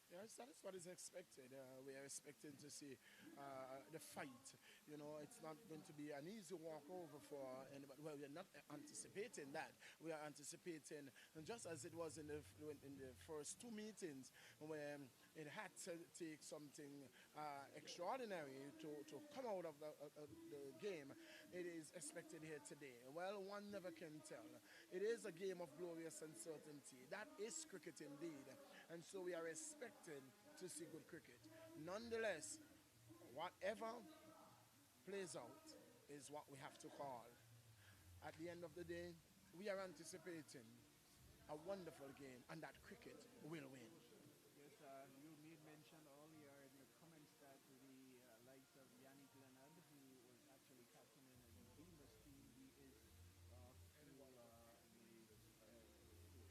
Yes, that is what is expected. We are expecting to see the fight. You know, it's not going to be an easy walkover for anybody. Well, we are not anticipating that. We are anticipating, and just as it was in the first two meetings, where it had to take something extraordinary to come out of the game, it is expected here today. Well, one never can tell. It is a game of glorious uncertainty. That is cricket indeed, and so we are expecting to see good cricket. Nonetheless, whatever plays out is what we have to call. At the end of the day, we are anticipating a wonderful game and that cricket will win. Yes, you made mention earlier in your comments that the likes of Yannick Leonard, who was actually captaining the Beamerz team, he is off to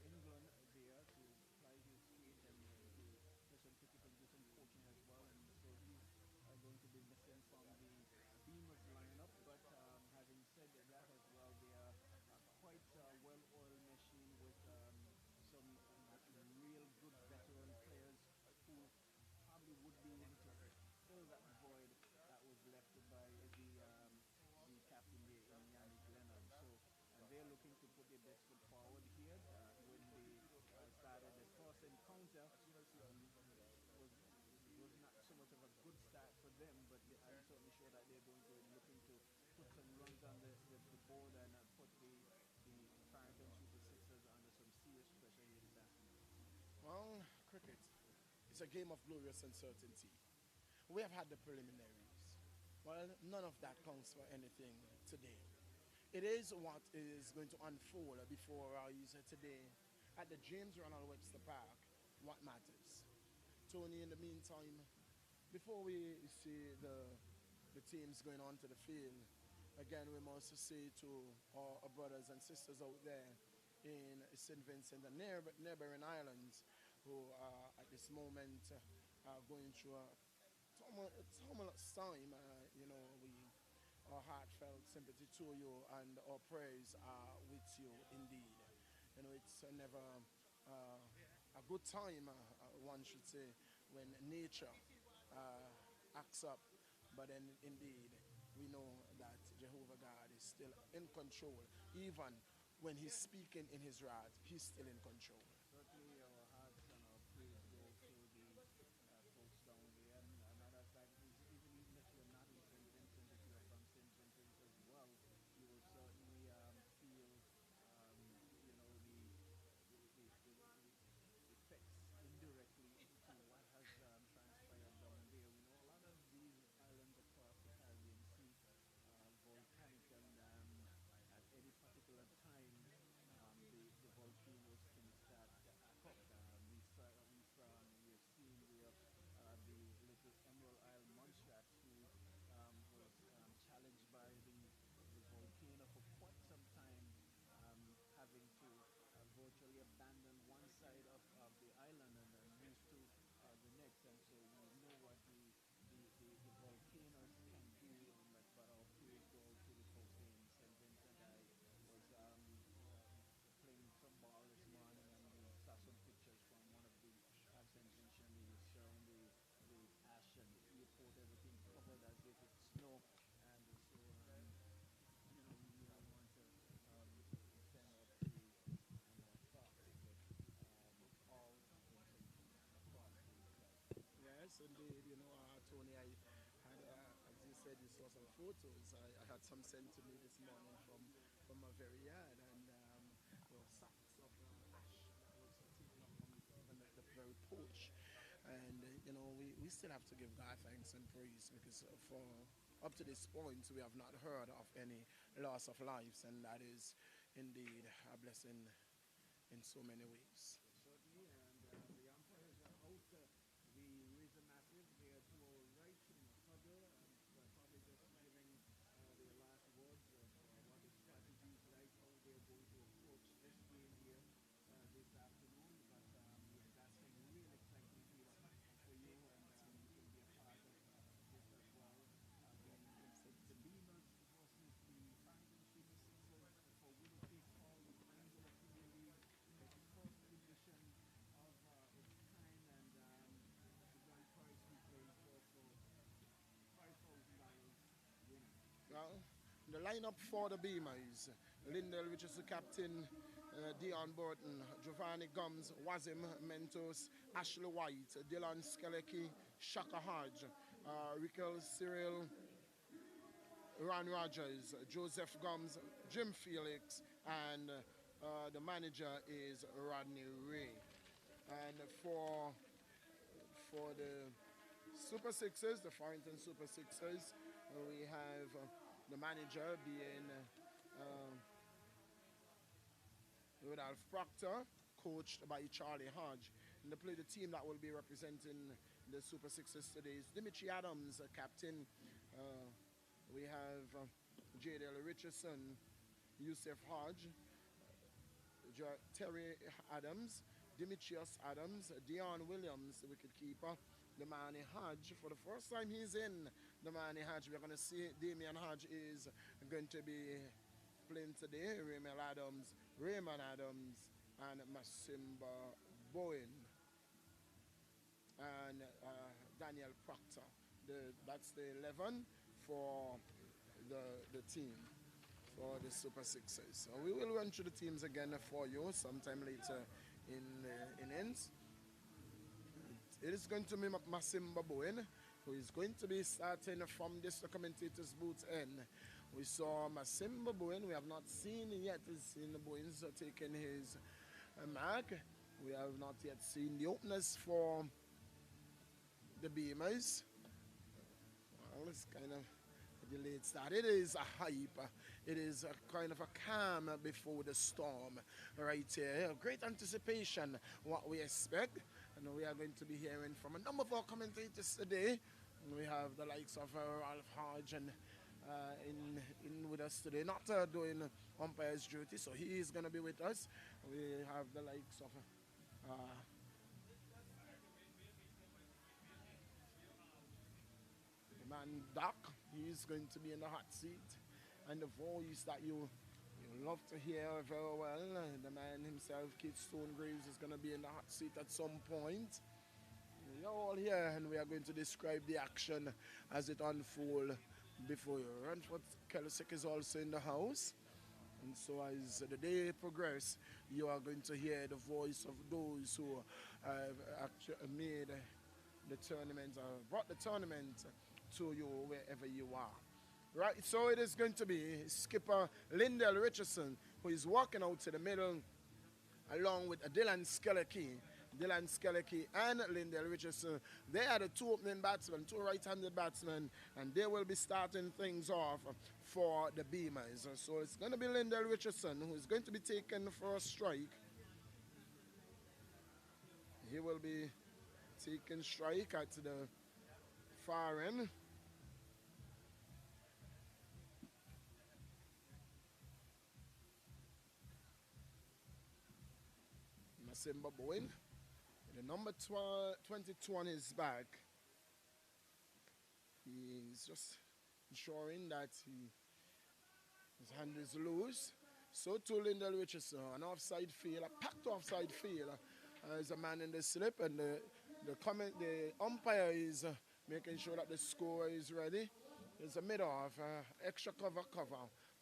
England there to ply his trade and to do some cricket and do some coaching as well. And so he's going to be missing from the Beamer's lineup. But having said that as well, they are quite a well-oiled machine with some real good veteran players who probably would be able to fill that void that was left by the captain there in Yannick Leonard. So they're looking to put their best foot forward here. When they started the first encounter, was not so much of a good start for them, but I'm certainly sure that they're going to be looking to put some runs on the board and put the Farrington Super Sixers under some serious pressure here this afternoon. Well, cricket is a game of glorious uncertainty. We have had the preliminaries. Well, none of that counts for anything today. It is what is going to unfold before our eyes today at the James Ronald Webster Park. What matters? Tony, in the meantime, before we see the teams going onto the field, again, we must say to our brothers and sisters out there in St. Vincent and neighboring islands who are at this moment going through a tumultuous time. Our heartfelt sympathy to you and our prayers are with you indeed. You know, it's never uh, a good time, one should say, when nature uh, acts up. But then, indeed, we know that Jehovah God is still in control. Even when He's speaking in His wrath, He's still in control. Certainly, our hearts and our praise go to the folks down there. And a matter of fact, even if you're not in St. Vincent, if you're from St. Vincent as well, you will certainly feel, the effects indirectly to what has transpired down there. We know a lot of these islands across the Caribbean Sea volcanic, and at any particular time, the volcanoes can start to act up. We have seen where the little Emerald Isle Muntjac, who was challenged by the volcano for quite some time, having to virtually abandon one side of the island and move to the next. And so we know what the volcanoes can do. But our praise go out to the folks in St. Vincent. I was playing some ball this morning and we saw some pictures from one of the St. Vincent. They were showing the ash and the airport, everything covered as if it's snow. And so, we really want to send our praise and our thoughts with all Vincentians across the Caribbean. Yes, indeed. Tony, I had, as you said, you saw some photos. I had some sent to me this morning from my very yard, and there were sacks of ash that was taken up from even the very porch. And, we still have to give God thanks and praise because for up to this point, we have not heard of any loss of lives, and that is indeed a blessing in so many ways. Certainly, and the umpires are out. The Razor Massive, they are to our right in the huddle, and probably just giving their last words of what the strategy is like, how they're going to approach this game here this afternoon. But we've got some real exciting here for you, and you can be a part of this as well. The Beamers versus the Farrington Super Sixers for winner take all the Triangular Premier League. It's first in the lineup for the Beamerz. Lindell, which is the captain, Dion Burton, Giovanni Gums, Wazim Mentos, Ashley White, Dylan Skeleki, Shaka Hodge, Rikel Cyril, Ron Rogers, Joseph Gums, Jim Felix, and the manager is Rodney Ray. And for the Super Sixers, the Farrington Super Sixers, we have the manager being Rudolph Proctor, coached by Charlie Hodge. And they play the team that will be representing the Super Sixers today is Dimitri Adams, captain. We have J.Dale Richardson, Yusuf Hodge, Terry Adams, Demetrius Adams, Dion Williams, the wicketkeeper, the Manny Hodge. For the first time he's in the Manny Hodge, we're going to see Damian Hodge is going to be playing today. Raymond Adams, and Masimba Bowen, and Daniel Proctor. That's the 11 for the team for the Super Sixers. So we will run through the teams again for you sometime later in innings. It is going to be Masimba Bowen, who is going to be starting from this commentator's booth end. We saw Masimba Bowen. We have not seen yet seen the Bowens taking his mark. We have not yet seen the openers for the Beamerz. Well, it's kind of a delayed start. It is a hype. It is a kind of a calm before the storm right here. Great anticipation, what we expect. And we are going to be hearing from a number of our commentators today. We have the likes of Ralph Hodge and in with us today, not doing umpire's duty, so he is going to be with us. We have the likes of the man Doc. He's going to be in the hot seat, and the voice that you love to hear very well, the man himself, Keith Stonegraves, is going to be in the hot seat at some point. You're all here, and we are going to describe the action as it unfolds before you. Ranford Kelsick is also in the house. And so as the day progresses, you are going to hear the voice of those who have actually made the tournament, or brought the tournament to you wherever you are. Right, so it is going to be skipper Lindell Richardson, who is walking out to the middle along with Dylan Skeleki. Dylan Skeleki and Lindell Richardson. They are the two opening batsmen, two right-handed batsmen, and they will be starting things off for the Beamerz. So it's going to be Lindell Richardson who is going to be taken the first strike. He will be taking strike at the far end. Masimba Bowen. The number 22 on his back. He's just ensuring that his hand is loose. So too Lindell Richardson, an offside field, a packed offside field. There's a man in the slip, and the umpire is making sure that the score is ready. There's a mid-off, extra cover,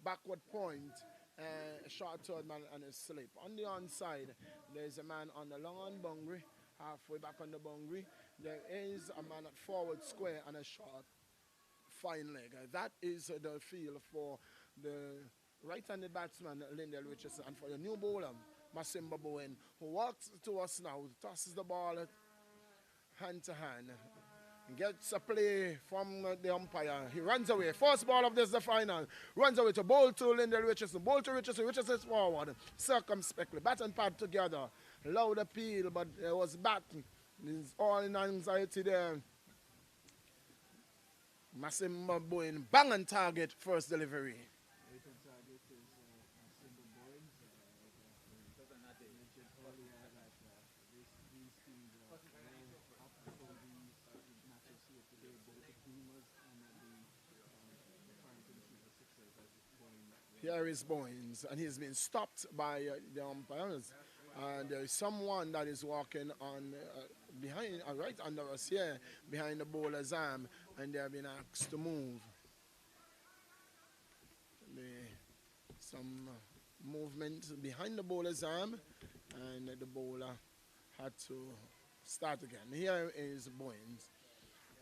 backward point. A short third man and a slip. On the onside, there's a man on the long on boundary, halfway back on the boundary. There is a man at forward square and a short fine leg. That is the field for the right-handed batsman, Lindell Richardson, and for the new bowler, Masimba Bowen, who walks to us now, tosses the ball hand to hand. Gets a play from the umpire. He runs away. First ball of this, the final. Runs away to bowl to Lindell Richardson. Bowl to Richardson. Richardson is forward. Circumspectly. Bat and pad together. Loud appeal, but there was bat. There's all in anxiety there. Masimba Bowen. Bang on target. First delivery. Here is Bowens, and he's been stopped by the umpires. And there is someone that is walking on behind, right under us here, behind the bowler's arm, and they have been asked to move. some movement behind the bowler's arm, and the bowler had to start again. Here is Boyens.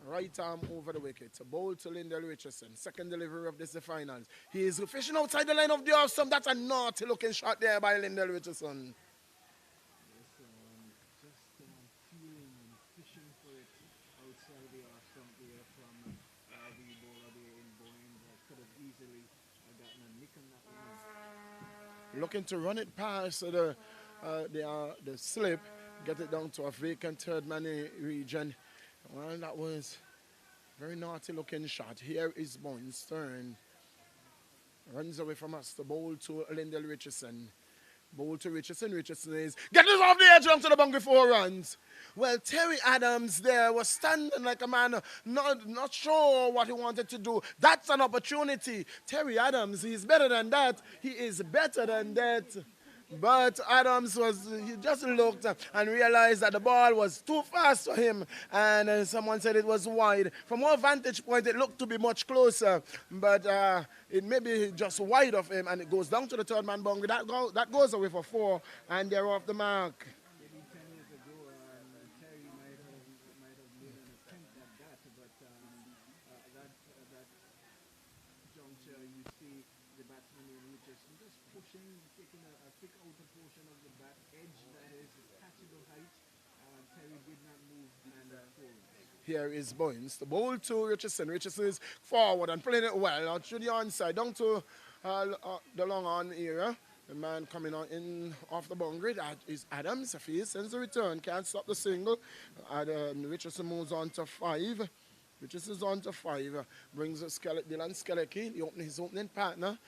Right arm over the wicket. A bowl to Lyndall Richardson. Second delivery of this, the finals. He is fishing outside the line of the off stump. That's a naughty looking shot there by Lyndall Richardson. Yes, just feeling and fishing for it outside the off stump there from the bowler there in Boyne. Could have easily gotten a nick on that one. Looking to run it past the slip, get it down to a vacant third man region. Well, that was a very naughty looking shot. Here is Boyne's turn. Runs away from us. The bowl to Lyndall Richardson. Bowl to Richardson. Richardson is getting off the edge onto the boundary 4 runs. Well, Terry Adams there was standing like a man not sure what he wanted to do. That's an opportunity. Terry Adams, he's better than that. He is better than that. But Adams he just looked and realized that the ball was too fast for him, and someone said it was wide. From our vantage point, it looked to be much closer, but it may be just wide of him, and it goes down to the third man boundary. That goes away for 4, and they're off the mark. Maybe 10 years ago, Terry might have made an attempt at that, but that juncture, you see the batsman in Richardson just pushing, taking a thick outer portion of the bat edge that is catchable height. Terry did not move and forward. Here is Boyens. The bowl to Richardson. Richardson is forward and playing it well out to the onside, down to the long on area. The man coming on in off the boundary, that is Adams. If he sends the return, can't stop the single. Richardson moves on to 5. Richardson's on to 5. Brings Dylan Skeleke, his opening partner,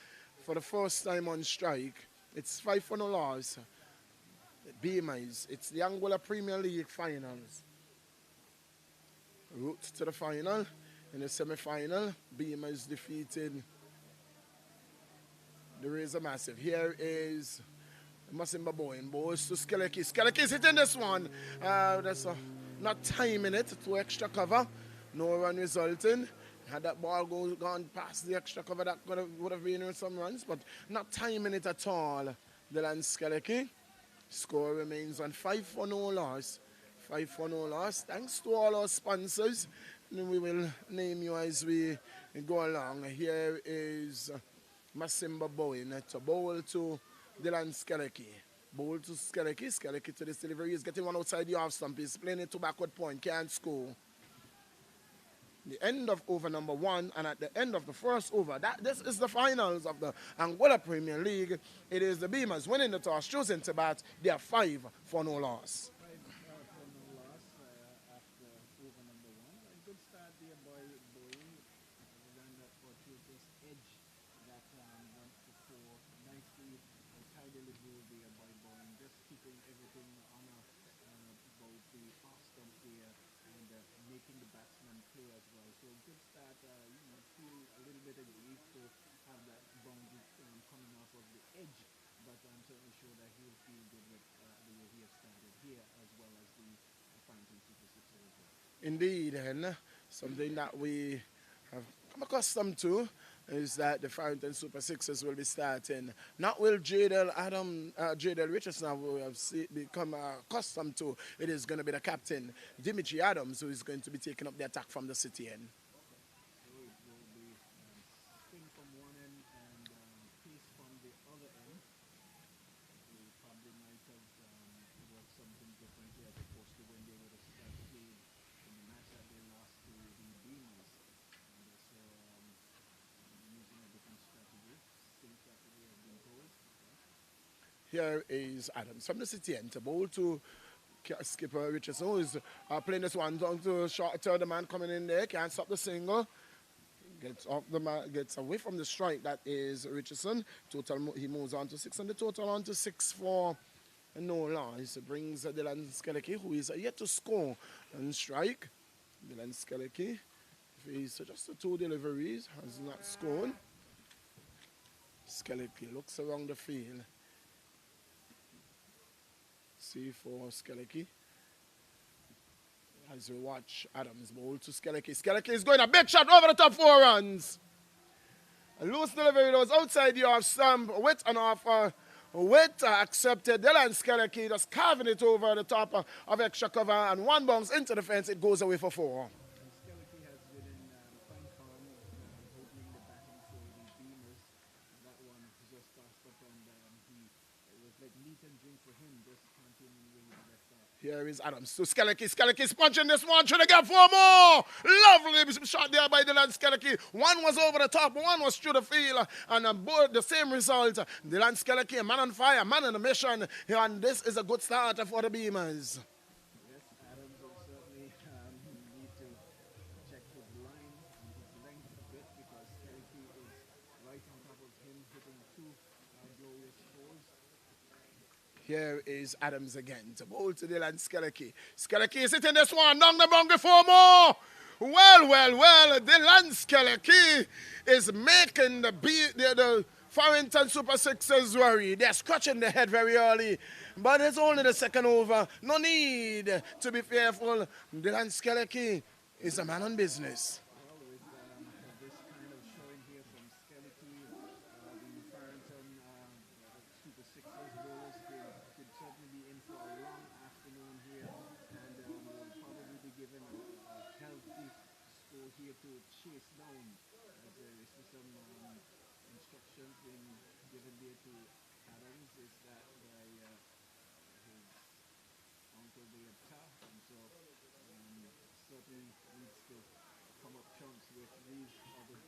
for the first time on strike. It's 5 for no loss. Beamerz. It's the Angola Premier League finals. Route to the final. In the semi-final, Beamerz defeated the Razor Massive. Here is Masimba Boyne. Bowls to Skeleke. Skeleke is hitting this one. That's not timing it. 2 extra cover. No run resulting. Had that ball gone past the extra cover, that would have been in some runs, but not timing it at all. Dylan Skeleke. Score remains on 5 for no loss. 5 for no loss. Thanks to all our sponsors. And we will name you as we go along. Here is Masimba Boyne to bowl to Dylan Skeleke. Bowl to Skeleke. Skeleke to this delivery. He's getting one outside the off stump. He's playing it to backward point. Can't score. The end of over number 1, and at the end of the first over, this is the finals of the Angola Premier League. It is the Beamers winning the toss, choosing to bat. They are 5 for no loss. 5 for no loss after over number 1. A good start there by Boyne. Ran that fortuitous edge that went for 4. Nicely and tidily moved there by Boyne. Just keeping everything on about the off stump there and making the batsman play as well. So good start. You feel a little bit aggrieved to have that boundary coming off of the edge, but I'm certainly sure that he'll feel good with the way he has started here as well as the Farrington Super Sixers as well. Indeed, and something that we have come accustomed to is that the Farrington Super Sixers will be starting. Not will Jadel Richardson, who we have become accustomed to. It is going to be the captain, Dimitri Adams, who is going to be taking up the attack from the city end. So it will be spin from one end and pace from the other end. We probably might have worked something different here as opposed to when they would have played in the match that they lost to the Beamerz. So using a different strategy, same strategy has been told. Here is Adams from the city end to bowl to skipper Richardson, who is playing this one down to short third man coming in there. Can't stop the single. Gets off the gets away from the strike. That is Richardson. Total, he moves on to 6, and the total on to 6 for no loss. It brings Dylan Skeleke, who is yet to score on strike. Dylan Skeleke, he's just the 2 deliveries, has not scored. Skeleke looks around the field. See for Skeleke. As we watch Adams bowl to Skeleke. Skeleke is going a big shot over the top 4 runs. A loose delivery was outside the off stump with an offer. With accepted, Dylan Skeleke just carving it over the top of extra cover and one bounce into the fence. It goes away for 4. And Skeleke has been in fine form, opening the batting for the Beamerz. That one just passed up, and it was like meat and drink for him, just continuing where he left off. Here is Adams to Skeleke. Skeleki's punching this one, trying to get 4 more. Lovely shot there by Dylan Skeleke. One was over the top, one was through the field, and both the same result. Dylan Skeleke, man on fire, man on a mission, and this is a good start for the Beamers. Yes, Adams will certainly need to check his line and his length a bit, because Skeleke is right on top of him, hitting 2 glorious balls. Here is Adams again to bowl to Dylan Skeleke. Skeleke is hitting this one down the boundary 4 more. Well. Dylan Skeleke is making the Farrington Super Sixers worry. They're scratching their head very early. But it's only the second over. No need to be fearful. Dylan Skeleke is a man on business. Well, with this kind of showing here from Skeleke, the Farrington Super Sixers bowlers could certainly be in for a long afternoon here, and will probably be given a healthy score here to chase down, as there is some instructions being given there to Adams, is that by his uncle the attack, and so certainly needs to come up chunks with these other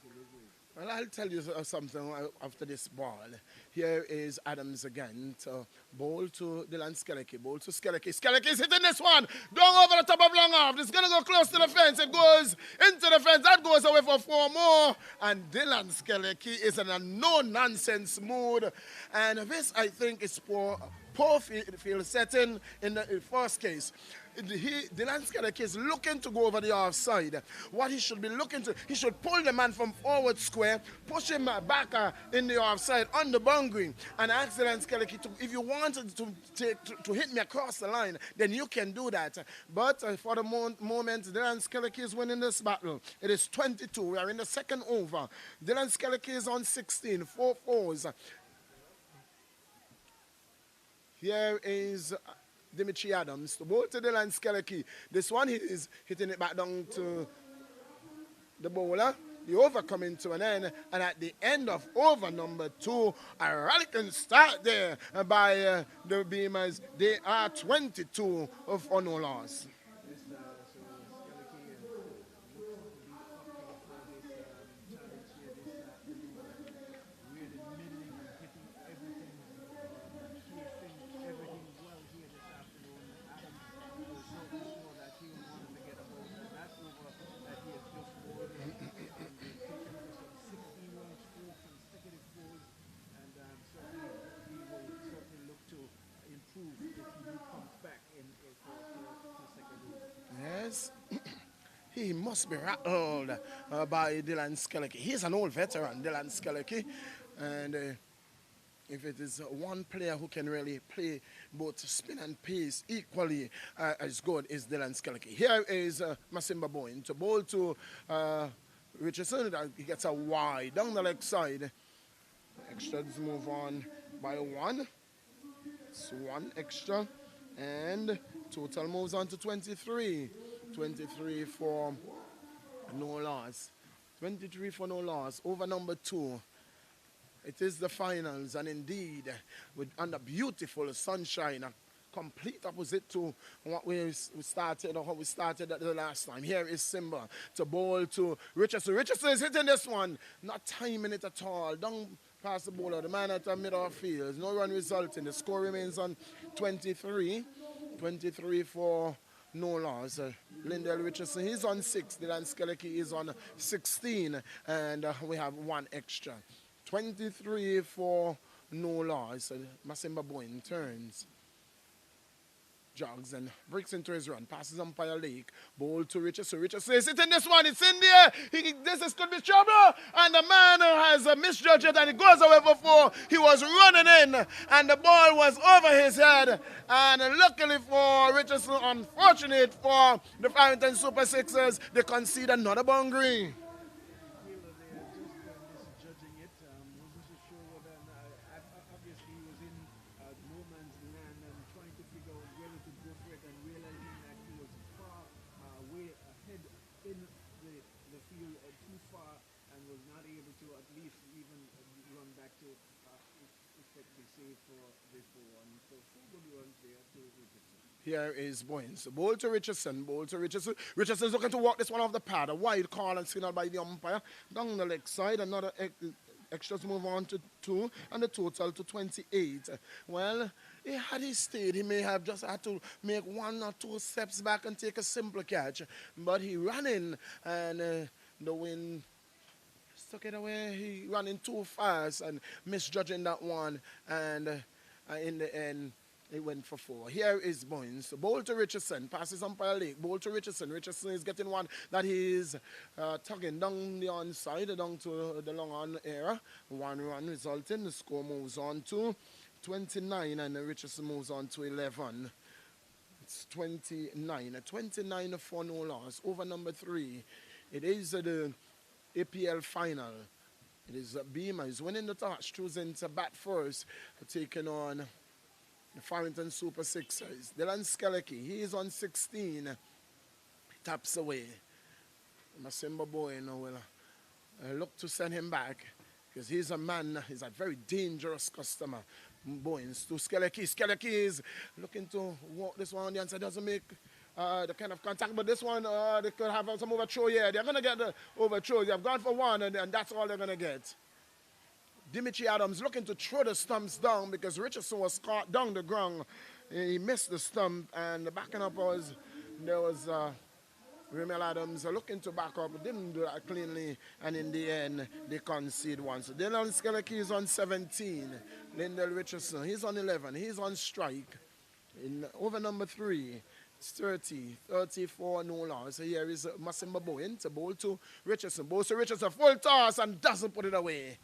deliveries. Well, I'll tell you something after this ball. Here is Adams again to bowl to Dylan Skeleke. Bowl to Skeleke. Skeleke is hitting this one. Down over the top of long off. It's going to go close to the fence. It goes into the fence. That goes away for 4 more. And Dylan Skeleke is in a no-nonsense mood. And this, I think, is poor field setting in the first case. Dylan Skeleke is looking to go over the offside. What he should be looking to, he should pull the man from forward square, push him back in the offside on the boundary, and ask Dylan Skeleke to, if you wanted to hit me across the line, then you can do that. But for the moment, Dylan Skeleke is winning this battle. It is 22. We are in the second over. Dylan Skeleke is on 16, 4 fours. Here is Dimitri Adams to bowl to Dylan Skeleke. This one he is hitting it back down to the bowler. The over coming to an end, and at the end of over number 2, a rallying start there by the Beamers. They are 22 for no loss. Yes, he must be rattled by Dylan Skeleke. He's an old veteran, Dylan Skeleke, and if it is one player who can really play both spin and pace equally as good is Dylan Skeleke. Here is Masimba Boyne to bowl to Richardson. He gets a wide down the leg side. Extras move on by 1. It's 1 extra, and total moves on to 23. 23 for no loss. 23 for no loss. Over number 2. It is the finals, and indeed, under beautiful sunshine, a complete opposite to what we started, or how we started at the last time. Here is Simba to bowl to Richardson. Richardson is hitting this one, not timing it at all. Down past the bowler, the man at the middle of field. No run resulting. The score remains on 23. 23 for no loss. Lindell Richardson, he's on 6. Dylan Skeleke is on 16. And we have 1 extra. 23 for no loss. Masimba Boyne turns, jogs and breaks into his run. Passes umpire Lake. Bowl to Richardson. Richardson is hitting this one. It's in there. This could be trouble. And the man has misjudged it, and it goes away for 4. He was running in, and the ball was over his head. And luckily for Richardson, unfortunate for the Farrington Super Sixers, they concede another boundary. save for this one. So 4 good runs there to Richardson. Here is Boyens. Ball to Richardson. Ball to Richardson. Richardson's looking to walk this one off the pad. A wide call and signal by the umpire. Down the leg side. Another extras move on to 2. And the total to 28. Well, had he stayed, he may have just had to make 1 or 2 steps back and take a simple catch. But he ran in and the wind took it away. He ran in too fast and misjudging that one. And in the end, it went for 4. Here is Boyens. Ball to Richardson. Passes umpire leg. Ball to Richardson. Richardson is getting one that he is tugging down the onside, down to the long on area. 1 run resulting. The score moves on to 29 and Richardson moves on to 11. It's 29. 29 for no loss. Over number 3. It is the APTL final. It is Beamerz winning the toss, choosing to bat first, taking on the Farrington Super Sixers. Dylan Skeleke, he is on 16. Taps away. Masimba Boy will look to send him back because he's a man, he's a very dangerous customer. Boyens to Skeleke. Skeleke is looking to walk this one on the inside, doesn't make the kind of contact, but this one, they could have some overthrow. Yeah, they're going to get the overthrow. They've gone for 1, and that's all they're going to get. Dimitri Adams looking to throw the stumps down because Richardson was caught down the ground. He missed the stump, and the backing up was, there was Remel Adams looking to back up, didn't do that cleanly, and in the end, they concede 1. So Dylan Skeleke is on 17. Lindell Richardson, he's on 11. He's on strike. In over number 3. It's 30, 34, no loss. So here is Masimba Bowen to bowl to Richardson. Bowls to Richardson, full toss and doesn't put it away.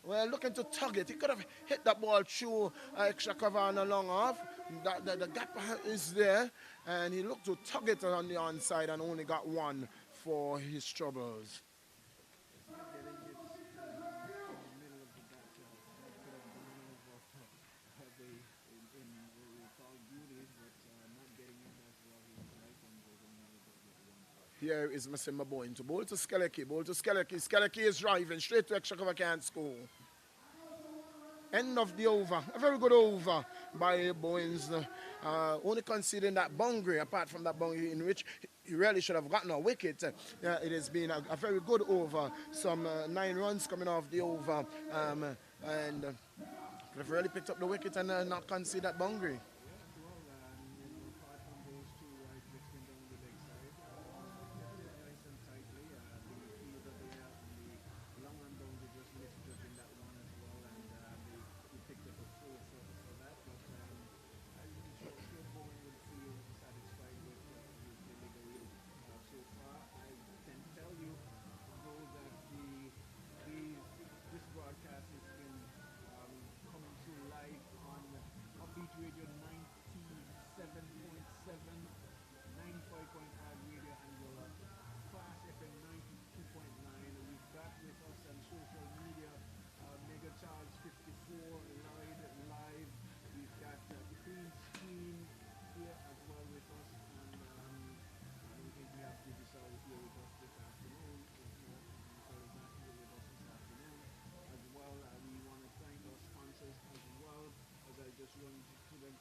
Well, looking to tug it. He could have hit that ball through extra cover and a long off. The gap is there. And he looked to tug it on the onside and only got 1 for his troubles. Here is Masimba Bowen to bowl to Skeleke. Bowl to Skeleke. Skeleke is driving straight to extra cover, can't score. End of the over. A very good over by Bowens. Only conceding that boundary, apart from that boundary in which he really should have gotten a wicket. It has been a very good over. Some 9 runs coming off the over. And could have really picked up the wicket and not concede that boundary.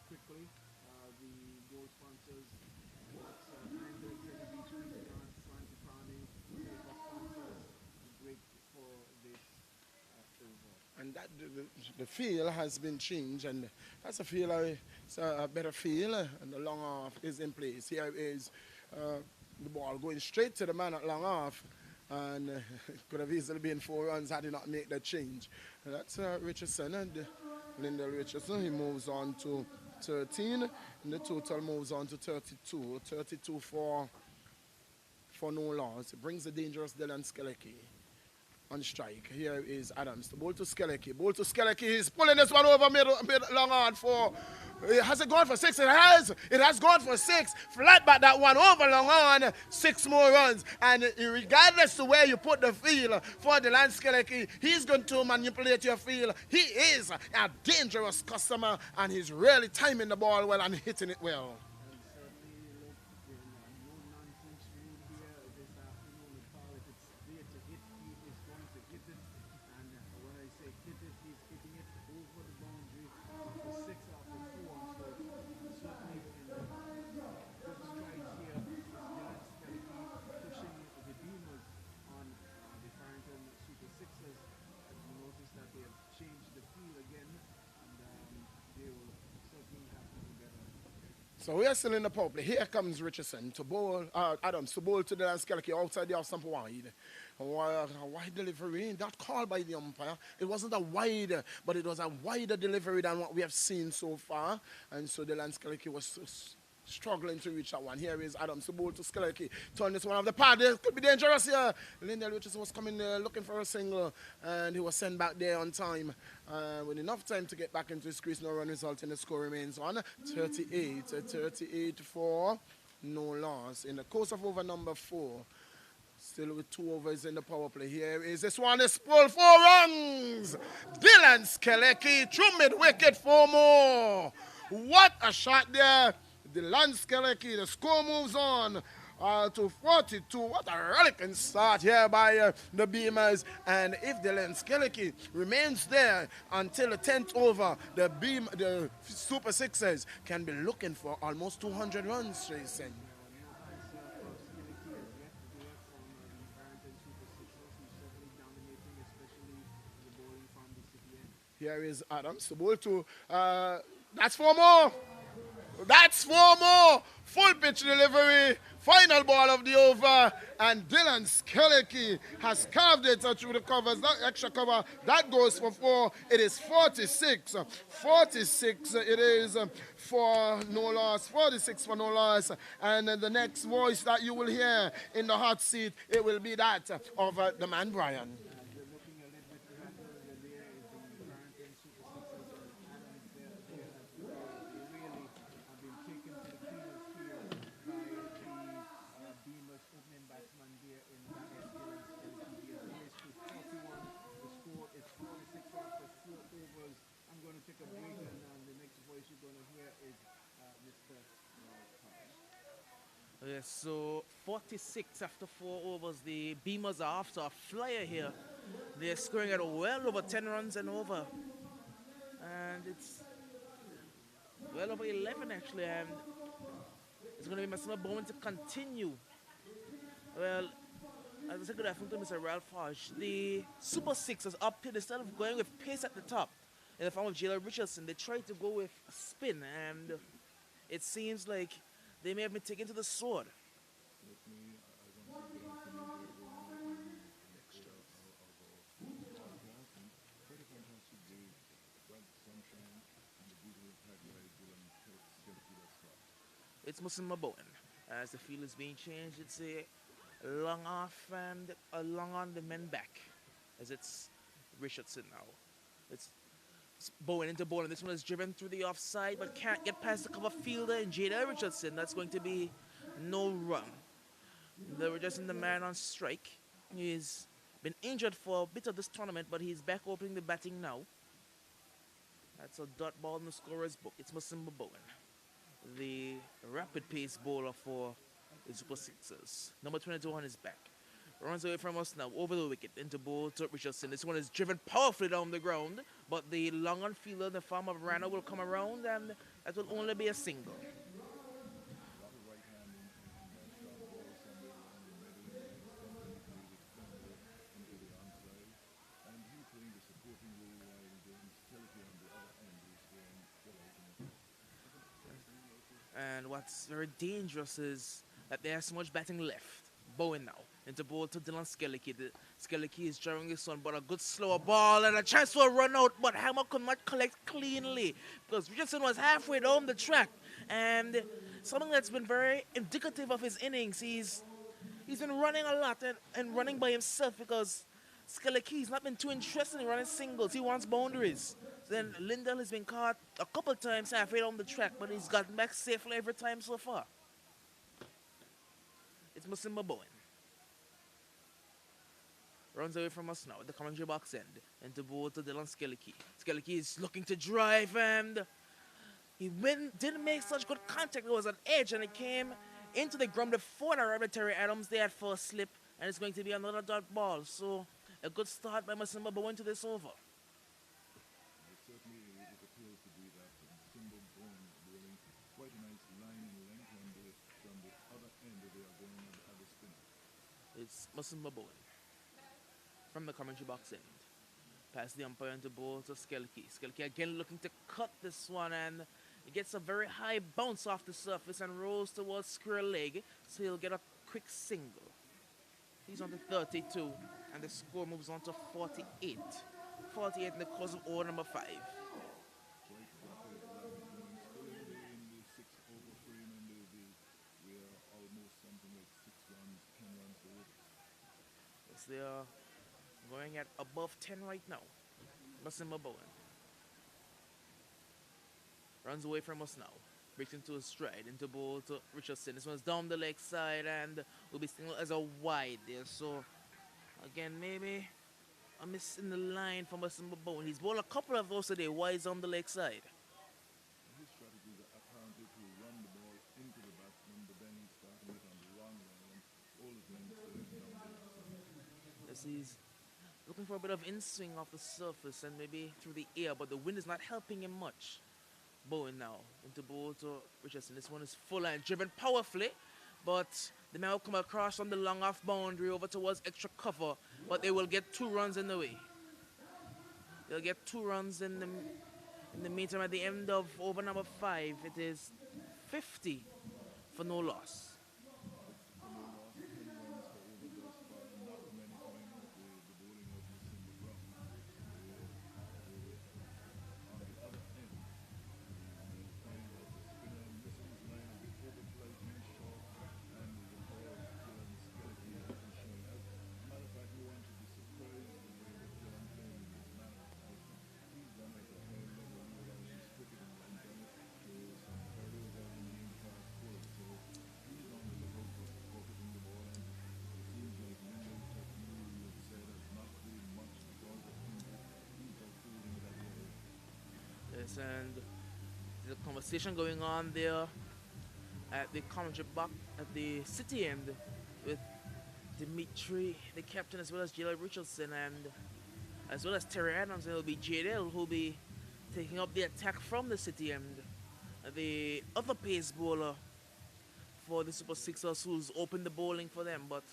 Quickly, the gold sponsors, great for this over. And that the feel has been changed, and that's a feel, it's a better feel, and the long off is in place. Here is the ball going straight to the man at long off, and could have easily been 4 runs had he not made that change. And that's Richardson and Lindell Richardson. He moves on to 13, and the total moves on to 32. 32 for no loss. It brings the dangerous Dylan Skeleke on strike. Here is Adams. The ball to Skeleke. Ball to Skeleke. He's pulling this one over mid long on for. Has it gone for 6? It has. It has gone for 6. Flat back that one over long on. 6 more runs. And regardless to where you put the field for the Skeleke, he's going to manipulate your field. He is a dangerous customer, and he's really timing the ball well and hitting it well. So we are still in the power play. Here comes Richardson to bowl, Adams to bowl to the Skelky outside the off stump wide. A wide delivery, that call by the umpire. It wasn't a wide, but it was a wider delivery than what we have seen so far. And so the Skelky was struggling to reach that one. Here is Adams to bowl to Skelky. Turn this one off the pad. This could be dangerous here. Lindell Richardson was coming looking for a single, and he was sent back there on time. With enough time to get back into his crease, no run result, and the score remains on 38. 38 for no loss. In the course of over number 4, still with 2 overs in the power play. Here is this one, is pulled 4 runs. Dylan Skeleki, through mid-wicket 4 more. What a shot there. Dylan Skeleki, the score moves on to 42. What a rollicking start here by the Beamers. And if Dylan Skeleki remains there until the 10th over, the Super Sixers can be looking for almost 200 runs, Jason. Here is Adams, the ball to, that's 4 more. That's 4 more. Full pitch delivery. Final ball of the over. And Dylan Skeleki has carved it through the covers. That extra cover, that goes for 4. It is 46. 46 it is for no loss. 46 for no loss. And the next voice that you will hear in the hot seat, it will be that of the man Brian. Yes, so 46 after 4 overs. The Beamers are after a flyer here. They're scoring at well over 10 runs and over. And it's well over 11 actually. And it's going to be Mr. Bowen to continue. Well, as I said, good afternoon to Mr. Ralph Hodge. The Super Sixers up here, instead of going with pace at the top in the form of Jalen Richardson, they tried to go with spin. And it seems like they may have been taken to the sword. It's Muslim Bowen. As the field is being changed, it's a long off and a long on the men back. As it's Richardson now. It's Bowen into Bowen. This one is driven through the offside, but can't get past the cover fielder and Jada Richardson. That's going to be no run. The Richardson, the man on strike. He's been injured for a bit of this tournament, but he's back opening the batting now. That's a dot ball in the scorer's book. It's Musimba Bowen, the rapid pace bowler for the Super Sixers. Number 22 on his back. Runs away from us now, over the wicket, into ball to Richardson. This one is driven powerfully down the ground, but the long on fielder, the form of Rana, will come around, and that will only be a single. And what's very dangerous is that there's so much batting left. Bowen now into ball to Dylan Skeleki. Skeleki is drawing this one, but a good slower ball and a chance for a run out, but Hammer could not collect cleanly because Richardson was halfway down the track. And something that's been very indicative of his innings, he's been running a lot and running by himself because Skeleki's not been too interested in running singles. He wants boundaries. Then Lindell has been caught a couple times halfway down the track, but he's gotten back safely every time so far. It's Musimba Bowen. Runs away from us now at the commentary box end. Into ball to Dylan Skeleki. Skeleki is looking to drive, and he didn't make such good contact. It was an edge, and it came into the ground before the rabbit Terry Adams there at first slip, and it's going to be another dot ball. So a good start by Musimba Bowen to this over. It's Musimba Bowen from the commentary box end. Pass the umpire into ball to Skeleki. Skeleki again looking to cut this one, and He gets a very high bounce off the surface and rolls towards square leg, so he'll get a quick single. He's on to 32, and the score moves on to 48. 48 in the course of over number 5. Quite rapid rally going, still in the 6 over frame, and we are almost something like 6 runs, 10 runs over. Yes, they are going at above 10 right now. Massimo Bowen runs away from us now. Breaks into a stride, into ball to Richardson. This one's down the leg side and will be signaled as a wide there. So, again, maybe a miss in the line from Massimo Bowen. He's bowled a couple of those today, wides on the leg side. His strategy is apparently to run the ball into the batsman, but then he's starting it on the wrong line, and all his lengths to him down the left side. As he's looking for a bit of in-swing off the surface and maybe through the air, but the wind is not helping him much. Bowen now into ball to Richardson. This one is full and driven powerfully, but the man will come across from the long off boundary over towards extra cover, but they will get 2 runs in the way. They'll get 2 runs in the meantime. At the end of over number 5, it is 50 for no loss. For no loss, 10 runs for over thus far, not many coming out. The bowling of Lucinda Brown. On the other end, we'll find that the spinner missed his line a bit, overplayed him short, and the power of Dylan Skelly is showing. As a matter of fact, no one should be surprised the way that Dylan playing in this manner, because he's done it at a high level all around his cricketing, and done it to some very, very main class players. So he's on the lookout for hitting the ball, and it seems like Lyndon Techno, you had said, has not played much because of injury. He's out fielding it at the other end. Yes, and there's a conversation going on there at the commentary box at the city end with Dimitri, the captain, as well as J.L. Richardson, and as well as Terry Adams. It will be JL who will be taking up the attack from the city end. The other pace bowler for the Super Sixers who's opened the bowling for them, but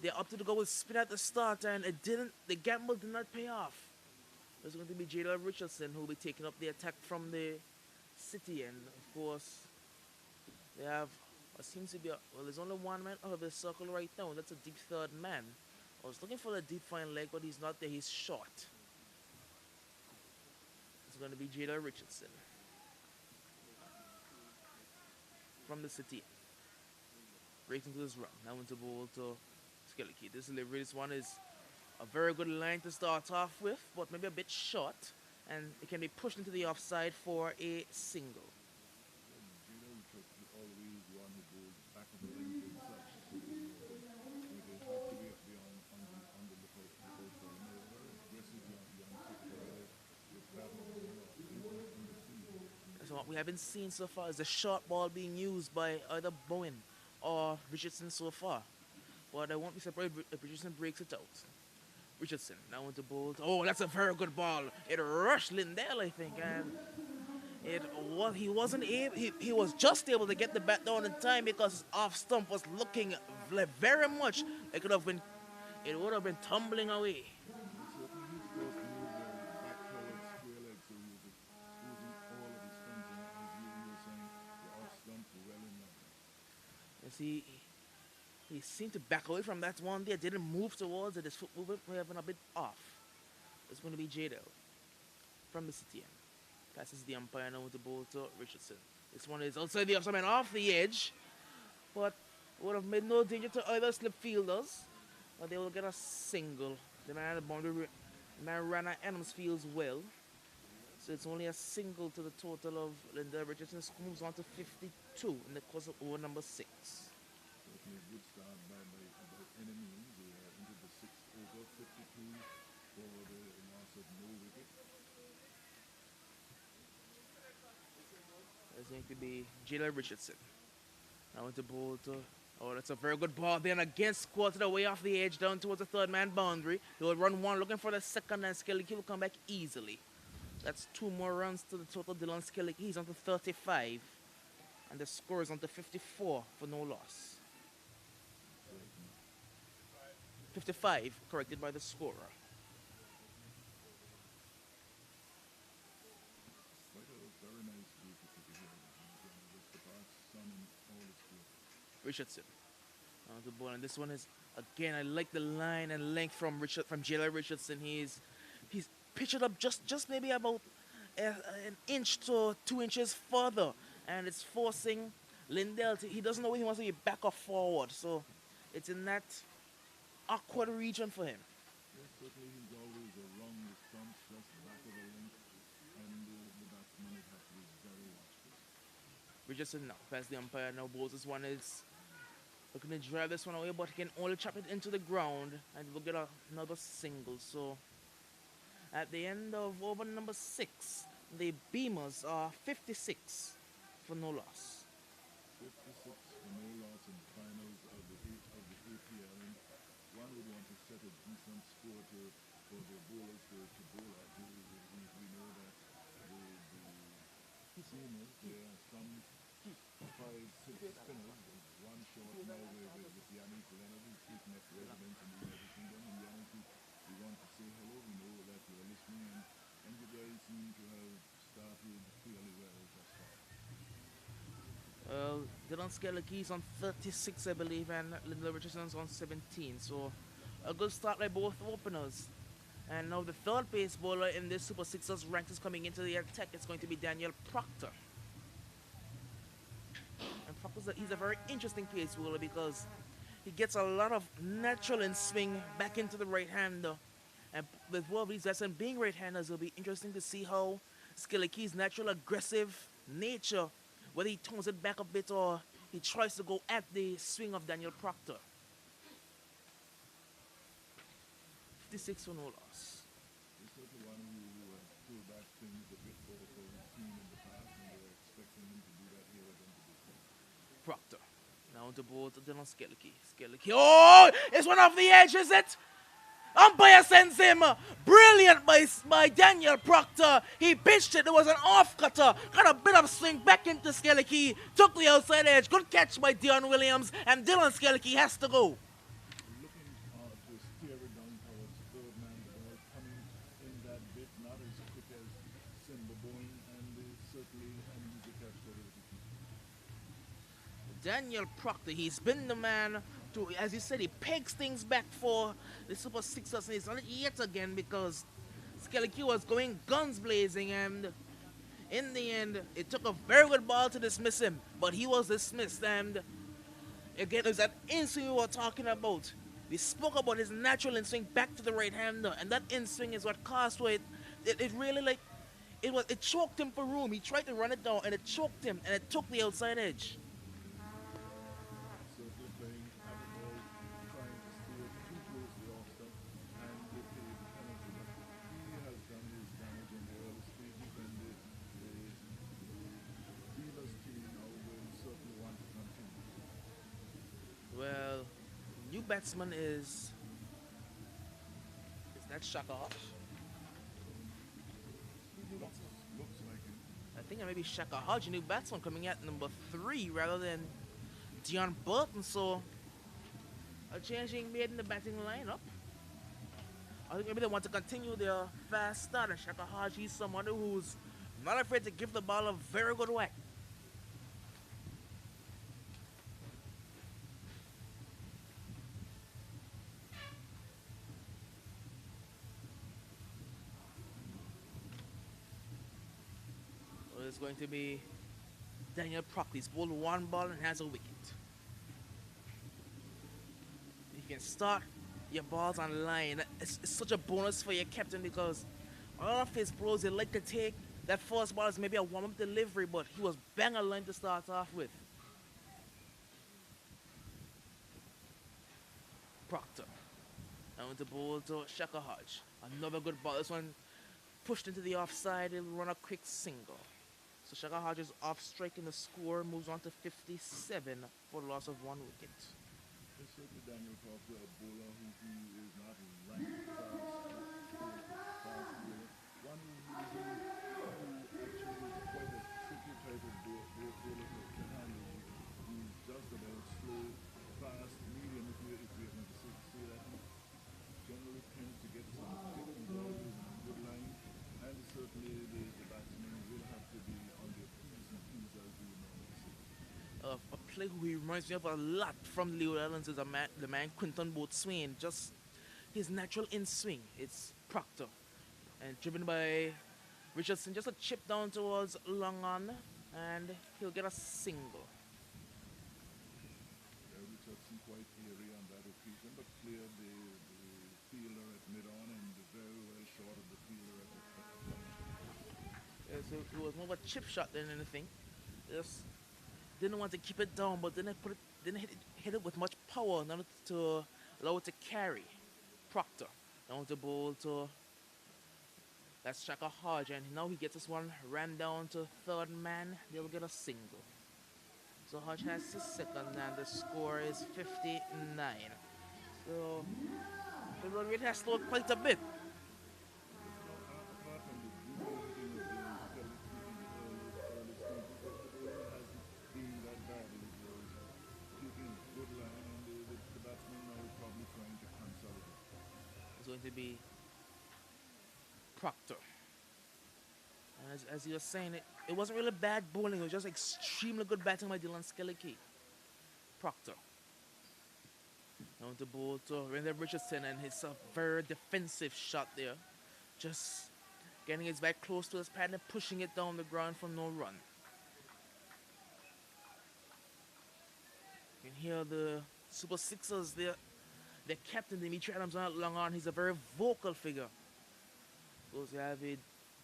they opted to go with spin at the start, and the gamble did not pay off. It's going to be J.L. Richardson who will be taking up the attack from the city end. Of course, they have what seems to be there's only one man out of the circle right now. That's a deep third man. I was looking for the deep fine leg, but he's not there. He's short. It's going to be J.L. Richardson from the city. Breaks into his run. Now into ball to Skelly. This delivery, this one is a very good line to start off with, but maybe a bit short, and it can be pushed into the offside for a single. Jada Richards is always one who goes back of the length himself, so they have to be on the lookout for him. A very aggressive young cricketer with that much in the field. So what we haven't seen so far is the short ball being used by either Bowen or Richardson so far. But I won't be surprised if Richardson breaks it out. Richardson now into bowl. Oh, that's a very good ball. It rushed Lindell, I think, and he wasn't able. He was just able to get the bat down in time because his off stump was looking very much like it would have been tumbling away. So I think his first move was back towards square leg, so he was exposing all of his stumps, and as you were saying, the off stump well in line. Yes, he seemed to back away from that one there. Didn't move towards it. His foot movement may have been a bit off. It's going to be Jadel from the city end. Passes the umpire now with the ball to Richardson. This one is outside the offside man, off the edge, but would have made no danger to either slip fielders. But they will get a single. The man at the boundary, Rana Adams feels well. So it's only a single to the total of Linda Richardson. Moves on to 52 in the course of over number 6. Certainly a good start by any means. They are into the 6th over, 52 for the loss of no wicket. It's going to be Jalen Richardson. Now into ball to. Oh, that's a very good ball. Then again, squatted away off the edge down towards the third man boundary. They will run one, looking for the second, and Skelly will come back easily. That's 2 more runs to the total. Dylan Skelly, he's on to 35. And the score is on to 54 for no loss. 55, corrected by the scorer. Quite a very nice Richardson. The ball, and this one is again. I like the line and length from Jalen Richardson. He's pitched it up just maybe about an inch to 2 inches further, and it's forcing Lindell to, he doesn't know where he wants to be, back or forward. So it's in that awkward region for him. Yes, certainly he's always around the stumps, just back of the length, and the batsman would have to be very watchful. Richardson now, as the umpire now bowls this one, is looking to drive this one away, but he can only chop it into the ground, and we'll get another single. So at the end of over number 6, the Beamerz are 56 for no loss. 56 for no loss in the finals of the APTL. And one would want to set a decent score for the bowlers to bowl at. We know that the seamers, there are some 5, 6 spinners. One short now with Yannick Leonard, who's taking up residence in the United Kingdom. And Yannick, we want to say hello. We know that you're listening, and you guys seem to have started fairly well thus far. Dylan Skellicky's on 36, I believe, and Lyndall Richardson's on 17. So a good start by both openers. And now the third base bowler in this Super Sixers ranks is coming into the attack. It's going to be Daniel Proctor. And he's a very interesting pace bowler because he gets a lot of natural in swing back into the right hander. And with both of these batsmen being right-handers, it'll be interesting to see how Skellicky's natural aggressive nature, whether he tones it back a bit or he tries to go at the swing of Daniel Proctor. 56 for no loss. This is the one who pulled back things a bit for his team in the past, and they were expecting him to do that here again today. Proctor. Now to bowl to Dylan Skellicky. Skellicky. Oh! It's one off the edge, is it? Umpire sends him. Brilliant by Daniel Proctor. He pitched it. There was an off cutter. Got a bit of swing back into Skellicky. Took the outside edge. Good catch by Dion Williams. And Dylan Skellicky has to go. Looking to steer it down towards third man, the ball coming in that bit, not as quick as Simba Boeing, and certainly an easy catch for the keeper. Daniel Proctor, he's been the man to, as you said, he pegs things back for the Super Sixers, and he's done it yet again because Skellicky was going guns blazing, and in the end, it took a very good ball to dismiss him, but he was dismissed. And again, it was that in-swing we were talking about. We spoke about his natural in-swing back to the right-hander, and that in-swing is what caused for it really, like, it choked him for room. He tried to run it down, and it choked him, and it took the outside edge. Certainly playing at the ball, trying to steer too close to the off-stump, and they paid the penalty. But he has done his damage in the early stages, and the Beamerz team now will certainly want to continue. Well, new batsman is that Shaka Hodge? Looks like it. I think it may be Shaka Hodge, new batsman coming at number 3 rather than Dion Burton. So a change being made in the batting lineup. I think maybe they want to continue their fast start. And Shaka Hodge, he's someone who's not afraid to give the ball a very good whack. It's going to be Daniel Proctor. He's bowled one ball and has a wicket. You can start your balls on line. It's such a bonus for your captain because a lot of his pros, they like to take that first ball as maybe a warm-up delivery, but he was bang on line to start off with. Proctor. Now into bowl to Shaka Hodge. Another good ball. This one pushed into the offside. It'll run a quick single. So Shaka Hodge is off striking the score, moves on to 57 for the loss of 1 wicket. It's certainly Daniel Proctor, a bowler who is not ranked fast bowler. One who actually is quite a tricky type of bowler to handle. He's just about slow, fast, medium, if you want to say that. He generally tends to get some thick balls in good line, and certainly the batsmen will have to be on their P's and Q's, as we normally say. A player who he reminds me of a lot from Leo Islands is the man Quinton Boatswain. Just his natural in swing. It's Proctor. And driven by Richardson, just a chip down towards long on, and he'll get a single. Richardson quite airy on that occasion, but cleared the fielder at mid-on and very well short of the fielder at the Yeah, so it was more of a chip shot than anything. Just didn't want to keep it down, but didn't hit it with much power in order to allow it to carry. Proctor down the ball to that's Shaka Hodge, and now he gets this one, ran down to third man. They'll get a single. So Hodge has his second, and the score is 59. So the run rate has slowed quite a bit. apart from the brutal hitting of the early stages, the bowling hasn't been that bad. It was keeping a good line, and the batsman now is probably trying to consolidate. It's going to be Proctor. And as you were saying, it wasn't really bad bowling. It was just extremely good batting by Dylan Skeleke. Proctor. Down to bowl to Randy Richardson, and his very defensive shot there. Just getting his back close to his pad and pushing it down the ground for no run. You can hear the Super Sixers there. Their captain, Dimitri Adams, not long on. He's a very vocal figure. Those who have a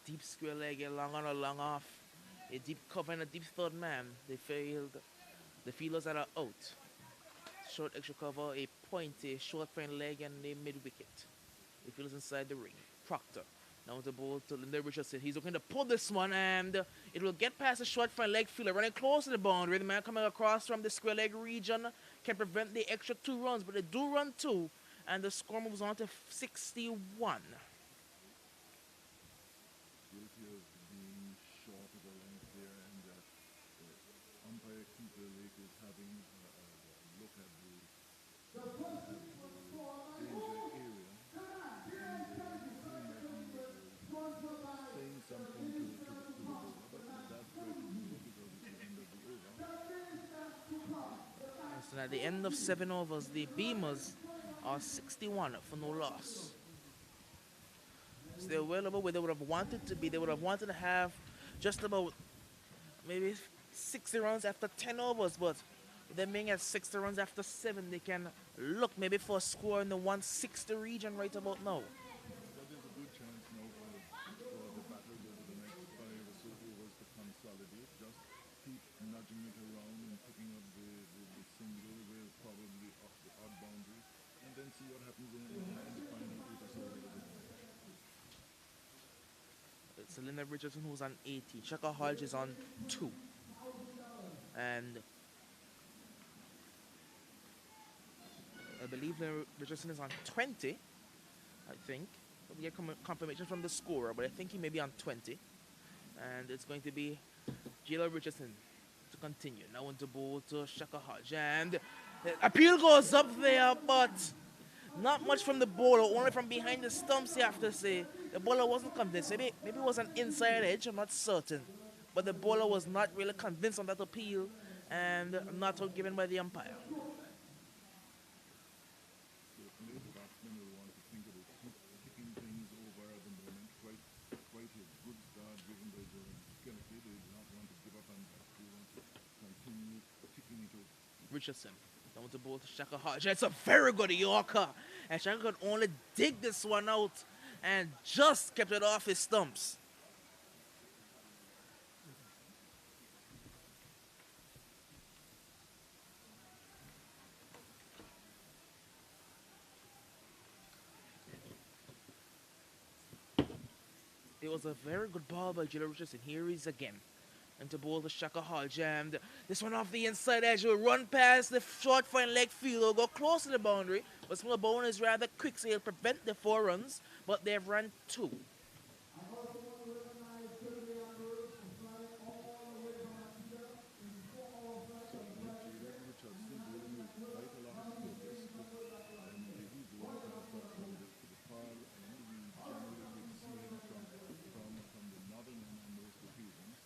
deep square leg, a long on or long off, a deep cover and a deep third man. They failed. The fielders that are out. Short extra cover, a point, a short front leg, and a mid wicket. The fielders inside the ring. Proctor. Now the ball to Linda Richardson. He's looking to pull this one, and it will get past the short front leg fielder, running close to the boundary. The man coming across from the square leg region can prevent the extra 2 runs, but they do run 2, and the score moves on to 61. Guilty of being short of the length there, and umpire Keeper Lake is having a look at the danger area, and he might be saying something to the bowler, but that threat is no because it's the end of the over. So at the end of 7 overs, the Beamers are 61 for no loss. So they're well over where they would have wanted to be. They would have wanted to have just about maybe 60 runs after 10 overs, but with them being at 60 runs after 7, they can look maybe for a score in the 160 region right about now. But there's a good chance now for the batters over the next 5 or so overs to consolidate. Just keep nudging it around and picking up the single with probably up the odd boundaries, and then see what happens in the final 8 or so overs. It's Linda Richardson who's on 18. Shaka Hodge is on 2. And I believe Linda Richardson is on 20, I think. We get confirmation from the scorer, but I think he may be on 20. And it's going to be Jayla Richardson to continue. Now into bowl to Shaka Hodge. And the appeal goes up there, but not much from the bowler, only from behind the stumps, you have to say. The bowler wasn't convinced. Maybe it was an inside edge, I'm not certain. But the bowler was not really convinced on that appeal, and not out given by the umpire. Certainly, the batsman will want to think about kicking things over at the moment. Quite a good start given by the Skeleke. They do not want to give up on that. They want to continue kicking it over. Richardson down to bowl to Shaka Hodge. It's a very good Yorker, and Shaka could only dig this one out and just kept it off his stumps. It was a very good ball by Jayla Richardson. Here he is again. And to bowl the Shaka Hodge, and this one off the inside edge will run past the short front leg field, go close to the boundary, but some of the bowling is rather quick, so he'll prevent the 4 runs, but they've run 2. Richardson bowling with quite a lot of focus, and he's working from the far end. We generally would see him from the northern end on most occasions,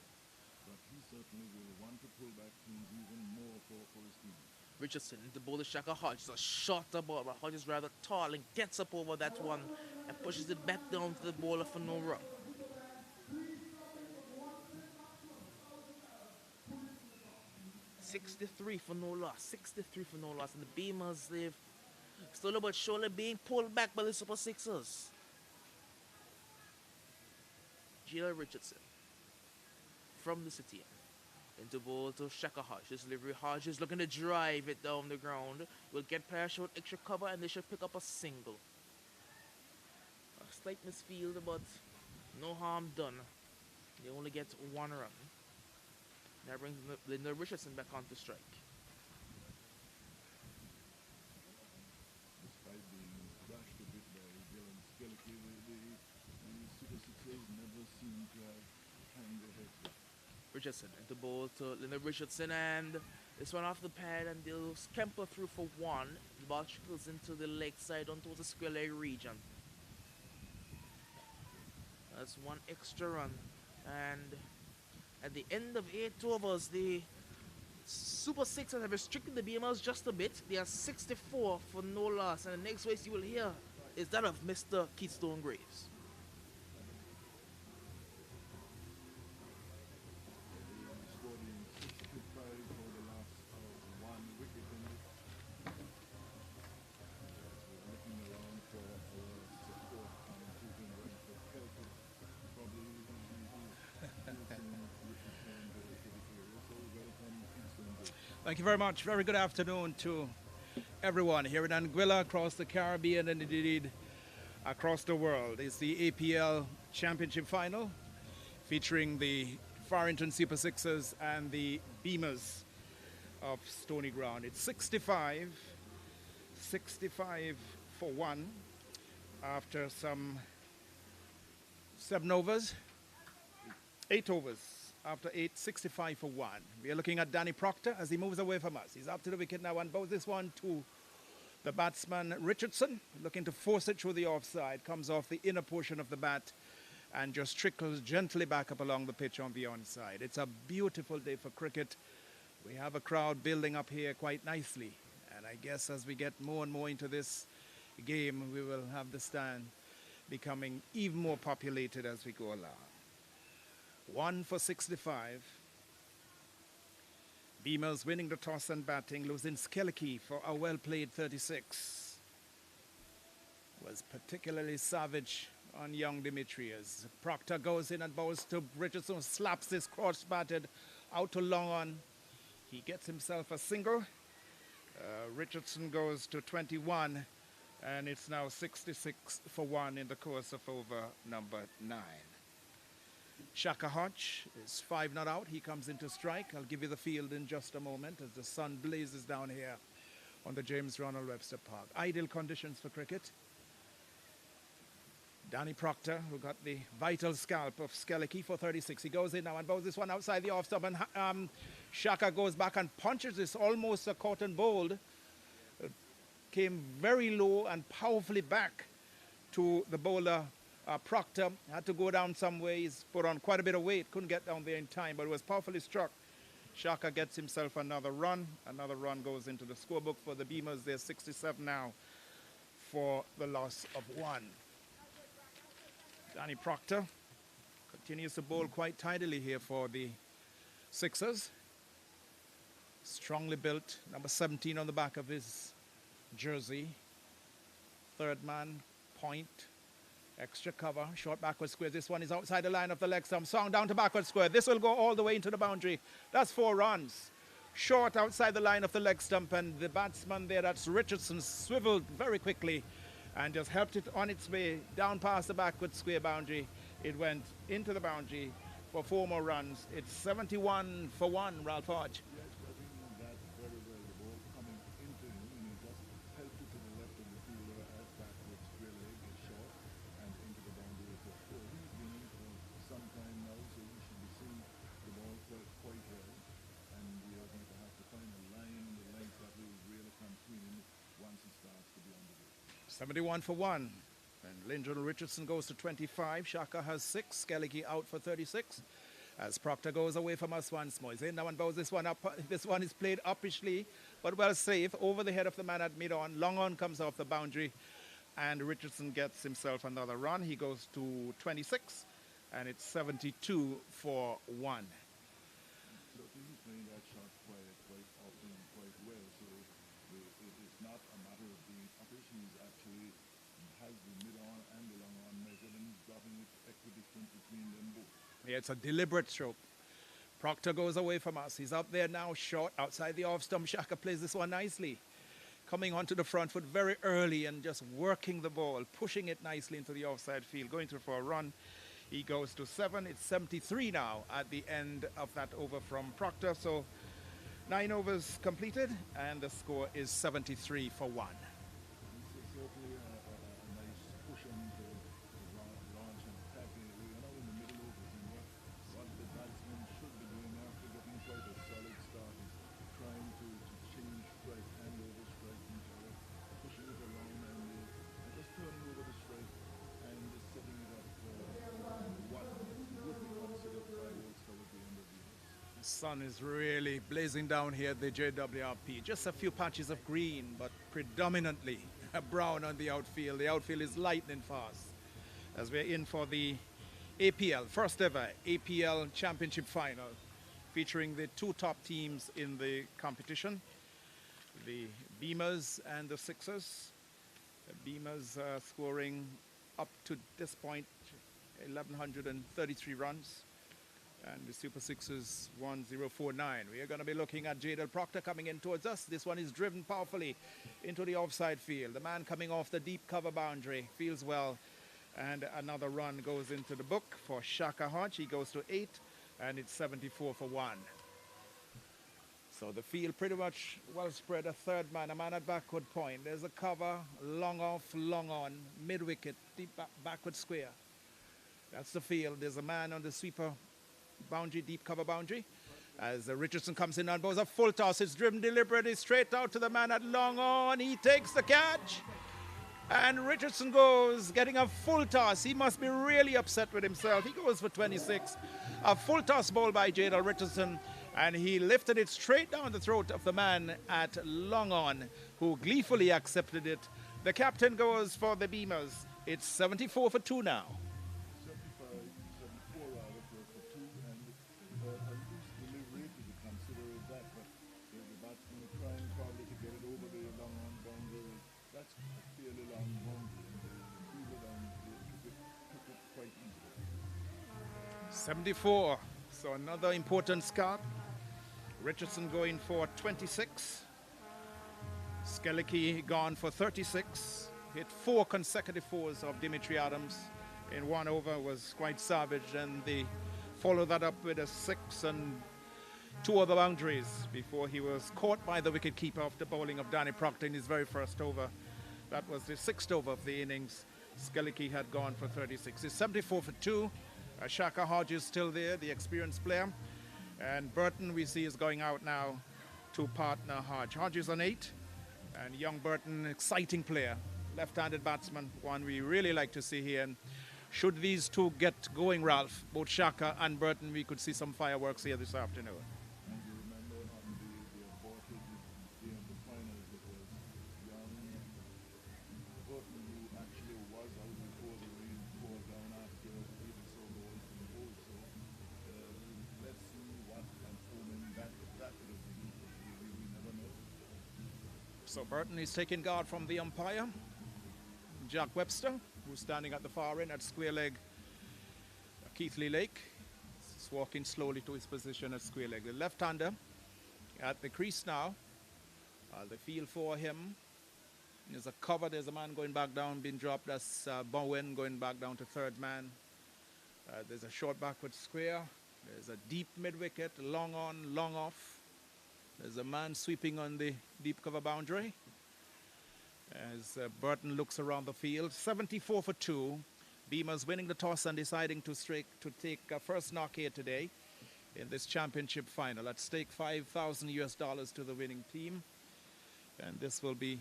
but he certainly definitely will want to pull back things even more for his team. Richardson into bowl to Shaka Hodge. It's a shorter ball, but Hodge is rather tall and gets up over that one and pushes it back down to the bowler for no run. 63 for no loss. 63 for no loss. And the Beamers, they've slowly but surely being pulled back by the Super Sixers. Gila Richardson from the city into ball to Shaka Hodge. This delivery, Hodge is looking to drive it down the ground. Will get parachute extra cover and they should pick up a single. A slight misfield, but no harm done. They only get one run. That brings Linda Richardson back onto strike. Despite being crushed a bit by Dylan Skelke, the Super Sixers never seem to have hang their heads up. Richardson into ball to Linda Richardson, and this one off the pad, and they'll scamper through for one. The ball trickles into the leg side onto the square leg region. That's one extra run, and at the end of 8 overs, the Super Sixers have restricted the Beamerz just a bit. They are 64 for no loss, and the next voice you will hear is that of Mr. Keystone Graves. They scored in 65 for the last one wicket in it. We're looking around for our support and improving run for Celtic. Probably Thank you very much. Very good afternoon to everyone here in Anguilla, across the Caribbean, and indeed across the world. It's the APL Championship Final featuring the Farrington Super Sixers and the Beamerz of Stony Ground. It's 65 for one after some 8 overs. After 8, 65 for one. We are looking at Danny Proctor as he moves away from us. He's up to the wicket now and bows this one to the batsman Richardson, looking to force it through the offside. Comes off the inner portion of the bat and just trickles gently back up along the pitch on the onside. It's a beautiful day for cricket. We have a crowd building up here quite nicely. And I guess as we get more and more into this game, we will have the stand becoming even more populated as we go along. 1 for 65. Beamerz winning the toss and batting, losing Skelke for a well-played 36. Was particularly savage on young Demetrius. Proctor goes in and bows to Richardson, slaps this cross-batted out to long on. He gets himself a single. Richardson goes to 21, and it's now 66 for one in the course of over number 9. Shaka Hodge is 5 not out. He comes into strike. I'll give you the field in just a moment as the sun blazes down here on the James Ronald Webster Park. Ideal conditions for cricket. Danny Proctor, who got the vital scalp of Skelke for 36. He goes in now and bows this one outside the off stump, and Shaka goes back and punches this almost a cotton bowled. Came very low and powerfully back to the bowler. Proctor had to go down some way. He's put on quite a bit of weight. Couldn't get down there in time, but it was powerfully struck. Shaka gets himself another run. Another run goes into the scorebook for the Beamers. They're 67 now for the loss of 1. Danny Proctor continues to bowl quite tidily here for the Sixers. Strongly built, number 17 on the back of his jersey. Third man, point. Extra cover, short backward square. This one is outside the line of the leg stump. Swung down to backward square. This will go all the way into the boundary. That's 4 runs. Short outside the line of the leg stump, and the batsman there, that's Richardson, swiveled very quickly and just helped it on its way down past the backward square boundary. It went into the boundary for 4 more runs. It's 71 for 1, Ralph Hodge. Yes, I think that very well. The ball coming into him, and he just helped it to the left of the fielder out backwards, square leg and short, and into the boundary for 4. He's been in for some time now, so he should be seeing the ball quite well. And we are going to have to find a line in the length that will really continue once he starts to be on the way. 71 for 1. And Lyndon Richardson goes to 25. Shaka has 6. Skelke out for 36. As Proctor goes away from us once more. He's in now and bows this one up. This one is played uppishly, but well safe over the head of the man at mid-on. Long on comes off the boundary, and Richardson gets himself another run. He goes to 26, and it's 72 for 1. So he's playing that shot quite often, quite well. So it is not a matter of being uppish. He's actually has the mid-on and the long-on measured, and he's dropping it equidistant between them both. Yeah, it's a deliberate stroke. Proctor goes away from us. He's up there now, short, outside the off-stump. Shaka plays this one nicely. Coming onto the front foot very early and just working the ball, pushing it nicely into the offside field, going through for a run. He goes to 7. It's 73 now at the end of that over from Proctor. So 9 overs completed, and the score is 73 for 1. It's certainly a nice push on to launch and attack. We are now in the middle overs, and what the batsman should be doing after getting quite a solid start is trying to change strike and over strike each other, pushing it around and just turning over the strike and just setting it up for what would be considered 5 overs towards the end of the innings. The sun is really blazing down here at the JWRP. Just a few patches of green, but predominantly brown on the outfield. The outfield is lightning fast as we're in for the APL, first ever APL Championship Final, featuring the 2 top teams in the competition, the Beamerz and the Sixers. The Beamerz scoring up to this point 1,133 runs, and the Super Sixers 1,049. We are going to be looking at Jadel Proctor coming in towards us. This one is driven powerfully into the offside field. The man coming off the deep cover boundary feels well, and another run goes into the book for Shaka Hodge. He goes to 8, and it's 74 for 1. So the field pretty much well spread. A third man, a man at backward point. There's a cover, long off, long on, mid wicket, deep backward square. That's the field. There's a man on the sweeper boundary, deep cover boundary. As Richardson comes in and bows a full toss, it's driven deliberately straight out to the man at long on. He takes the catch, and Richardson goes, getting a full toss. He must be really upset with himself. He goes for 26. A full toss ball by Jadel Richardson, and he lifted it straight down the throat of the man at long on, who gleefully accepted it. The captain goes for the Beamers. It's 74 for 2 now. 74 rather for 2, and a loose delivery to be considered that, but the batsman trying probably to get it over the long on boundary. That's a fairly long boundary, and the fielder down took it quite easily. 74. So another important scarp. Richardson going for 26. Skellicky gone for 36. Hit 4 consecutive 4s of Dimitri Adams in 1 over, was quite savage, and they followed that up with a 6 and 2 other boundaries before he was caught by the wicketkeeper after bowling of Danny Proctor in his very first over. That was the 6th over of the innings. Skellicky had gone for 36. It's 74 for 2. Shaka Hodge is still there, the experienced player. And Burton, we see, is going out now to partner Hodge. Hodge is on 8. And young Burton, exciting player. Left-handed batsman, one we really like to see here. And should these two get going, Ralph, both Shaka and Burton, we could see some fireworks here this afternoon. And you remember on the aborted day of the finals, it was young Burton who actually was out before the rain poured down after 80 so balls from the hole. So let's see what unfolding that could have been. We never know. So Burton is taking guard from the umpire, Jack Webster, who's standing at the far end at square leg. Keithley Lake is walking slowly to his position at square leg. The left-hander at the crease now. The field for him. There's a cover. There's a man going back down, being dropped. That's Bowen going back down to third man. There's a short backward square. There's a deep mid-wicket, long on, long off. There's a man sweeping on the deep cover boundary. As Burton looks around the field. 74 for 2. Beamerz winning the toss and deciding to take first knock here today in this championship final. At stake $5,000 US to the winning team. And this will be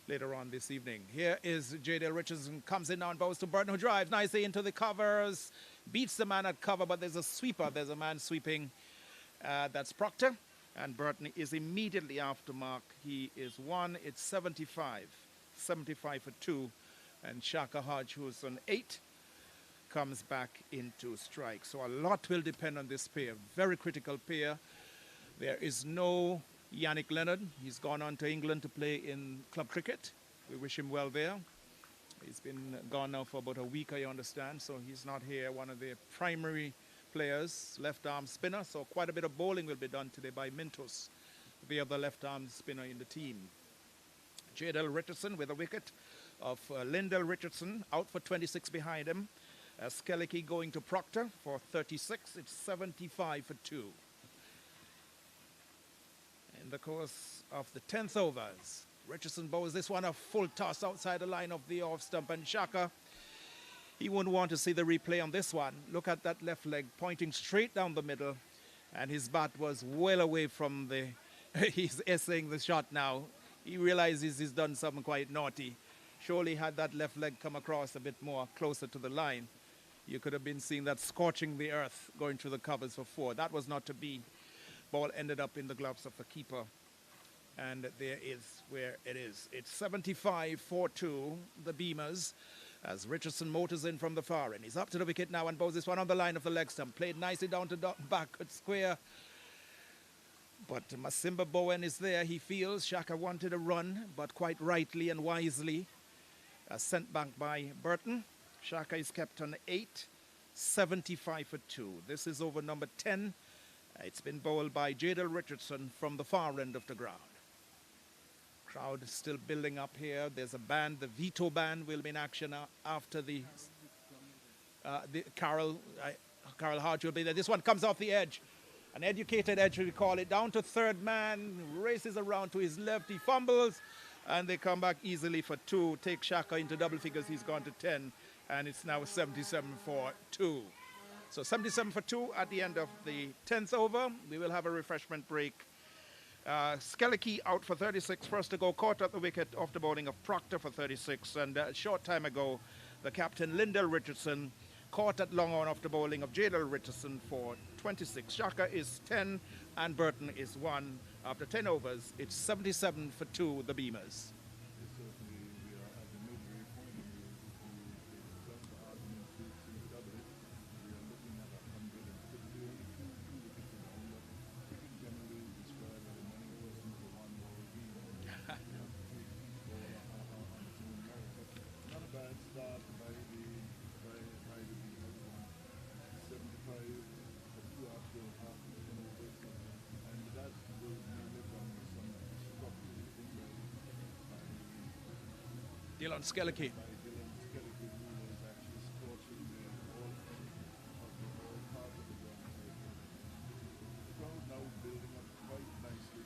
later on this evening. Here is J.Dale Richardson, comes in now and bows to Burton, who drives nicely into the covers, beats the man at cover, but there's a sweeper. There's a man sweeping. That's Proctor, and Burton is immediately after mark. He is one. It's 75 for 2, and Shaka Hodge, who's on 8, comes back into strike. So a lot will depend on this pair. Very critical pair. There is no Yannick Leonard. He's gone on to England to play in club cricket. We wish him well there. He's been gone now for about a week, I understand, so he's not here. One of their primary players, left-arm spinner, so quite a bit of bowling will be done today by Mintus, the other left-arm spinner in the team. J.Dale Richardson with a wicket of Lyndall Richardson, out for 26 behind him. Skellicky going to Proctor for 36. It's 75 for 2. In the course of the 10th overs, Richardson bowls this one a full toss outside the line of the off stump, and Shaka, he wouldn't want to see the replay on this one. Look at that left leg pointing straight down the middle, and his bat was well away from the... he's essaying the shot now. He realizes he's done something quite naughty. Surely had that left leg come across a bit more closer to the line, you could have been seeing that scorching the earth going through the covers for 4. That was not to be. Ball ended up in the gloves of the keeper. And there is where it is. It's 75 for 2, the Beamerz, as Richardson motors in from the far end. He's up to the wicket now and bows this one on the line of the leg stump. Played nicely down to backward square. But Masimba Bowen is there. He feels Shaka wanted a run, but quite rightly and wisely sent back by Burton. Shaka is kept on 8, 75 for 2. This is over number 10. It's been bowled by J.Dale Richardson from the far end of the ground. Crowd is still building up here. There's a band, the Veto Band will be in action after the Carol Hodge will be there. This one comes off the edge. An educated edge, we call it. Down to third man, races around to his left. He fumbles, and they come back easily for 2. Take Shaka into double figures. He's gone to 10, and it's now 77 for 2. So 77 for 2 at the end of the 10th over. We will have a refreshment break. Skellicky out for 36, first to go, caught at the wicket off the bowling of Proctor for 36. And a short time ago, the captain, Lyndall Richardson, caught at long on off the bowling of J.Dale Richardson for 26. Shaka is 10 and Burton is 1. After 10 overs, it's 77 for 2, the Beamerz. Certainly, we are at the midway point of just the argument to double it. We are looking at 150, only two wickets around. But cricket generally is described as a money person for one ball game. We have to take each ball on its own merit. But not a bad start by the Beamerz. 75 for 2 after 10 overs. And that will mainly from some disruptive hitting by Dylan Skellicky. Dylan Skellicky, who was actually scorching the whole end of the whole part of the ground. The ground now building up quite nicely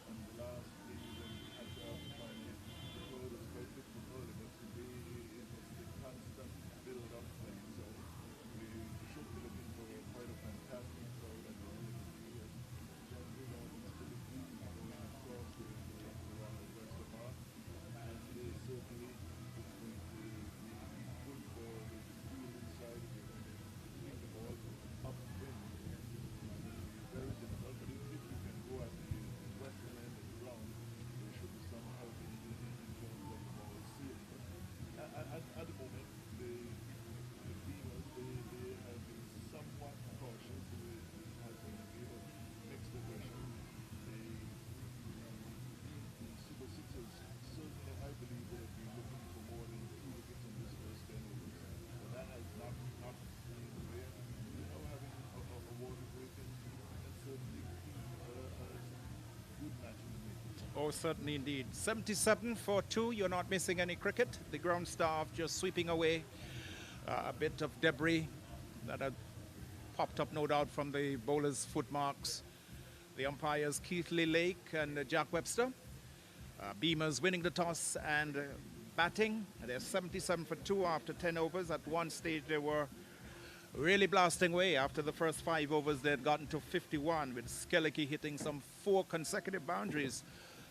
on the last day when we had to have the final. The crowd was quite difficult early, but today it was the constant build up thing. So we should be looking for quite a fantastic crowd at the end of the day. John Bruno is still going across the rest of our. And today certainly it's going to be good for the field inside to take the ball up wind. Very difficult, but if you can go at the western end of the ground, there should be some help in terms of the ball sailing. At the moment, the Beamerz, they have been somewhat cautious. It has been a bit of mixed aggression. The Super Sixers, certainly I believe they have been looking for more than 2 wickets in this first 10 overs. But that has not been the way. You know, having a water break and certainly keep a good match in the making. Oh, certainly indeed. 77 for 2. You're not missing any cricket. The ground staff just sweeping away a bit of debris that had popped up, no doubt, from the bowlers' footmarks. The umpires, Keith Lee Lake and Jack Webster. Beamerz winning the toss and batting. They're 77 for 2 after 10 overs. At one stage, they were really blasting away. After the first 5 overs, they had gotten to 51, with Skellicky hitting some 4 consecutive boundaries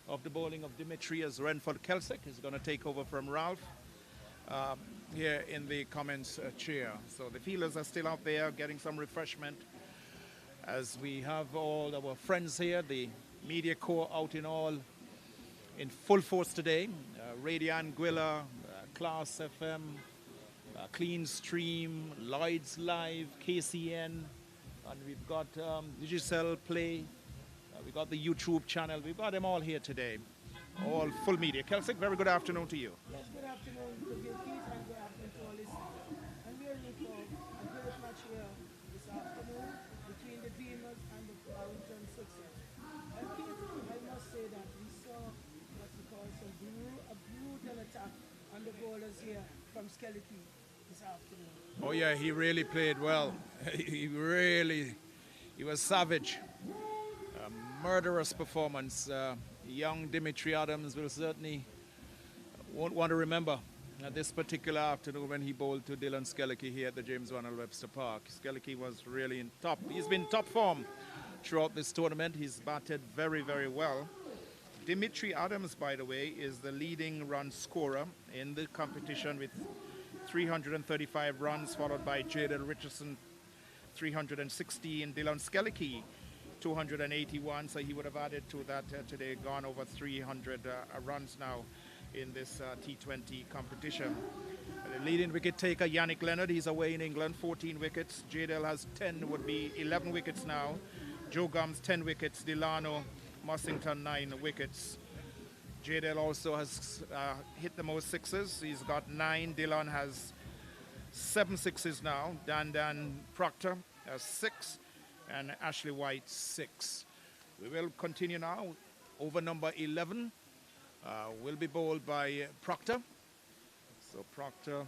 of the bowling of Dimitri as Renford Kelsick is going to take over from Ralph here in the comments chair. So the fielders are still out there getting some refreshment as we have all our friends here, the media corps out in full force today. Radian Gwilla, Class FM, Clean Stream, Lloyd's Live, KCN, and we've got Digicel Play, we've got the YouTube channel, we've got them all here today, all full media. Kelsick, very good afternoon to you. Yes, good afternoon to you, Keith, and good afternoon to all listeners. And we are in for a great match here this afternoon between the Beamerz and the Farrington Sixers. And Keith, I must say that we saw what we call a brutal attack on the bowlers here from Skellicky this afternoon. Oh yeah, he really played well. He was savage. A murderous performance. Young Dimitri Adams will certainly won't want to remember this particular afternoon when he bowled to Dylan Skellicky here at the James Ronald Webster Park. Skellicky was really in top. He's been top form throughout this tournament. He's batted very, very well. Dimitri Adams, by the way, is the leading run scorer in the competition with 335 runs, followed by Jadel Richardson, 316, Dylan Skellicky, 281, so he would have added to that today, gone over 300 runs now in this T20 competition. The leading wicket taker, Yannick Leonard, he's away in England, 14 wickets. Jadel has 10, would be 11 wickets now. Joe Gums, 10 wickets. Delano Mossington, 9 wickets. Jadel also has hit the most sixes. He's got 9. Dylan has 7 sixes now. Dan Proctor has 6. And Ashley White 6. We will continue now. Over number 11 will be bowled by Proctor. So Proctor,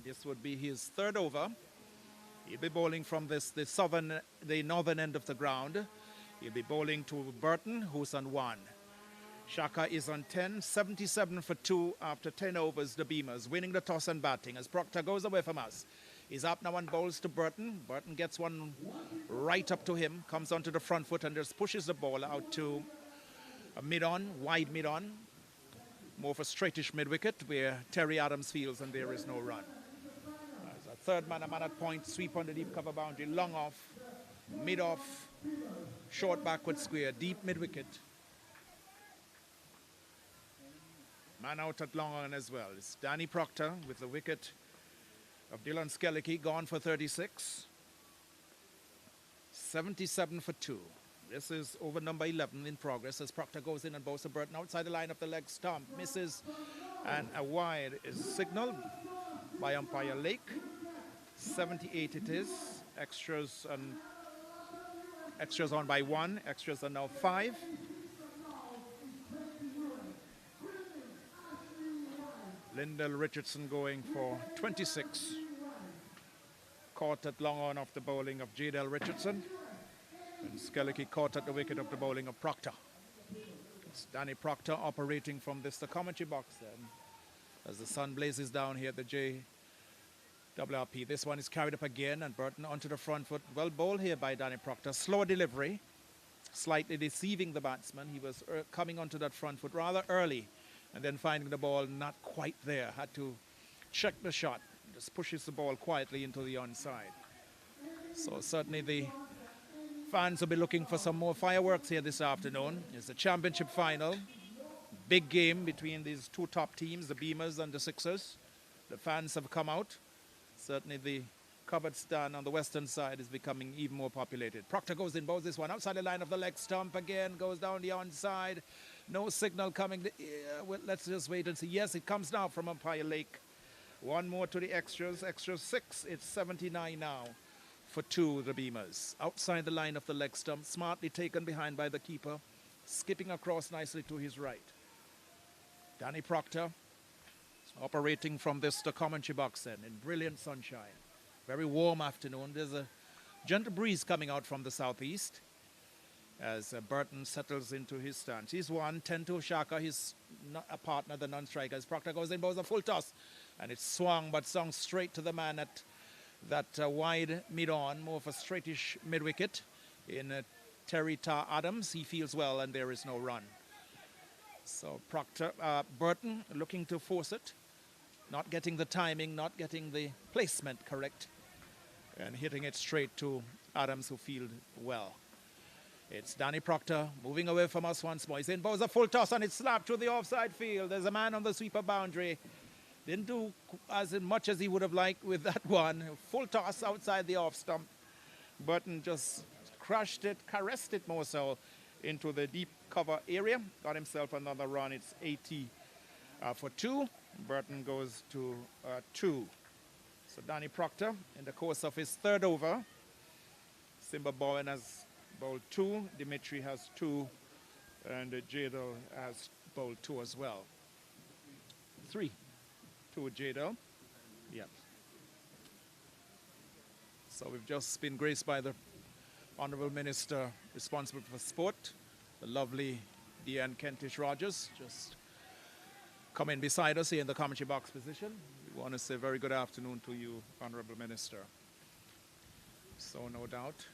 this would be his third over. He'll be bowling from the northern end of the ground. He'll be bowling to Burton, who's on 1. Shaka is on 10, 77 for 2 after 10 overs. The Beamerz winning the toss and batting as Proctor goes away from us. He's up now and bowls to Burton. Burton gets one right up to him, comes onto the front foot and just pushes the ball out to a mid-on, wide mid-on. More of a straightish mid-wicket where Terry Adams fields and there is no run. As a third man, a man at point, sweep on the deep cover boundary, long off, mid-off, short backward square, deep mid-wicket. Man out at long on as well. It's Danny Proctor with the wicket of Dylan Skellicky, gone for 36. 77 for 2. This is over number 11 in progress as Proctor goes in and bowls to Burton outside the line of the leg stump. Misses and a wide is signaled by umpire Lake. 78 it is. Extras on by 1. Extras are now 5. Lyndall Richardson going for 26. Caught at long on off the bowling of Jadel Richardson. And Skellicky caught at the wicket of the bowling of Proctor. It's Danny Proctor operating from the commentary box then. As the sun blazes down here at the JWRP. This one is carried up again and Burton onto the front foot. Well bowled here by Danny Proctor. Slow delivery. Slightly deceiving the batsman. He was coming onto that front foot rather early. And then finding the ball not quite there. Had to check the shot. Just pushes the ball quietly into the onside. So certainly the fans will be looking for some more fireworks here this afternoon. It's the championship final. Big game between these two top teams, the Beamerz and the Sixers. The fans have come out. Certainly the covered stand on the western side is becoming even more populated. Proctor goes in, bowls this one outside the line of the leg stump again, goes down the onside. No signal coming. Well, let's just wait and see. Yes, it comes now from umpire Lake. One more to the extras. Extras 6. It's 79 now for 2, the Beamerz. Outside the line of the leg stump, smartly taken behind by the keeper, skipping across nicely to his right. Danny Proctor operating from the commentary box then in brilliant sunshine. Very warm afternoon. There's a gentle breeze coming out from the southeast as Burton settles into his stance. He's 10 to Shaka, his partner, the non-striker. As Proctor goes in, bowls a full toss. And it's swung, but swung straight to the man at that wide mid-on, more of a straightish mid-wicket in Terry Adams. He feels well, and there is no run. So Burton looking to force it, not getting the timing, not getting the placement correct, and hitting it straight to Adams, who fielded well. It's Danny Proctor moving away from us once more. He's in, a full toss, and it's slapped through the offside field. There's a man on the sweeper boundary. Didn't do as much as he would have liked with that one. Full toss outside the off stump. Burton just crushed it, caressed it more so, into the deep cover area. Got himself another run. It's 80 for 2. Burton goes to 2. So Danny Proctor, in the course of his third over, Simba Bowen has bowled 2, Dimitri has 2, and Jadel has bowled 2 as well. 3 to Jadel. Yep. So we've just been graced by the Honourable Minister responsible for sport, the lovely Deanne Kentish Rogers, just coming beside us here in the commentary box position. We want to say very good afternoon to you, Honourable Minister. So no doubt,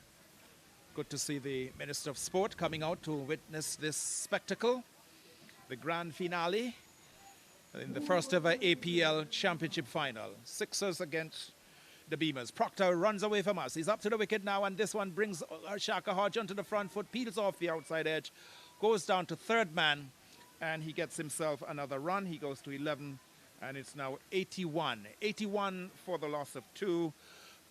good to see the Minister of Sport coming out to witness this spectacle, the grand finale in the first ever APL Championship final. Sixers against the Beamerz. Proctor runs away from us. He's up to the wicket now, and this one brings Shaka Hodge onto the front foot, peels off the outside edge, goes down to third man, and he gets himself another run. He goes to 11, and it's now 81. 81 for the loss of 2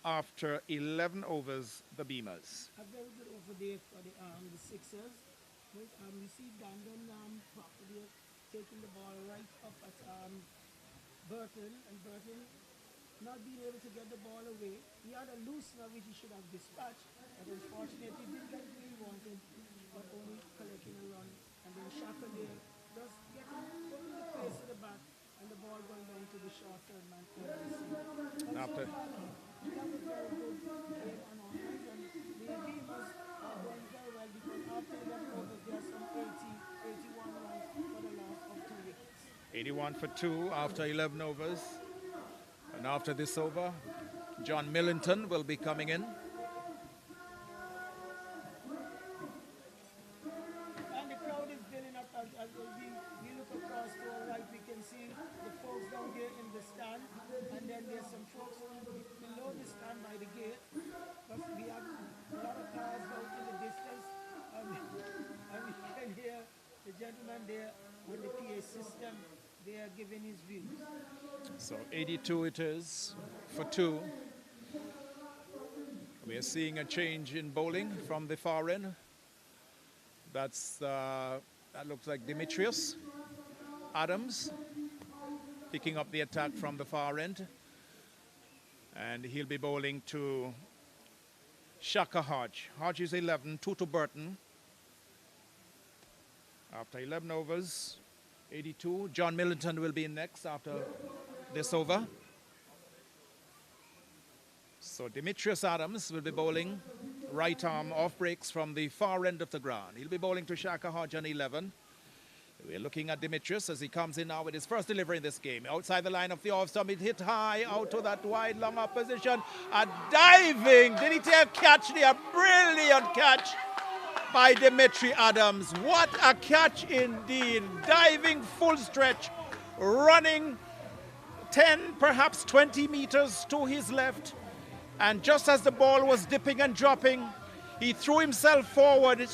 after 11 overs, the Beamerz. A very good over there for the Sixers. But, we see Dandon Proctor taking the ball right up at Burton, and Burton not being able to get the ball away. He had a loosener which he should have dispatched, but unfortunately didn't get what he wanted, but only collecting a run. And then Shaka there just putting the pace to the back, and the ball going down to the short third man. After We have a very good game on our hands, and the Beamerz are going very well because after 11 overs there are some 81 runs for the loss of 2 wickets. 81 for 2 after 11 overs. And after this over, John Millington will be coming in. And the crowd is building up as we look across to our right. We can see the folks down there in the stand, and then there's some folks below the stand by the gate. But we have a lot of cars out in the distance, and we can hear the gentleman there with the PA system. They are giving his views. So 82 it is for 2. We are seeing a change in bowling from the far end. That looks like Demetrius Adams picking up the attack from the far end. And he'll be bowling to Shaka Hodge. Hodge is 11, 2 to Burton. After 11 overs, 82. John Millington will be in next after this over. So Demetrius Adams will be bowling right arm off breaks from the far end of the ground. He'll be bowling to Shaka Hodge on 11. We're looking at Demetrius as he comes in now with his first delivery in this game. Outside the line of the off stump, it hit high out to that wide long opposition. A diving, did he take a catch there? Brilliant catch by Dimitri Adams. What a catch indeed. Diving full stretch, running 10, perhaps 20 meters to his left. And just as the ball was dipping and dropping, he threw himself forward,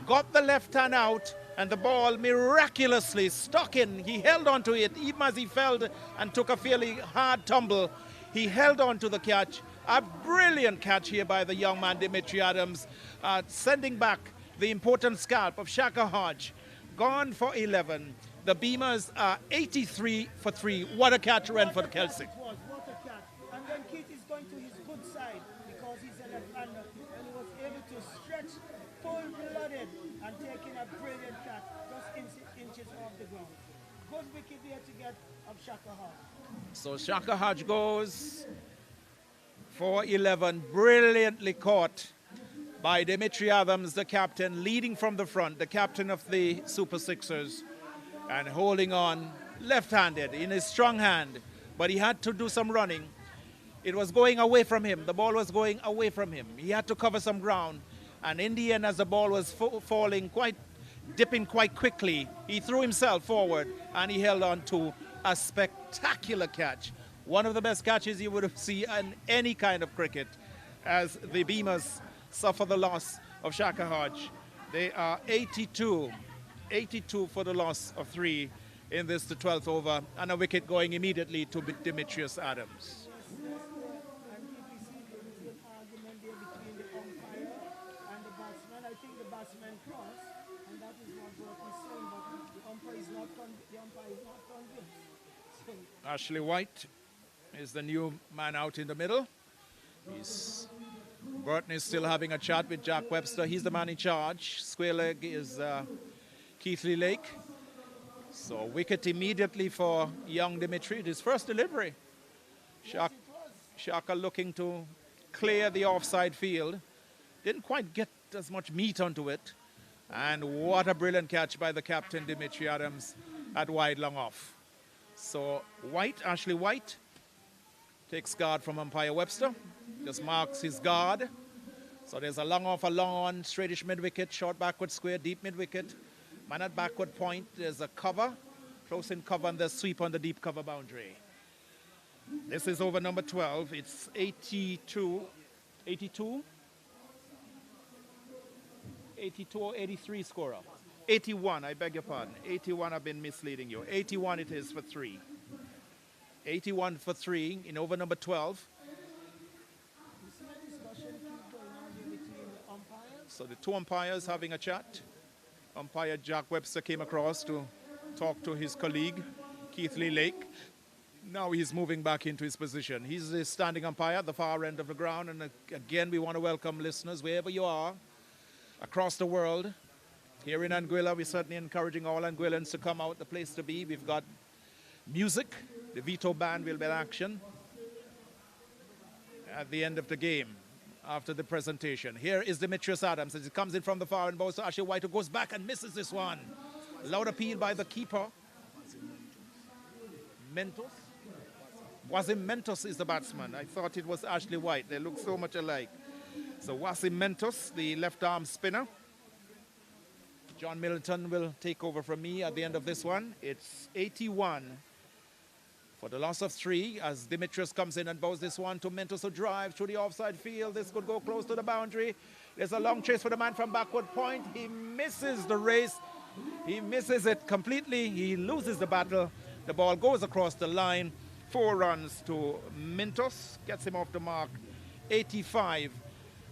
got the left hand out, and the ball miraculously stuck in. He held on to it even as he fell and took a fairly hard tumble. He held on to the catch. A brilliant catch here by the young man, Dimitri Adams, sending back the important scalp of Shaka Hodge. Gone for 11. The Beamerz are 83 for 3. What a catch, Renford Kelsey. What a catch. And then Keith is going to his good side because he's a left-hander, and he was able to stretch full-blooded and taking a brilliant catch just inches off the ground. Good wicket there to get of Shaka Hodge. So Shaka Hodge goes for 11, brilliantly caught by Dimitri Adams, the captain, leading from the front, the captain of the Super Sixers, and holding on left-handed in his strong hand. But he had to do some running. It was going away from him. The ball was going away from him. He had to cover some ground. And in the end, as the ball was falling quite dipping quite quickly. He threw himself forward and he held on to a spectacular catch. One of the best catches you would have seen in any kind of cricket, as the Beamers suffer the loss of Shaka Hodge. They are 82 for the loss of 3 in this, the 12th over, and a wicket going immediately to Demetrius Adams. And PPC, there is an argument there between the umpire and the batsman. I think the batsman crossed, and that is what Burke is saying, but the umpire is not convinced. So, Ashley White is the new man out in the middle. Burton is still having a chat with Jack Webster. He's the man in charge. Square leg is Keithley Lake. So wicket immediately for young Dimitri. His first delivery. Shaka looking to clear the offside field. Didn't quite get as much meat onto it. And what a brilliant catch by the captain, Dimitri Adams, at wide long off. So White, Ashley White, takes guard from umpire Webster. Just marks his guard. So there's a long off, a long on, straightish mid wicket, short backward square, deep mid wicket. Man at backward point, there's a cover, close in cover, and there's sweep on the deep cover boundary. This is over number 12. It's 82 or 83 scorer. 81, I beg your pardon. 81, I've been misleading you. 81 it is for 3. 81 for 3 in over number 12. you see a discussion keep going on here between the umpires. So the two umpires having a chat. Umpire Jack Webster came across to talk to his colleague, Keithley Lake. Now he's moving back into his position. He's the standing umpire at the far end of the ground. And again, we want to welcome listeners wherever you are across the world. Here in Anguilla, we're certainly encouraging all Anguillans to come out, the place to be. We've got music. The Vito Band will be in action at the end of the game after the presentation. Here is Demetrius Adams as he comes in from the far and bows to Ashley White, who goes back and misses this one. Loud appeal by the keeper. Mentos? Wasim Mentos is the batsman. I thought it was Ashley White. They look so much alike. So Wasim Mentos, the left arm spinner. John Middleton will take over from me at the end of this one. It's 81 for the loss of 3 as Demetrius comes in and bows this one to Mentos, who drives through the offside field. This could go close to the boundary. There's a long chase for the man from backward point. He misses the race. He misses it completely. He loses the battle. The ball goes across the line. 4 runs to Mentos. Gets him off the mark. 85.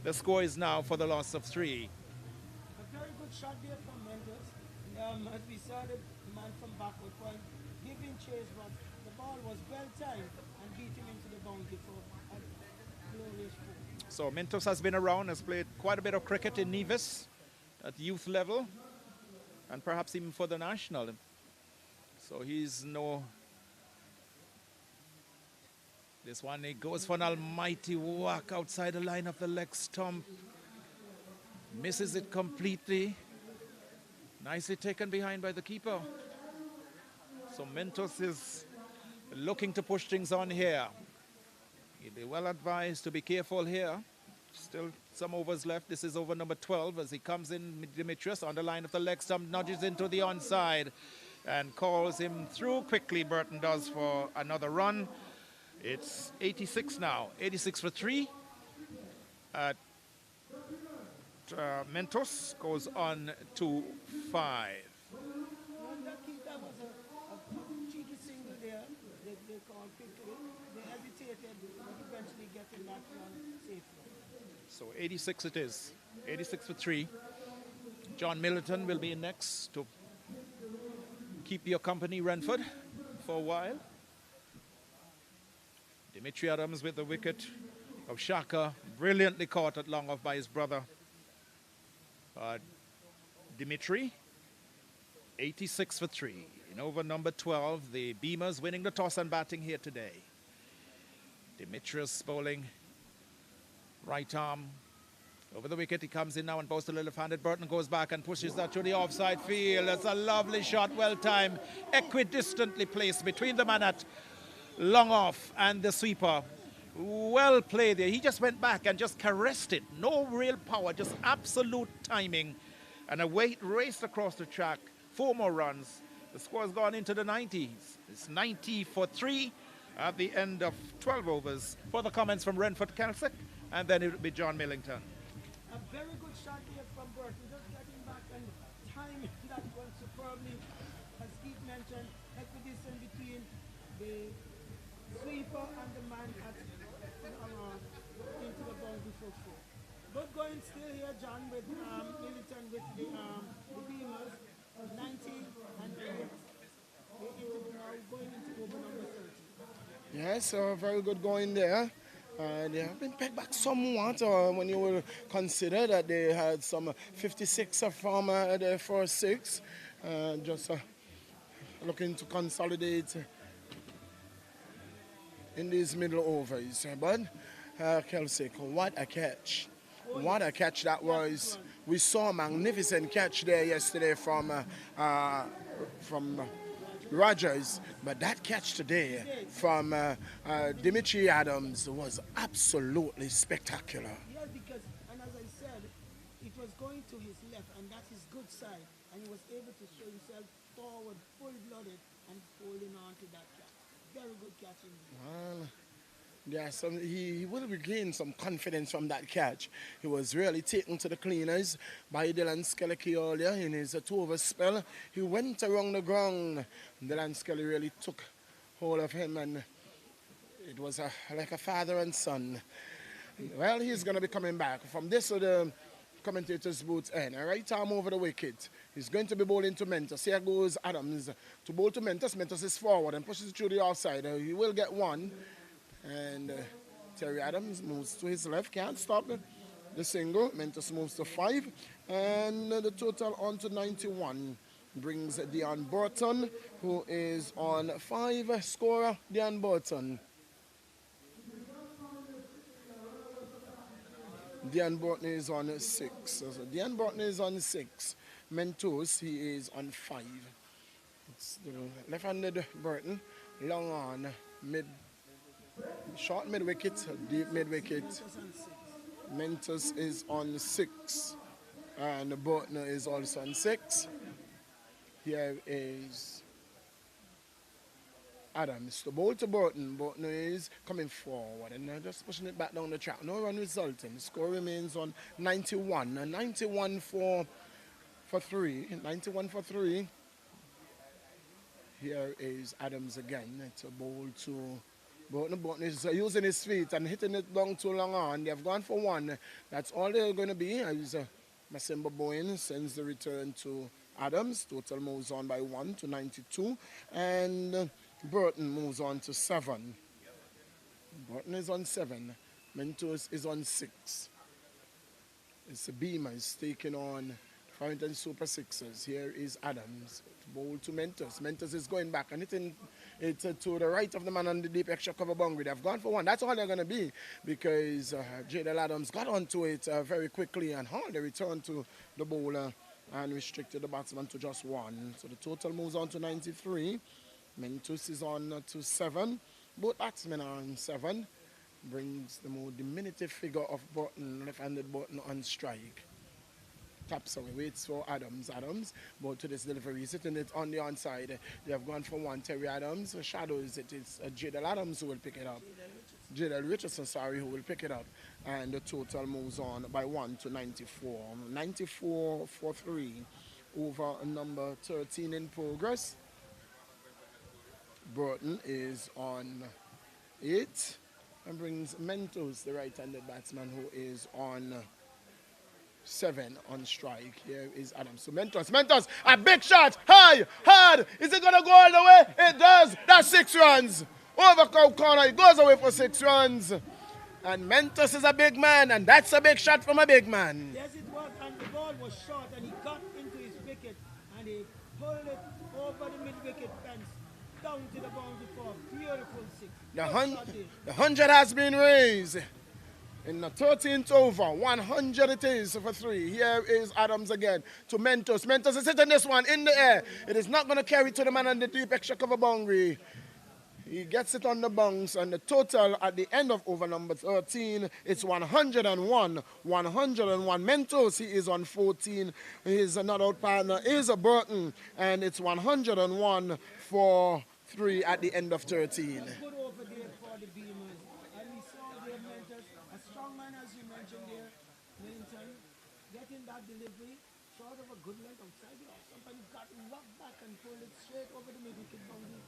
The score is now for the loss of 3. A very good shot there from Mendes. As we saw the man from backward point giving chase, but the ball was well timed and beat him into the boundary for a glorious goal. So Mentos has been around, has played quite a bit of cricket in Nevis at youth level and perhaps even for the national. So he's no... This one, he goes for an almighty whack outside the line of the leg stump. Misses it completely. Nicely taken behind by the keeper. So Mentos is looking to push things on here. He'd be well advised to be careful here. Still some overs left. This is over number 12 as he comes in, Demetrius, on the line of the leg stump, nudges into the onside and calls him through quickly. Burton does for another run. It's 86 now. 86 for 3. Mentos goes on to 5. That was a cheeky single there. They called quickly. They hesitated, but eventually getting that one safely. So 86 it is. 86 for 3. John Middleton will be in next to keep your company, Renford, for a while. Dimitri Adams with the wicket of Shaka, brilliantly caught at long off by his brother Dimitri. 86 for 3. In over number 12, the Beamers winning the toss and batting here today. Demetrius bowling right arm over the wicket. He comes in now and bows the left-handed. Burton goes back and pushes that to the offside field. That's a lovely shot, well timed, equidistantly placed between the man at long off and the sweeper. Well played there. He just went back and just caressed it. No real power, just absolute timing And a race across the track. 4 more runs. The score's gone into the 90s. It's 90 for 3 at the end of 12 overs. Further comments from Renford Kelsick, and then it will be John Millington. A very good shot here from Burton, just getting back and timing that one superbly. As Keith mentioned, equidistant between the sweeper and the man at into the boundary for 4. But going still here, John, with Millington with the Beamerz, 90 and 8. Now going into over number 30. Yes, so very good going there. They have been pegged back somewhat when you will consider that they had some 56 from the first 6. Just looking to consolidate in these middle overs. But Kelsick, what a catch. What a catch that was. We saw a magnificent catch there yesterday from Rogers, but that catch today from Dimitri Adams was absolutely spectacular. Yes, because, and as I said, it was going to his left, and that's his good side, and he was able to show himself forward, full-blooded, and holding on to that catch. Very good catch indeed. Well, he will regain some confidence from that catch. He was really taken to the cleaners by Dylan Skelly earlier in his 2-over spell. He went around the ground. Dylan Skelly really took hold of him, and it was like a father and son. Well, he's going to be coming back. From this to the commentator's booth end. Right arm over the wicket. He's going to be bowling to Mentos. Here goes Adams to bowl to Mentos. Mentos is forward and pushes it through the offside. He will get one. And Terry Adams moves to his left, can't stop the single. Mentos moves to 5, and the total on to 91 brings Deon Burton, who is on 5. Scorer Deon Burton. Deon Burton is on 6. So Deon Burton is on 6. Mentos, he is on 5. It's the left-handed Burton, long on, short mid-wicket, deep mid-wicket. Mentos is on 6. And Burton is also on 6. Here is Adams. The ball to Burton. Burton is coming forward and just pushing it back down the track. No run resulting. The score remains on 91. 91 for 3. 91 for 3. Here is Adams again. It's a ball to Burton. Burton is using his feet and hitting it down too long on. They have gone for 1. That's all they're going to be. As Masimba Bowen sends the return to Adams. Total moves on by 1 to 92. And Burton moves on to 7. Burton is on 7. Mentos is on 6. It's the Beamerz taking on Farrington Super Sixers. Here is Adams. Ball to Mentos. Mentos is going back and hitting it to the right of the man on the deep extra cover boundary. They've gone for 1. That's all they're going to be because Jadel Adams got onto it very quickly and hauled the return to the bowler and restricted the batsman to just 1. So the total moves on to 93. Mentos is on to 7. Both batsmen are on 7. Brings the more diminutive figure of Burton, left-handed Burton on strike. Taps away, waits for Adams. Adams, ball to this delivery, sitting it on the onside. They have gone for 1. Terry Adams shadows it. It's Jadel Adams who will pick it up. Jadel Richardson, who will pick it up. And the total moves on by 1 to 94. 94 for 3 over number 13 in progress. Burton is on 8 and brings Mentos, the right-handed batsman, who is on 7 on strike. Here is Adams. So Mentos, a big shot, high, hard. Is it going to go all the way? It does. That's 6 runs. Over corner, it goes away for 6 runs. And Mentos is a big man, and that's a big shot from a big man. Yes, it was, and the ball was short, and he got into his wicket, and he pulled it over the mid-wicket fence, down to the boundary for a beautiful 6. The 100 has been raised. In the 13th over, 100 it is for 3. Here is Adams again to Mentos. Mentos is hitting this one in the air. It is not going to carry to the man on the deep extra cover boundary. He gets it on the bounce, and the total at the end of over number 13, it's 101. 101. Mentos, he is on 14. His not out partner is a Burton, and it's 101 for 3 at the end of 13. Good over there for the Beamers. And we saw their mentors, a strong man as you mentioned there, Millington, getting that delivery, short of a good length outside the off. Somebody got rocked back and pulled it straight over the middle kick boundary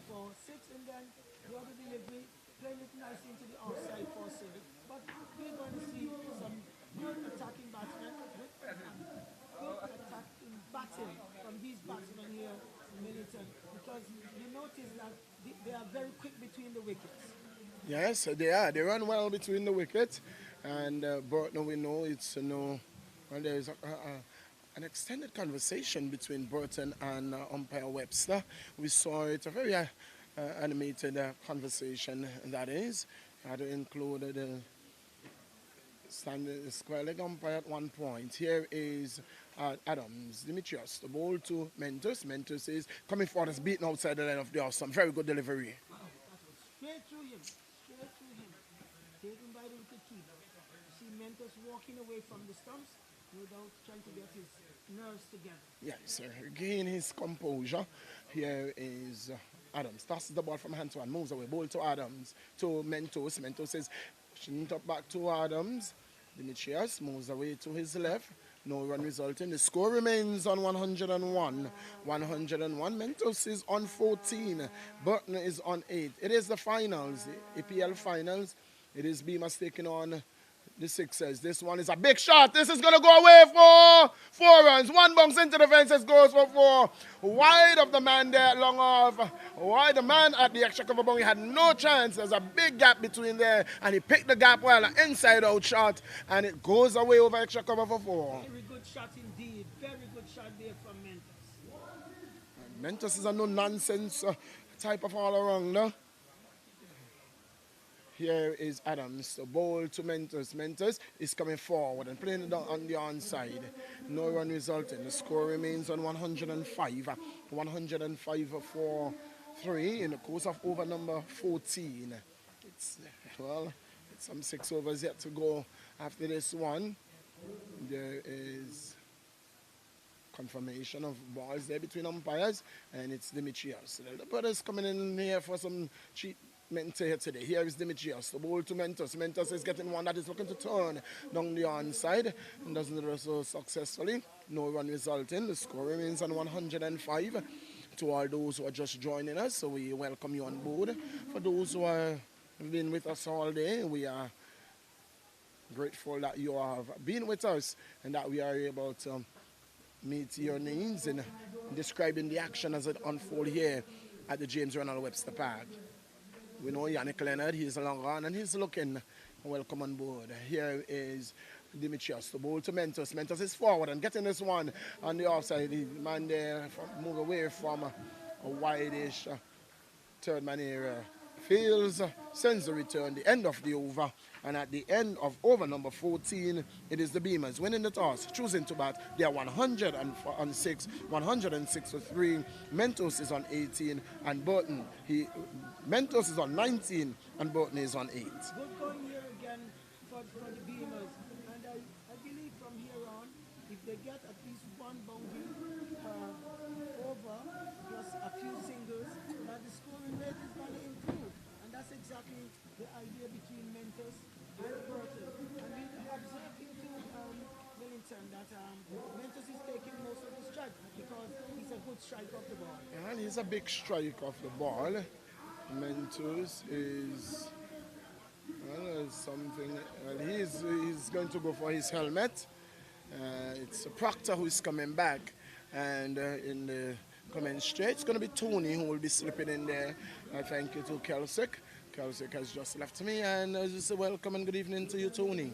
for 6, and then the other delivery, playing it nicely into the offside for 6. But we're going to see some good attacking batsmen, good attacking batting from these batsmen here, Millington, because you notice that they are very quick between the wickets. Yes, they are. They run well between the wickets. And Burton, we know it's, well, there's an extended conversation between Burton and umpire Webster. We saw it, a very animated conversation, that is. Had to include the standing square leg umpire at one point. Here is Adams, Demetrius, the ball to Mentos. Mentos is coming forward, is beaten outside the line of the Awesome. Very good delivery. Wow, that was straight through him, taken by the wicketkeeper. You see Mentos walking away from the stumps, no doubt trying to get his nerves together. Yes, sir. Regain his composure. Here is Adams. Tosses the ball from hand to hand, moves away. Ball to Adams, to Mentos. Mentos is pushing it up back to Adams. Demetrius moves away to his left. No run resulting. The score remains on 101. 101. Mentos is on 14. Burton is on 8. It is the finals, the APL finals. It is Beamerz taking on the Sixers. This one is a big shot. This is going to go away for 4 runs. One bounce into the fences, goes for 4. Wide of the man there, long off. Wide the man at the extra cover boundary had no chance. There's a big gap between there, and he picked the gap well, an inside-out shot, and it goes away over extra cover for 4. Very good shot indeed. Very good shot there from Mentos. Mentos is a no-nonsense type of all-arounder. Here is Adams, the ball to Mentos. Mentos is coming forward and playing it on the onside. No run resulting. The score remains on 105. 105 for 3 in the course of over number 14. It's some 6 overs yet to go after this one. There is confirmation of balls there between umpires, and it's Demetrius. The brothers coming in here for some treatment here today. Here is Demetrius, the ball to Mentos. Mentos is getting one that is looking to turn down the onside and doesn't do so successfully. No run resulting. The score remains on 105. To all those who are just joining us, so we welcome you on board. For those who have been with us all day, we are grateful that you have been with us and that we are able to meet your needs in describing the action as it unfolds here at the James Ronald Webster Park. We know Yannick Leonard, he's long on and he's looking. Welcome on board. Here is Demetrius, the ball to Mentos. Mentos is forward and getting this one on the offside. The man there move away from a wide-ish third man area. Fields sends the return, the end of the over. And at the end of over number 14, it is the Beamers winning the toss, choosing to bat. They are 106 for 3. Mentos is on 18, and Burton, Mentos is on 19, and Burton is on 8. Good going here again for the Beamers. And I believe from here on, if they get at least one boundary over, plus a few singles, that the scoring rate is going to improve. And that's exactly the idea between Mentos and Burton. And we observed into Millington that Mentos is taking most of the strike because he's a good strike off the ball. And he's a big strike off the ball. Mentos is something. He's going to go for his helmet. It's Proctor who is coming back, and in the coming straight, it's going to be Tony who will be slipping in there. Thank you to Kelsick. Kelsick has just left me, and just a welcome and good evening to you, Tony.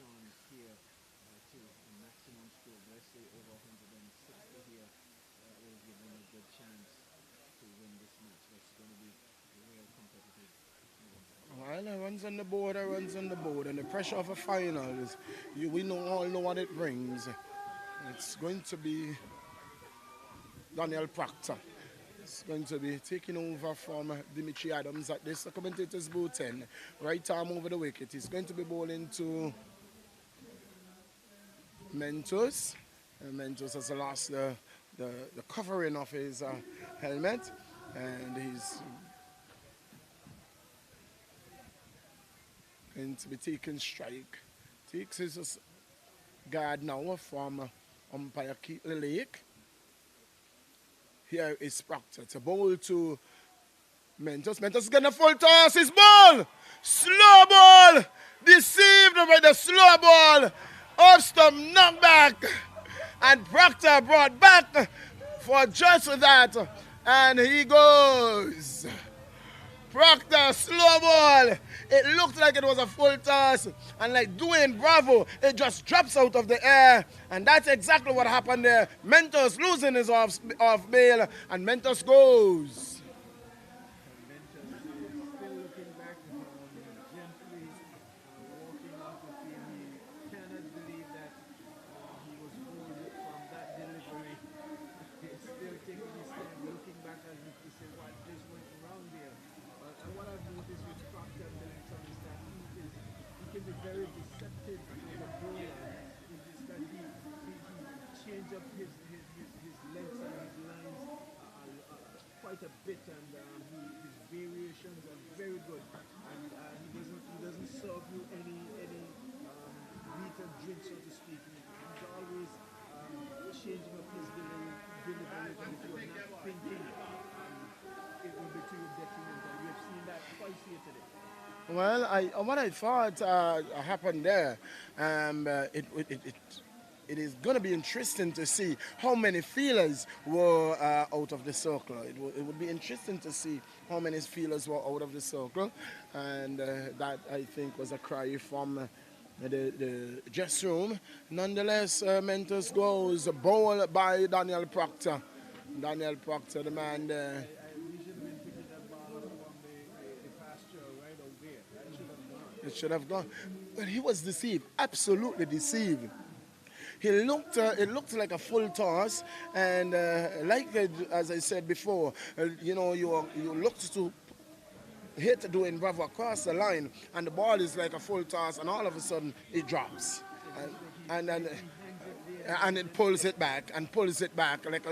Sean here to a maximum score, let's say over 160 here, that will give him a good chance to win this match. That's going to be real competitive. Well, it runs on the board, it runs on the board, and the pressure of a final is, we all know what it brings. It's going to be Daniel Proctor. It's going to be taking over from Dimitri Adams at this commentator's booth 10. Right arm over the wicket. He's going to be bowling to Mentos. Mentos has lost the covering of his helmet, and he's going to be taking strike. Takes his guard now from umpire Keatley Lake. Here is Proctor to bowl to Mentos. Mentos is getting a full toss. His ball! Slow ball! Deceived by the slow ball. Off stump, knocked back. And Proctor brought back for just that. And he goes. Proctor, slow ball. It looked like it was a full toss. And like Dwayne Bravo, it just drops out of the air. And that's exactly what happened there. Mentos losing his off bail. And Mentos goes. Still looking back, gently walking off the field. He cannot believe that he was fooled from that delivery. He's still taking his time, looking back as if to say what just went wrong there. And what I've noticed with Proctor Billington is that he can be very deceptive as a bowler. It's just that he change up his lengths and his lines quite a bit, and his variations are very good. And he doesn't serve you any beat and drink, so to speak. He's always changing up his delivery, and if you're not thinking, it will be to your detriment. And we have seen that twice here today. Well, what I thought happened there, it is going to be interesting to see how many feelers were out of the circle. It would be interesting to see how many feelers were out of the circle. And that, I think, was a cry from the dressing room. Nonetheless, Mentos goes bowled by Daniel Proctor. Daniel Proctor, the man there. We should have been picking that ball up from the pasture right out there. That should have gone. It should have gone. But he was deceived, absolutely deceived. It looked like a full toss, and as I said before, you looked to hit Dwayne Bravo across the line, and the ball is like a full toss, and all of a sudden it drops, and it pulls it back like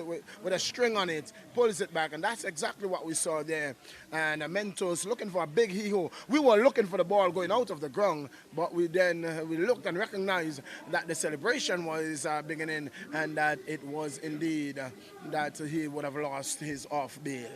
with a string on it, pulls it back, and that's exactly what we saw there. And Mentos looking for a big hee-ho. We were looking for the ball going out of the ground, but we looked and recognized that the celebration was beginning, and that it was indeed that he would have lost his off bail.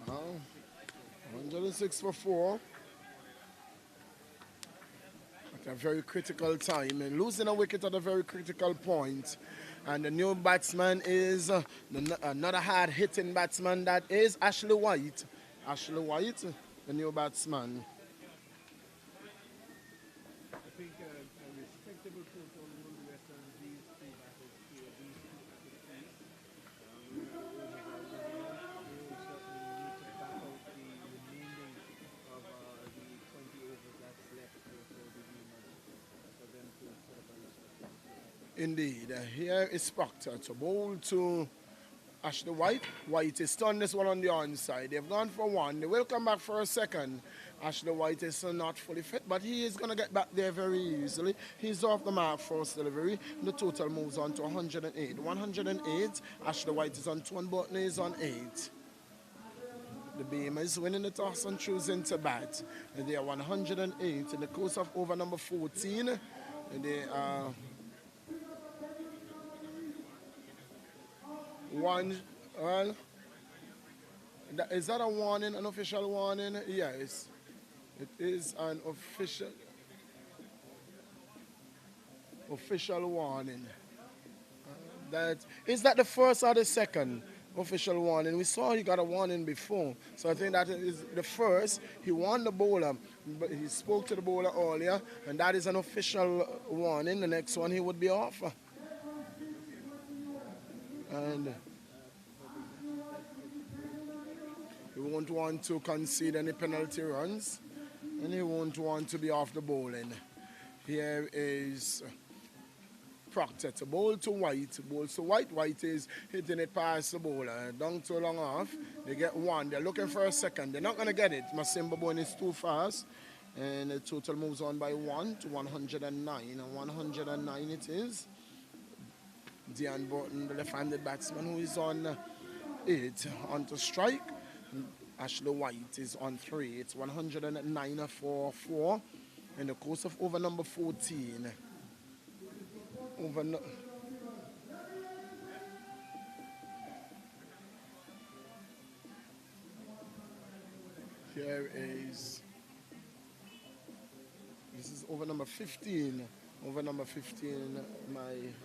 Wow. 106 for 4. At a very critical time, and losing a wicket at a very critical point. And the new batsman is another hard-hitting batsman, that is Ashley White. Ashley White, the new batsman. I think a respectable total will rest on these two battles here, these two battles. We will certainly need to back out the remaining of the 20 overs that's left here for the Beamerz, for them to put up a respectable. Indeed. Here is Proctor to bowl to Ashley White. White is turned this one on the onside. They've gone for one. They will come back for a second. Ashley White is not fully fit, but he is going to get back there very easily. He's off the mark, first delivery. The total moves on to 108. 108. Ashley White is on 2 and Button is on 8. The Beamerz winning the toss and choosing to bat. And they are 108 in the course of over number 14. And they are Is that a warning, an official warning? Yes, it is an official warning. That is that the first or the second official warning? We saw he got a warning before, so I think that is the first. He warned the bowler, but he spoke to the bowler earlier, and that is an official warning. The next one he would be off, and he won't want to concede any penalty runs, and he won't want to be off the bowling. Here is Proctor to bowl to White. Bowls to White. White is hitting it past the bowler. Down too long off. They get one. They're looking for a second. They're not going to get it. Masimba bowling is too fast. And the total moves on by 1 to 109. And 109 it is. Dean Burton, the left-handed batsman, who is on 8 on to strike. Ashley White is on 3. It's 109 for 4 in the course of over number 14. Here is, this is over number 15. Over number 15, my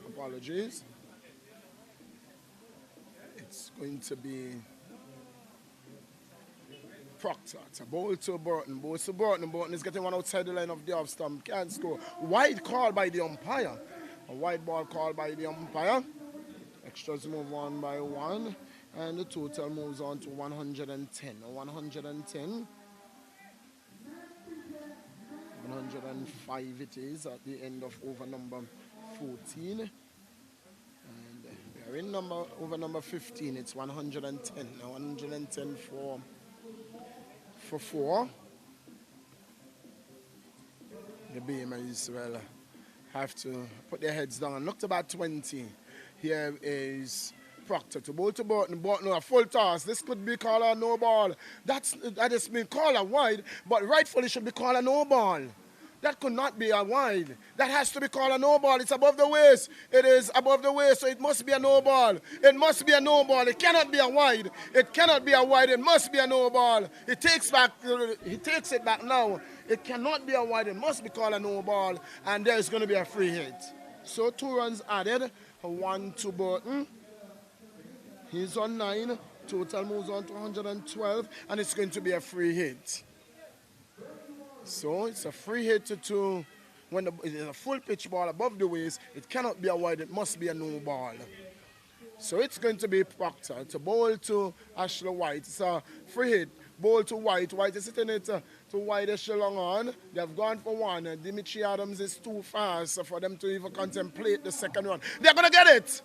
apologies. It's going to be Proctor to bowl to Burton. Bowl to Burton. Burton is getting one outside the line of the off stump. Can't score. Wide call by the umpire. A wide ball called by the umpire. Extras move on by 1. And the total moves on to 110. 110. 105 it is at the end of over number 14. And we are in over number 15. It's 110. 110 for 4. The Beamerz well have to put their heads down. Looked about 20. Here is Proctor to bowl to Burton. Burton a full toss. This could be called a no ball. That has been called a wide, but rightfully should be called a no ball. That could not be a wide. That has to be called a no ball. It's above the waist. It is above the waist, so it must be a no ball. It must be a no ball. It cannot be a wide. It cannot be a wide. It must be a no ball. He takes it back now. It cannot be a wide. It must be called a no ball. And there's going to be a free hit. So 2 runs added. 1 to Burton. He's on 9. Total moves on to 112. And it's going to be a free hit. So it's a free hit to when it's a full pitch ball above the waist. It cannot be a wide. It must be a no ball. So it's going to be Proctor to bowl to Ashley White. It's a free hit. Bowl to White. White is hitting it to White long on. They have gone for 1. Dimitri Adams is too fast for them to even contemplate the second run. They're going to get it.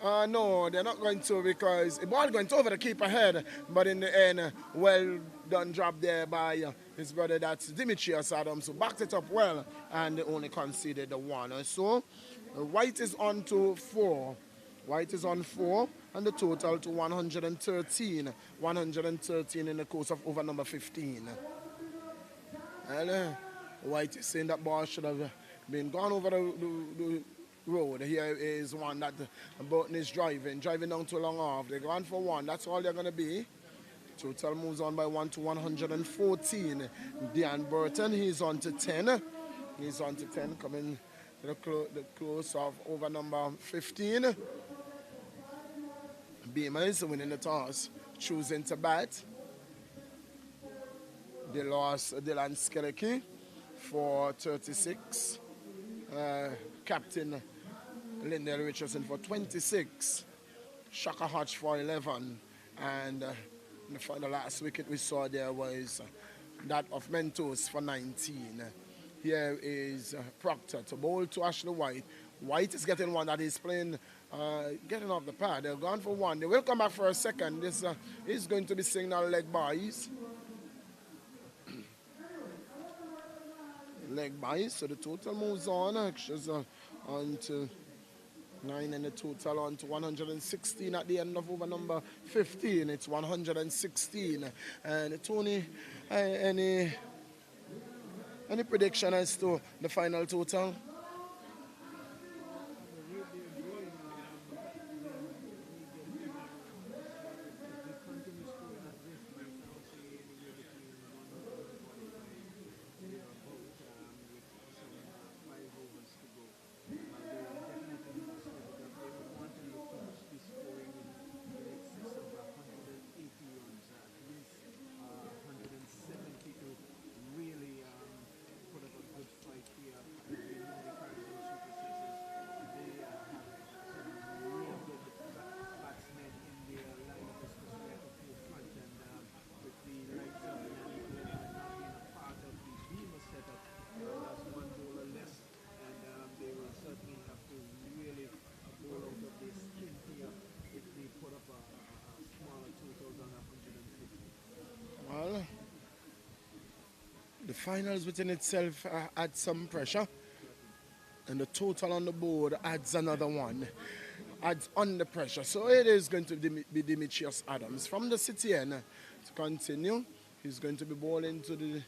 No, they're not going to, because the ball went over the keeper head. But in the end, well done job there by his brother, that's Demetrius Adams, who backed it up well, and they only conceded the 1. So White is on to 4. White is on 4, and the total to 113. 113 in the course of over number 15. And White is saying that ball should have been gone over the road. Here is one that Burton is driving down too long off. They're going for 1. That's all they're going to be. Total moves on by 1 to 114. Dean Burton, he's on to 10. He's on to 10, coming to the close of over number 15. Beamerz winning the toss, choosing to bat. They lost Dylan Skeleke for 36. Captain Lindell Richardson for 26. Shaka Hodge for 11. And the last wicket we saw there was that of Mentos for 19. Here is Proctor to bowl to Ashley White. White is getting one that he's playing, getting off the pad. They're gone for 1. They will come back for a second. This is going to be signal leg byes. Leg byes, so the total moves on. Extras on to 9, and the total on to 116 at the end of over number 15. It's 116. And Tony, any prediction as to the final total? finals within itself adds some pressure, and the total on the board adds another one, adds under pressure. So it is going to be Demetrius Adams from the city end to continue. He's going to be bowling to the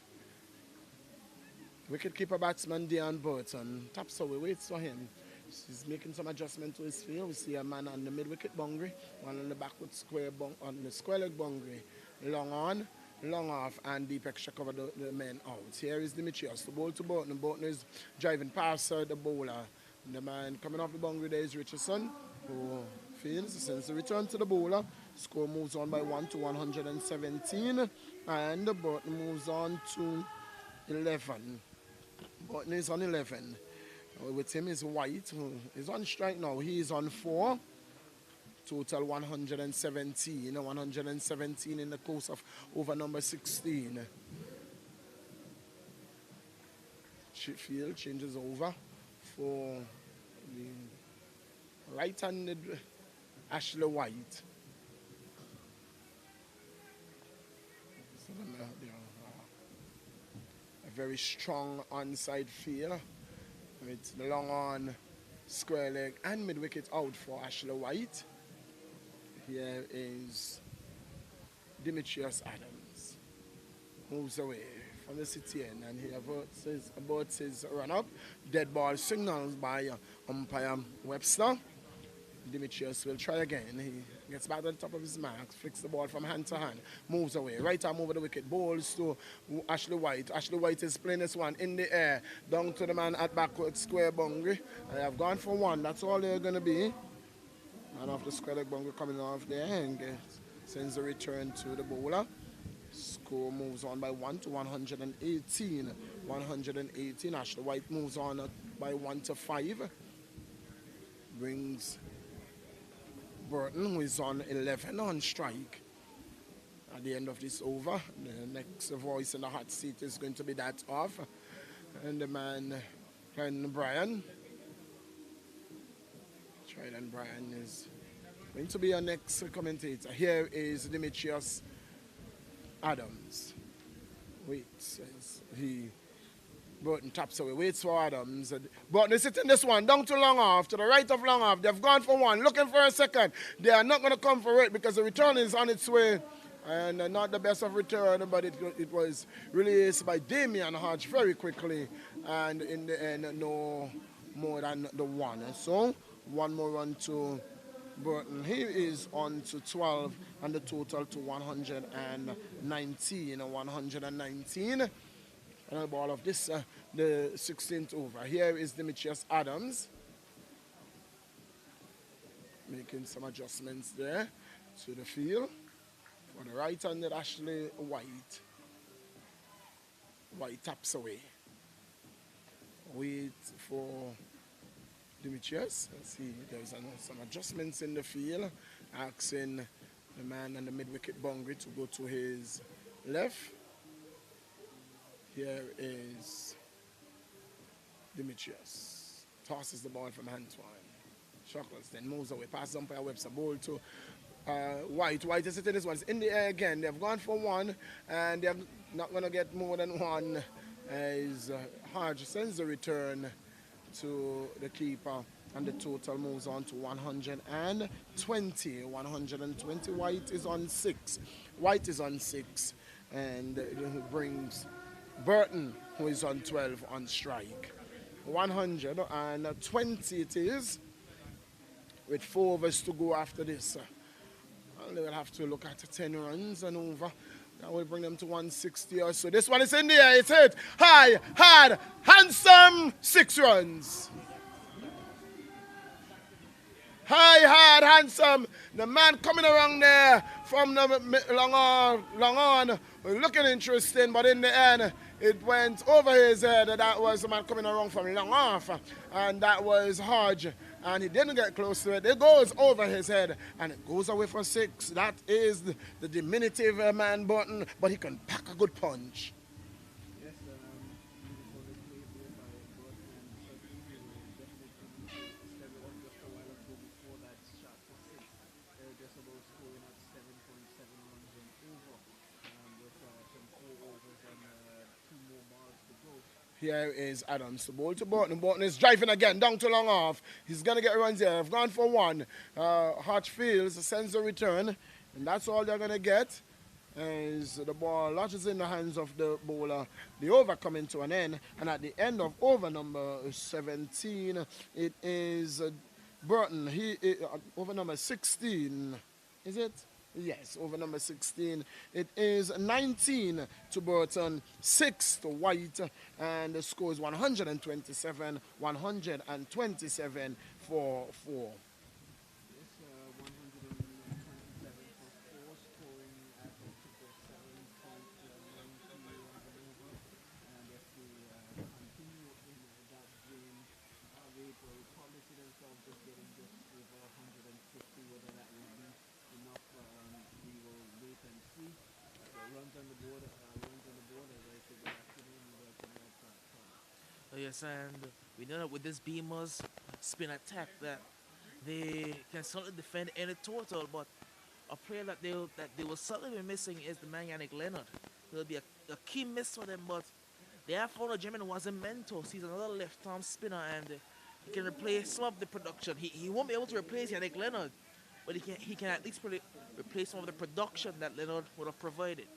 wicketkeeper batsman Dean Burton. Taps away, waits for him. He's making some adjustment to his field. We see a man on the mid-wicket boundary, one on the backward square on the square leg boundary. Long on, long off, and deep extra cover the men out. Here is Demetrius, the ball to Burton. Burton is driving past the bowler. And the man coming off the boundary there is Richardson, who fields, sends the return to the bowler. Score moves on by 1 to 117, and Burton moves on to 11. Burton is on 11. With him is White, who is on strike now. He is on 4. Total 117. 117 in the course of over number 16. Field changes over for the right-handed Ashley White. So a very strong onside field. It's the long on, square leg, and mid wicket out for Ashley White. Here is Demetrius Adams. Moves away from the city end, and he aborts his run up. Dead ball signals by umpire Webster. Demetrius will try again. He gets back to the top of his mark, flicks the ball from hand to hand, moves away. Right arm over the wicket, bowls to Ashley White. Ashley White is playing this one in the air, down to the man at backward square boundary. They have gone for 1. That's all they're going to be. And off the square leg boundary coming off there, and sends a return to the bowler. Score moves on by 1 to 118. 118. Ashley White moves on by 1 to 5. Brings Burton, who is on 11 on strike. At the end of this over, the next voice in the hot seat is going to be that off. And the man, Trident Bryan. Trident Bryan is going to be our next commentator. Here is Demetrius Adams. Waits as Burton taps away, waits for Adams. Burton is sitting this one, down to long off, to the right of long off. They've gone for 1, looking for a second. They are not going to come for it because the return is on its way. And not the best of return, but it was released by Damian Hodge very quickly. And in the end, no more than the 1. So, 1 more run to Burton. He is on to 12, and the total to 119. 119. And the ball of this, the 16th over. Here is Demetrius Adams. Making some adjustments there to the field. For the right-handed Ashley White. White taps away. Wait for Demetrius. Let's see, there's some adjustments in the field. Asking the man on the mid-wicket boundary to go to his left. Here is Demetrius. Tosses the ball from Antoine. Shuckles then moves away. Passes umpire Webster. Ball to White. White is sitting this one. It's in the air again. They've gone for 1, and they're not going to get more than 1. As Hodge sends the return to the keeper, and the total moves on to 120. 120. White is on 6. White is on 6, and brings Burton, who is on 12, on strike. 120 it is, with 4 of us to go after this. Well, they will have to look at 10 runs and over. That will bring them to 160 or so. This one is in the air. It's hit. High, hard, handsome. 6 runs. High, hard, handsome. The man coming around there from the long on, looking interesting, but in the end, it went over his head. That was the man coming around from long off, and that was Hodge. And he didn't get close to it. It goes over his head, and it goes away for 6. That is the diminutive man Burton, but he can pack a good punch. Yes, beautiful play there by Burton, and certainly he will definitely step it up just a while ago before that shot for 6. They're just about scoring at 7.7 runs and over, with some 4 overs and 2 more balls Here is Adams. The ball to Burton. Burton is driving again down to long off. He's going to get runs here. I've gone for one. Hartfield sends a return. And that's all they're going to get. As the ball lodges in the hands of the bowler. The over coming to an end. And at the end of over number 17, it is Burton. Over number 16. Is it? Yes, over number 16. It is 19 to Burton, 6 to White, and the score is 127 for 4. Yes, 127 for 4, scoring average of 7.90 runs an over. And if they continue in that vein, they will probably see themselves just getting just over 150, whether that will be enough. We will wait and see. Runs on the board, as I said, good afternoon, Yes, and we know that with this Beamerz spin attack that they can certainly defend any total, but a player that they will certainly be missing is the man Yannick Leonard. It'll be a key miss for them, but they have found a gentleman who was a mentor. He's another left-arm spinner, and he can replace some of the production. He won't be able to replace Yannick Leonard, but he can at least replace some of the production that Leonard would have provided.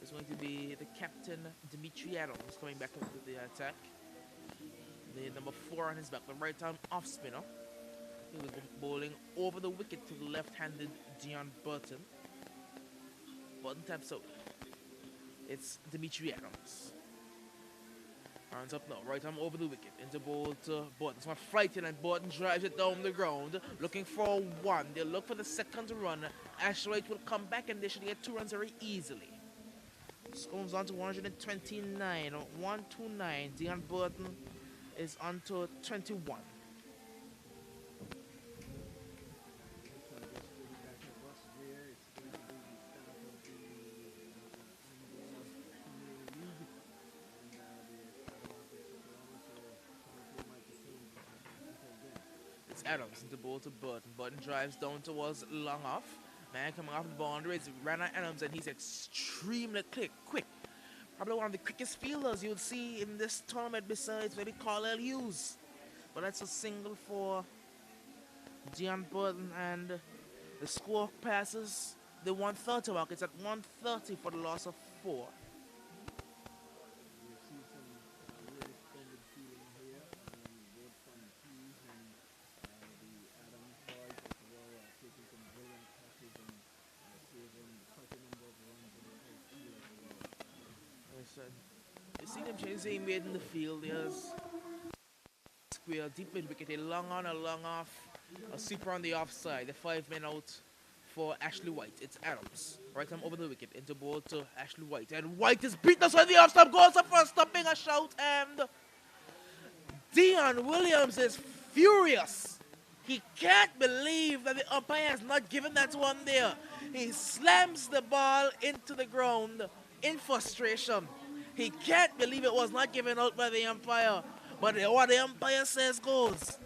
It's going to be the captain, Dimitri Adams, coming back into the attack. The number 4 on his back, the right-arm off-spinner. He was bowling over the wicket to the left-handed Dion Burton. Burton taps out. It's Dimitri Adams. Hands up now, right arm over the wicket, into ball to Burton. It's one Farrington, and Burton drives it down the ground, looking for one. They'll look for the second to run. Ashwright will come back, and they should get 2 runs very easily. Scones on to 129, 129. Dion Burton is on to 21. It's Adams into ball to Burton. Burton drives down towards long off. Man coming off the boundary, it's Rana Adams, and he's extremely quick. Probably one of the quickest fielders you'll see in this tournament besides maybe Carlisle Hughes. But that's a single for Dion Burton, and the score passes the 130 mark. It's at 130 for the loss of 4. You see them changes he made in the field. There's square, deep mid wicket, a long on, a long off, a super on the offside. The 5 men out for Ashley White. It's Adams. Right arm over the wicket, into ball to Ashley White. And White is beaten us on the off stump, goes up for a stopping a shout, and Dion Williams is furious. He can't believe that the umpire has not given that one there. He slams the ball into the ground in frustration. He can't believe it was not given out by the umpire. But what the umpire says goes.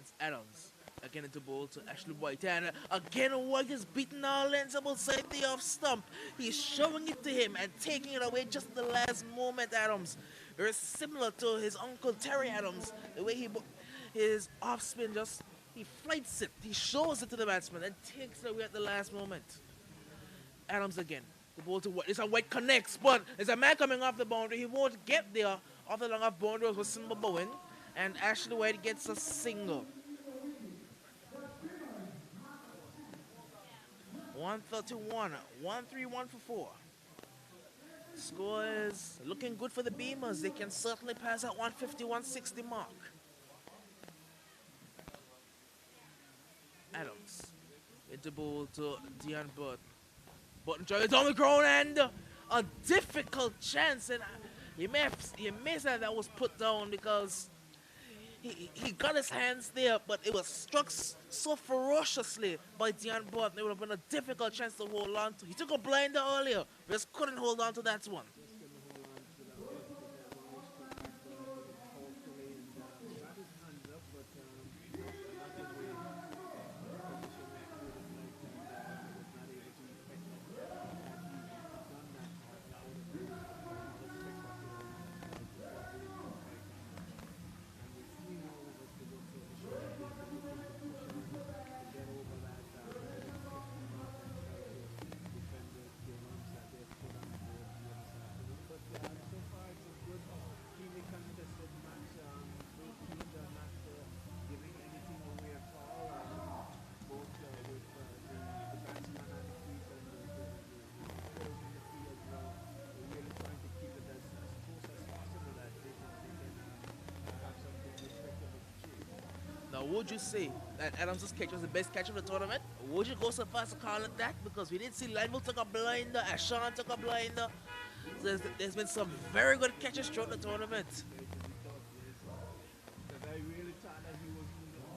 It's Adams. Again into ball to Ashley White, and again White is beaten all lengths outside the off stump. He's showing it to him and taking it away just at the last moment. Adams, very similar to his uncle Terry Adams, the way his off spin he flights it, he shows it to the batsman and takes it away at the last moment. Adams again, the ball to White. It's a White connects, but there's a man coming off the boundary. He won't get there. Off the long off boundary was Simba Bowen, and Ashley White gets a single. 131, 131 for 4. Score is looking good for the Beamers. They can certainly pass that 150, 160 mark. Adams into ball to Dion Burton. Burton tries on the ground, and a difficult chance. And you may say that was put down because he got his hands there, but it was struck so ferociously by Dion Burton. It would have been a difficult chance to hold on to. He took a blinder earlier, but just couldn't hold on to that one. Just couldn't hold on to that one because that one was struck back powerfully and got his hands up, but not in the position that he would have liked and was not able to effect that. Had he done that, that would have been another spectacular fight to and we've seen now over to go to the show that they're looking to push on to get over that 150 mark and try to defend the runs that they've put on the board here this afternoon. But so far it's a good, keenly contested match. Both teams are not giving anything away at all. Both with the batsman and the crease and the players in the field now really trying to keep it as close as possible that they can have something respectable to chase. Now, would you say that Adams' catch was the best catch of the tournament? Would you go so far as to call it that? Because we did see Linville took a blinder, Ashan took a blinder. So there's been some very good catches throughout the tournament. Because I really thought that he was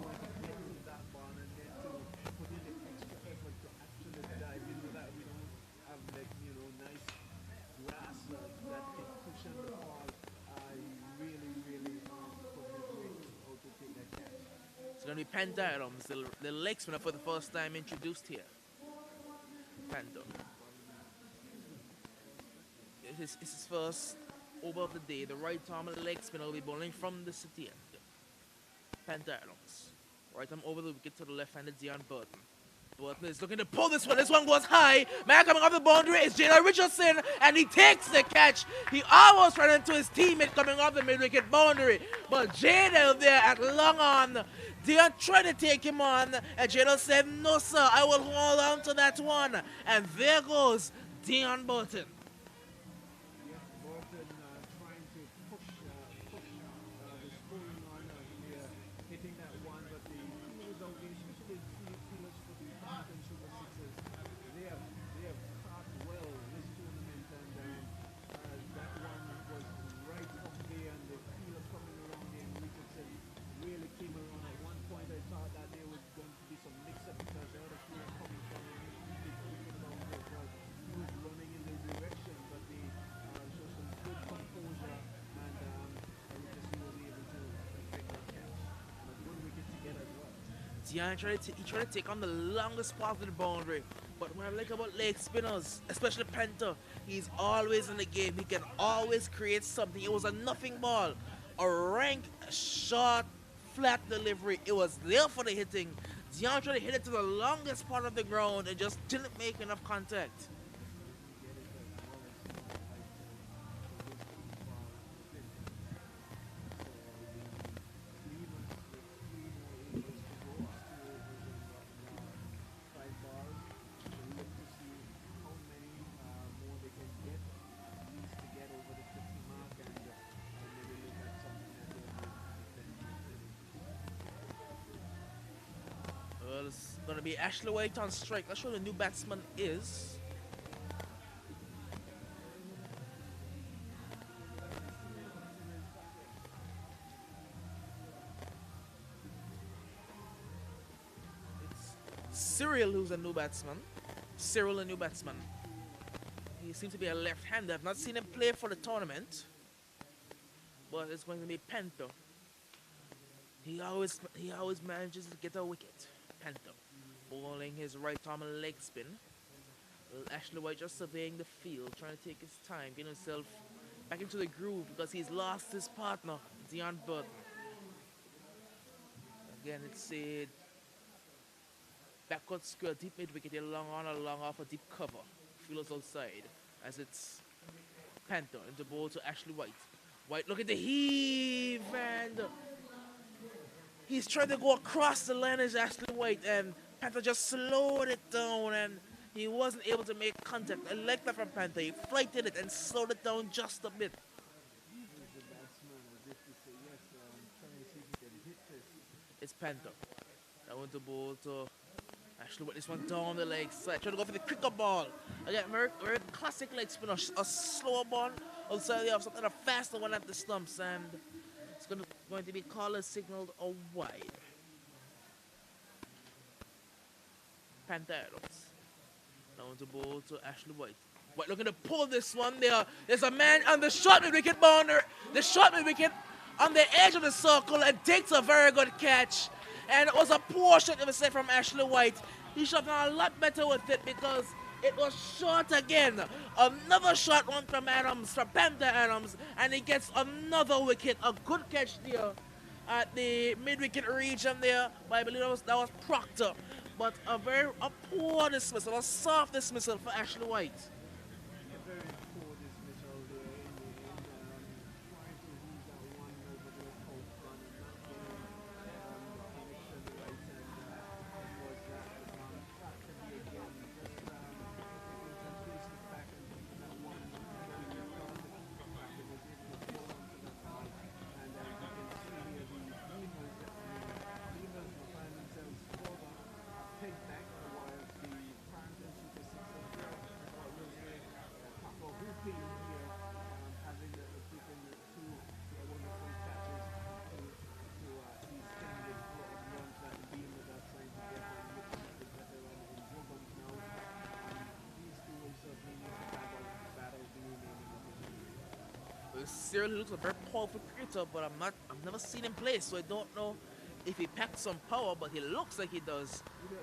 going to get to that ball and then to put in the extra effort to actually dive into that. We don't have nice grass that can cushion the ball. I really put his weight out to take that catch. It's going to be Panda Adams, the leg spinner for the first time introduced here. Panda. It's his first over of the day. The right arm leg spinner will be bowling from the city end. Panda Adams. Right arm over the wicket to the left-handed Dion Burton. Burton is looking to pull this one. This one goes high. Man coming off the boundary is Jada Richardson, and he takes the catch. He almost ran into his teammate coming off the mid-wicket boundary. But Jada there at long on. Dion tried to take him on, and Jada said, "No, sir, I will hold on to that one." And there goes Dion Burton. Yes, Burton trying to push the scoring on here, hitting that one, but the fielders out there, especially the fielders for the Farrington Super Sixers, they have caught well this tournament, and that one was right up there, and the fielder coming around there, and Richardson really came around. At one point, I thought that there was going to be some mix-up because the other fielder coming from him, he was running in the direction, but they showed some good composure, and Richardson was able to effect that catch. And a good wicket to get as well. Dion tried to take on the longest part of the boundary. But what I like about leg spinners, especially Panther, he's always in the game. He can always create something. It was a nothing ball. A rank, short, flat delivery. It was there for the hitting. Dion tried to hit it to the longest part of the ground and just didn't make enough contact. Well, it's going to be Ashley White on strike. Let's show the new batsman is. It's Cyril who's a new batsman. Cyril, a new batsman. He seems to be a left-hander. I've not seen him play for the tournament. But it's going to be Panther. He always manages to get a wicket. Panther bowling his right arm leg spin. Ashley White just surveying the field, trying to take his time, getting himself back into the groove because he's lost his partner, Dion Burton. Again, it's a backward square, deep mid wicket, a long on, a long off, a deep cover. Fielders outside as it's Panther into bowl to Ashley White. White, look at the heave, and he's trying to go across the line as Ashley White, and Panther just slowed it down, and he wasn't able to make contact. I like that from Panther. He flighted it and slowed it down just a bit. It's Panther. I want to bowl to Ashley White. This one down the leg side. Trying to go for the quicker ball. Again, very classic leg spinner. A slower ball outside the off, something a faster one at the stumps, and it's going to going to be called as signaled a wide. Panther Adams. Now to bowl to Ashley White. White looking to pull this one there. There's a man on the short mid wicket boundary. The short mid wicket on the edge of the circle and takes a very good catch. And it was a poor shot, if I say, from Ashley White. He should have done a lot better with it because it was short again. Another shot one from Adams, from Panther Adams, and he gets another wicket. A good catch there at the mid-wicket region there, but I believe that was Proctor. But a poor dismissal, a soft dismissal for Ashley White. A very poor dismissal there in the end. Trying to use that one over the out front and not getting the connection right, and it was practically again just taking some pieces back and keeping that one going across the back. It was able to hold on to that ball, and you can see here the Beamerz find themselves further pinned back, while the Farrington Super Sixers what will say proper hooping here, having taken two wonderful catches to the extended flow of runs that the Beamerz are trying to get, and looking at the veteran in Jogums now. These two will certainly need to battle the remaining opportunities. Cyril looks a very powerful cricketer, but I've never seen him play, so I don't know if he packs some power, but he looks like he does.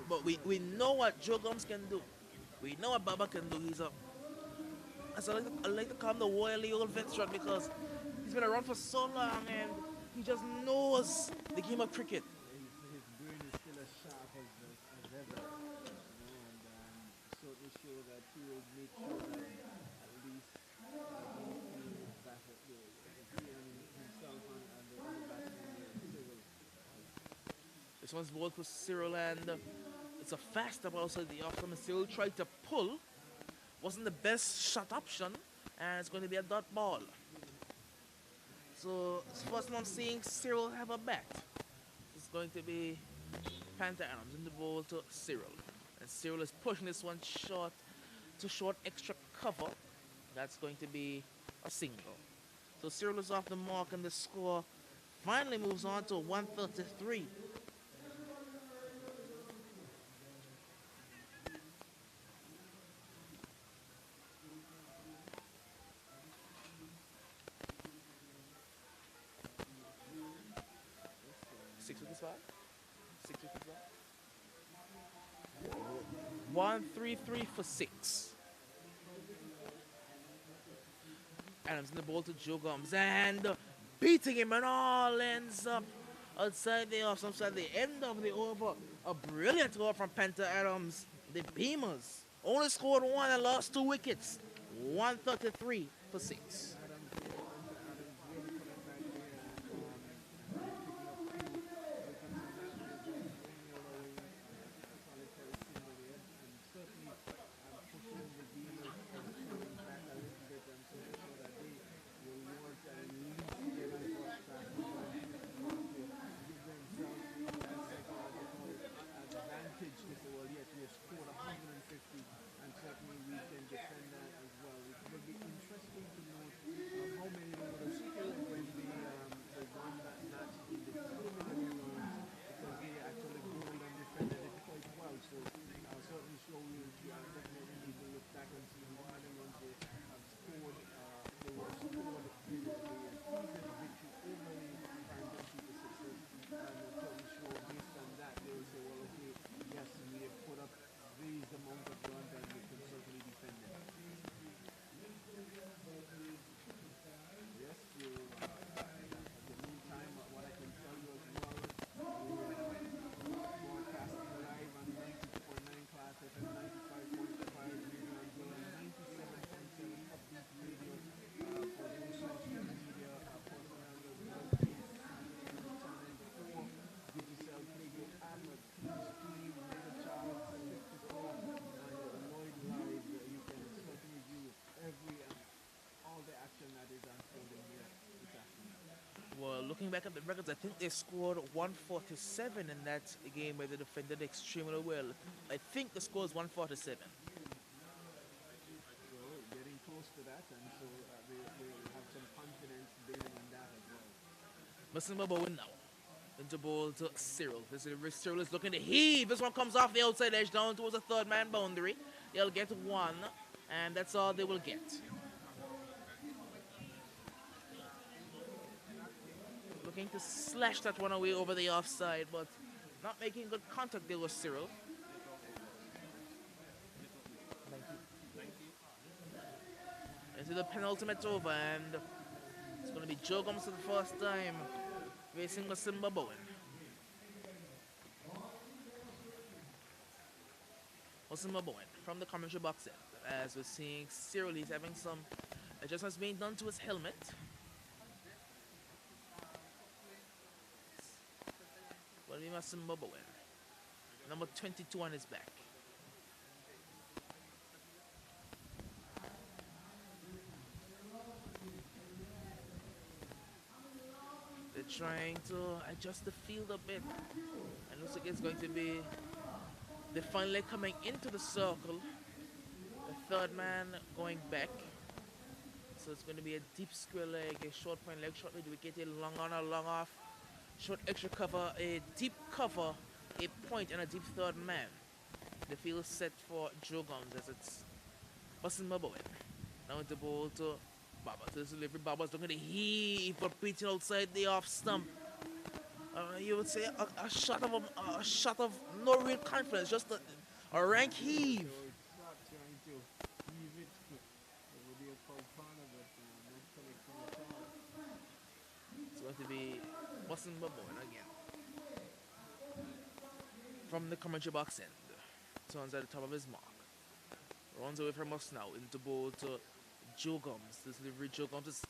But we know what Joe Gums can do. We know what Baba can do. I like to call him the wily old veteran because he's been around for so long and he just knows the game of cricket. His brain is still as sharp as ever, and certainly sure that he will make sure that at least himself and the other batsmen Cyril. This one's bowled for Cyril, and it's a fast up outside the off stump. Cyril tried to pull. Wasn't the best shot option, and it's going to be a dot ball. So it's first time I'm seeing Cyril have a bat. It's going to be Panther Adams in the bowl to Cyril. And Cyril is pushing this one short to short extra cover. That's going to be a single. So Cyril is off the mark, and the score finally moves on to 133. Six wickets back. 1-3-3 for 6. Adams in the ball to Joe Gums and beating him, and all ends up outside the off side, the end of the over. A brilliant over from Panther Adams. The Beamerz only scored 1 and lost 2 wickets. 133 for 6. Well, looking back at the records, I think they scored 147 in that game where they defended extremely well. I think the score is 147. Well, getting close to that, and so they have some confidence building on that as well. Masimba Bowen now. Into ball to Cyril. Cyril is looking to heave. This one comes off the outside edge down towards the third man boundary. They'll get one, and that's all they will get. Looking to slash that one away over the offside, but not making good contact there with Cyril. Into the penultimate over, and it's going to be Joe Gomes for the first time facing Masimba Bowen. Masimba Bowen from the commentary box end. As we're seeing Cyril, he's having some adjustments being done to his helmet. Will be Masimba Bowen. Number 22 on his back. They're trying to adjust the field a bit. And looks like it's going to be the finally coming into the circle. The third man going back. So it's going to be a deep square leg, a short point leg, short wicket, a long on, a long off. Short extra cover, a deep cover, a point, and a deep third man. The field is set for Joe Gomes as it's Masimba Bowen. Now with the ball to Baba. So this delivery, Baba's looking to heave, but beating outside the off stump. You would say a shot of no real confidence, just a rank heave. So it's not trying to leave it. It would be a foul corner, but not collecting at all. It's going to be Masimba Bowen again. From the commentary box end. Turns at the top of his mark. Runs away from us now into ball to Joe Gomes. This delivery, Joe Gomes is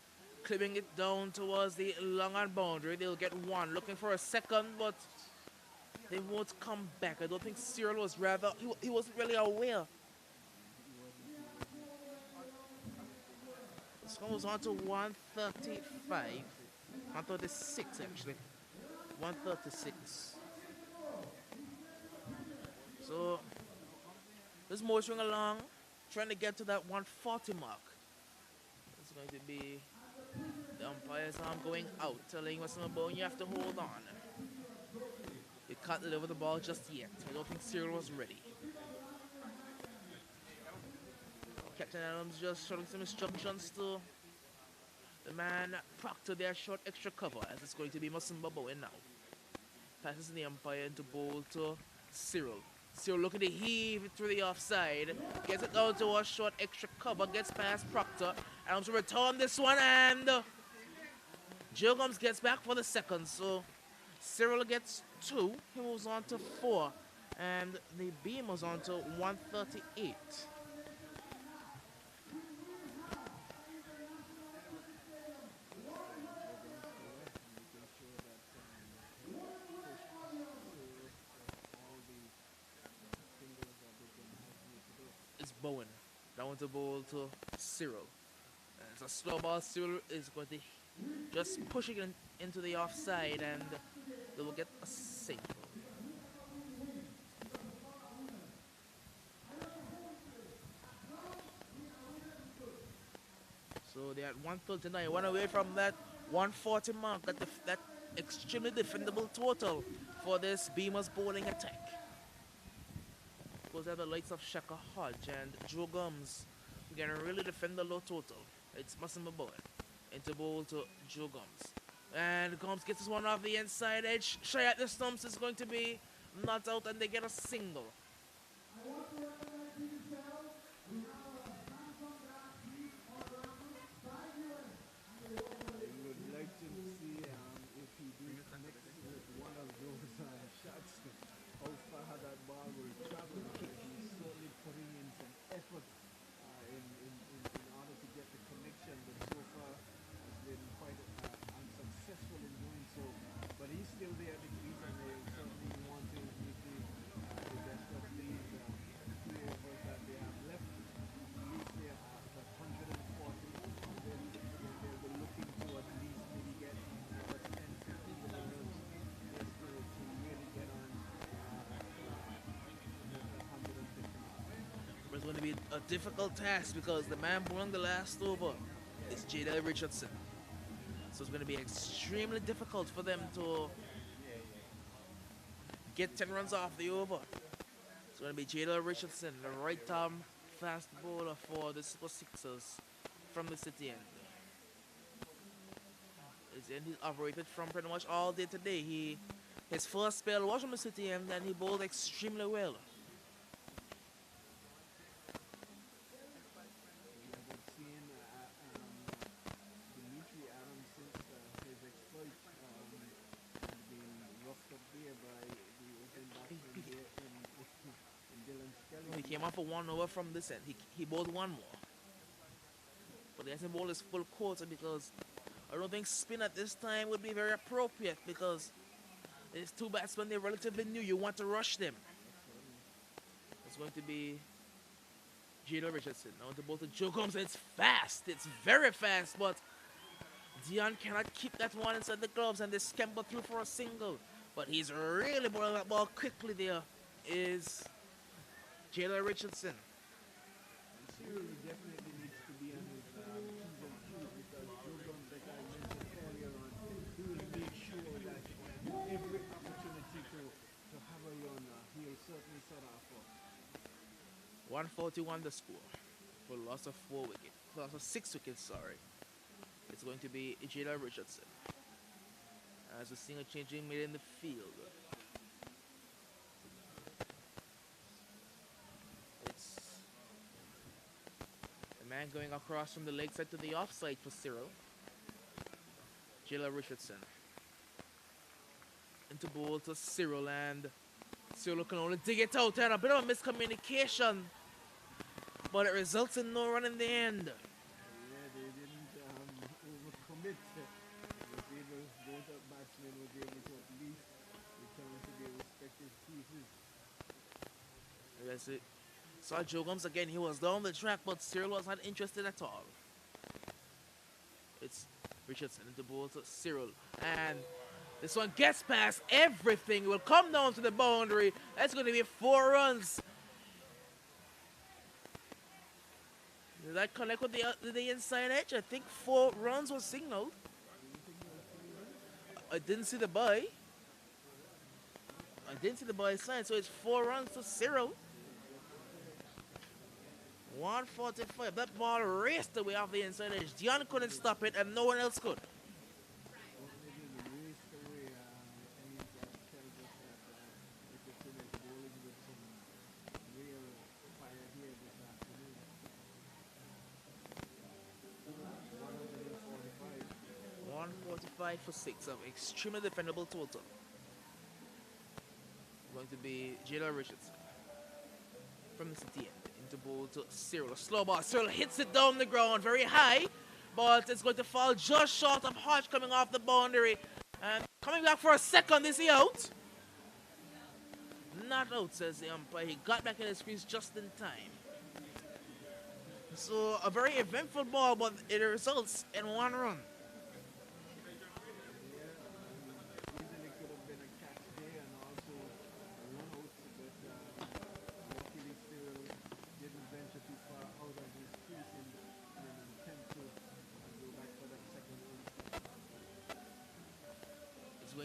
clipping it down towards the long on boundary. They'll get one. Looking for a second, but they won't come back. I don't think Cyril was he wasn't really aware. This one was on to 135. 136 actually. 136. So this motoring along, trying to get to that 140 mark. It's going to be the umpire's arm going out, telling Masimba Bowen you have to hold on. They can't deliver the ball just yet. I don't think Cyril was ready. Captain Adams just showing some instructions to the man Proctor, their short extra cover, as it's going to be Masimba Bowen now. Passes in the umpire into ball to Cyril. Cyril looking to heave it through the offside. Gets it down to a short extra cover. Gets past Proctor. Adams will return this one, and Joe Gomes gets back for the second. So Cyril gets 2. He moves on to 4. And the Beamerz on to 138. It's Bowen. Down the ball to Cyril. It's a slow ball. Cyril is going to just pushing it into the offside, and they will get a save. So they're at 139, one away from that 140 mark, that extremely defendable total for this Beamerz bowling attack. Because they have the likes of Shaka Hodge and Joe Gomes who can really defend the low total. It's Masimba Bowen into ball to Joe Gomes. And Gomes gets this one off the inside edge. Shy at the stumps is going to be not out, and they get a single. I would like to see if he did connect with one of those shots, how far that ball will travel. He's certainly putting in some effort in order to get the connection, but so far has been quite unsuccessful in doing so. But he's still there at the crease, and they certainly want to make the best of these 3 overs that they have left. At least they are at 140, and then they'll be looking to at least maybe get another 10, 15 overs just to really get on that 150 mark. It's going to be a difficult task because the man bowling the last over is J.D. Richardson. So it's going to be extremely difficult for them to get 10 runs off the over. It's going to be Jadal Richardson, the right-arm fast bowler for the Super Sixers from the city end. He's operated from pretty much all day today. His first spell was from the city end and he bowled extremely well. He came off a 1 over from this end. He bowled one more. But he hasn't bowled his full quarter because I don't think spin at this time would be very appropriate because there's two batsmen, they're relatively new. You want to rush them. It's going to be Jadal Richardson. Now to bowl to Joe Gomes. It's fast. It's very fast, but Dion cannot keep that one inside the gloves and they scamper through for a single. But he's really bowling that ball quickly there. Is Jadal Richardson. Cyril definitely needs to be on his P's and Q's because Joe Guns, like I mentioned earlier on, he will make sure that every opportunity to have a run, he'll certainly set off for. 141 the score for loss of 4 wickets. Loss of 6 wickets, sorry. It's going to be Jadal Richardson. As a single changing made in the field. Man going across from the leg side to the offside for Cyril. Jadal Richardson. Into bowl to Cyril and Cyril can only dig it out and a bit of a miscommunication. But it results in no run in the end. Yeah, they didn't overcommit. Both batsmen were able to at least return to their respective pieces. That's it. Saw Joe Gomes again. He was down the track, but Cyril was not interested at all. It's Richardson into bowl to Cyril. And this one gets past everything. Will come down to the boundary. That's going to be 4 runs. Did that connect with the inside edge? I think 4 runs was signaled. I didn't see the buy. I didn't see the buy sign, so it's 4 runs to Cyril. 145. That ball raced away off the inside edge. Dion couldn't stop it, and no one else could. For 6 of extremely defendable total. Going to be Jadal Richardson from the city end into bowl to Cyril. A slow ball. Cyril hits it down the ground very high, but it's going to fall just short of Hodge coming off the boundary. And coming back for a second. Is he out? Not out, says the umpire. He got back in his crease just in time. So a very eventful ball, but it results in 1 run.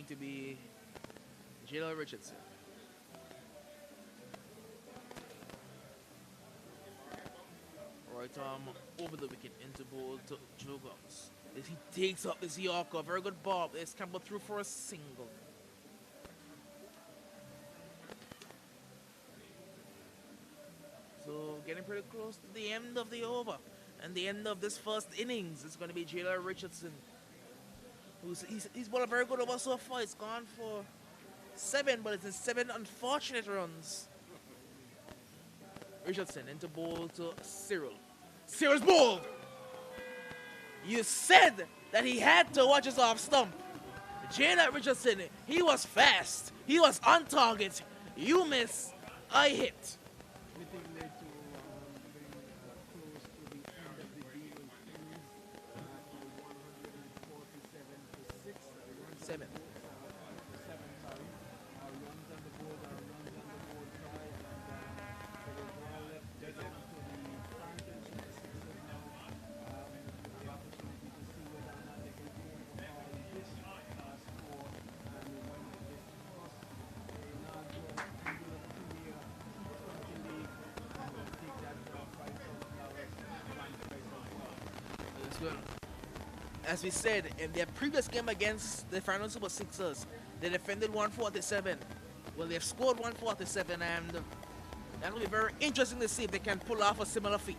To be Jadal Richardson. Right arm over the wicket into bowl to Joe Gomes. He takes up this Yorker. Very good ball. It's Campbell through for a single. So getting pretty close to the end of the over and the end of this first innings. It's going to be Jadal Richardson. He's bowled a very good over so far. It's gone for 7, but it's in 7 unfortunate runs. Richardson into bowl to Cyril. Cyril's bowled. You said that he had to watch his off stump. Jadal Richardson, he was fast. He was on target. You miss, I hit. Well, as we said, in their previous game against the Farrington Super Sixers, they defended 147. Well, they've scored 147, and that will be very interesting to see if they can pull off a similar feat.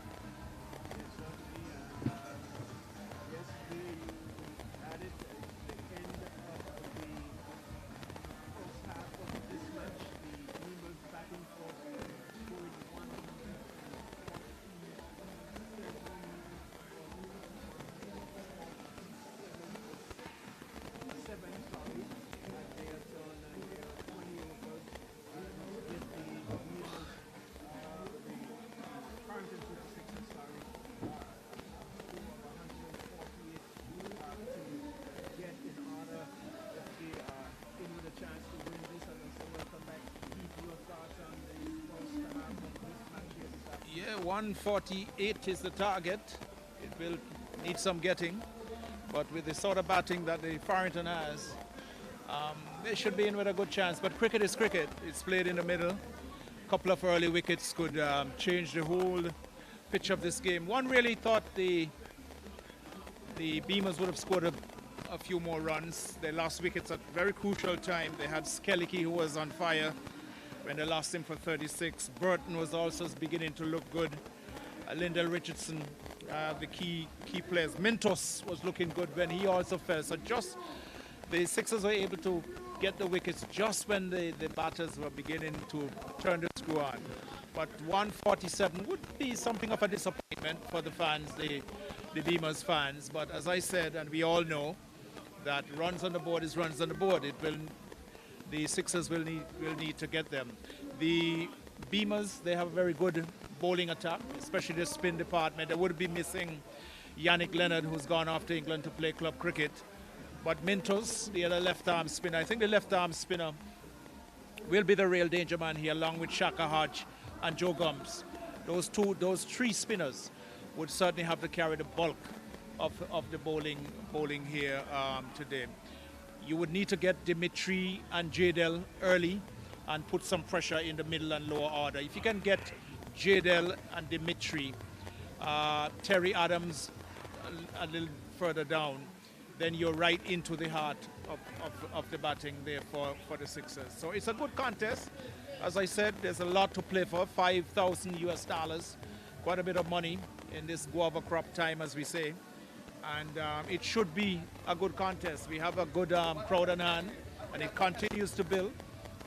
Yeah, 148 is the target. It will need some getting, but with the sort of batting that the Farrington has, they should be in with a good chance. But cricket is cricket. It's played in the middle. A couple of early wickets could change the whole pitch of this game. One really thought the Beamerz would have scored a few more runs. They lost wickets at very crucial time. They had Skellicky, who was on fire when they lost him for 36. Burton was also beginning to look good. Lindell Richardson, the key players. Mintos was looking good when he also fell. So just the Sixers were able to get the wickets just when the batters were beginning to turn the screw on. But 147 would be something of a disappointment for the fans, the Beamerz fans. But as I said, and we all know, that runs on the board is runs on the board. The Sixers will need to get them. The Beamerz, they have a very good bowling attack, especially the spin department. They would be missing Yannick Leonard, who's gone off to England to play club cricket. But Mintos, the other left-arm spinner, I think the left-arm spinner will be the real danger man here, along with Shaka Hodge and Joe Gums. Those three spinners would certainly have to carry the bulk of the bowling here today. You would need to get Dimitri and Jadel early and put some pressure in the middle and lower order. If you can get Jadel and Dimitri, Terry Adams a little further down, then you're right into the heart of the batting there for the Sixers. So it's a good contest. As I said, there's a lot to play for, $5,000 US, quite a bit of money in this guava crop time, as we say. And it should be a good contest. We have a good crowd on hand, and it continues to build.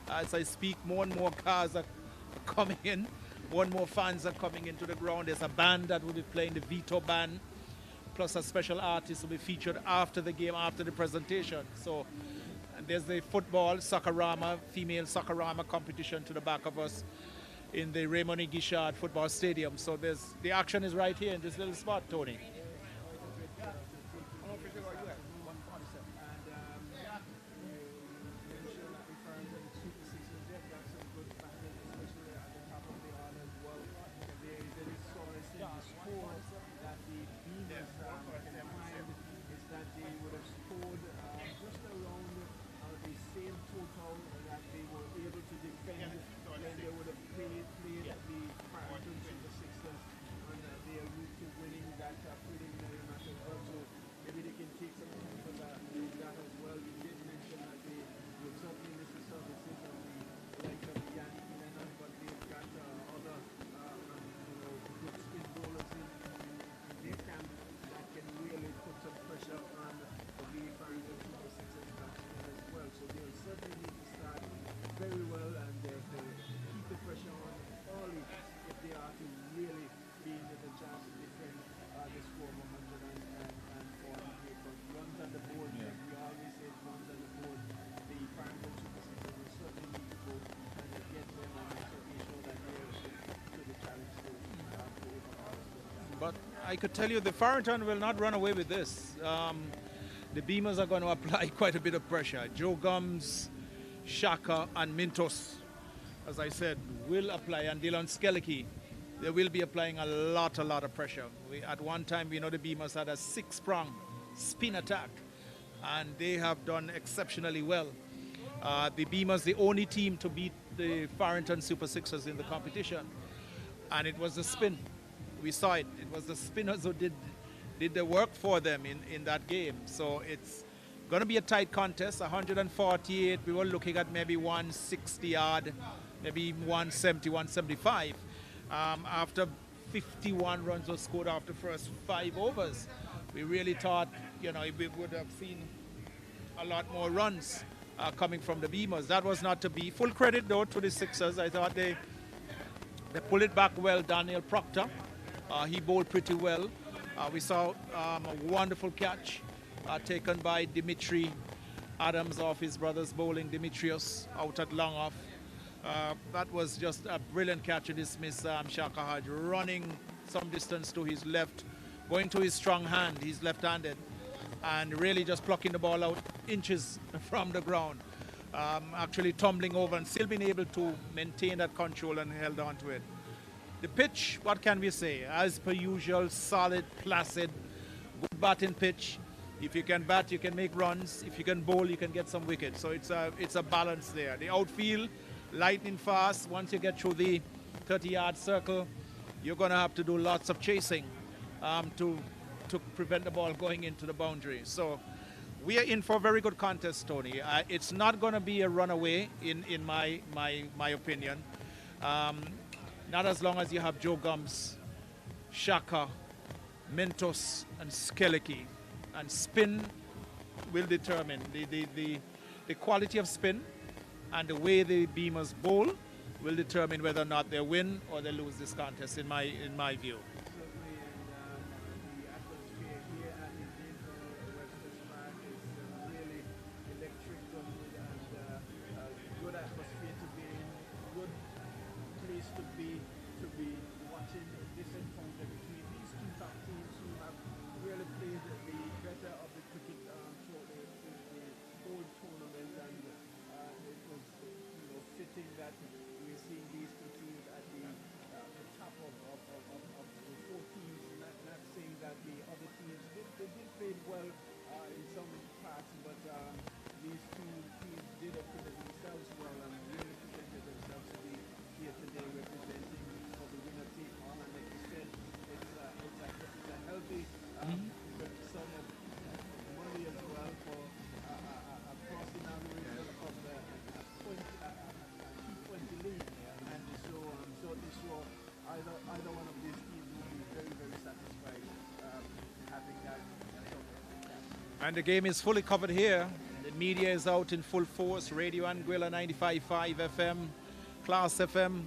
As I speak, more and more cars are coming in. More and more fans are coming into the ground. There's a band that will be playing, the Vito Band, plus a special artist will be featured after the game, after the presentation. So and there's the football, Soccerama, female Soccerama competition to the back of us in the Raymond E. Guichard Football Stadium. So the action is right here in this little spot, Tony. But I could tell you the Farrington will not run away with this. The Beamerz are going to apply quite a bit of pressure. Joe Gums, Shaka, and Mintos, as I said, will apply. And Dylan Skellicky, they will be applying a lot of pressure. At one time, we know the Beamerz had a 6-prong spin attack, and they have done exceptionally well. The Beamerz, the only team to beat the Farrington Super Sixers in the competition, and it was the spin. We saw it. It was the spinners who did did the work for them in that game. So it's going to be a tight contest. 148, we were looking at maybe 160 odd, maybe even 170, 175. After 51 runs were scored after first 5 overs, we really thought, you know, we would have seen a lot more runs coming from the Beamerz. That was not to be. Full credit though to the Sixers. I thought they pulled it back well. Daniel Proctor, he bowled pretty well. We saw a wonderful catch taken by Dimitri Adams off his brother's bowling, Dimitrios, out at long off. That was just a brilliant catch to dismiss Shaka Hodge, running some distance to his left, going to his strong hand, he's left-handed, and really just plucking the ball out inches from the ground. Actually tumbling over and still being able to maintain that control and held on to it. The pitch, what can we say? As per usual, solid, placid, good batting pitch. If you can bat, you can make runs. If you can bowl, you can get some wickets. So it's a balance there. The outfield, lightning fast. Once you get through the 30-yard circle, you're going to have to do lots of chasing to prevent the ball going into the boundary. So we are in for a very good contest, Tony. It's not going to be a runaway, in my opinion. Not as long as you have Joe Gums, Shaka, Mentos, and Skeleki. And spin will determine the quality of spin, and the way the Beamerz bowl will determine whether or not they win or they lose this contest, in my view. Certainly, and the atmosphere here at the Western Park is really electric and good atmosphere to be in, good place to be watching this encounter between these two top teams who have really played the better of the cricket the whole tournament, and it was fitting that we're seeing these two teams at the top of the 4 teams. Not saying that the other teams they did play well in some parts, but these two teams did acquitted themselves well and really presented themselves to be here today representing for the winner take all. And like you said, it's a healthy sum of money as well for across the narration of the T20 league, and so I'm certainly sure either one of these teams will be very, very satisfied having that. And the game is fully covered here. The media is out in full force. Radio Anguilla 95.5 FM, Class FM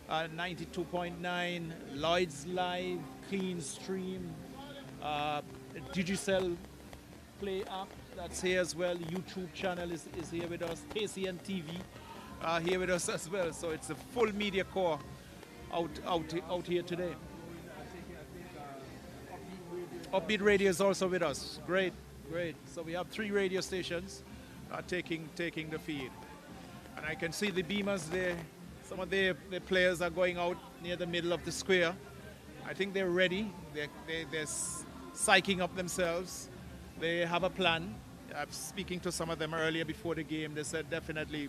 92.9, Lloyd's Live, Clean Stream, Digicel Play app, that's here as well. YouTube channel is here with us. KCN TV here with us as well. So it's a full media core out here today. Upbeat Radio is also with us. Great. So we have 3 radio stations taking the feed. And I can see the Beamerz there. Some of their players are going out near the middle of the square. I think they're ready. They're psyching up themselves. They have a plan. I'm speaking to some of them earlier before the game. They said definitely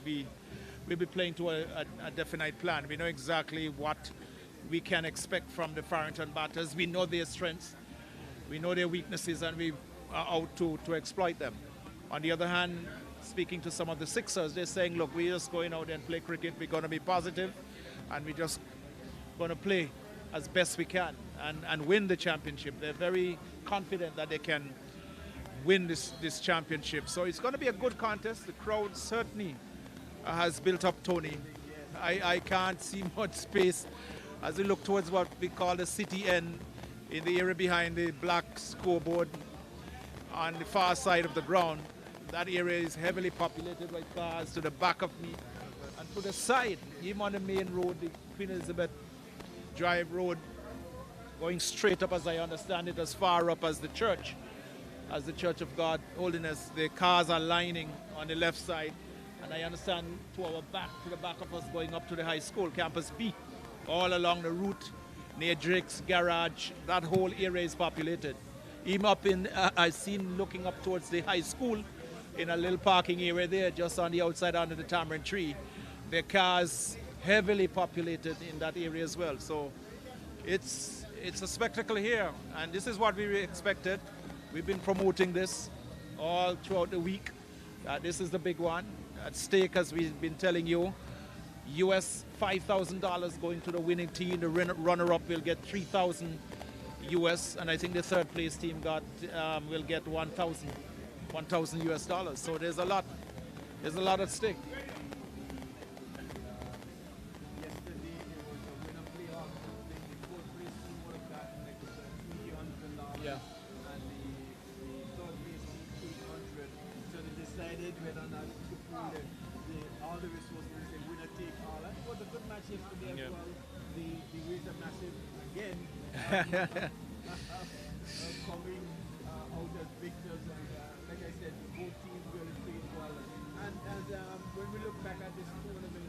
we'll be playing to a definite plan. We know exactly what we can expect from the Farrington batters. We know their strengths. We know their weaknesses, and we are out to exploit them. On the other hand, speaking to some of the Sixers, they're saying, look, we're just going out and play cricket. We're going to be positive, and we're just going to play as best we can and win the championship. They're very confident that they can win this championship. So it's going to be a good contest. The crowd certainly has built up, Tony. I can't see much space as we look towards what we call the city end, in the area behind the black scoreboard on the far side of the ground. That area is heavily populated by cars to the back of me and to the side, even on the main road, the Queen Elizabeth Drive Road, going straight up, as I understand it, as far up as the Church of God Holiness. The cars are lining on the left side, and I understand to the back of us, going up to the high school, Campus B, all along the route near Drake's Garage. That whole area is populated. Even up in, I've seen looking up towards the high school, in a little parking area there, just on the outside under the tamarind tree. The cars heavily populated in that area as well. So it's it's a spectacle here, and this is what we expected. We've been promoting this all throughout the week. This is the big one at stake, as we've been telling you. US $5,000 going to the winning team. The runner-up will get 3,000 US, and I think the third place team will get 1,000 US dollars. So there's a lot at stake. Yesterday it was a winner playoff. The fourth place team would have gotten like $300. Yeah. And the third place team 800. So they decided whether or not to pull all the resources, they winner take all. And it was a good match yesterday as well. The Razor Massive again coming out as victors, and like I said, both teams really played well. And when we look back at this tournament,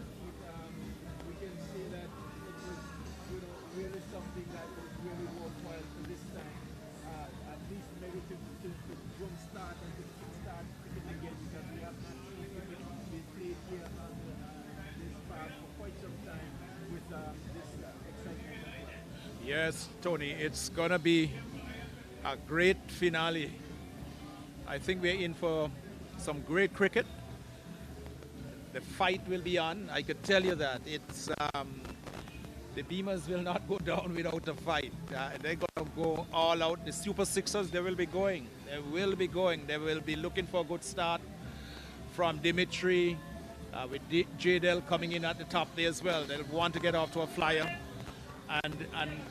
we can say that it was, really something that was really worthwhile for this time. At least maybe to jumpstart and to kickstart cricket again, because we have not seen cricket be played here on this park for quite some time with this excitement. Yes, Tony, it's going to be a great finale. I think we're in for some great cricket. The fight will be on. I could tell you that. It's the Beamers will not go down without a fight. They're going to go all out. The Super Sixers, they will be going. They will be going. They will be looking for a good start from Dimitri, with Jadel coming in at the top there as well. They'll want to get off to a flyer.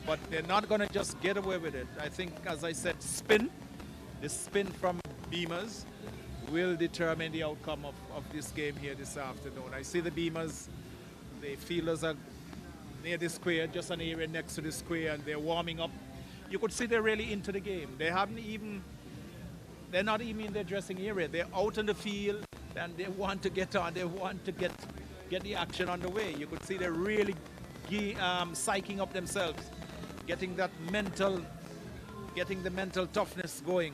But they're not going to just get away with it. I think, as I said, the spin from Beamers will determine the outcome of this game here this afternoon. I see the Beamers, the fielders are near the square, just an area next to the square, and they're warming up. You could see they're really into the game. They're not even in their dressing area. They're out in the field, and they want to get on. They want to get the action underway. You could see they're really psyching up themselves, getting the mental toughness going,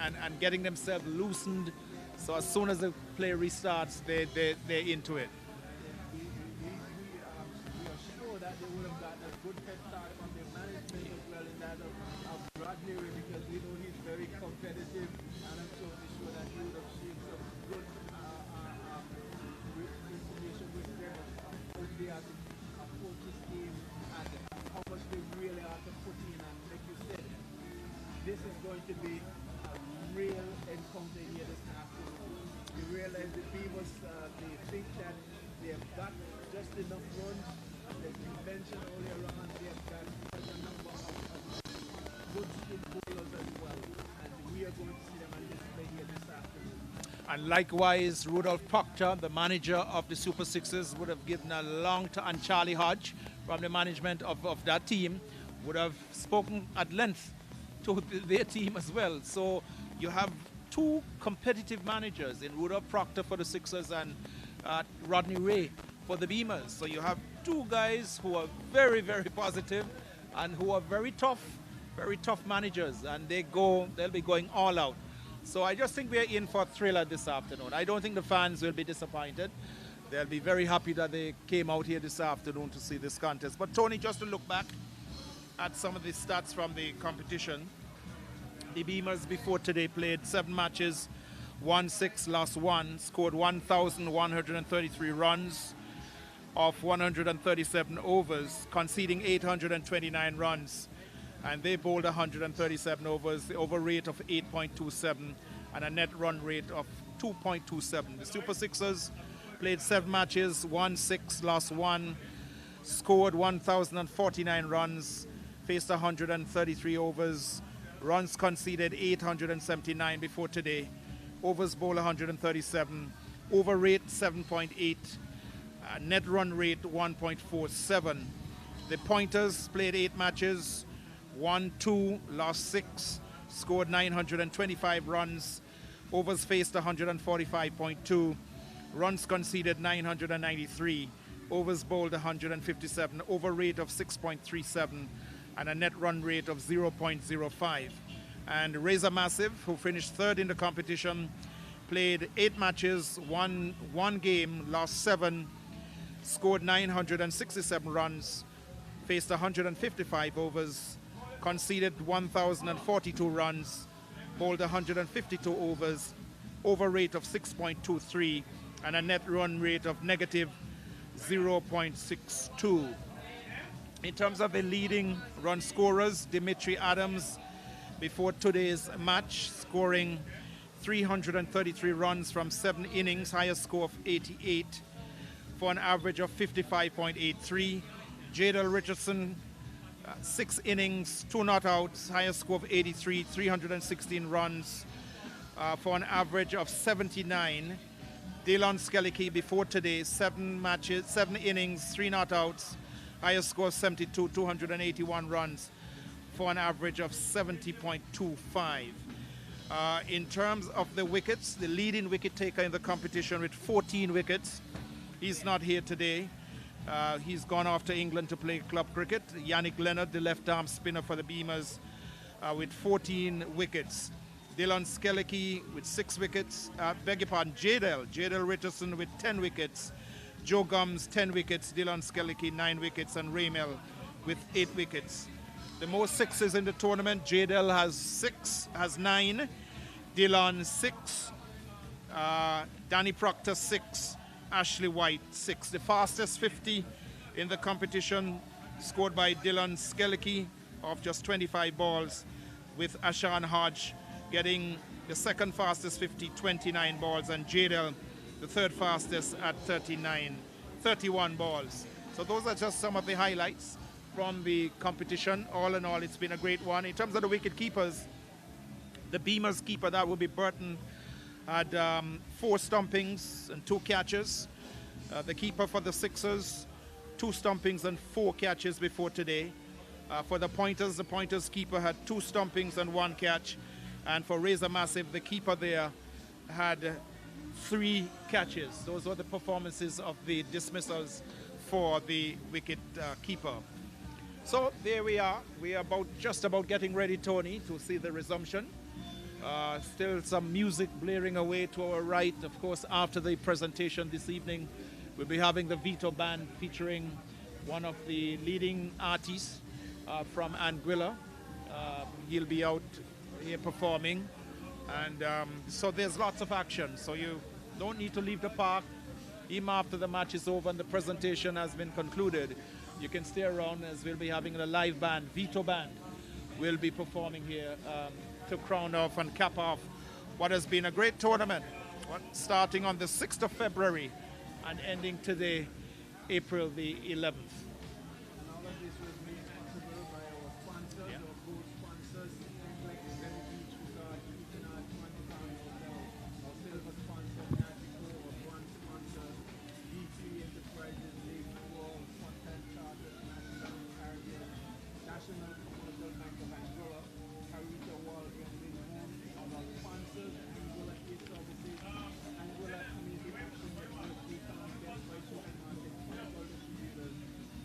and getting themselves loosened. So as soon as the play restarts, they're into it. We are sure that they would have gotten a good head start from their management as well, in that of Rodney, because we know he's very competitive, and I'm totally sure that he would have seen some good information with them of how they are to approach this game and how much they really are to put in. And like you said, this is going to be a real encounter here this afternoon. You realize the Beamers, they think that they have got just enough runs, and as you mentioned earlier on, they have got quite a number of good skilled bowlers as well, and we are going to see them on display here this afternoon. And likewise, Rudolph Proctor, the manager of the Super Sixers, would have given a long time, and Charlie Hodge from the management of that team would have spoken at length to their team as well. So you have two competitive managers in Rudolph Proctor for the Sixers and Rodney Ray for the Beamers. So you have two guys who are very, very positive and who are very tough managers, and they'll be going all out. So I just think we're in for a thriller this afternoon. I don't think the fans will be disappointed. They'll be very happy that they came out here this afternoon to see this contest. But Tony, just to look back at some of the stats from the competition, the Beamers before today played 7 matches, won 6, lost 1, scored 1,133 runs off 137 overs, conceding 829 runs. And they bowled 137 overs, the over rate of 8.27 and a net run rate of 2.27. The Super Sixers played 7 matches, won 6, lost 1, scored 1,049 runs, faced 133 overs, runs conceded 879 before today, overs bowled 137, over rate 7.8, net run rate 1.47. The Pointers played 8 matches, won 2, lost 6, scored 925 runs, overs faced 145.2, runs conceded 993, overs bowled 157, over rate of 6.37, and a net run rate of 0.05. And Razor Massive, who finished 3rd in the competition, played 8 matches, won 1 game, lost 7, scored 967 runs, faced 155 overs, conceded 1,042 runs, bowled 152 overs, over rate of 6.23, and a net run rate of negative 0.62. In terms of the leading run scorers, Dimitri Adams, before today's match, scoring 333 runs from 7 innings, highest score of 88 for an average of 55.83. Jadal Richardson, 6 innings, 2 not outs, highest score of 83, 316 runs for an average of 79. Dylan Skellicke before today, 7 innings, 3 not outs, highest score of 72, 281 runs for an average of 70.25. In terms of the wickets, the leading wicket taker in the competition with 14 wickets, he's not here today. He's gone off to England to play club cricket. Yannick Leonard, the left-arm spinner for the Beamers, with 14 wickets. Dylan Skellicke with 6 wickets. Jadal Richardson with 10 wickets. Joe Gums, 10 wickets. Dylan Skellicke, 9 wickets. And Raymel with 8 wickets. The most sixes in the tournament, Jadal has 9. Dylan 6. Danny Proctor 6. Ashley White 6. The fastest 50 in the competition scored by Dylan Skellicke of just 25 balls, with Ashan Hodge getting the second fastest 50, 29 balls, and Jadal the third fastest at 31 balls. So those are just some of the highlights from the competition. All in all, it's been a great one. In terms of the wicket keepers, the Beamers keeper, that would be Burton, had 4 stumpings and 2 catches. The keeper for the Sixers, 2 stumpings and 4 catches before today. For the Pointers keeper had 2 stumpings and 1 catch. And for Razor Massive, the keeper there had 3 catches. Those were the performances of the dismissals for the wicket keeper. So there we are. We are just about getting ready, Tony, to see the resumption. Still some music blaring away to our right. Of course, after the presentation this evening, we'll be having the Vito Band featuring one of the leading artists from Anguilla. He'll be out here performing. And so there's lots of action. So you don't need to leave the park. Even after the match is over and the presentation has been concluded, you can stay around, as we'll be having a live band. Vito Band will be performing here to crown off and cap off what has been a great tournament, starting on the 6th of February and ending today, April the 11th. And all of this was made possible by our sponsors, our board sponsors, Complex Seven Beach Resort, Eatonard, Quantifarm Hotel, our silver sponsor, Navico, our bronze sponsor, D3 Enterprises, Lake World, Content Charter, National Caribbean, National Commercial Bank of Angola, Carita Wall, Gambling Home, our sponsors, Angola Aid Services, Angola Community Action Network, Economic Best Buy Supermarket, Chemical Distributors,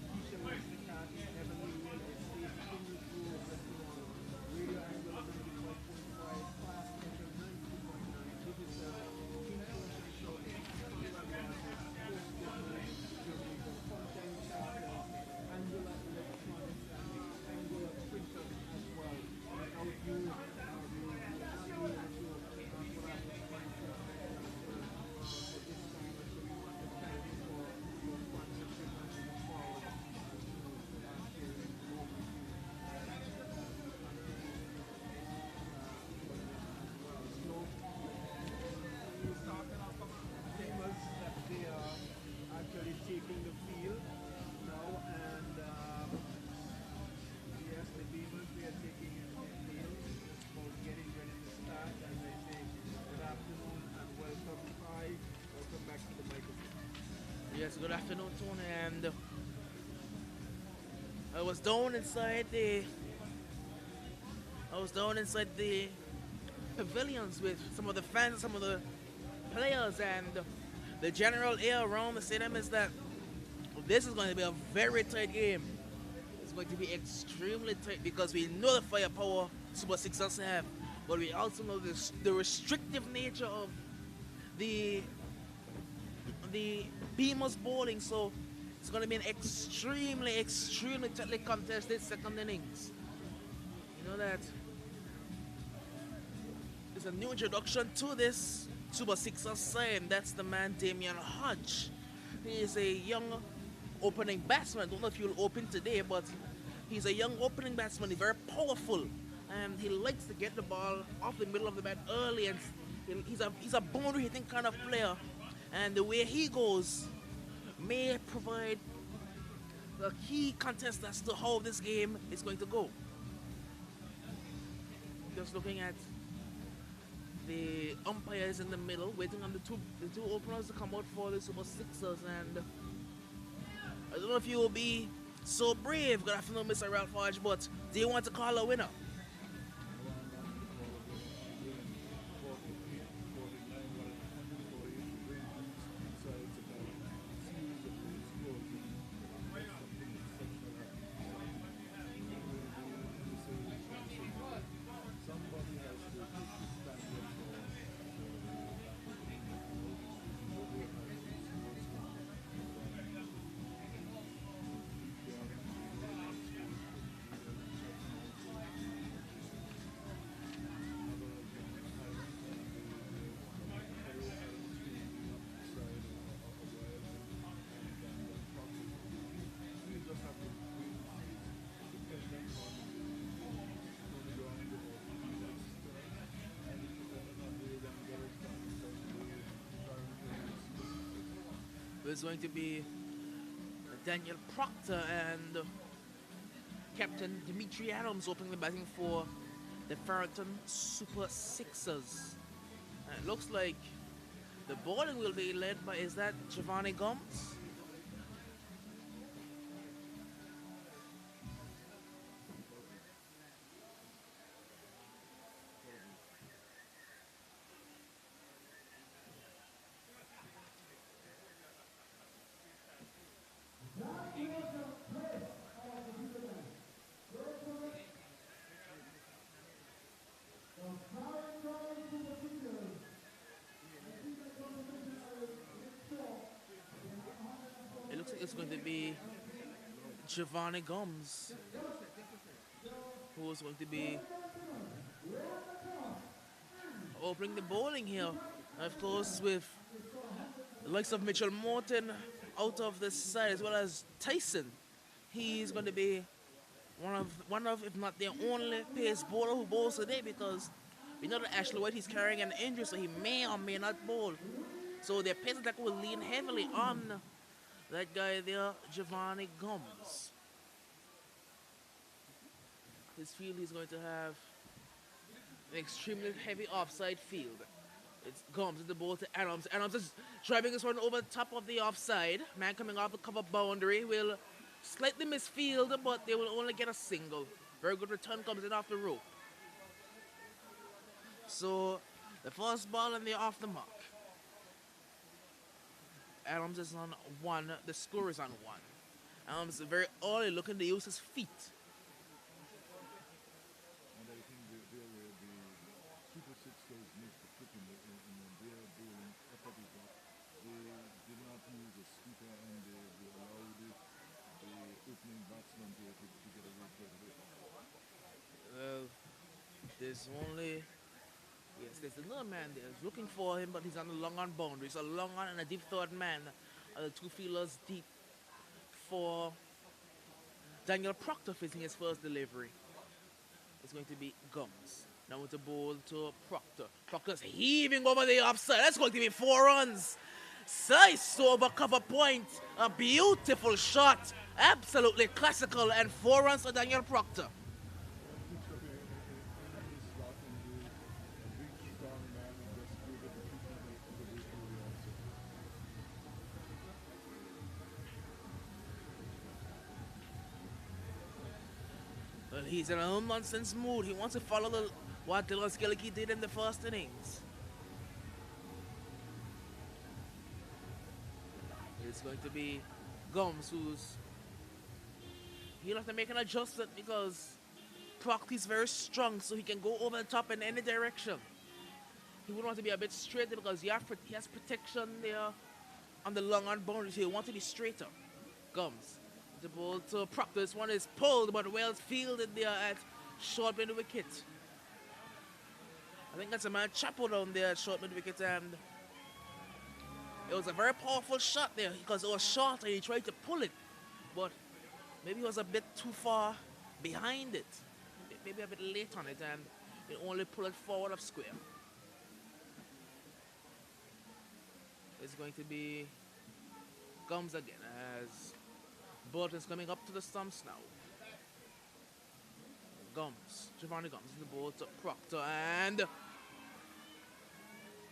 Keisha West McCarthy, Heavenly Real Estate, English Grove Restaurant, Radio Angola 95.5, Class FM 92.9, Digital, King Ocean Shopping, Conrad Rogers, Post Decoration, Jamaica, Content Charter, Angola Electronics, and Angola Printers as well. Without you, we would not be able to put out this sponsor for this time, and so we want to thank you for your sponsorship and we look forward to sharing more with you. So, we was talking about Beamerz that they are actually taking the field now, and yes, the Beamerz, they are taking the field. It's about getting ready to start, as I say. Good afternoon and welcome, Kai. Welcome back to the microphone. Yes, good afternoon, Tony. And I was down inside the pavilions with some of the fans, some of the players, and the general air around the stadium is that this is going to be a very tight game. It's going to be extremely tight because we know the firepower Super Sixers have, but we also know the restrictive nature of the Beamerz bowling. So it's going to be an extremely tightly contested second innings. know that there's a new introduction to this Super Sixers side. That's the man Damian Hodge. He is a young opening batsman. Don't know if he'll open today, but he's a young opening batsman. He's very powerful, and he likes to get the ball off the middle of the bat early. And he's a boundary hitting kind of player, and the way he goes may provide the key contest as to how this game is going to go. Just looking at the umpires in the middle, waiting on the two openers to come out for the Super Sixers, and I don't know if you will be so brave, good afternoon, Mr. Ralph Hodge, but do you want to call a winner? It's going to be Daniel Proctor and Captain Dimitri Adams opening the batting for the Farrington Super Sixers. And it looks like the bowling will be led by, is that Giovanni Gomes? It looks like it's going to be Giovanni Gomes who is going to be opening the bowling here. Of course, with the likes of Mitchell Morton out of the side, as well as Tyson. He's going to be one of, if not the only pace bowler who bowls today, because we know that Ashley White, he's carrying an injury, so he may or may not bowl. So their pace attack will lean heavily on that guy there, Giovanni Gomes. His field is going to have an extremely heavy offside field. It's Gomes with the ball to Adams. Adams is driving this one over the top of the offside. Man coming off the cover boundary will slightly miss field, but they will only get a single. Very good return comes in off the rope. So the first ball and they're off the mark. Adams is on one. The score is on one. Adams is very early looking to use his feet. And I think there where the Super Sixers missed the trick in their bowling effort is that they did not use a sweeper, and they allowed the opening batsman to get away straight away. Well, there's only... Yes, there's another man there looking for him, but he's on the long on boundary. So a long on and a deep third man are the two fielders deep for Daniel Proctor facing his first delivery. It's going to be Gomes. Now with the ball to Proctor. Proctor's heaving over the offside. That's going to be 4 runs. Slice over cover point. A beautiful shot. Absolutely classical, and 4 runs for Daniel Proctor. Well, he's in a no-nonsense mood. He wants to follow what Dylan Skillicky did in the first innings. It's going to be Gomes he'll have to make an adjustment because Proctor is very strong, so he can go over the top in any direction. He would want to be a bit straighter because he has protection there on the long on boundary, so he wants to be straighter. Gomes. The ball to Proctor. This one is pulled, but well fielded there at short mid wicket. I think that's a man Chapo down there, short mid wicket, and it was a very powerful shot there because it was short and he tried to pull it, but maybe he was a bit too far behind it, maybe a bit late on it, and he only pulled it forward of square. It's going to be Gums again as Burton's coming up to the stumps now. Gums, Giovanni Gums in the ball to Proctor, and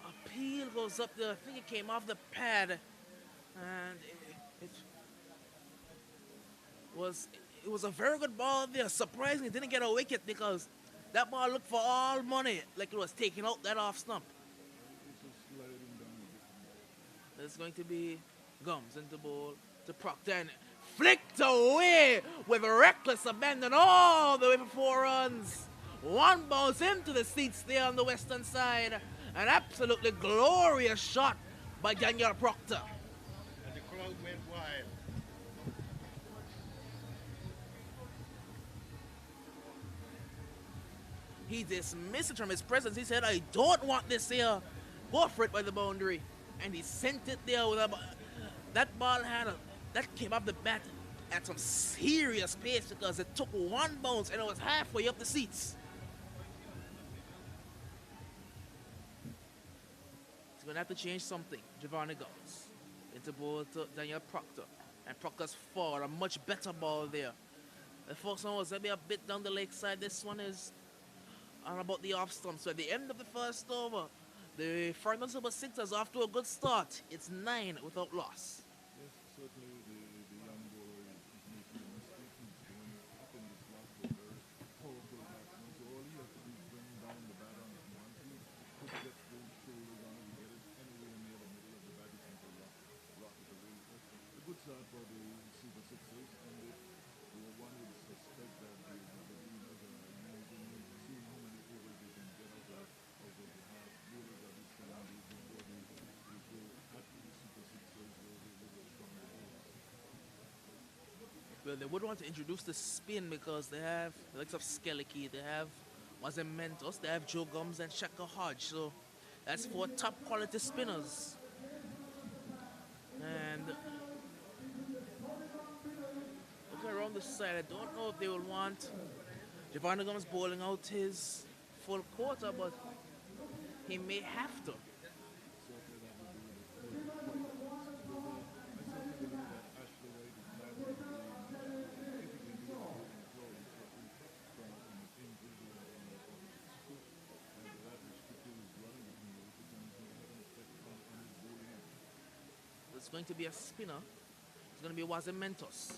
Appeal goes up there. I think it came off the pad, and it was a very good ball there. Surprisingly, it didn't get a wicket because that ball looked for all money, like it was taking out that off stump. It's going to be Gums into ball to Proctor, and flicked away with reckless abandon all the way for 4 runs. One bounce into the seats there on the western side. An absolutely glorious shot by Daniel Proctor. And the crowd went wild. He dismissed it from his presence. He said, I don't want this here. Go for it by the boundary. And he sent it there with that ball that came off the bat at some serious pace because it took one bounce and it was halfway up the seats. He's going to have to change something. Giovanni Gums into ball to Daniel Proctor. And Proctor's forward, a much better ball there. The first one was maybe a bit down the leg side. This one is on about the off stump. So at the end of the first over, the Farrington Super Sixers off to a good start. It's 9 without loss. Yes, certainly the young bowler is making a mistake. He's going up in this last ball, very powerful batsman. So all he has to do is bring down the bat on his one two, put get those shoulders on it, and get it anywhere near the middle of the bat. He can rock it away. A good start for the Super Sixers, and one would suspect that the Beamerz are using, seeing how many overs they can get out of the half bowlers at this time before they go at the Super Sixers with a strong bowlers. Well, they would want to introduce the spin because they have the likes of Skellicky, they have Mentos, they have Joe Gums and Shaka Hodge. So that's 4 top quality spinners. And looking around the side, I don't know if they will want Giovanni Gums bowling out his full quarter, but he may have to. It's going to be a spinner. It's going to be Mentos.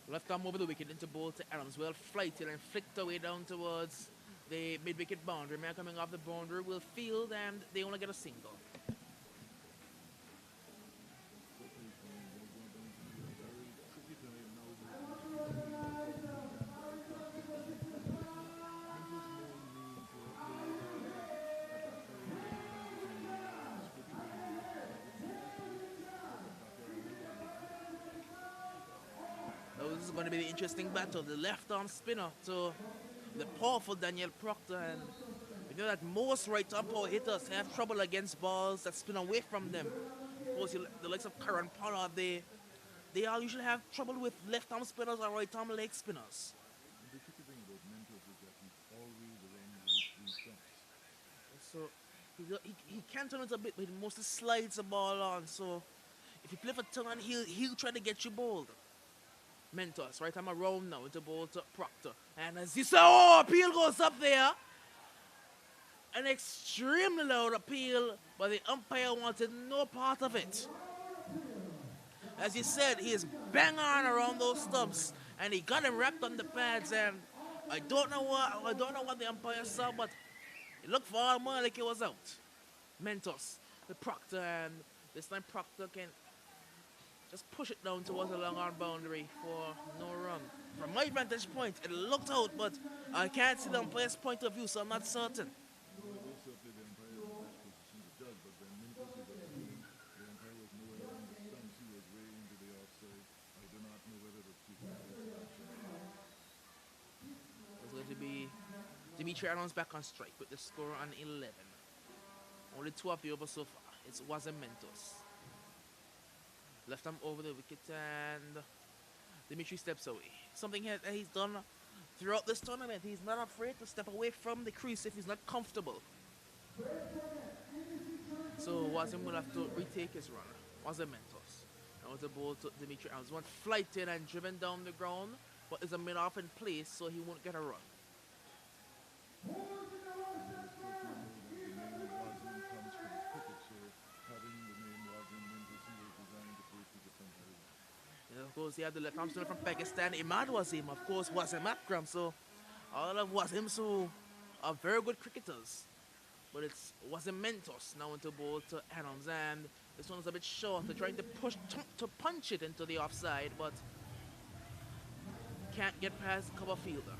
Left arm over the wicket into ball to Adams. Well flighted and flicked away down towards the mid-wicket boundary. Man coming off the boundary will field and they only get a single. This is going to be the interesting battle. The left-arm spinner to the powerful Daniel Proctor. And we know that most right-arm power hitters have trouble against balls that spin away from them. Of course, the likes of Curran Pollard, they all usually have trouble with left-arm spinners or right-arm leg spinners. The tricky thing about Mentos is that he's always around the 3 stumps. So he can turn it a bit, but he mostly slides the ball on. So if you play for turn, he'll try to get you bowled. Mentos, right? I'm around now into ball to Proctor. And as you saw, appeal goes up there. An extremely loud appeal, but the umpire wanted no part of it. As you said, he is bang on around those stumps, and he got him wrapped on the pads. And I don't know what the umpire saw, but it looked for all more like it was out. Mentos, the Proctor, and this time Proctor can just push it down towards the long arm boundary for no run. From my vantage point, it looked out, but I can't see the umpire's point of view, so I'm not certain. Well, it was certainly the umpire in the best position to judge, but when Mentos was appealing, the umpire was nowhere around the stumps. He was way into the offside. I do not know whether the people Dimitri Adams back on strike with the score on 11. Only 2 of the over so far. It wasn't Mentos. Left arm over the wicket and Dimitri steps away. Something that he's done throughout this tournament. He's not afraid to step away from the crease if he's not comfortable. So Wazim will have to retake his run. Wazim Mentos. Now with the ball to Dimitri Adams. One flighted and driven down the ground, but is a mid off in place, so he won't get a run. And of course, he had the left arm from Pakistan. Imad Wazim, of course, Wazim Akram. So all of Wazim so are very good cricketers. But it's Wazim Mentos now into ball to Adams, and this one is a bit short. They're trying to push to punch it into the offside, but can't get past cover fielder.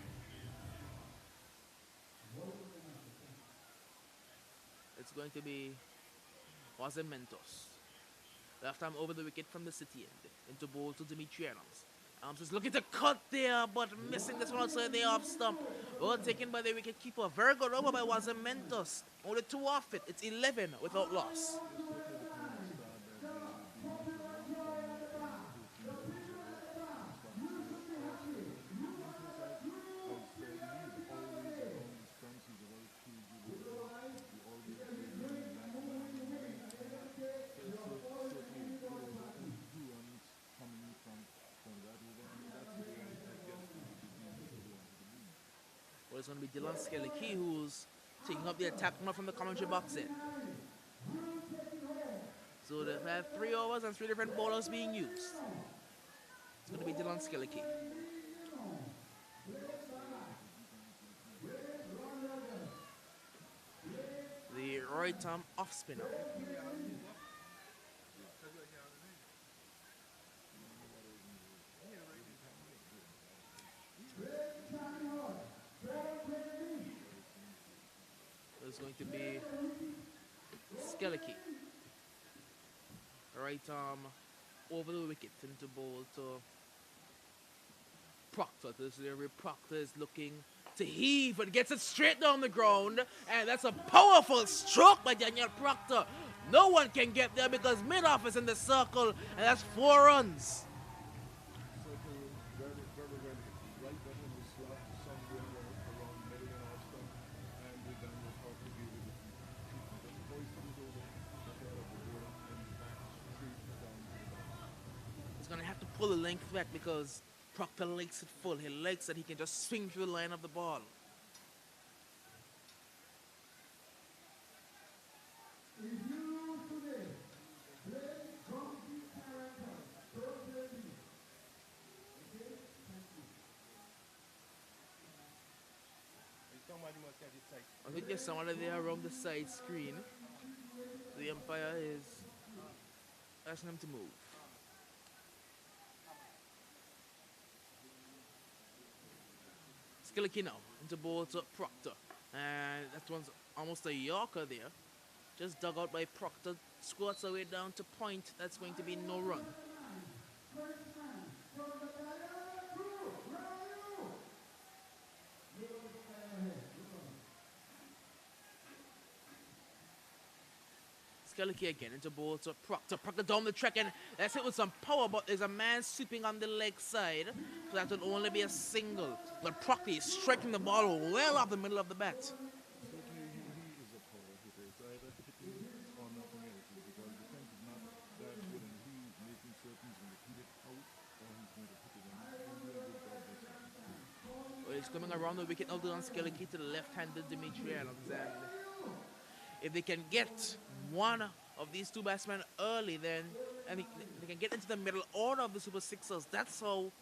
It's going to be Wazim Mentos. Left arm over the wicket from the city end. Into ball to Dimitri Adams. Adams is looking to cut there, but missing this one outside the off stump. Well taken by the wicket keeper. Very good over by Wazim Mentos. Only 2 off it. It's 11 without loss. Well, it's going to be Dylan Skelly who's taking up the attack from the commentary box in. So they have 3 overs and 3 different bowlers being used. It's going to be Dylan Skelly. The right arm off spinner. It's going to be Skelly. Right arm over the wicket into ball to Proctor. This is where Proctor is looking to heave, but gets it straight down the ground, and that's a powerful stroke by Daniel Proctor. No one can get there because mid-off is in the circle, and that's 4 runs. He's going to have to pull the length back because Proctor likes it full. He likes that he can just swing through the line of the ball. I think there's someone there around the side screen. The umpire is asking him to move. Skillicky now into ball to Proctor, and that one's almost a Yorker there. Just dug out by Proctor, squats away down to point. That's going to be no run. Skellicky again into ball to Proctor. Proctor down the track, and that's it with some power, but there's a man sweeping on the leg side, so that would only be a single. But Proctor is striking the ball well off the middle of the bat. Certainly he is a power hitter. It's either hitting or nothing else, because the defense is not that good, and he's making certain he's going to hit it out or he's going to hit it in. He's doing a good job this time. Well, he's coming around the wicket now on Skellicky to the left-handed Dimitri Adams, and if they can get one of these 2 batsmen early, then and they can get into the middle order of the Super Sixers. That's how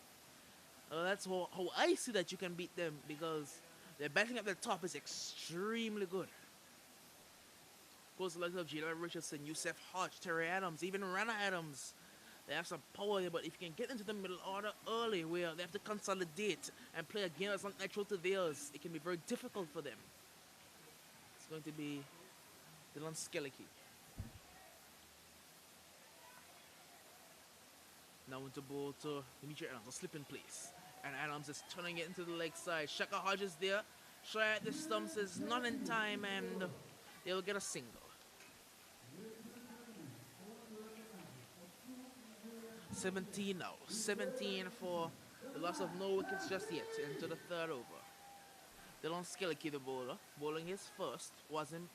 I see that you can beat them, because their batting at the top is extremely good. Of course, the likes of Jalen Richardson, Yusuf Hodge, Terry Adams, even Rana Adams, they have some power here. But if you can get into the middle order early, where they have to consolidate and play a game that's not natural to theirs, it can be very difficult for them. It's going to be Dylan Skellicky. Now into ball to Dimitri Adams, a slip in place. And Adams is turning it into the leg side. Shaka Hodge is there. Try at the stumps is not in time and they'll get a single. 17 now. 17 for the loss of no wickets just yet into the third over. Dylan Skillicky, the bowler, bowling his first. Was him.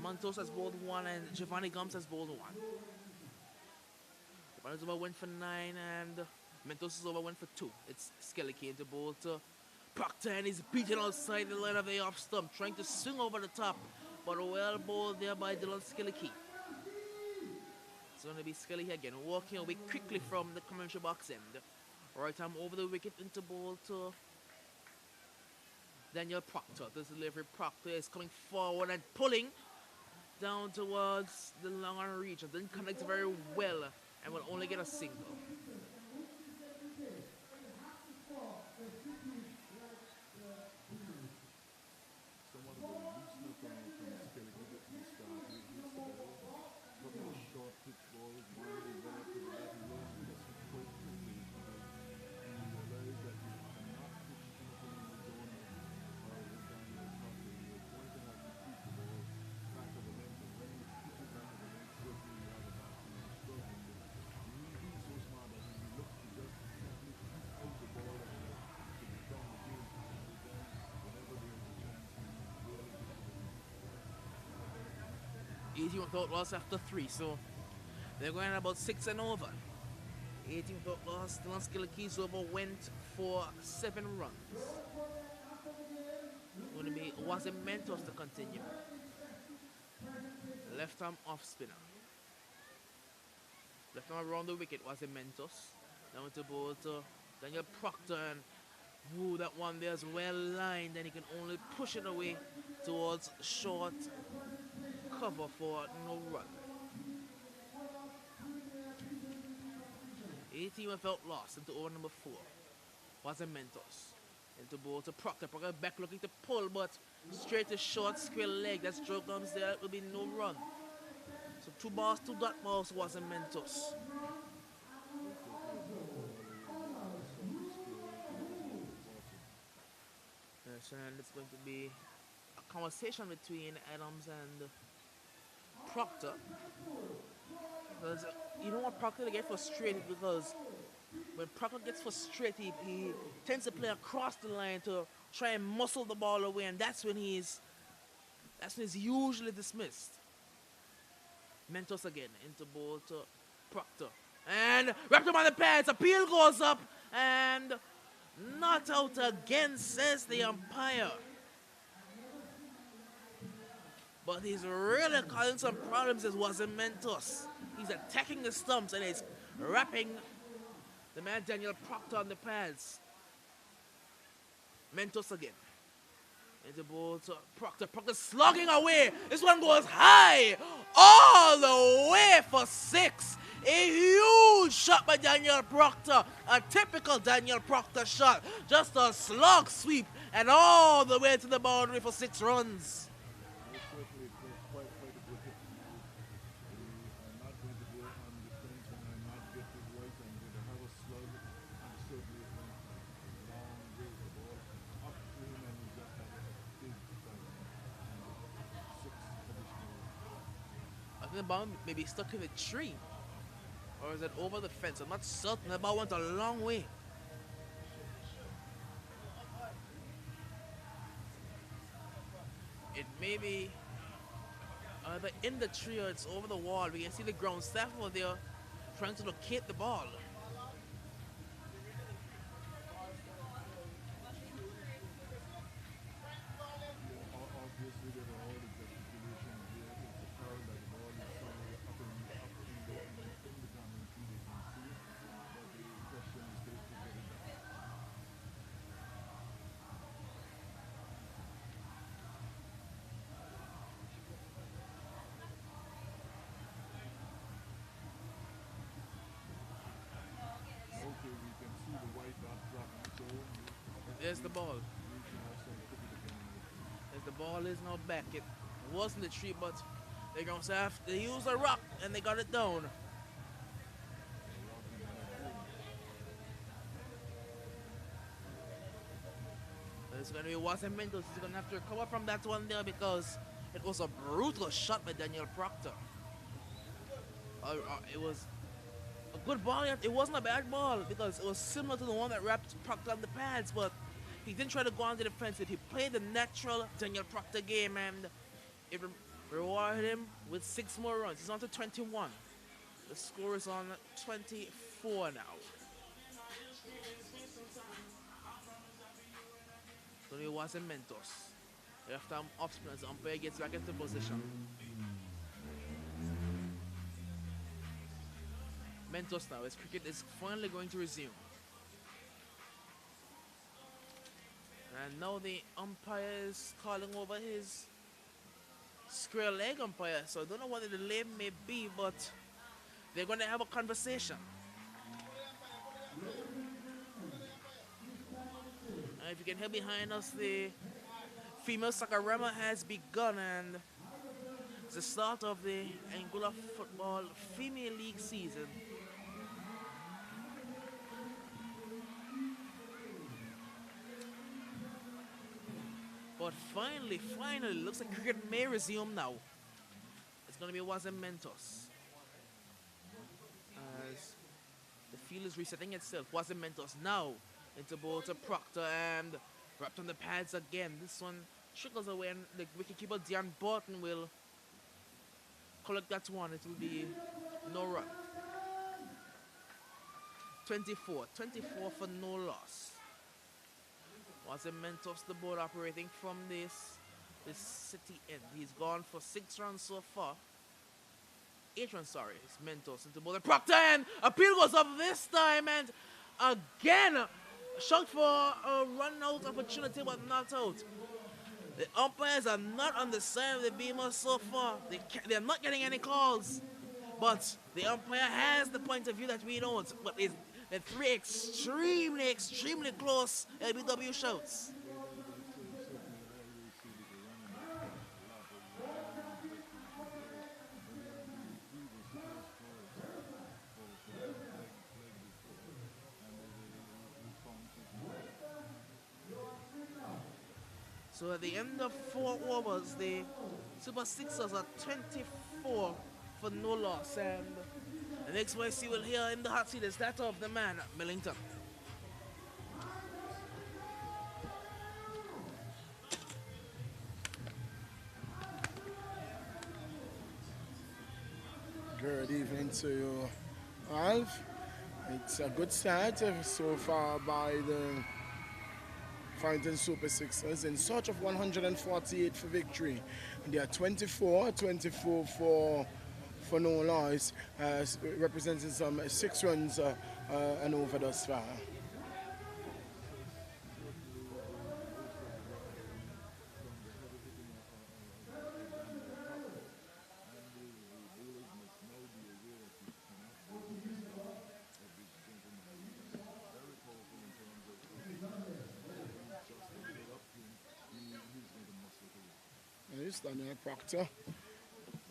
Montos has bowled one and Giovanni Gums has bowled one. Giovanni's over went for 9 and Mentos is over went for 2. It's Skillicky into bowl to Proctor and he's beaten outside the line of the off stump, trying to swing over the top, but well bowled there by Dylan Skillicky. It's going to be Skillicky again, walking away quickly from the commentary box end. Right arm over the wicket into bowl to Daniel Proctor. This delivery, Proctor is coming forward and pulling down towards the long on region. Didn't connect very well and will only get a single. Somewhat of a looseness from Skillicky at the start. His couple of short pitch balls, winding well up to the batting line, and just quite quickly because he realized that he cannot push anything in the zone with Daniel Proctor. You're going to have to keep the ball back of the length, and when you keep it back of the length, certainly you have a batsman who's struggling. But he's so smart that he looks to just simply keep out the ball and to become the game partner with them whenever there's a chance he really gets it. 18 without loss after 3, so they're going at about 6 and over. 18 without loss. Dylan Skillicky's over went for 7 runs. Going to be Wasim Mentos to continue. Left arm off spinner. Left arm around the wicket was Mentos. Down to bowl to Daniel Proctor and woo, that one there's well lined and he can only push it away towards short cover for no run. 18 without loss into over number 4 was Mentos. Into bowl to Proctor. Proctor back looking to pull, but straight to short square leg. That's Joe Gums there. It will be no run. So 2 balls, 2 dot balls was Mentos. Yes, and it's going to be a conversation between Adams and Proctor. Because you know what, Proctor get frustrated because when Proctor gets frustrated, he tends to play across the line to try and muscle the ball away, and that's when he's usually dismissed. Mentos again into bowl to Proctor. And wrapped him on the pads. Appeal goes up and not out again, says the umpire. But he's really causing some problems as wasn't Mentos. He's attacking the stumps and he's wrapping the man Daniel Proctor on the pads. Mentos again. Into bowl to Proctor. Proctor slugging away. This one goes high. All the way for 6. A huge shot by Daniel Proctor. A typical Daniel Proctor shot. Just a slug sweep and all the way to the boundary for 6 runs. Certainly quite a good hit. I'm not going to go on the fence when I'm not get it right. I'm going to have a slug and certainly a long way the ball up to him and he just had a big strike. 6 additional. I think the ball may be stuck in the tree. Or is it over the fence? I'm not certain. The ball went a long way. It may be either in the tree or it's over the wall. We can see the ground staff over there trying to locate the ball. Obviously, there are all the gesticulations here. It's a foul that the ball is somewhere up in the commentary. They can see it, but the question is to get it back. Okay, we can see the white dot dropping, so There's the ball. we should have some cricket again. As the ball is now back. It wasn't the tree, but they're going to have to use a rock, and they got it down. As it's going to be Wasem Mentos. He's going to have to recover from that one there because it was a brutal shot by Daniel Proctor. It was a good ball. It wasn't a bad ball because it was similar to the one that wrapped Proctor on the pads, but he didn't try to go on the defensive. He played the natural Daniel Proctor game, and it rewarded him with 6 more runs. He's on to 21. The score is on 24 now. So it wasn't Mentos. After off spin, the umpire gets back into position. Mentos now, as cricket is finally going to resume. And now the umpire is calling over his square leg umpire. So I don't know what the delay may be, but they're going to have a conversation. And if you can hear behind us, the female Sakarama has begun, and it's the start of the Angola Football Female League season. But finally, looks like cricket may resume now. It's going to be Wasem Mentos. As the field is resetting itself. Wasem Mentos now into ball to Proctor and wrapped on the pads again. This one trickles away and the wicketkeeper Dion Barton will collect that one. It will be no run. 24 for no loss. Wasem Mentos, the board operating from this city end. He's gone for 6 runs so far. 8 runs, sorry. It's Mentos into ball. Proctor, and appeal goes up this time, and again shot for a run out opportunity, but not out. The umpires are not on the side of the Beamerz so far. They're not getting any calls, but the umpire has the point of view that we don't. But the 3 extremely close LBW shouts. So at the end of 4 overs, the Super Sixers are 24 for no loss, and the next voice you will hear in the hot seat is that of the man, Millington. Good evening to you, Alf. It's a good start so far by the Farrington Super Sixers in search of 148 for victory. And they are 24 for no loss, representing some 6 runs and over thus far. Daniel Proctor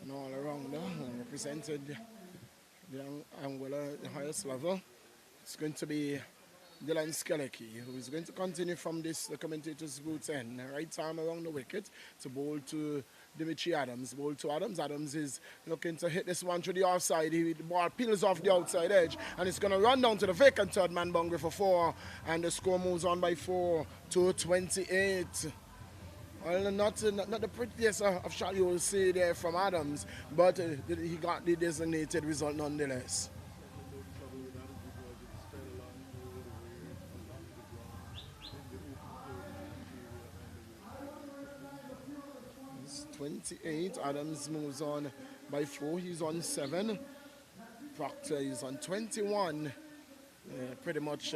and all around there represented the Angola at the highest level. It's going to be Dylan Skellecki, who is going to continue from the commentator's booth end. Right arm around the wicket to bowl to Dimitri Adams. Bowl to Adams. Adams is looking to hit this one to the offside. The ball peels off the outside edge, and it's going to run down to the vacant third man boundary for 4, and the score moves on by 4 to 28. Well, not the prettiest of shot you will see there from Adams, but he got the designated result nonetheless. It's 28. Adams moves on by 4. He's on 7. Proctor is on 21. Pretty much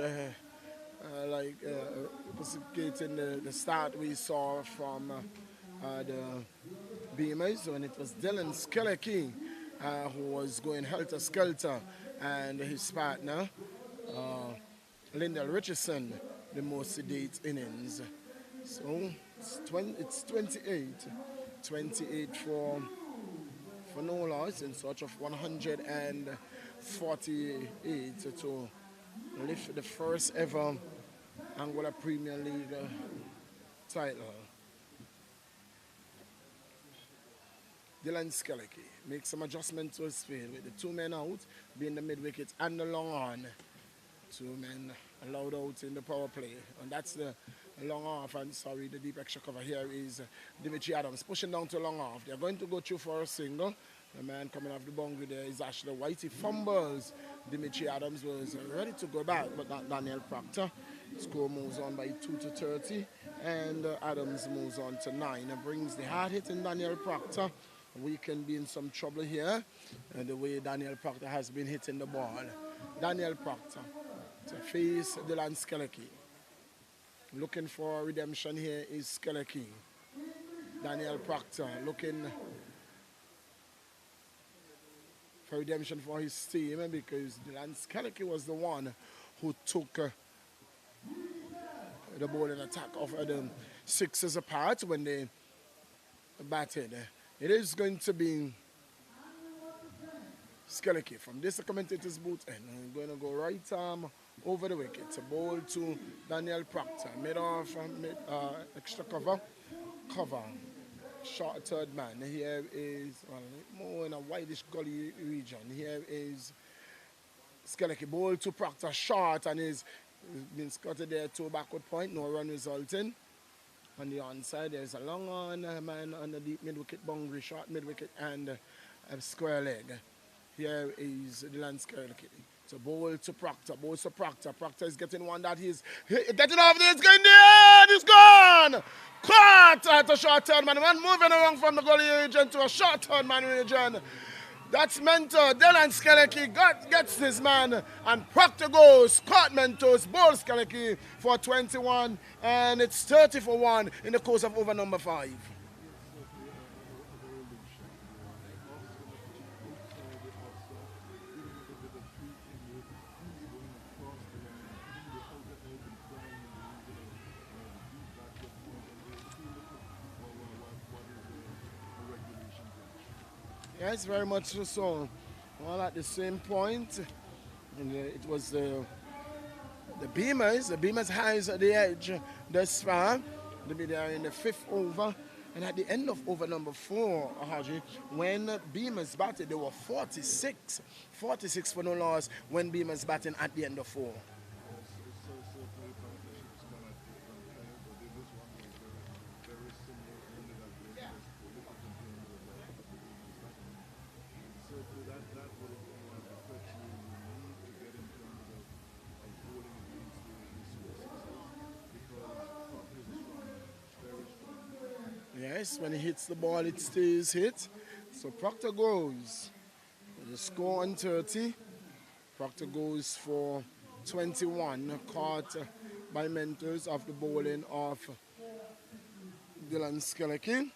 reciprocating the start we saw from the Beamerz when it was Dylan Skellecki who was going helter-skelter, and his partner, Lyndall Richardson, the most sedate innings. So it's 28 for no loss in search of 148 to lift the first ever Angola Premier League title. Dylan Skeleke makes some adjustments to his field with the two men out, being the mid wicket and the long on. Two men allowed out in the power play, and that's the long off. And sorry, the deep extra cover here is Dimitri Adams pushing down to long off. They're going to go through for a single. The man coming off the boundary there is Ashley White. He fumbles. Dimitri Adams was ready to go back, but not Daniel Proctor. Score moves on by 2-30, and Adams moves on to 9 and brings the hard hitting Daniel Proctor. We can be in some trouble here, and the way Daniel Proctor has been hitting the ball. Daniel Proctor to face Dylan Skeleke. Looking for redemption here is Skeleke. Daniel Proctor looking for redemption for his team because Dylan Skeleke was the one who took the ball in attack of the Sixers apart when they batted. It is going to be Skeleke from this commentator's booth, and I'm going to go right arm over the wicket. A ball to Daniel Proctor, mid off extra cover, short third man. Here is more in a whitish gully region. Here is Skeleke, ball to Proctor, short, and is been scattered there to a backward point, no run resulting. On the onside, there's a long on man on the deep mid wicket boundary, short mid wicket, and a square leg. Here is Dylan Skeleke. So ball to Proctor, ball to Proctor. Proctor is getting one that he's getting off there, it's going there, it's gone! Caught at a short third man, moving along from the goalie region to a short third man region. That's Mentor. Dylan Skeleke gets this man, and Proctor goes. Caught Mentos, ball Skeleke for 21, and it's 30 for 1 in the course of over number 5. Yes, very much so. All at the same point, and it was the Beamerz. The Beamerz has the edge thus far. They'll be there in the 5th over. And at the end of over number 4, Haji, when Beamerz batted, they were 46. 46 for no loss when Beamerz batting at the end of 4. Yes, when he hits the ball, it stays hit. So Proctor goes. The score on 30. Proctor goes for 21, caught by Mentors of the bowling of Dylan Skeleke.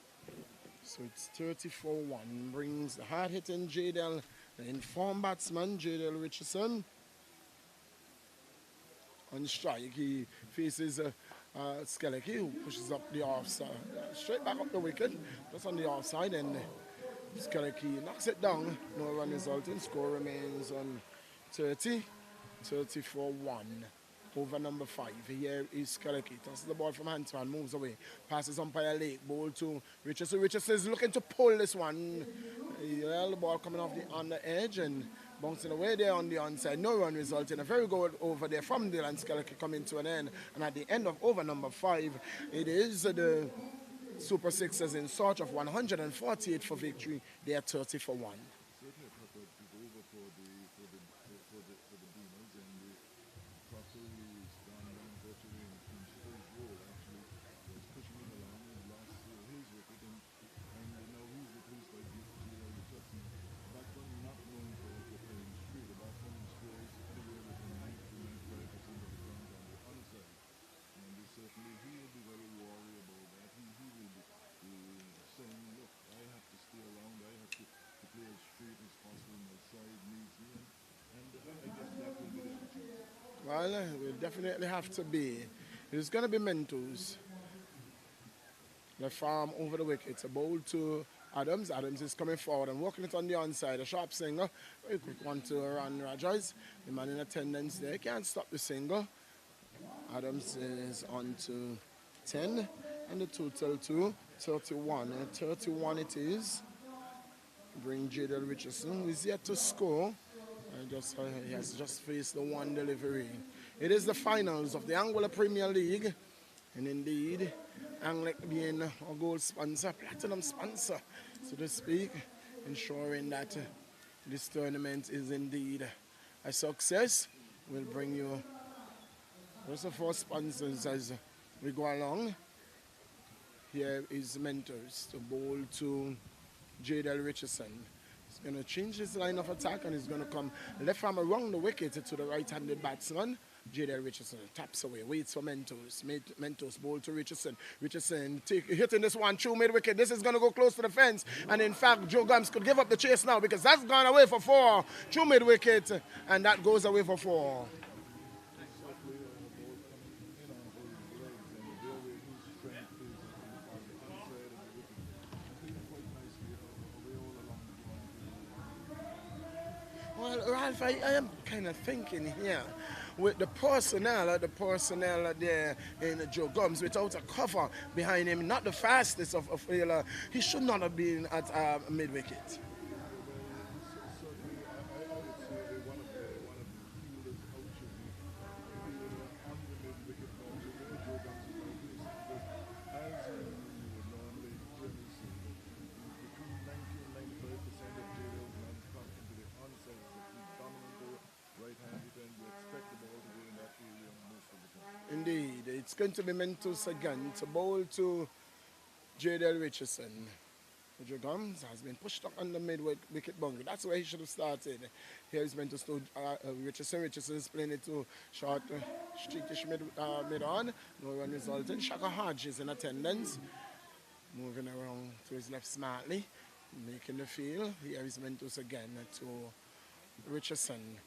So it's 34-1. Brings the hard-hitting Jadel, the informed batsman, Jadel Richardson, on strike. He faces Skeleke, who pushes up the offside, straight back up the wicket, just on the offside, and Skeleke knocks it down. No run resulting. Score remains on 30, 34-1. Over number 5. Here is Skeleke. Tosses the ball from hand to hand, moves away. Passes umpire late. Ball to Richardson. Richardson is looking to pull this one. Well, the ball coming off on the edge and bouncing away there on the onside. No run resulting. A very good over there from Dylan Skeleke coming to an end. And at the end of over number 5, it is the Super Sixers in search of 148 for victory. They are 30 for 1. Certainly, I thought it was over for the Beamerz, and Proctor is down unfortunately in his role. Actually, was pushing him along and lost his wicket, and now he's replaced by J.L. Richardson. Batsman not known for playing straight. The batsman scores anywhere between 90 to 95% of the runs on the onside, and certainly he will be very wary about that. He will be saying, look, I have to stay around, I have to play as straight as possible, my side needs me, and I guess that will be the attitude. Well, it will definitely have to be. It's going to be Mentos. The farm over the wicket. A ball to Adams. Adams is coming forward and working it on the onside. A sharp single. Very quick one to Ron Rogers. The man in attendance there. Can't stop the single. Adams is on to 10. And the total to 31. 31 it is. Bring Jadel Richardson, who is yet to score. He has just faced the one delivery. It is the finals of the Angola Premier League. And indeed, Anglec being a gold sponsor, platinum sponsor, so to speak, ensuring that this tournament is indeed a success. We'll bring you first of all sponsors as we go along. Here is Mentors to bowl to Jadel Richardson. He's going to change his line of attack and he's going to come left arm around the wicket to the right-handed batsman. Jadel Richardson taps away, waits for Mentos. Mentos bowl to Richardson. Richardson hitting this one through mid-wicket. This is going to go close to the fence. And in fact, Joe Gums could give up the chase now because that's gone away for 4 through mid-wicket. And that goes away for 4. Well, Ralph, I am kind of thinking here with the personnel there in Joe Gums without a cover behind him, not the fastest of he should not have been at mid-wicket. Indeed, it's going to be Mentos again to bowl to Jadel Richardson. Joe Gums has been pushed up on the mid-wicket boundary. That's where he should have started. Here is Mentos to Richardson. Richardson is playing it to short, streakish mid-on. No run resulting. Shaka Hodge is in attendance. Moving around to his left smartly. Making the field. Here is Mentos again to Richardson.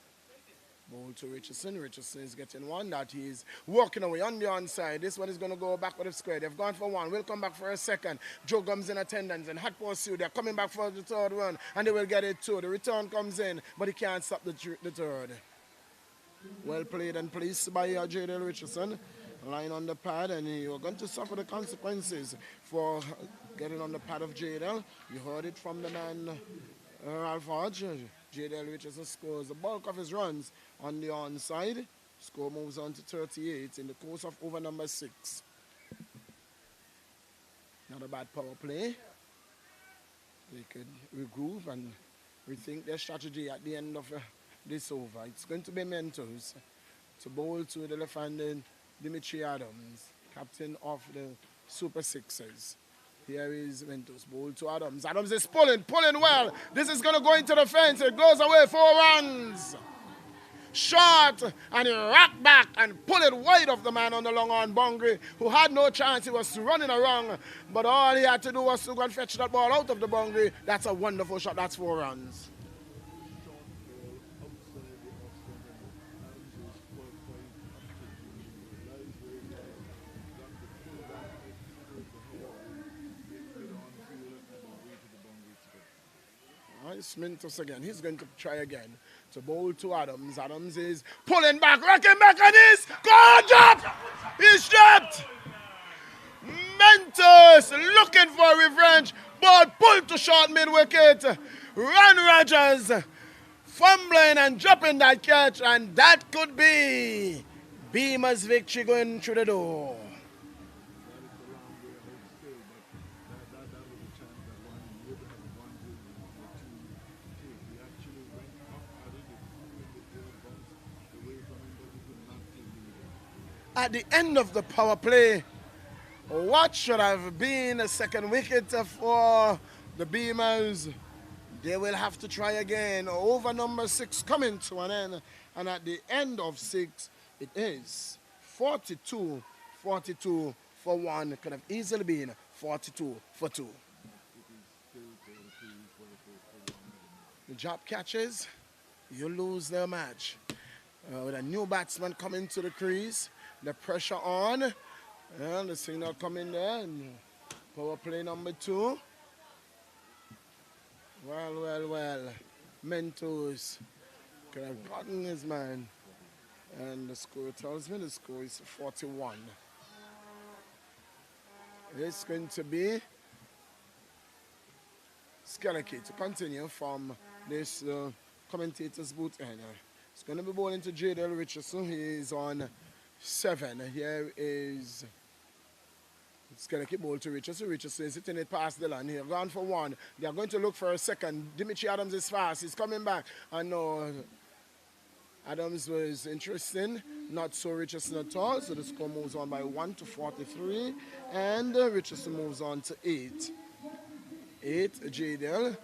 Ball to Richardson. Richardson is getting one that he's walking away on the onside. This one is going to go back with the square. They've gone for one. We'll come back for a second. Joe Gums in attendance and hot pursuit. They're coming back for the third one and they will get it too. The return comes in, but he can't stop the third. Well played and placed by Jadel Richardson. Line on the pad, and you're going to suffer the consequences for getting on the pad of Jadel. You heard it from the man, Ralph Hodge. Jadel Richardson scores the bulk of his runs on the onside. Score moves on to 38 in the course of over number 6. Not a bad power play. They could regroup and rethink their strategy at the end of this over. It's going to be Mentos to bowl to the left-handed Dimitri Adams, captain of the Super Sixers. Here is Mentos, bowl to Adams. Adams is pulling well. This is going to go into the fence. It goes away, 4 runs. Short, and he rocked back and pulled it wide of the man on the long on boundary, who had no chance. He was running around, but all he had to do was to go and fetch that ball out of the boundary. That's a wonderful shot. That's 4 runs. It's Mentos again. He's going to try again to bowl to Adams. Adams is pulling back, rocking back, and he's gone, dropped! He's dropped! Mentos looking for revenge. Ball pulled to short mid-wicket. Ron Rogers fumbling and dropping that catch, and that could be Beamer's victory going through the door. At the end of the power play, what should have been a second wicket for the Beamerz, they will have to try again. Over number 6 coming to an end. And at the end of 6, it is 42 for 1. Could have easily been 42 for 2. The drop catches, you lose the match. With a new batsman coming to the crease. The pressure on, and the signal coming there, and power play number 2. Well, Mentos could have gotten his man, and the score tells me the score is 41. It's going to be Skeleke to continue from this commentator's booth end. It's going to be bowling to J.Del Richardson. He is on 7. Here is Skeleke ball to Richardson. Richardson is hitting it past the line here. Gone for 1. They are going to look for a second. Dimitri Adams is fast. He's coming back. I know Adams was interesting. Not so Richardson at all. So the score moves on by 1 to 43. And Richardson moves on to 8. 8, J.Del.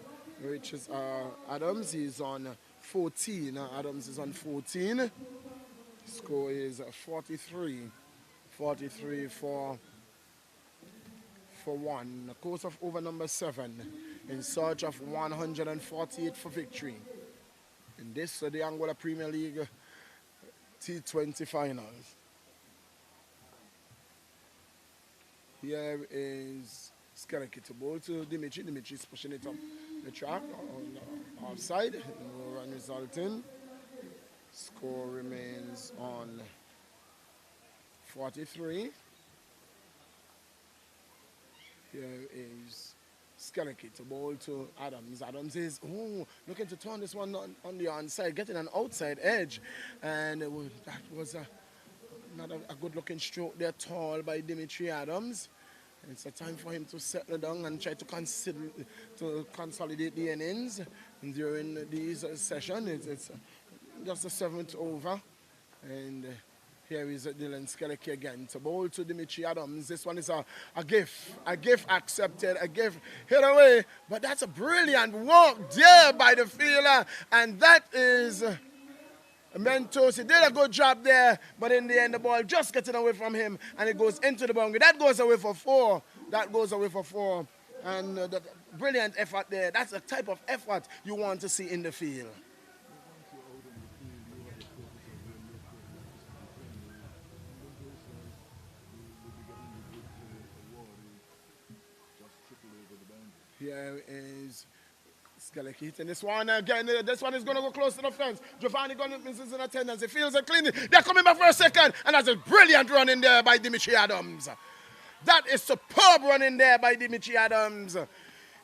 Adams, he's on 14. Adams is on 14. Score is 43. 43 for 1. The course of over number 7 in search of 148 for victory. In this, the Angola Premier League T20 finals. Here is Skeleke to bowl to Dimitri. Dimitri is pushing it up the track on the offside. No run resulting. Score remains on 43. Here is Skeleke to bowl to Adams. Adams is looking to turn this one on the onside, getting an outside edge, and that was not a good looking stroke there, tall by Dimitri Adams. It's a time for him to settle down and try to consolidate the innings during these sessions. It's just the 7th over, and here is Dylan Skeleke again to bowl to Dimitri Adams. This one is a gift accepted, a gift hit away, but that's a brilliant walk there by the fielder, and that is Mentos. He did a good job there, but in the end the ball just getting away from him, and it goes into the boundary. That goes away for 4. That goes away for 4, and the brilliant effort there. That's the type of effort you want to see in the field. Here is Skeleke hitting this one again. This one is going to go close to the fence. Giovanni Gunnis is in attendance. He feels it clean. They're coming back for a second. And that's a brilliant run in there by Dimitri Adams. That is superb run in there by Dimitri Adams.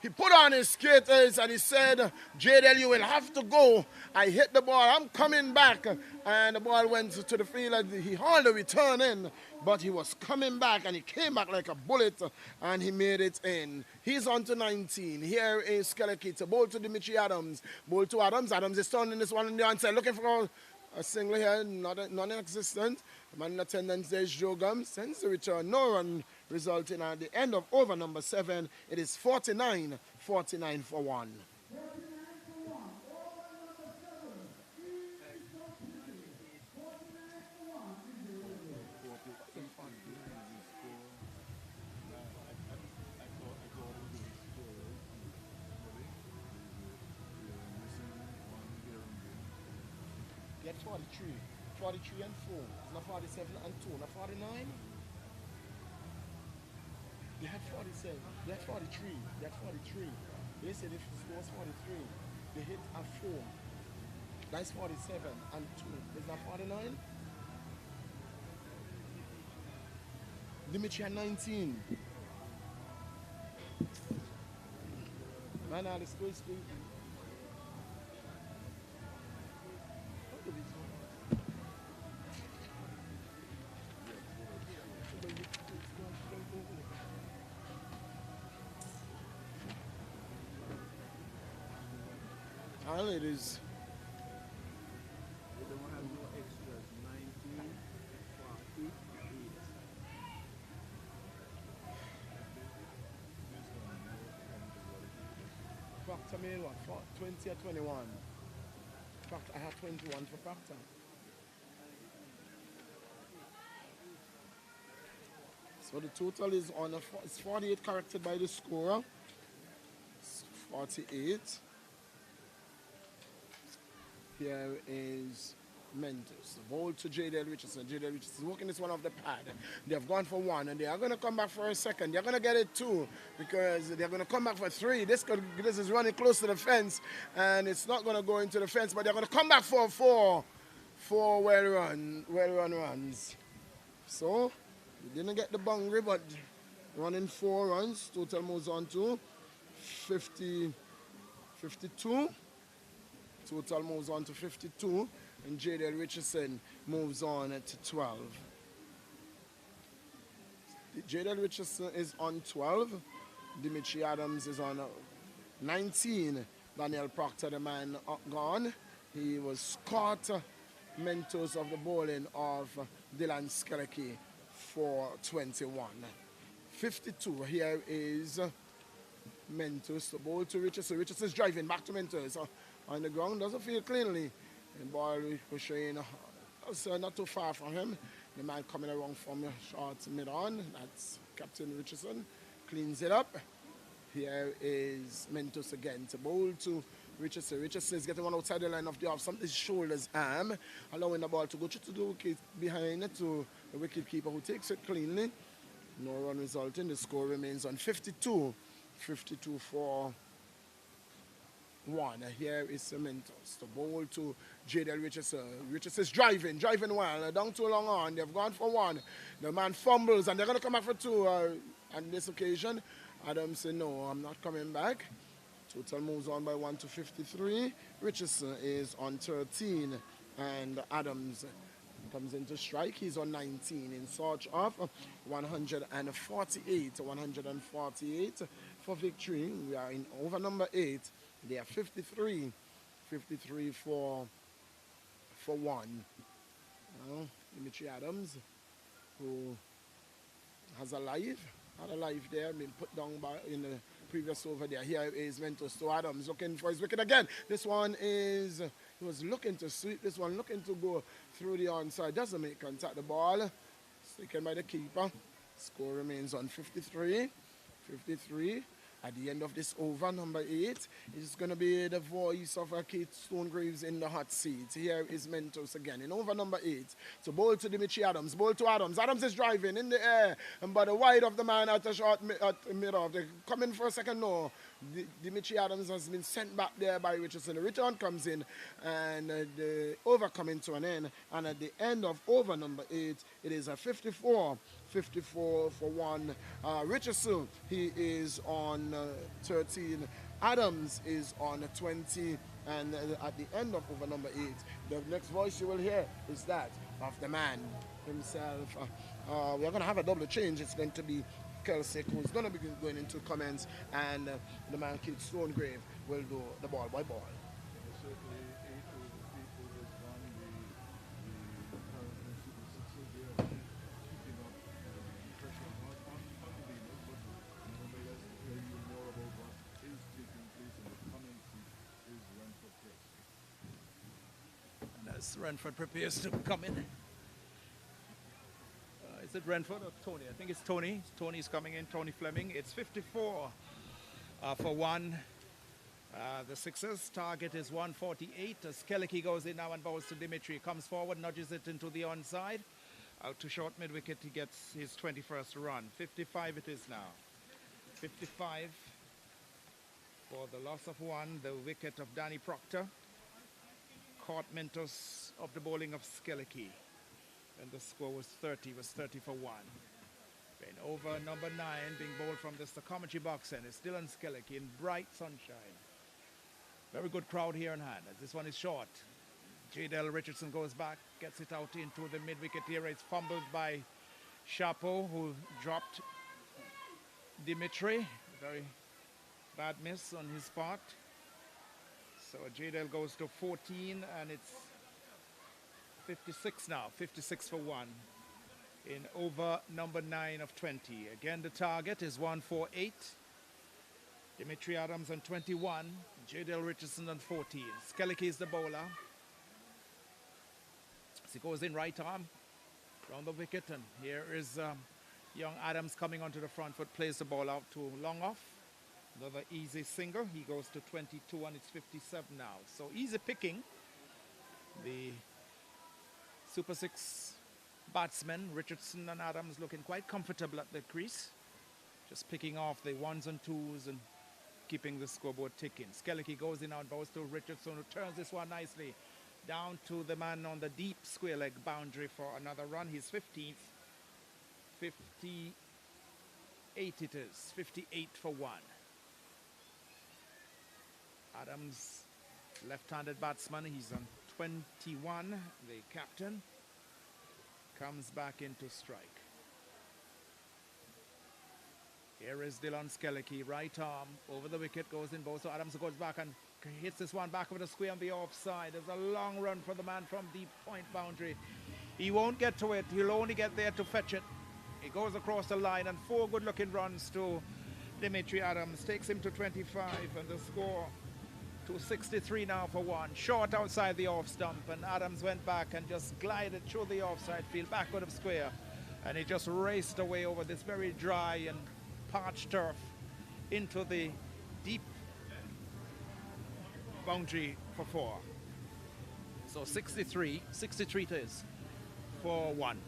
He put on his skaters and he said, J.Del, you will have to go. I hit the ball. I'm coming back. And the ball went to the field. He hauled the return in, but he was coming back, and he came back like a bullet, and he made it in. He's on to 19. Here is Skeleke to bowl to Dimitri Adams. Bowl to Adams. Adams is turning this one on the onside, looking for a single here, non-existent. Man in attendance there is Joe Gums. Sends the return. No run resulting at the end of over number 7. It is 49 for 1. Get 43 and 4. It's not 47 and 2, not 49. They had 47. They had 43. They had 43. They said if the score was 43, they hit a 4. That's 47 and 2. Is that 49? Dimitri had 19. Man, the score is good. It is. They don't have no extras. 19, 48. Proctor made what? 20 or 21? Proctor, I had 21 for Proctor. So the total is on it's 48 corrected by the scorer. It's 48. Here is Mentos. The ball to J.Del Richardson. J.Del Richardson working this one off the pad. They have gone for 1, and they are going to come back for a second. They're going to get it 2 because they're going to come back for 3. This is running close to the fence, and it's not going to go into the fence, but they're going to come back for 4. 4 well run runs. So, they didn't get the boundary, but running 4 runs. Total moves on to 52. Total moves on to 52. And J.Dale Richardson moves on to 12. J.Dale Richardson is on 12. Dimitri Adams is on 19. Daniel Proctor, the man gone. He was caught mentors of the bowling of Dylan Skeleke for 21. 52. Here is Mentos, the ball to Richardson. Richardson's driving back to Mentos. On the ground, doesn't feel cleanly. And ball was showing not too far from him. The man coming around from short mid-on. That's Captain Richardson. Cleans it up. Here is Mentos again to bowl to Richardson. Richardson is getting one outside the line of the off. His shoulder's arm, allowing the ball to go to the wicket behind it to the wicket keeper who takes it cleanly. No run resulting. The score remains on 52. 52 for 1. Here is Cementos. The ball to J.Dale Richardson. Richardson's driving well. Down too long on. They've gone for 1. The man fumbles and they're going to come back for 2 on this occasion. Adams said, no, I'm not coming back. Total moves on by 1 to 53. Richardson is on 13. And Adams comes into strike. He's on 19 in search of 148. 148 for victory. We are in over number 8. They are 53. 53 for 1. Dimitri Adams, who has had a life there, been put down by in the previous over there. Here is Mentos to Adams, looking for his wicket again. This one is, he was looking to sweep. This one looking to go through the onside. Doesn't make contact. The ball is taken by the keeper. Score remains on 53. 53. At the end of this over, number 8, is going to be the voice of Kate Stonegraves in the hot seat. Here is Mentos again. In over number 8, so ball to Dimitri Adams. Ball to Adams. Adams is driving in the air, and by the wide of the man at the short mid-off. They come in for a second, no. Dimitri Adams has been sent back there by Richardson. The return comes in, and the over coming to an end. And at the end of over number 8, it is a 54. 54 for 1. Richardson, he is on 13. Adams is on 20. And at the end of over number 8, the next voice you will hear is that of the man himself. We are going to have a double change. It's going to be Kelsey, who's going to be going into comments, and the man Kid Stonegrave will do the ball by ball. Certainly, 8 of the people that's gone, the Farrington Super Sixers, they are keeping up the pressure on the Beamerz, but nonetheless, tell you more about what is taking place in the coming seat is Renford Press. And as Renford prepares to come in. Is it Renford or Tony? I think it's Tony. Tony's coming in, Tony Fleming. It's 54 for 1. The Sixers target is 148. As Skeleke goes in now and bowls to Dimitri. Comes forward, nudges it into the onside. Out to short mid-wicket, he gets his 21st run. 55 it is now. 55 for the loss of 1. The wicket of Danny Proctor. Caught Mentos of the bowling of Skeleke. And the score was 30 for 1. Then over number 9 being bowled from the commentary box, and it's Dylan Skeleke in bright sunshine. Very good crowd here in hand. This one is short. J.Dale Richardson goes back, gets it out into the mid-wicket area. It's fumbled by Chapeau, who dropped Dimitri. Very bad miss on his part. So J.Dale goes to 14, and it's 56 now, 56 for 1 in over number 9 of 20. Again, the target is 148. Dimitri Adams on 21, J.Dale Richardson on 14. Skeleke is the bowler. As he goes in right arm, round the wicket, and here is young Adams coming onto the front foot, plays the ball out to long off. Another easy single. He goes to 22, and it's 57 now. So easy picking. The Super 6 batsmen, Richardson and Adams, looking quite comfortable at the crease. Just picking off the 1s and 2s and keeping the scoreboard ticking. Skeleke goes in and bows to Richardson, who turns this one nicely down to the man on the deep square leg boundary for another run. He's 15th. 50. 58 it is. 58 for 1. Adams, left-handed batsman. He's on 21. The captain comes back into strike. Here is Dylan Skellicky, right arm over the wicket, goes in both. So Adams goes back and hits this one back over the square on the offside. There's a long run for the man from deep point boundary. He won't get to it. He'll only get there to fetch it. He goes across the line, and 4 good-looking runs to Dimitri Adams. Takes him to 25, and the score to 63 now for 1. Short outside the off stump, and Adams went back and just glided through the offside field, backward of square. And he just raced away over this very dry and parched turf into the deep boundary for 4. So 63 it is for 1.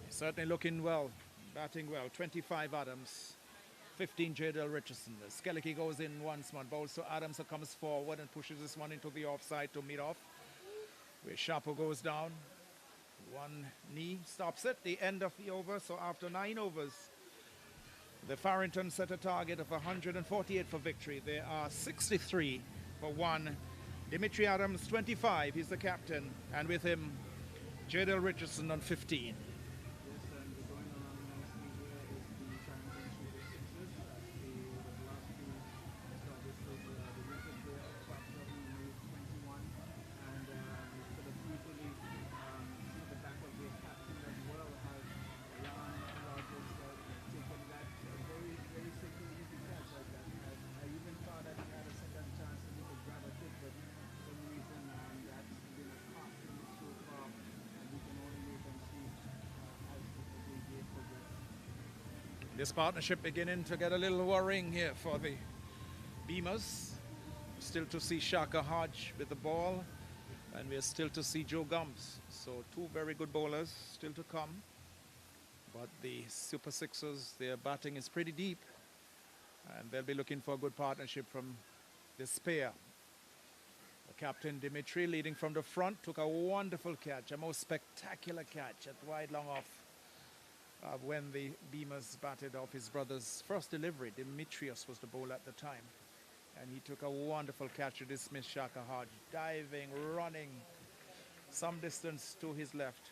Certainly looking well, batting well. 25 Adams, 15 Jadel Richardson. Skellicky goes in once more, bowls to Adams, who comes forward and pushes this one into the offside to meet off. Where Sharpo goes down. One knee stops it, the end of the over. So after 9 overs, the Farrington set a target of 148 for victory. There are 63 for 1. Dimitri Adams, 25, he's the captain. And with him, Jadel Richardson on 15. This partnership beginning to get a little worrying here for the Beamerz. Still to see Shaka Hodge with the ball, and we're still to see Joe Gums. So 2 very good bowlers still to come. But the Super Sixers, their batting is pretty deep, and they'll be looking for a good partnership from this pair. The captain Dimitri, leading from the front, took a wonderful catch, a most spectacular catch at wide long off. When the Beamerz batted off his brother's first delivery. Demetrius was the bowler at the time. And he took a wonderful catch to dismiss Shaka Hodge, diving, running some distance to his left.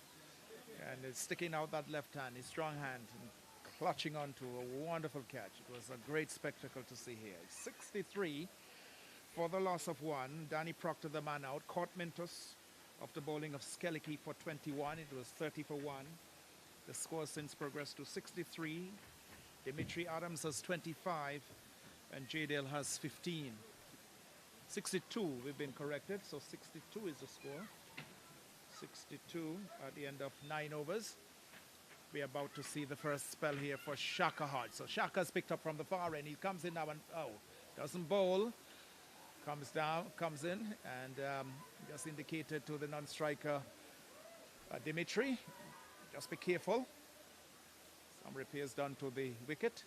And it's sticking out that left hand, his strong hand, and clutching onto a wonderful catch. It was a great spectacle to see here. 63 for the loss of 1. Danny Proctor, the man out. Caught Mintus of the bowling of Skellicky for 21. It was 30 for 1. The score since progressed to 63. Dimitri Adams has 25, and Jadel has 15. 62, we've been corrected, so 62 is the score. 62 at the end of 9 overs. We're about to see the first spell here for Shaka Hodge. So Shaka's picked up from the far end. He comes in now and, doesn't bowl. Comes down, comes in, and just indicated to the non-striker, Dimitri, just be careful. Some repairs done to the wicket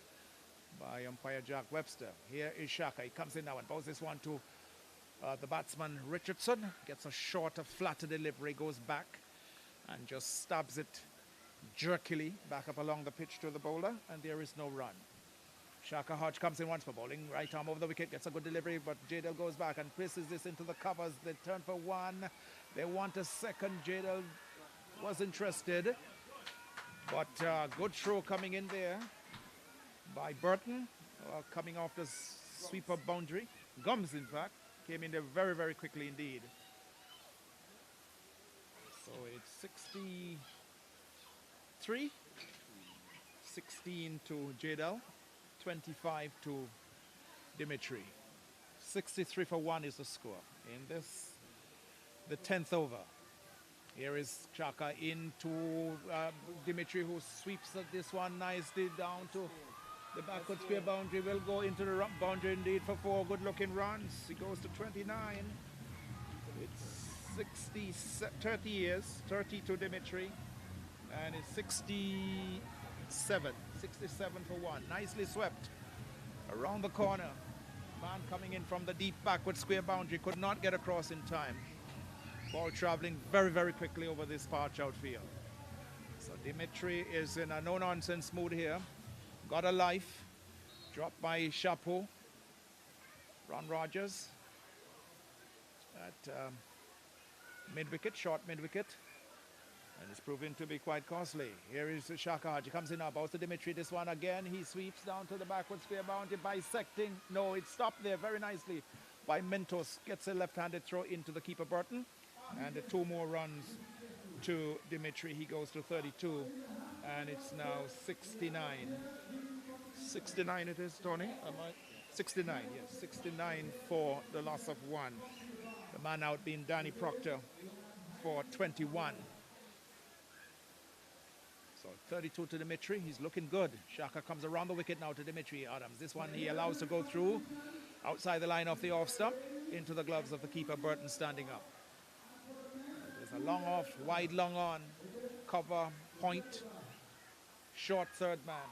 by umpire Jack Webster. Here is Shaka. He comes in now and bowls this one to the batsman Richardson. Gets a shorter, flatter delivery, goes back and just stabs it jerkily back up along the pitch to the bowler, and there is no run. Shaka Hodge comes in once for bowling. Right arm over the wicket, gets a good delivery, but Jadel goes back and places this into the covers. They turn for 1. They want a second. Jadel was interested. But good throw coming in there by Burton, coming off the sweeper boundary. Gums, in fact, came in there very, very quickly indeed. So it's 63, 16 to Jadel, 25 to Dimitri. 63 for 1 is the score in this, the 10th over. Here is Shaka into Dimitri, who sweeps this one nicely down to the backward square boundary. Will go into the boundary indeed for 4 good-looking runs. He goes to 29. It's 30 years, 30 to Dimitri, and it's 67 for 1. Nicely swept Around the corner. Man coming in from the deep backward square boundary could not get across in time. Ball traveling very, very quickly over this parch outfield. So Dimitri is in a no-nonsense mood here. Got a life. Dropped by Chapeau. Ron Rogers at mid-wicket, short mid-wicket. And it's proving to be quite costly. Here is Shaka Haji, comes in now, bounce to Dimitri. This one again, he sweeps down to the backward square boundary, bisecting. No, it stopped there very nicely by Mentos. Gets a left-handed throw into the keeper Burton. And the 2 more runs to Dimitri. He goes to 32. And it's now 69. 69 it is, Tony? 69, yes. 69 for the loss of 1. The man out being Danny Proctor for 21. So 32 to Dimitri. He's looking good. Shaka comes around the wicket now to Dimitri Adams. This one he allows to go through outside the line of the off stump into the gloves of the keeper Burton standing up. There's a long off, wide long on, cover, point, short third man,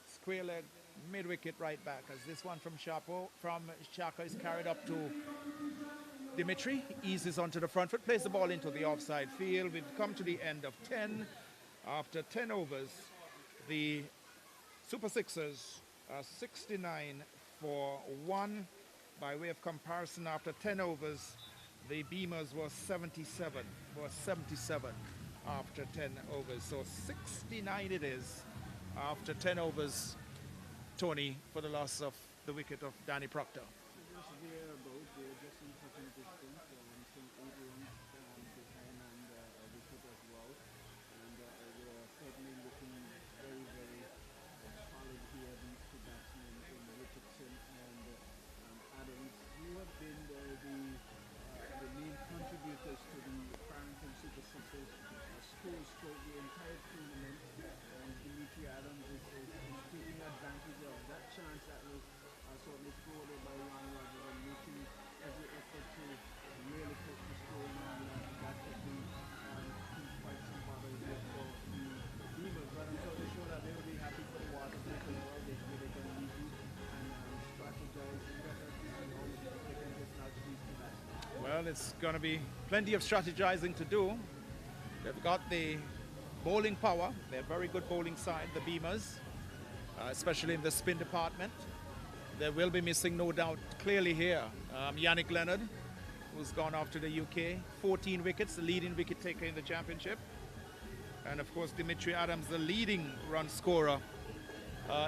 square leg, mid-wicket right back, as this one from Shaka is carried up to Dimitri, eases onto the front foot, plays the ball into the offside field. We've come to the end of 10. After 10 overs, the Super Sixers are 69 for 1. By way of comparison, after 10 overs, the Beamerz was 77 after 10 overs. So 69 it is after 10 overs, Tony, for the loss of the wicket of Danny Proctor. Just thereabout, they're just in touching distance, some 8 runs behind and a wicket as well. And they're certainly looking very, very solid here, these 2 batsmen in Richardson and Adams, who have been the main contributors to the Farrington Super Sixers scores throughout the entire tournament. And Dimitri Adams is taking advantage of that chance that was certainly thrown by Ron Rogers and making every effort to really put the score on that could be quite some bother here for the Beamerz. But I'm totally sure that they will be happy for the water break as well. They can regroup and strategize better to see how they can dislodge these 2 batsmen. Well, it's going to be plenty of strategizing to do. They've got the bowling power. They're a very good bowling side, the Beamerz, especially in the spin department. They will be missing, no doubt, clearly here, Yannick Leonard, who's gone off to the UK. 14 wickets, the leading wicket taker in the championship. And, of course, Dimitri Adams, the leading run scorer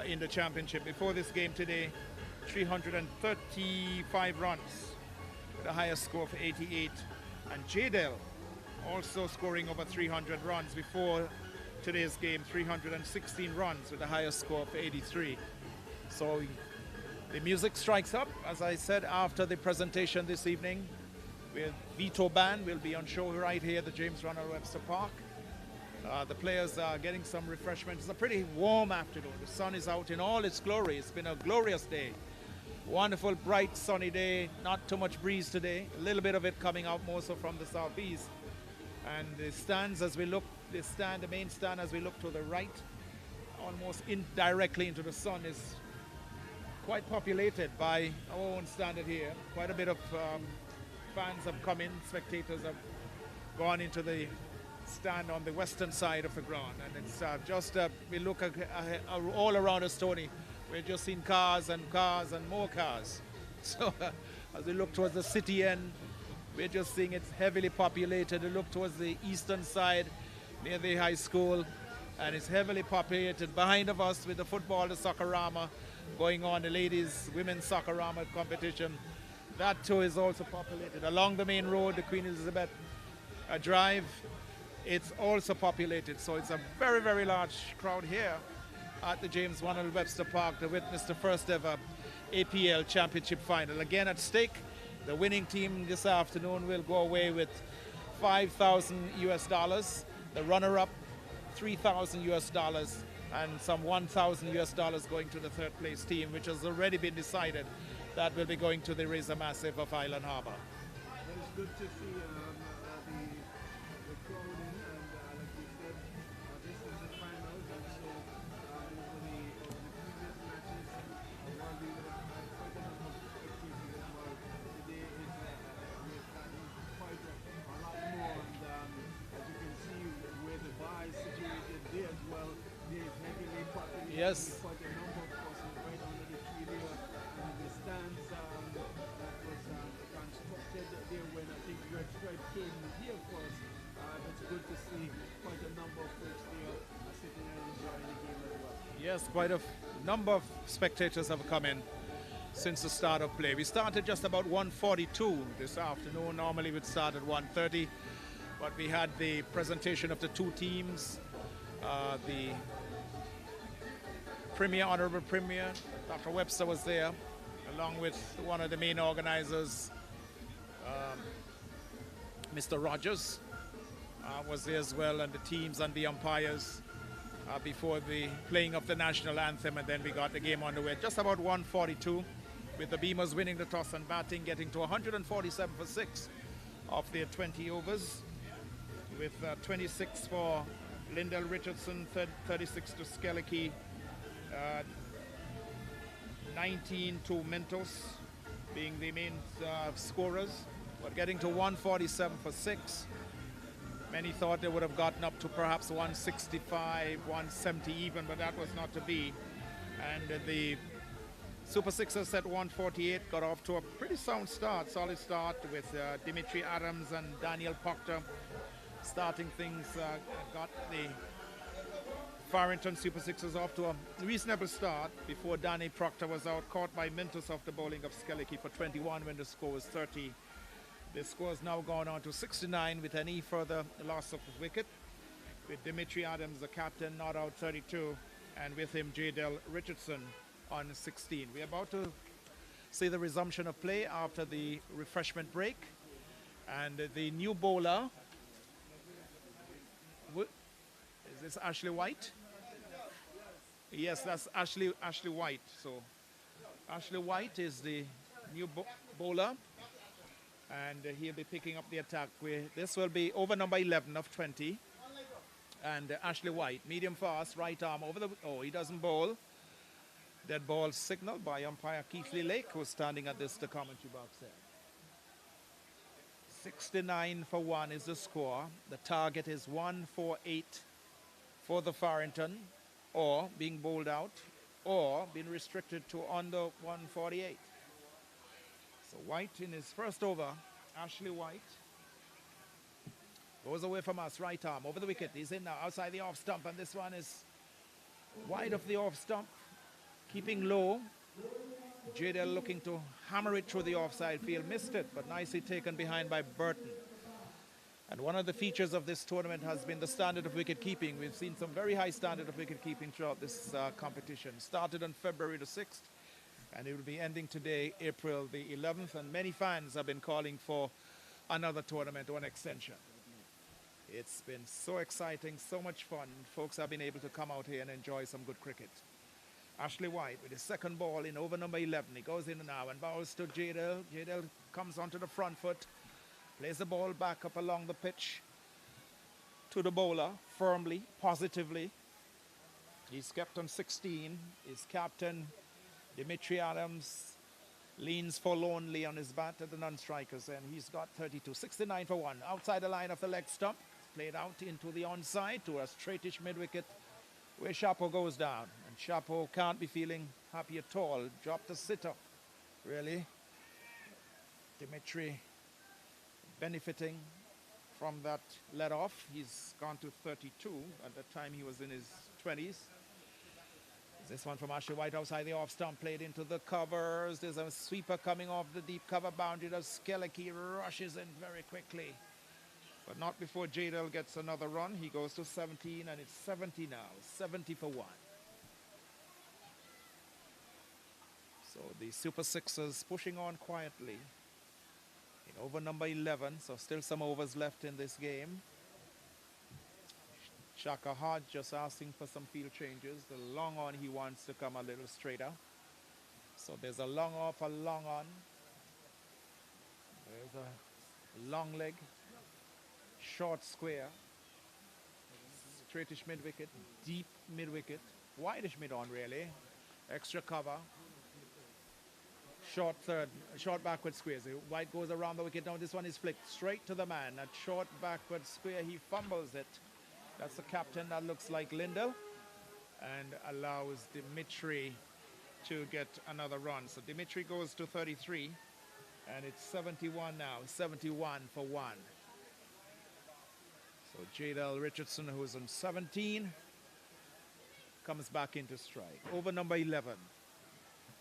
in the championship. Before this game today, 335 runs, with a highest score of 88. And Jadel also scoring over 300 runs before today's game, 316 runs with the highest score of 83. So the music strikes up, as I said, after the presentation this evening with Vito Band. Will be on show right here at the James Ronald Webster Park. The players are getting some refreshment. It's a pretty warm afternoon. The sun is out in all its glory. It's been a glorious day. Wonderful, bright, sunny day. Not too much breeze today. A little bit of it coming out more so from the southeast. And the stands, as we look, the main stand, as we look to the right, almost indirectly into the sun, is quite populated by our own standard here. Quite a bit of fans have come in, spectators have gone into the stand on the western side of the ground. And it's we look all around us, Tony, we're just seeing cars and more cars. So as we look towards the city end, we're just seeing it's heavily populated. We look towards the eastern side near the high school, and it's heavily populated. Behind of us with the football, the soccerama going on, the ladies, women's soccerama competition. That too is also populated. Along the main road, the Queen Elizabeth Drive, it's also populated. So it's a very, very large crowd here at the James Ronald Webster Park to witness the first ever APL Championship final. Again at stake, the winning team this afternoon will go away with $5,000 US. The runner-up, $3,000 US, and some $1,000 US going to the third place team, which has already been decided. That will be going to the Razor Massive of Island Harbour. Well, it's good to see the crowd in, and like you said, this is the finals, and so over the previous matches, while we would Yes. Quite a number of persons right under the tree there, and the stands that was constructed there when I think Red Stripe came here first. It's good to see quite a number of folks there sitting and enjoying the game as well. Yes, quite a number of spectators have come in since the start of play. We started just about 1:42 this afternoon. Normally we'd start at 1:30, but we had the presentation of the two teams. The Premier, Honorable Premier, Dr. Webster was there, along with one of the main organizers, Mr. Rogers was there as well, and the teams and the umpires before the playing of the national anthem, and then we got the game underway. Just about 1:42, with the Beamerz winning the toss and batting, getting to 147 for 6 of their 20 overs, with 26 for Lyndall Richardson, 36 to Skellicky, 19 to Mentos, being the main scorers, but getting to 147 for 6. Many thought they would have gotten up to perhaps 165, 170 even, but that was not to be. And the Super Sixers at 148 got off to a pretty sound start, solid start, with Dimitri Adams and Daniel Proctor starting things. Got the Farrington Super Sixers off to a reasonable start before Danny Proctor was out, caught by Mintus off the bowling of Skellicky for 21 when the score was 30. The score has now gone on to 69 with any further loss of wicket, with Dimitri Adams, the captain, not out, 32, and with him J.Del Richardson on 16. We're about to see the resumption of play after the refreshment break, and the new bowler, is this Ashley White? Yes, that's Ashley White. So Ashley White is the new bowler, and he'll be picking up the attack. This will be over number 11 of 20, and Ashley White, medium fast, right arm over the, oh, he doesn't bowl. Dead ball signaled by umpire Keithley Lake, who's standing at the commentary box there. 69 for 1 is the score. The target is 148 for the Farrington, or being bowled out, or being restricted to under 148. So White in his first over, Ashley White, goes away from us, right arm, over the wicket. He's in now, outside the off stump, and this one is wide of the off stump, keeping low. J.Del looking to hammer it through the offside field, missed it, but nicely taken behind by Burton. And one of the features of this tournament has been the standard of wicket keeping. We've seen some very high standard of wicket keeping throughout this competition. Started on February the 6th, and it will be ending today, April the 11th, and many fans have been calling for another tournament or an extension. It's been so exciting, so much fun. Folks have been able to come out here and enjoy some good cricket. Ashley White with his second ball in over number 11. He goes in now and bowls to J.Del. J.Del comes onto the front foot, plays the ball back up along the pitch to the bowler, firmly, positively. He's kept on 16. His captain, Dimitri Adams, leans forlornly on his bat at the non-strikers, and he's got 32. 69 for 1. Outside the line of the leg stump. Played out into the onside to a straightish mid-wicket where Chapeau goes down. And Chapeau can't be feeling happy at all. Dropped a sitter, really. Dimitri benefiting from that let off. He's gone to 32. At that time he was in his 20s. This one from Ashley White outside the off stump, played into the covers. There's a sweeper coming off the deep cover boundary. Skellicky rushes in very quickly, but not before J.Del gets another run. He goes to 17, and it's 70 now, 70 for 1. So the Super Sixers pushing on quietly in over number 11, so still some overs left in this game. Shaka Hodge just asking for some field changes. The long on, he wants to come a little straighter. So there's a long off, a long on. There's a long leg, short square, straightish mid-wicket, deep mid-wicket, wideish mid-on really, extra cover, short third, short backward square. So White goes around the wicket. Now this one is flicked straight to the man. That short backward square, he fumbles it. That's the captain. That looks like Lyndall. and allows Dimitri to get another run. So Dimitri goes to 33, and it's 71 now, 71 for 1. So Jadel Richardson, who's on 17, comes back into strike. Over number 11,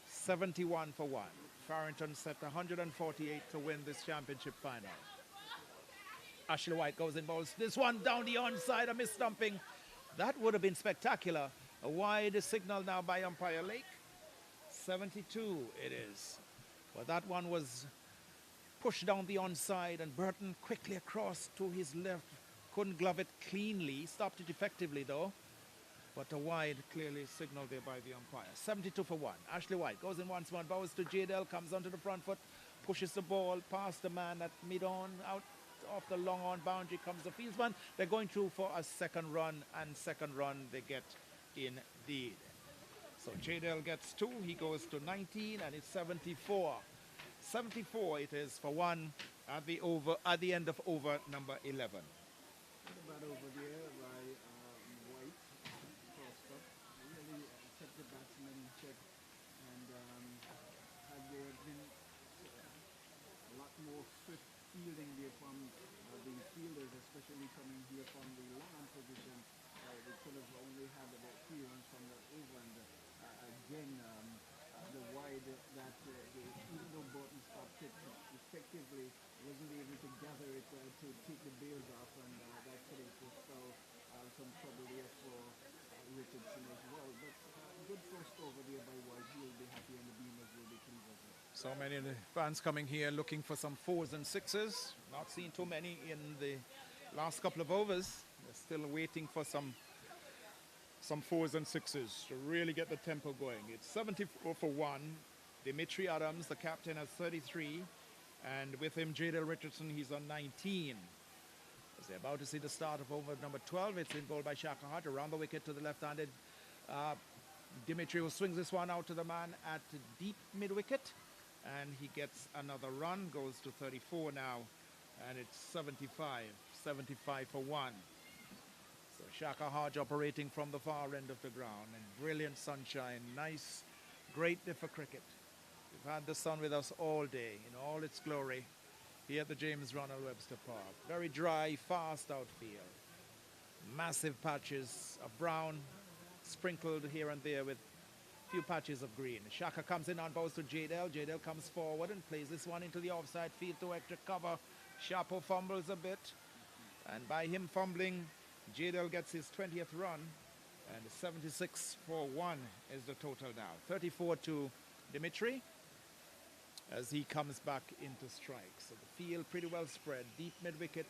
71 for 1. Farrington set 148 to win this championship final. Ashley White goes in bowls. This one down the onside, a mis-stumping. That would have been spectacular. A wide signal now by umpire Lake. 72 it is. But that one was pushed down the onside, and Burton quickly across to his left. Couldn't glove it cleanly. Stopped it effectively though. But a wide clearly signaled there by the umpire. 72 for 1. Ashley White goes in once more, bows to Jadel, comes onto the front foot, pushes the ball past the man at mid-on, out off the long on boundary comes the fieldsman. They're going through for a second run, and second run they get indeed. So Jadel gets 2, he goes to 19, and it's 74. 74 it is for 1 at the end of over number 11. About over there by White, crosscut, really kept the batsman in check, and had there been a lot more swift fielding there from the fielders, especially coming here from the long position, they could have only had about 3 runs from that over, and again, the wide that even though Burton stopped it effectively, wasn't able to gather it to take the bails off, and that could have forestalled some trouble there for Richardson as well. But good first over there by White. He'll be happy, and the Beamerz will be pleased as well. So many of the fans coming here looking for some 4s and 6s. Not seen too many in the last couple of overs. They're still waiting for some 4s and 6s to really get the tempo going. It's 74 for 1. Dimitri Adams, the captain, has 33. And with him, Jadel Richardson, he's on 19. As they're about to see the start of over number 12, it's in bowled by Shaka Hart around the wicket to the left-handed. Dimitri who swings this one out to the man at deep mid-wicket. And he gets another run, goes to 34 now. And it's 75 for 1. So Shaka Hodge operating from the far end of the ground, and brilliant sunshine, nice, great day for cricket. We've had the sun with us all day in all its glory here at the James Ronald Webster Park. Very dry, fast outfield. Massive patches of brown sprinkled here and there with few patches of green. Shaka comes in on bows to Jadel. Jadel comes forward and plays this one into the offside field to extra cover. Shapo fumbles a bit, and by him fumbling, Jadel gets his 20th run, and 76 for 1 is the total now. 34 to Dimitri as he comes back into strike. So the field pretty well spread. Deep mid-wicket.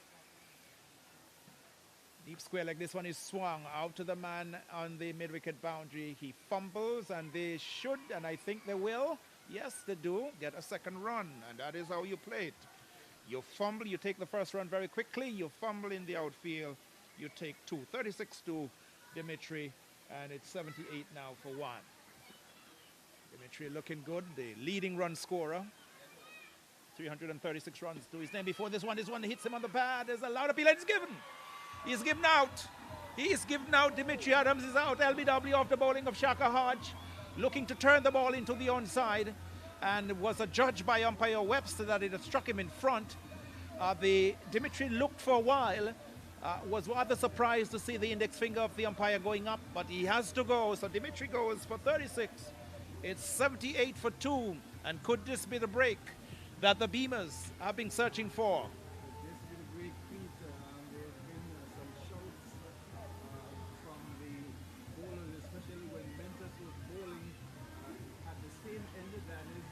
Deep square leg. This one is swung out to the man on the mid-wicket boundary. He fumbles, and they should, and I think they will, yes they do, get a second run, and that is how you play it. You fumble, you take the first run very quickly, you fumble in the outfield, you take 2. 36 to Dimitri, and it's 78 now for 1. Dimitri looking good, the leading run scorer. 336 runs to his name before this one. This one hits him on the pad. There's a loud appeal. It's given. He's given out. He's given out. Dimitri Adams is out. LBW off the bowling of Shaka Hodge, looking to turn the ball into the onside, and was adjudged by umpire Webster that it had struck him in front. Dimitri looked for a while, was rather surprised to see the index finger of the umpire going up, but he has to go. So Dimitri goes for 36. It's 78 for 2, and could this be the break that the Beamers have been searching for? This is a great feat. There have been some shouts from the bowlers, especially when Beamerz was bowling at the same end. That is,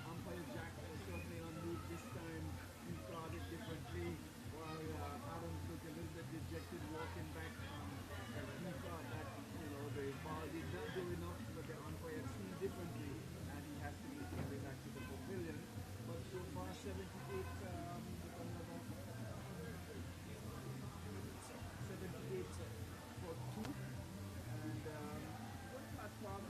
umpire Jack was certainly on move this time. He thought it differently, while Adams looked a little bit dejected walking back. He thought that the ball did not do enough, but the umpire seen differently, and he has to be carried back to the pavilion. But so far, 78 for 2, and good platform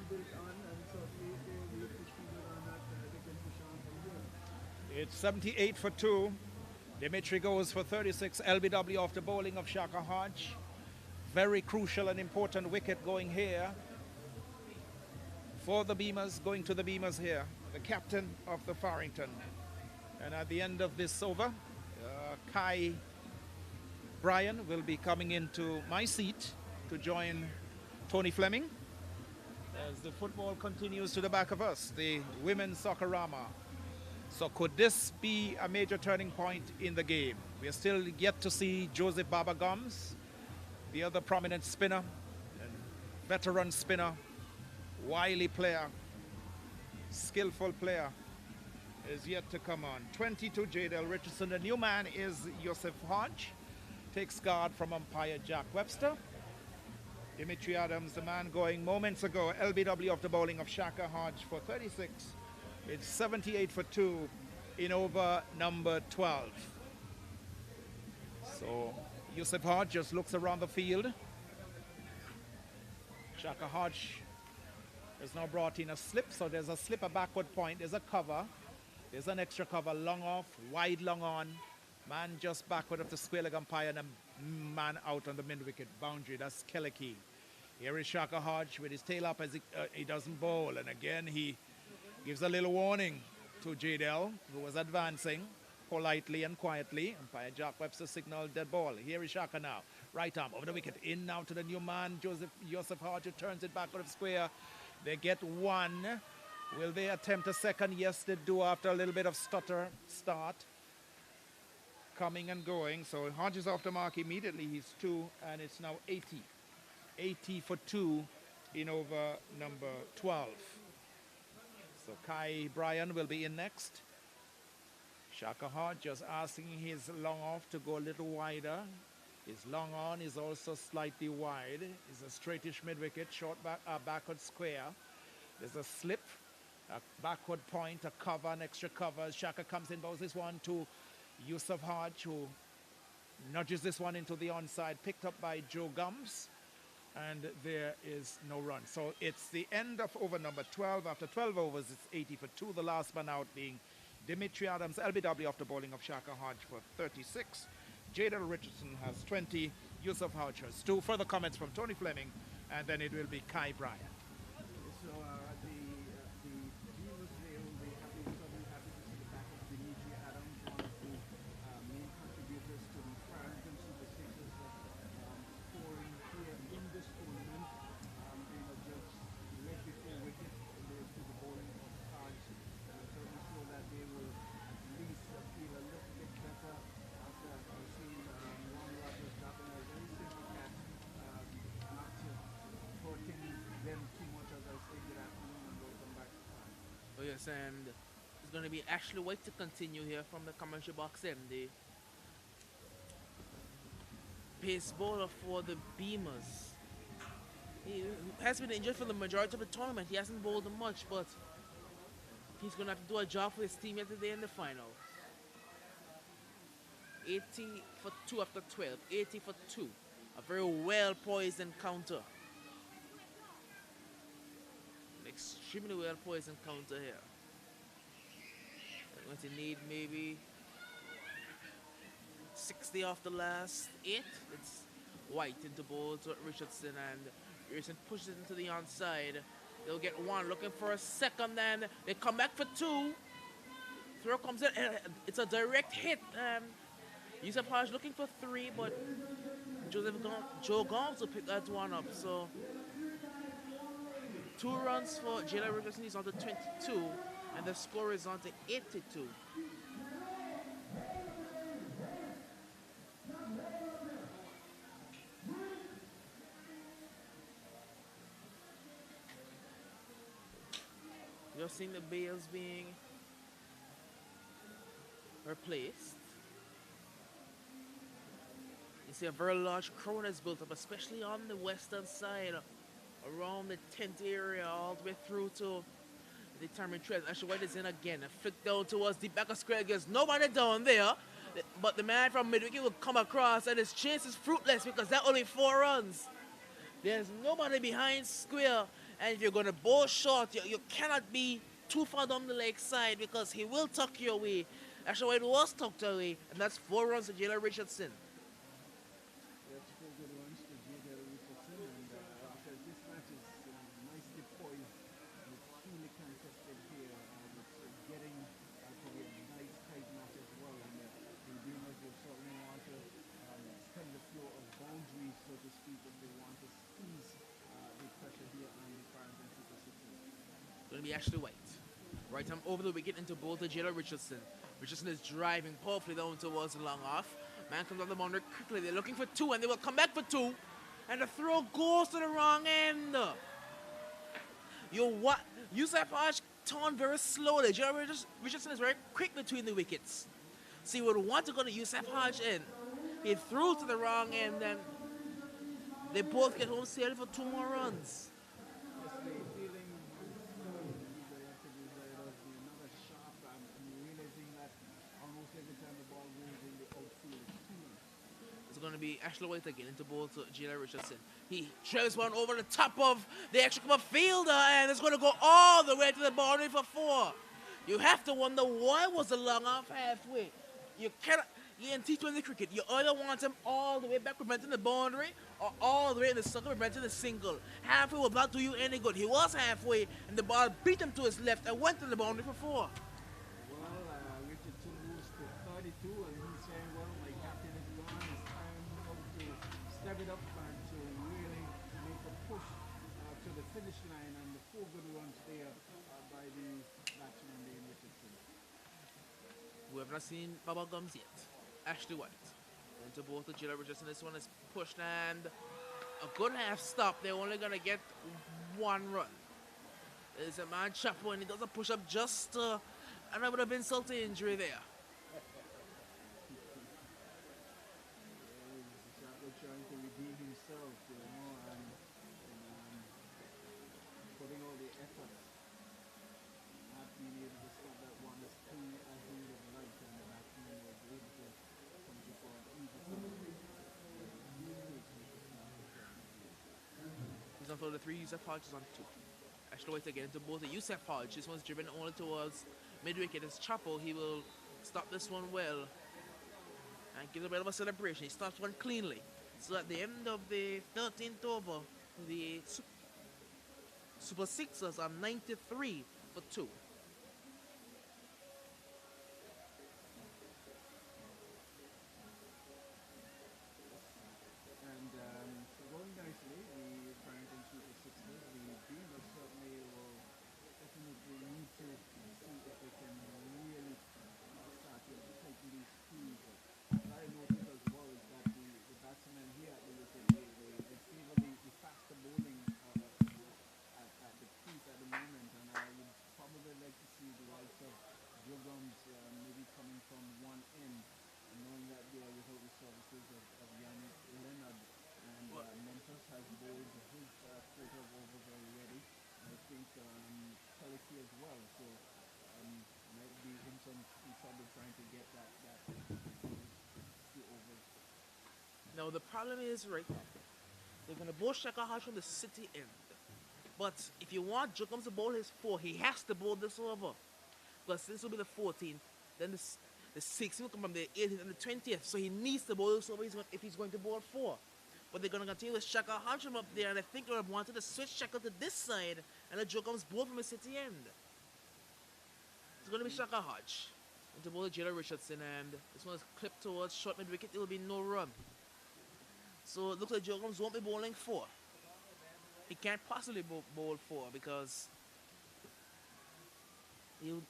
built on, and certainly they will push people on that. They can push on from here. It's 78 for 2. Dimitri goes for 36. LBW off the bowling of Shaka Hodge. Very crucial and important wicket going here for the Beamers, going to the Beamers here. The captain of the Farrington. And at the end of this over, Kai Bryan will be coming into my seat to join Tony Fleming as the football continues to the back of us, the women's soccerama. So could this be a major turning point in the game? We are still yet to see Joseph Baba Gomes, the other prominent spinner, and veteran spinner, wily player, skillful player, is yet to come on. 22 Jadel Richardson. The new man is Joseph Hodge. Takes guard from umpire Jack Webster. Dimitri Adams, the man going moments ago, LBW of the bowling of Shaka Hodge for 36. It's 78 for 2 in over number 12. So Joseph Hodge just looks around the field. Shaka Hodge has now brought in a slip, so there's a slip, a backward point, there's a cover, there's an extra cover, long off, wide long on, man just backward of the square leg umpire, and a man out on the mid-wicket boundary. That's Keleki. Here is Shaka Hodge with his tail up as he doesn't bowl, and again he gives a little warning to Jadel, who was advancing politely and quietly. Umpire Jack Webster signaled dead ball. Here is Shaka now. Right arm over the wicket. In now to the new man, Joseph Hodge, who turns it back out of square. They get one. Will they attempt a second? Yes, they do after a little bit of stutter start. Coming and going. So Hodge is off the mark immediately. He's 2, and it's now 80. 80 for 2 in over number 12. So Kai Bryan will be in next. Shaka Hodge just asking his long off to go a little wider. His long on is also slightly wide. It's a straightish mid-wicket, short backward square. There's a slip, a backward point, a cover, an extra cover. Shaka comes in, bows this one to Yusuf Hodge, who nudges this one into the onside, picked up by Joe Gums. And there is no run. So it's the end of over number 12. After 12 overs, it's 80 for 2. The last man out being Dimitri Adams, LBW after bowling of Shaka Hodge for 36. Jadel Richardson has 20. Yusuf Hodge has 2. Further comments from Tony Fleming, and then it will be Kai Bryan. So the Beamerz there will be happy to see the back of Dimitri Adams, one of the main contributors to the Farrington Super Sixers scoring here in this tournament. They were just led before wicket to the bowling of Hodge. Certainly sure that they will at least feel a little bit better after seeing Ron Rogers dropping a very simple catch, not hurting them too much, as I say, good afternoon, and welcome back to time. Oh yes, and it's going to be Ashley White to continue here from the commercial box end. The pace bowler for the Beamers. He has been injured for the majority of the tournament. He hasn't bowled much, but he's going to have to do a job for his team yet today in the final. 80 for 2 after 12. 80 for 2. A very well-poised encounter. An extremely well-poised encounter here. They're going to need maybe 60 off the last 8. It's White into bowl to Richardson, and Richardson pushes it into the onside. They'll get 1, looking for a second, then they come back for 2. Throw comes in, it's a direct hit. Yusuf Hodge looking for 3, but Joe Gomes will pick that one up. So 2 runs for Jalen Richardson. He's on to 22, and the score is on to 82. You're seeing the bales being replaced. You see a very large crowd has built up, especially on the western side, around the tent area, all the way through to the determined trail. Actually, White is in again. A flick down towards the back of square. There's nobody down there, but the man from mid-wicket will come across, and his chase is fruitless because that only 4 runs. There's nobody behind square, and if you're going to bowl short, you cannot be too far down the leg side because he will tuck you away. Actually, White was tucked away, and that's 4 runs to Jalen Richardson. That's 4 good runs to Jadel going to be Ashley White. Right arm over the wicket into both the Jailer Richardson. Richardson is driving powerfully down towards the long off. Man comes off the boundary quickly. They're looking for two, and they will come back for two. And the throw goes to the wrong end. Yusuf Hodge turned very slowly. Jailer Richardson is very quick between the wickets. So he would want to go to Yusuf Hodge in. He threw to the wrong end, and they both get home safely for 2 more runs. Yesterday, feeling they have to be very another sharp and realizing that almost every time the ball goes in the outfield, it's too much. It's going to be Ashley White again into both Jailer Richardson. He drives one over the top of the extra cover fielder, and it's going to go all the way to the boundary for 4. You have to wonder why was the long off halfway. You cannot. In T20 cricket, you either want him all the way back preventing the boundary or all the way in the circle preventing the single. Halfway will not do you any good. He was halfway, and the ball beat him to his left and went to the boundary for 4. Well, Richardson moves to 32, and he's saying, well, my captain is gone. It's time now to step it up and to really make a push to the finish line, and the 4 good runs there by the batsman, Dane Richardson. We have not seen Baba Gums yet. Ashley White into both the Jailer Richardson. This one is pushed, and a good half stop. They're only going to get 1 run. There's a man Chapo, and he does a push up just and that would have been insult to injury there. Chapo trying to redeem himself, and putting all the effort, not being able to stop that one as clean as he would have liked, and the batsman was able to come to for an easy finish. He's on for the 3. Yusuf Hodge is on 2. Ashley White again into both the Yusuf Hodge. This one's driven only towards mid-wicket. It's Chapo. He will stop this one well and give a bit of a celebration. He stops one cleanly. So at the end of the 13th over, the Super Sixers are 93 for 2. And going nicely, the Farrington Super Sixers, the Beamerz certainly will definitely need to see if they can really start to tighten these screws. What I noticed as well is that the batsmen here at the wicket, they favor the faster bowling at the crease at the moment, and I would probably like to see the likes of Jogums maybe coming from one end, knowing that they are without the services of Yannick Leonard, and Memphis has bowled his quota of overs already. I think Teleki as well, so might be in some trouble trying to get that few overs. Now the problem is, right, they're going to bowl Shaka Hodge from the city end. But if you want Jogums to bowl his 4, he has to bowl this over. Because this will be the 14th, then the 16th will come from the 18th and the 20th. So he needs to bowl this over if he's going to bowl 4. But they're going to continue with Shaka Hodge from up there, and I think they wanted to switch Shaka to this side and let Jogums bowl from the city end. It's going to be Shaka Hodge into bowl Jailer Richardson, and this one is clipped towards short mid-wicket. There will be no run. So it looks like Jogums won't be bowling 4. He can't possibly bowl 4 because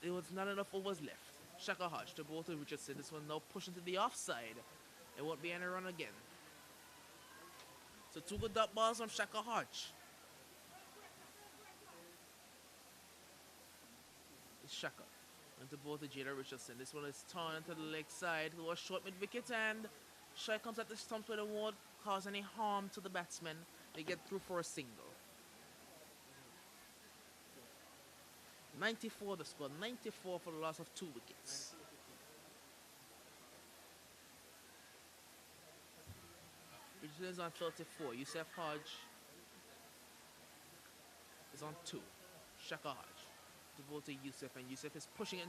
there was not enough overs left. Shaka Hodge to both of Richardson. This one now pushing to the offside. It won't be any run again. So 2 good dot balls from Shaka Hodge. It's Shaka into both the Jailer Richardson. This one is turned into the leg side towards short mid wicket, and Shai comes at the stumps where it won't cause any harm to the batsmen. They get through for a single. 94 the score, 94 for the loss of 2 wickets. Richardson is on 34. Yusuf Hodge is on 2. Shaka Hodge to both to Yusuf, and Yusuf is pushing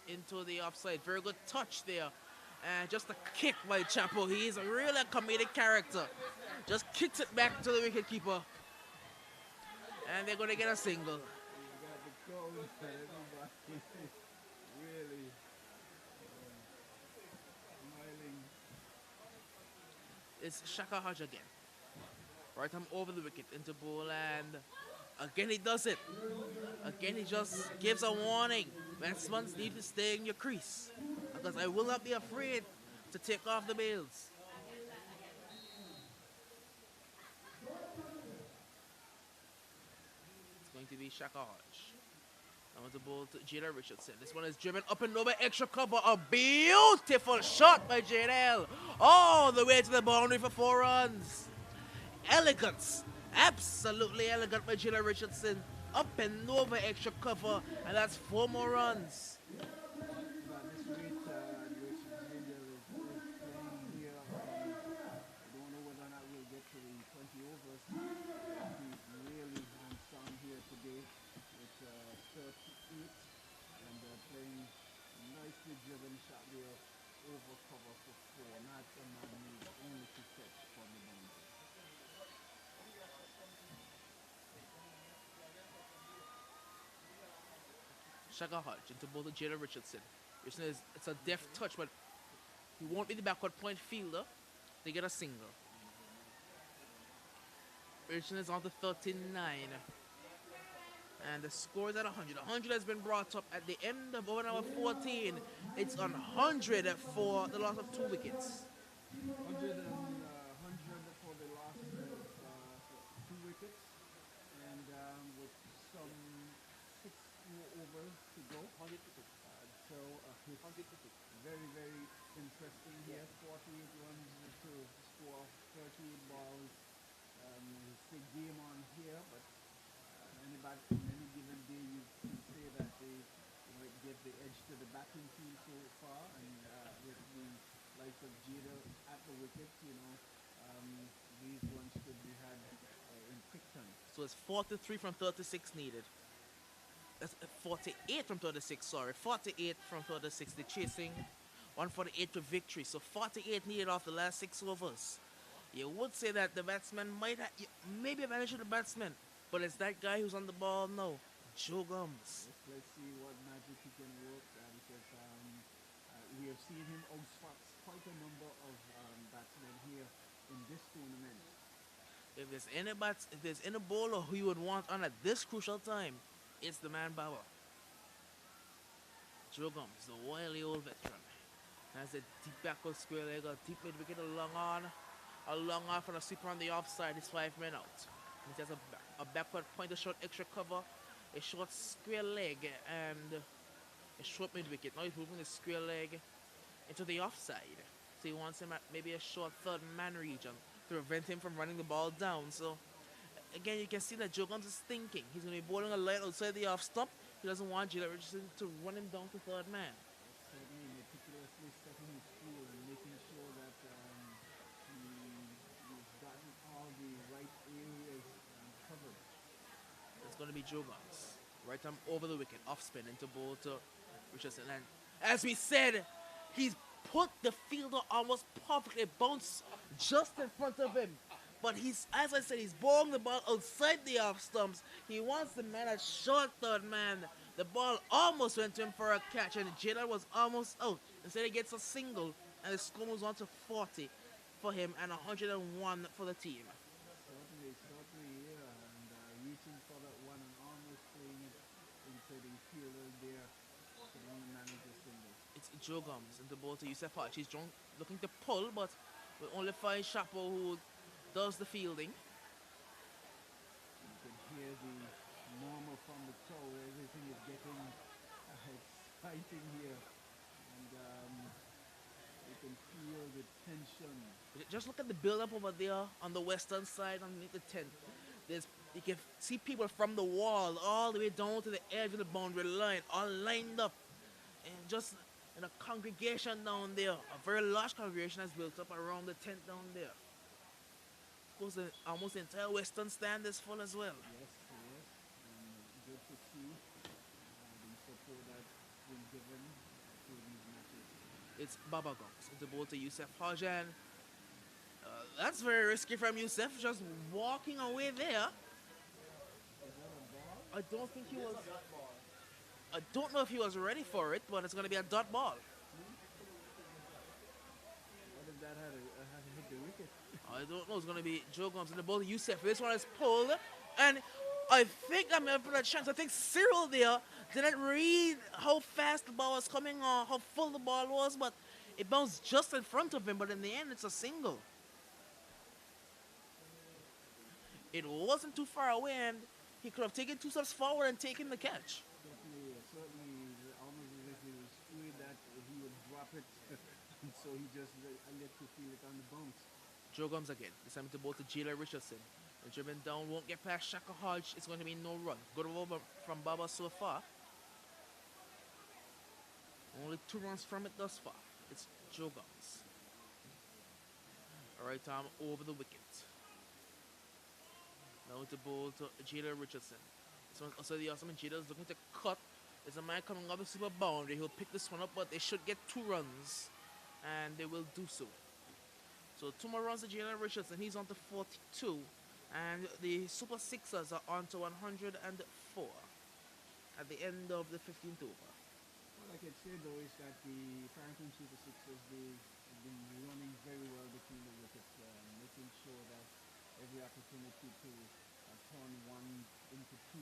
into the offside. Very good touch there. And just a kick by Chapo. He is a really comedic character. Just kicks it back to the wicketkeeper. And they're going to get a single. Really smiling. It's Shaka Hodge again. Right arm over the wicket into bowl, and Again, he does it. Again, he just gives a warning. Batsmen need to stay in your crease. Because I will not be afraid to take off the bails. It's going to be Shaka Hodge. Now with the ball to Jada Richardson. This one is driven up and over, extra cover. A beautiful shot by JL. All the way to the boundary for 4 runs. Elegance. Absolutely elegant by Jada Richardson. Up and over, extra cover. And that's 4 more runs. But this rate at which Jadel is playing here, I don't know whether or not we'll get to the 20 overs. He's really hands-on here today with 38 and playing a nicely driven shot there over cover for 4. Not a man needs only to fetch from the boundary. Shaka Hodge into both of Jada Richardson. Richardson is, it's a deft touch, but he won't be the backward point fielder. They get a single. Richardson is on to 39. And the score is at 100. 100 has been brought up at the end of over number 14. It's 100 for the loss of 2 wickets. 100 for the last 2 wickets, and with some 6 more overs to go. 100 to 2. So it's 100 to 2. Very, very interesting here. 48 runs to score 38 balls. It's a game on here, but any given day you can say that they might get the edge to the batting team so far, and with the likes of Jada at the wicket, these ones could be had in quick time. So it's 43 from 36 needed. That's 48 from 36, sorry. 48 from 36. They're chasing 148 to victory. So 48 needed off the last 6 overs. You would say that the batsman might have, maybe advantage of the batsman, but it's that guy who's on the ball now, Joe Gums. Let's see what magic he can work because we have seen him outspot quite a number of batsmen here in this tournament. If there's any bowler who you would want on at this crucial time, it's the man Bauer. Joe Gums, the wily old veteran, has a deep backward square leg, a deep mid wicket, a long on for a sweeper on the offside. It's 5 men out. He has a backward point, a short extra cover, a short square leg, and a short mid wicket. Now he's moving the square leg into the offside. So he wants him at maybe a short third man region to prevent him from running the ball down. So again, you can see that Joe Gums is thinking. He's going to be bowling a light outside the off stump. He doesn't want Jada Richardson to run him down to third man. Certainly meticulously setting his field and making sure that he's gotten all the right areas covered. It's going to be Joe Gums. Right arm over the wicket, off spin into bowl to Richardson. And as we said, he's put the fielder almost perfectly, bounced just in front of him. But he's, as I said, he's bowling the ball outside the off stumps. He wants the man at short third man. The ball almost went to him for a catch, and Jada was almost out. Instead, he gets a single, and the score moves on to 40 for him and 101 for the team. Certainly, yeah, and reaching for that one and almost playing it into the fielder there to manage the single. It's Joe Gums into ball to Yusuf Hodge. He's looking to pull, but we only find Chapo who does the fielding. You can hear the murmur from the crowd. Everything is getting exciting here, and you can feel the tension. Just look at the build-up over there on the western side underneath the tent. You can see people from the wall all the way down to the edge of the boundary line, all lined up, and just in a congregation down there. A very large congregation has built up around the tent down there. Of course, almost the entire western stand is full as well. Yes, and good to see the support that's been given to these matches. It's Baba Gums into bowl to Yusuf Hodge, and that's very risky from Yusuf, just walking away there. I don't think he was. I don't know if he was ready for it, but it's going to be a dot ball. What if that had hit the wicket? I don't know. It's going to be Joe Gums in the ball. Yusuf. This one is pulled, and I think I'm up for a chance. I think Cyril there didn't read how fast the ball was coming or how full the ball was, but it bounced just in front of him. But in the end, it's a single. It wasn't too far away, and he could have taken 2 steps forward and taken the catch. Certainly, almost as if he was worried that he would drop it, and so he just let to feel it on the bounce. Joe comes again. This time to both to Jalen Richardson. And driven down, won't get past Shaka Hodge. It's going to be no run. Good over from Baba so far. Only 2 runs from it thus far. It's Joe Gums. Alright, arm over the wicket. Now to bowl to Jada Richardson. This one's also the awesome. Jada's looking to cut. There's a man coming up the super boundary. He'll pick this one up, but they should get 2 runs. And they will do so. So 2 more runs to Jada Richardson. He's on to 42. And the Super Sixers are on to 104 at the end of the 15th over. What I can say though is that the Farrington Super Sixers, they've been running very well between the wickets, making sure that every opportunity to turn 1 into 2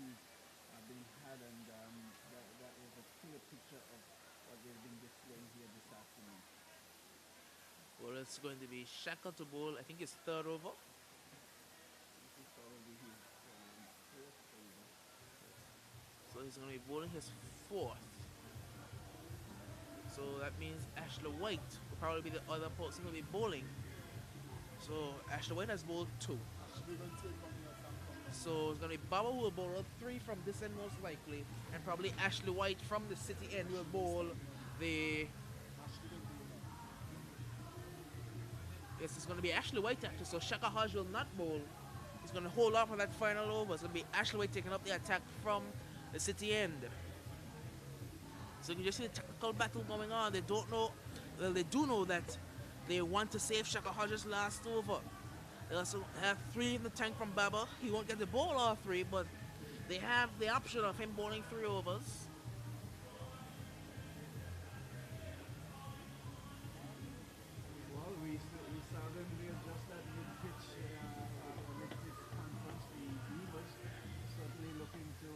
being had, and that is a clear picture of what they've been displaying here this afternoon. Well, it's going to be Shaka to bowl. I think it's 3rd over. This is probably his 4th over. So he's going to be bowling his 4th. So that means Ashley White will probably be the other person who will be bowling. So Ashley White has bowled 2. So it's going to be Baba who will bowl 3 from this end most likely. And probably Ashley White from the city end will bowl the... Yes, it's going to be Ashley White actually. So Shaka Hodge will not bowl. He's going to hold off on that final over. It's going to be Ashley White taking up the attack from the city end. So you can just see the technical battle going on. They don't know, well, they do know that they want to save Shaka Hodge's last over. They also have 3 in the tank from Baba. He won't get the ball all 3, but they have the option of him bowling 3 overs. Well, we saw them there just at mid-pitch mid-pitch conference. The Beamerz certainly looking to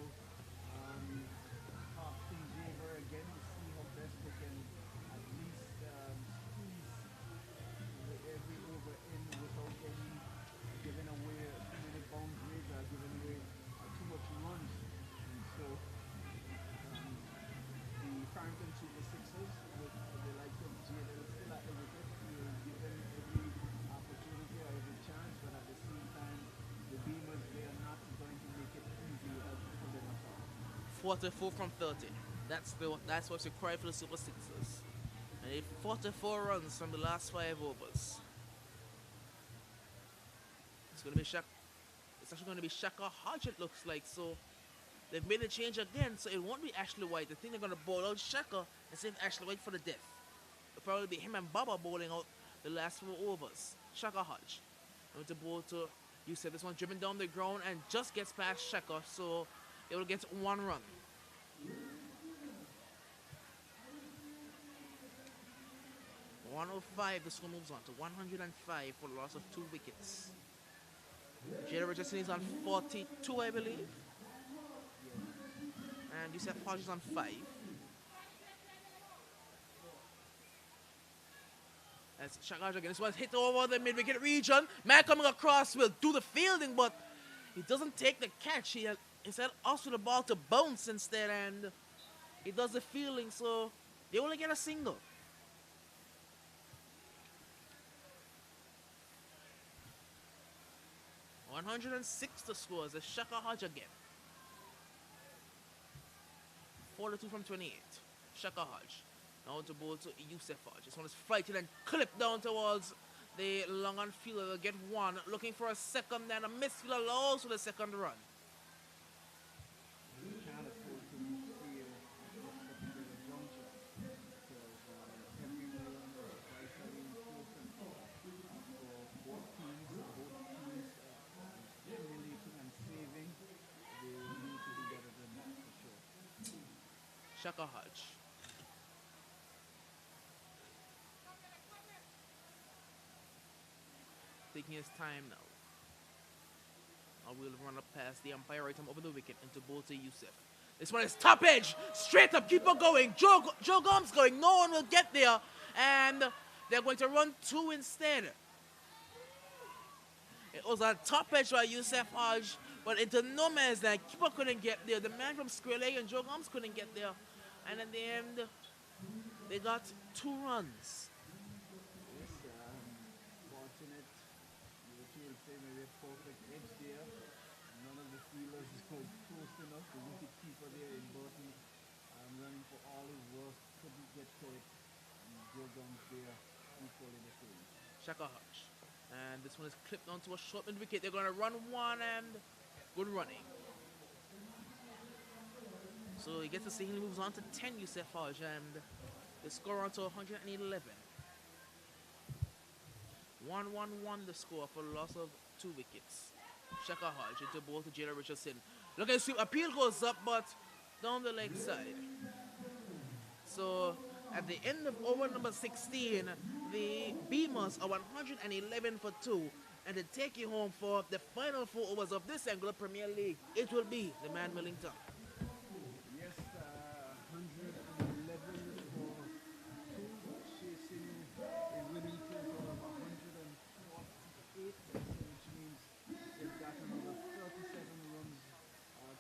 talk things over again to see how best they can at least squeeze every over in without any giving away too many boundaries or giving away too much runs. And so the Farrington Super Sixers with the likes of Jada still at the wicket will give them every opportunity or every chance, but at the same time the Beamers, they are not going to make it easy for them at all. 44 from 30. That's what's required for the Super Sixers. And they 44 runs from the last 5 overs. It's actually going to be Shaka Hodge, it looks like. So they've made a change again, so it won't be Ashley White. I think they're going to bowl out Shaka and save Ashley White for the death. It'll probably be him and Baba bowling out the last 4 overs. Shaka Hodge. Going to bowl to, you said this one driven down the ground and just gets past Shaka, so they will get 1 run. .105, the score moves on to 105 for the loss of 2 wickets. Jada Richardson is on 42, I believe. And Yusuf Hodge is on 5. That's Shaka again. This one's hit over the mid-wicket region. Man coming across will do the fielding, but he doesn't take the catch. He instead asks for the ball to bounce instead, and he does the fielding, so they only get a single. .106 the scores. It's Shaka Hodge again. 42 from 28. Shaka Hodge. Now to bowl to Yusuf Hodge. This one is fighting and clipped down towards the long on fielder. They'll get 1. Looking for a second, then a misfield allows for the second run. Can't afford to fail this particular juncture because every run is vitally important for both teams. Accumulating and saving, they need to do better than that for sure. Shaka Hodge. Taking his time now. And we'll run up past the umpire right over the wicket into Bolte Youssef. This one is top edge, straight up, keep on going. Joe Gomes going, no one will get there. And they're going to run 2 instead. It was a top edge by Youssef Hodge, but into no man's land. Keeper couldn't get there. The man from Square Leg and Joe Gomes couldn't get there. And in the end, they got 2 runs. Yes, fortunate. You would say maybe a perfect edge there. None of the fielders was close enough. The wicket keeper there in Burton running for all his worth, couldn't get to it. And Joe Gomes there equally the same. Shaka Hodge. And this one is clipped onto a short mid wicket. They're going to run 1 and good running. So he gets to see he moves on to 10, Youssef Hodge, and they score on to 111. 1-1-1 the score for the loss of 2 wickets. Shaka Hodge into ball to Jada Richardson. Look at the appeal goes up, but down the leg side. So at the end of over number 16, the Beamerz are 111 for 2, and to take you home for the final 4 overs of this Angola Premier League, it will be the man Millington. Yes, 111 for 2, chasing a winning total of 148, which means they've got another 37 runs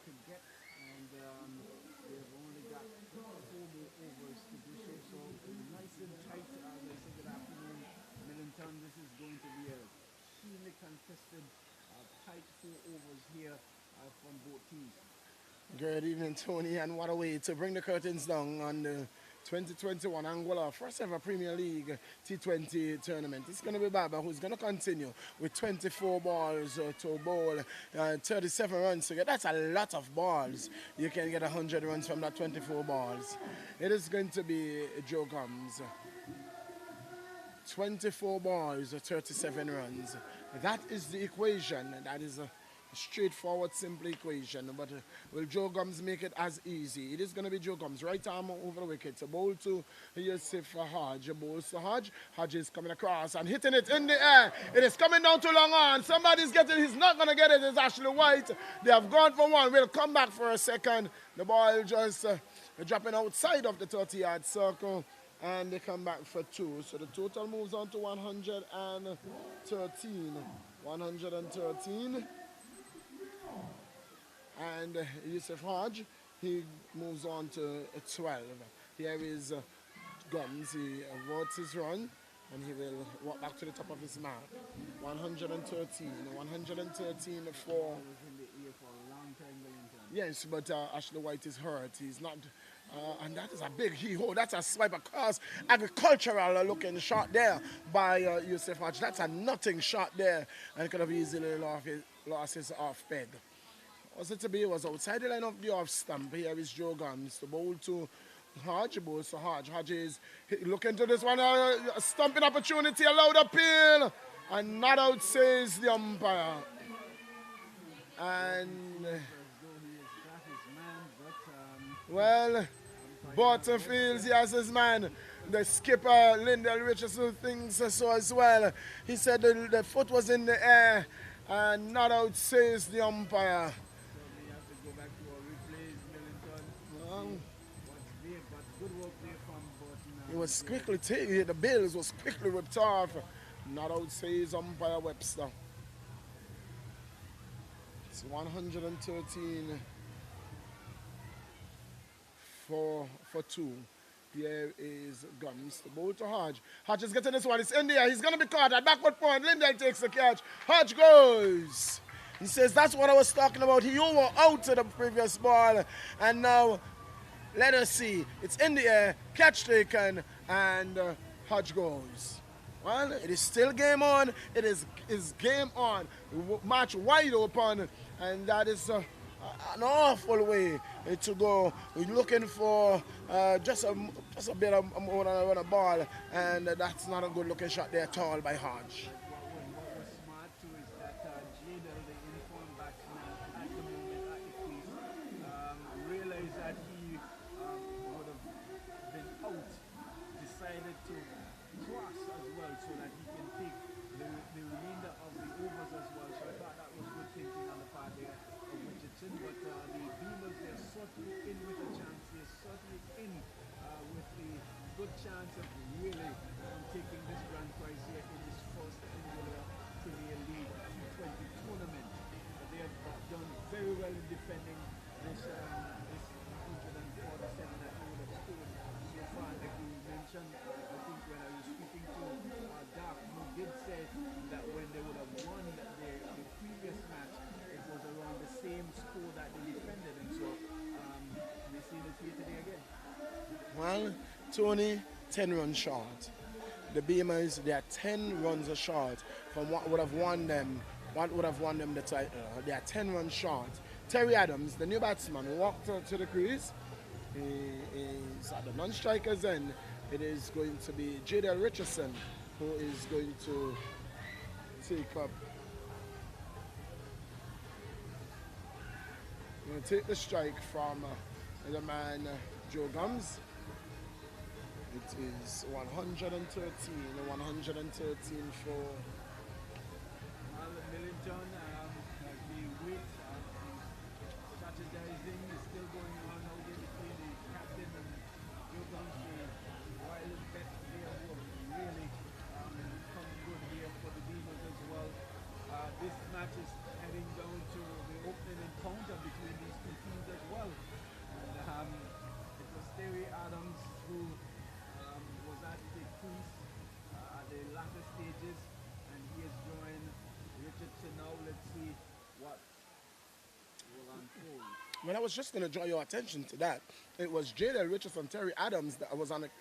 to get, and they've only got 4 more overs to do so. So nice and tight, as I said, good afternoon, Millington. This is going to be a keenly contested, tight 4 overs here from both teams. Good evening, Tony, and what a way to bring the curtains down on the 2021 Angola first ever Premier League T20 tournament. It's going to be Baba who's going to continue with 24 balls to bowl, 37 runs to get. That's a lot of balls. You can get 100 runs from that 24 balls. It is going to be Joe Gomes. 24 balls, 37 runs. That is the equation. That is a straightforward, simple equation. But will Joe Gomes make it as easy? It is going to be Joe Gomes. Right arm over the wicket. A bowl to Youssef Hodge. Bowls to Hodge. Hodge is coming across and hitting it in the air. It is coming down to long on. Somebody's getting it. He's not going to get it. It's Ashley White. They have gone for 1. We'll come back for a second. The ball just dropping outside of the 30-yard circle. And they come back for 2. So the total moves on to 113. 113. And Youssef Hodge, he moves on to 12. Here is Gomes. He averts his run, and he will walk back to the top of his mark. 113. 113 for... Yes, but Ashley White is hurt. He's not... and that is a big hee-ho. That's a swipe across. Agricultural looking shot there by Youssef Hodge. That's a nothing shot there. And could have easily lost his off peg. Was it to be? It was outside the line of the off stump. Here is Joe Gomes. The bowl to Hodge. Bowls to Hodge. Hodge is looking to this one. A stumping opportunity. Allowed appeal. And not out, says the umpire. And... well... Butterfields, he has his man. The skipper, Lyndall Richardson, thinks so as well. He said the foot was in the air and not out, says the umpire. So we have to go back to our replays, Millington. But good work there from Burton. It was quickly taken, the bills was quickly ripped off. Not out, says umpire Webster. It's 113. For 2. Here is Gomes. The ball to Hodge. Hodge is getting this one. It's in the air. He's going to be caught at backward point. Lyndall takes the catch. Hodge goes. He says, that's what I was talking about. He over out to the previous ball. And now, let us see. It's in the air. Catch taken. And Hodge goes. Well, it is still game on. It is game on. Match wide open. And that is... an awful way to go. We're looking for just a bit of more than a ball, and that's not a good looking shot there at all by Hodge. What was smart too is that Jadel, the informed batsman at the moment at the crease, realized that he would have been out, decided to cross as well so that he can take the remainder of the overs as well. So I thought that was good thinking on the part chance of really taking this grand prize here in this first Angola Premier League T20 tournament. They have done very well in defending this 147 that they would have scored so far. Like you mentioned, I think when I was speaking to Dark, he did say that when they would have won the previous match, it was around the same score that they defended, and so we see this here today again. Well, Tony, 10 runs short. The Beamerz, they are 10 runs short from what would have won them. What would have won them the title? They are 10 runs short. Terry Adams, the new batsman, walked to the crease. He is at the non-strikers end. It is going to be J.Dale Richardson who is going to take up. Going to take the strike from the man Joe Gums. It is 113 for Millington, the weight strategizing is still going on out there between the captain and Joe Gums, the wild bet there who have really come good here for the Beamerz as well. This match is heading down to the opening encounter between these two teams as well. And it was Terry Adams who was at the crease at the latter stages, and he has joined Richardson now. Let's see what will unfold. Well, I was just going to draw your attention to that. It was J.Dale Richardson, Terry Adams that was on at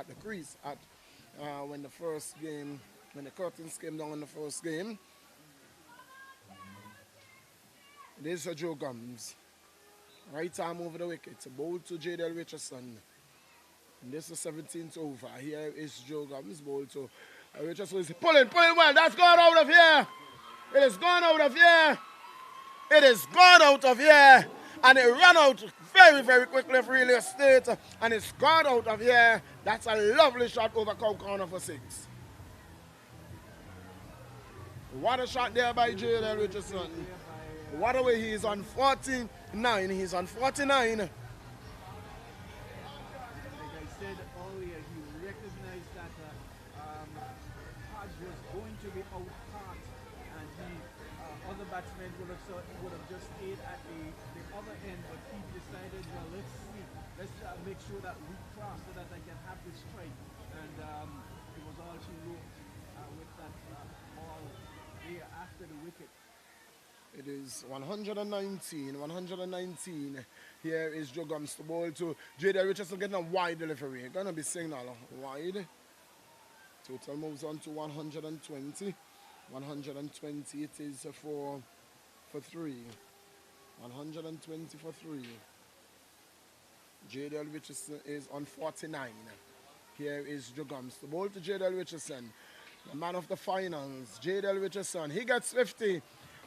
the crease at when the first game, when the curtains came down in the first game. This is Joe Gums. Right arm over the wicket. Bowl to J.Dale Richardson. And this is 17th over. Here is Joe Gums. Bowl to Richardson. Is pulling well. That's gone out of here. It is gone out of here. It is gone out of here. And it ran out very, very quickly for real estate. And it's gone out of here. That's a lovely shot over cow corner for 6. What a shot there by J.Dale Richardson. What a way, he's on 49. He's on 49. Like I said earlier, he recognized that Hodge was going to be out hard, and the other batsmen would have just stayed at the other end, but he decided, well, let's make sure that we cross so that I can have this strike, and it was all she wrote with that ball there after the wicket. It is 119. Here is Joe Gums to bowl to J.Dale Richardson getting a wide delivery. Gonna be signal wide. Total moves on to 120. 120 it is for 3. 120 for 3. J.Dale Richardson is on 49. Here is Joe Gums to bowl to J.Dale Richardson. The man of the finals, J.Dale Richardson. He gets 50.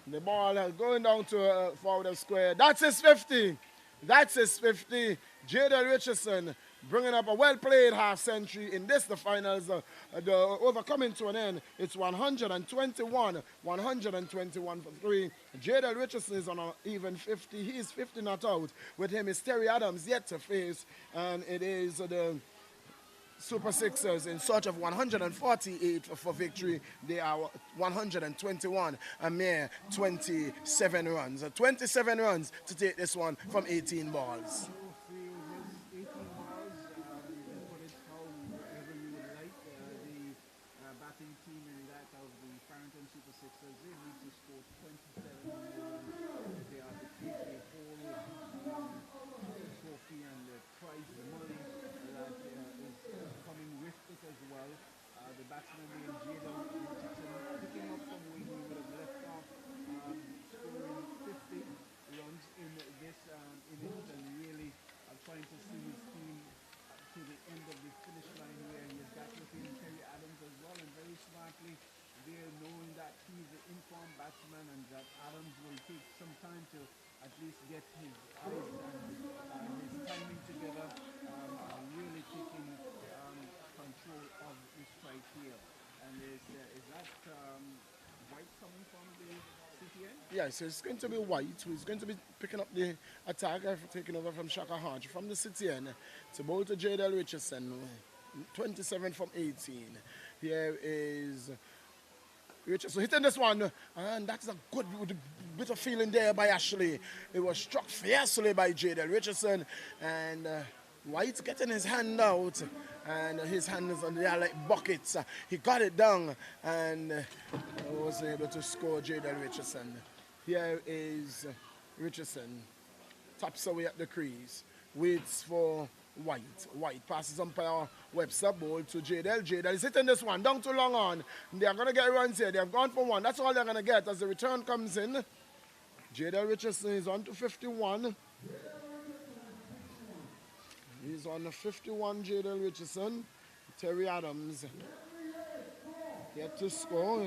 The ball going down to forward of square. That's his 50. That's his 50. J.Dale Richardson bringing up a well-played half-century in this, the finals. The over coming to an end. It's 121. 121 for 3. J.Dale Richardson is on an even 50. He's 50 not out. With him is Terry Adams yet to face. And it is the Super Sixers in search of 148 for victory. They are 121, a mere 27 runs. 27 runs to take this one from 18 balls. 18 balls, you can put it however you would like. The batting team in that of the Farrington Super Sixers, they need to score 27 more runs if they are to take the whole trophy and the prize, the money that is coming with it as well. The batsman named J.Dale Richardson picking up from where he would have left off, scoring 50 runs in this innings, and really trying to see his team to the end of the finish line where he has got within Terry Adams as well, and very smartly there, knowing that he's the informed batsman and that Adams will take some time to at least get his eyes and his timing together, really taking control of the strike here. And is that White coming from the CTN? Yes, it's going to be White who's going to be picking up the attack after taking over from Shaka Hodge from the CTN to bowl to J.Dale Richardson. 27 from 18. Here is Richardson hitting this one, and that's a good bit of feeling there by Ashley. It was struck fiercely by Jadel Richardson, and White getting his hand out, and his hand is on the like buckets. He got it down, and was able to score Jadel Richardson. Here is Richardson, taps away at the crease, waits for White. White passes umpire Webster, ball to Jadel. Jadel is hitting this one down to long on. They're going to get runs here. They've gone for one. That's all they're going to get as the return comes in. Jadel Richardson is on to 51. He's on the 51, Jadel Richardson. Terry Adams yet to score.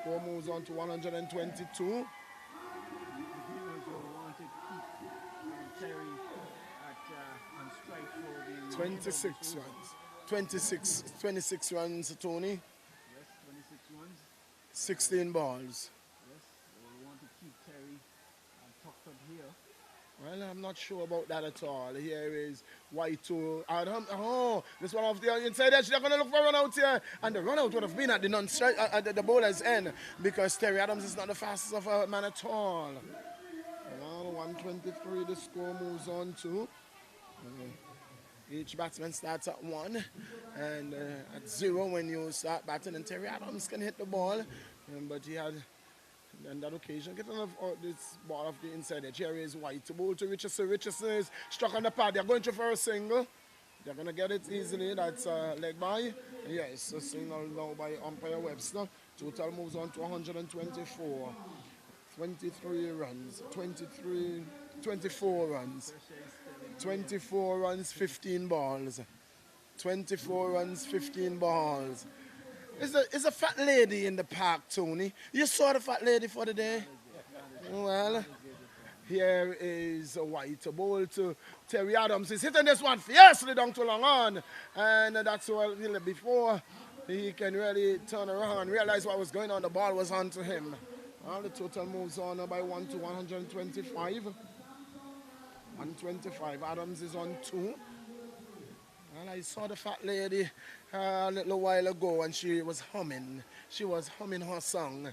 Score moves on to 122. 26 runs. 26 runs, Tony. Yes, 26 runs. 16 balls. Yes, we want to keep Terry tucked up here. Well, I'm not sure about that at all. Here is White to Adam. Oh, this one off the inside edge. They're going to look for a run out here. And the run out would have been at the non-strike, at the bowler's end, because Terry Adams is not the fastest of a man at all. Well, 123, the score moves on to. Each batsman starts at 1 and at 0 when you start batting, and Terry Adams can hit the ball, but he had on that occasion getting this ball off the inside edge. Here is White to bowl to Richardson. Richardson is struck on the pad. They're going to for a single. They're going to get it easily. That's leg by. Yes, a signal now by umpire Webster. Total moves on to 124. 23 runs. 24 runs. 24 runs, 15 balls. 24 runs, 15 balls. Is a fat lady in the park, Tony? You saw the fat lady for the day? Well, here is White, a ball to Terry Adams. He's hitting this one fiercely down to long on. And that's well, before he can really turn around and realize what was going on, the ball was on to him. Well, the total moves on by 1 to 125. 125. Adams is on 2. Well, I saw the fat lady a little while ago, and she was humming. She was humming her song.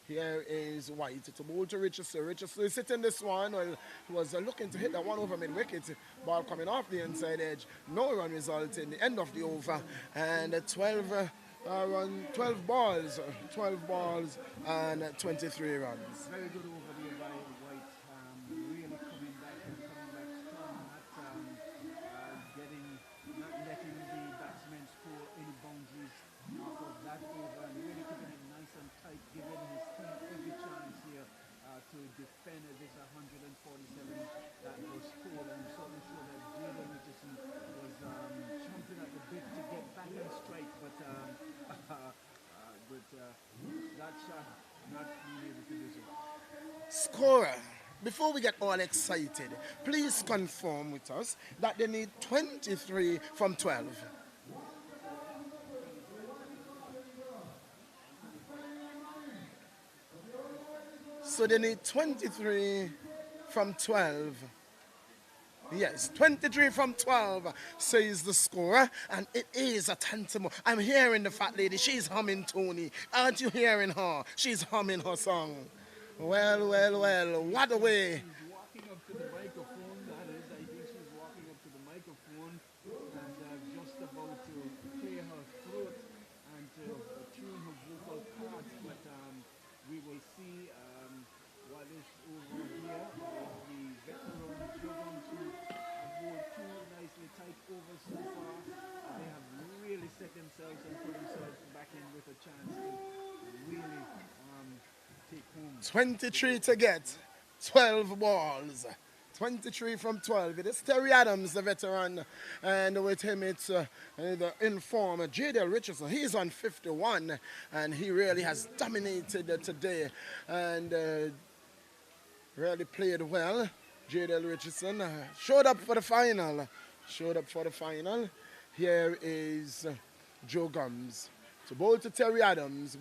Here is White to bowl to Richardson. Richardson is hitting this one. Well, he was looking to hit that one over mid-wicket. Ball coming off the inside edge. No run result in the end of the over. And 12 balls and 23 runs. Very good over there by White. Really coming back strong. Not letting the batsmen score any boundaries off of that over, and really keeping it nice and tight, giving his team every chance here to defend this 147 that was scored. And so I'm sure that Jadel Richardson was chomping at the bit to get back and strike, but that shot not being able to do so. Scorer, before we get all excited, please confirm with us that they need 23 from 12. So they need 23 from 12. Yes, 23 from 12 says the scorer, and it is a tantamount. I'm hearing the fat lady. She's humming, Tony. Aren't you hearing her? She's humming her song. Well, what a way. She's walking up to the microphone, that is. I think she's walking up to the microphone and just about to clear her throat and to tune her vocal cords. But we will see what is over here. The veterans driven to avoid 2 nicely tight overs so far. They have really set themselves and put themselves back in with a chance to really take home. 23 to get, 12 balls. 23 from 12. It is Terry Adams, the veteran, and with him it's the informer, Jadel Richardson. He's on 51, and he really has dominated today and really played well. Jadel Richardson showed up for the final. Here is Joe Gums. So bowl to Terry Adams.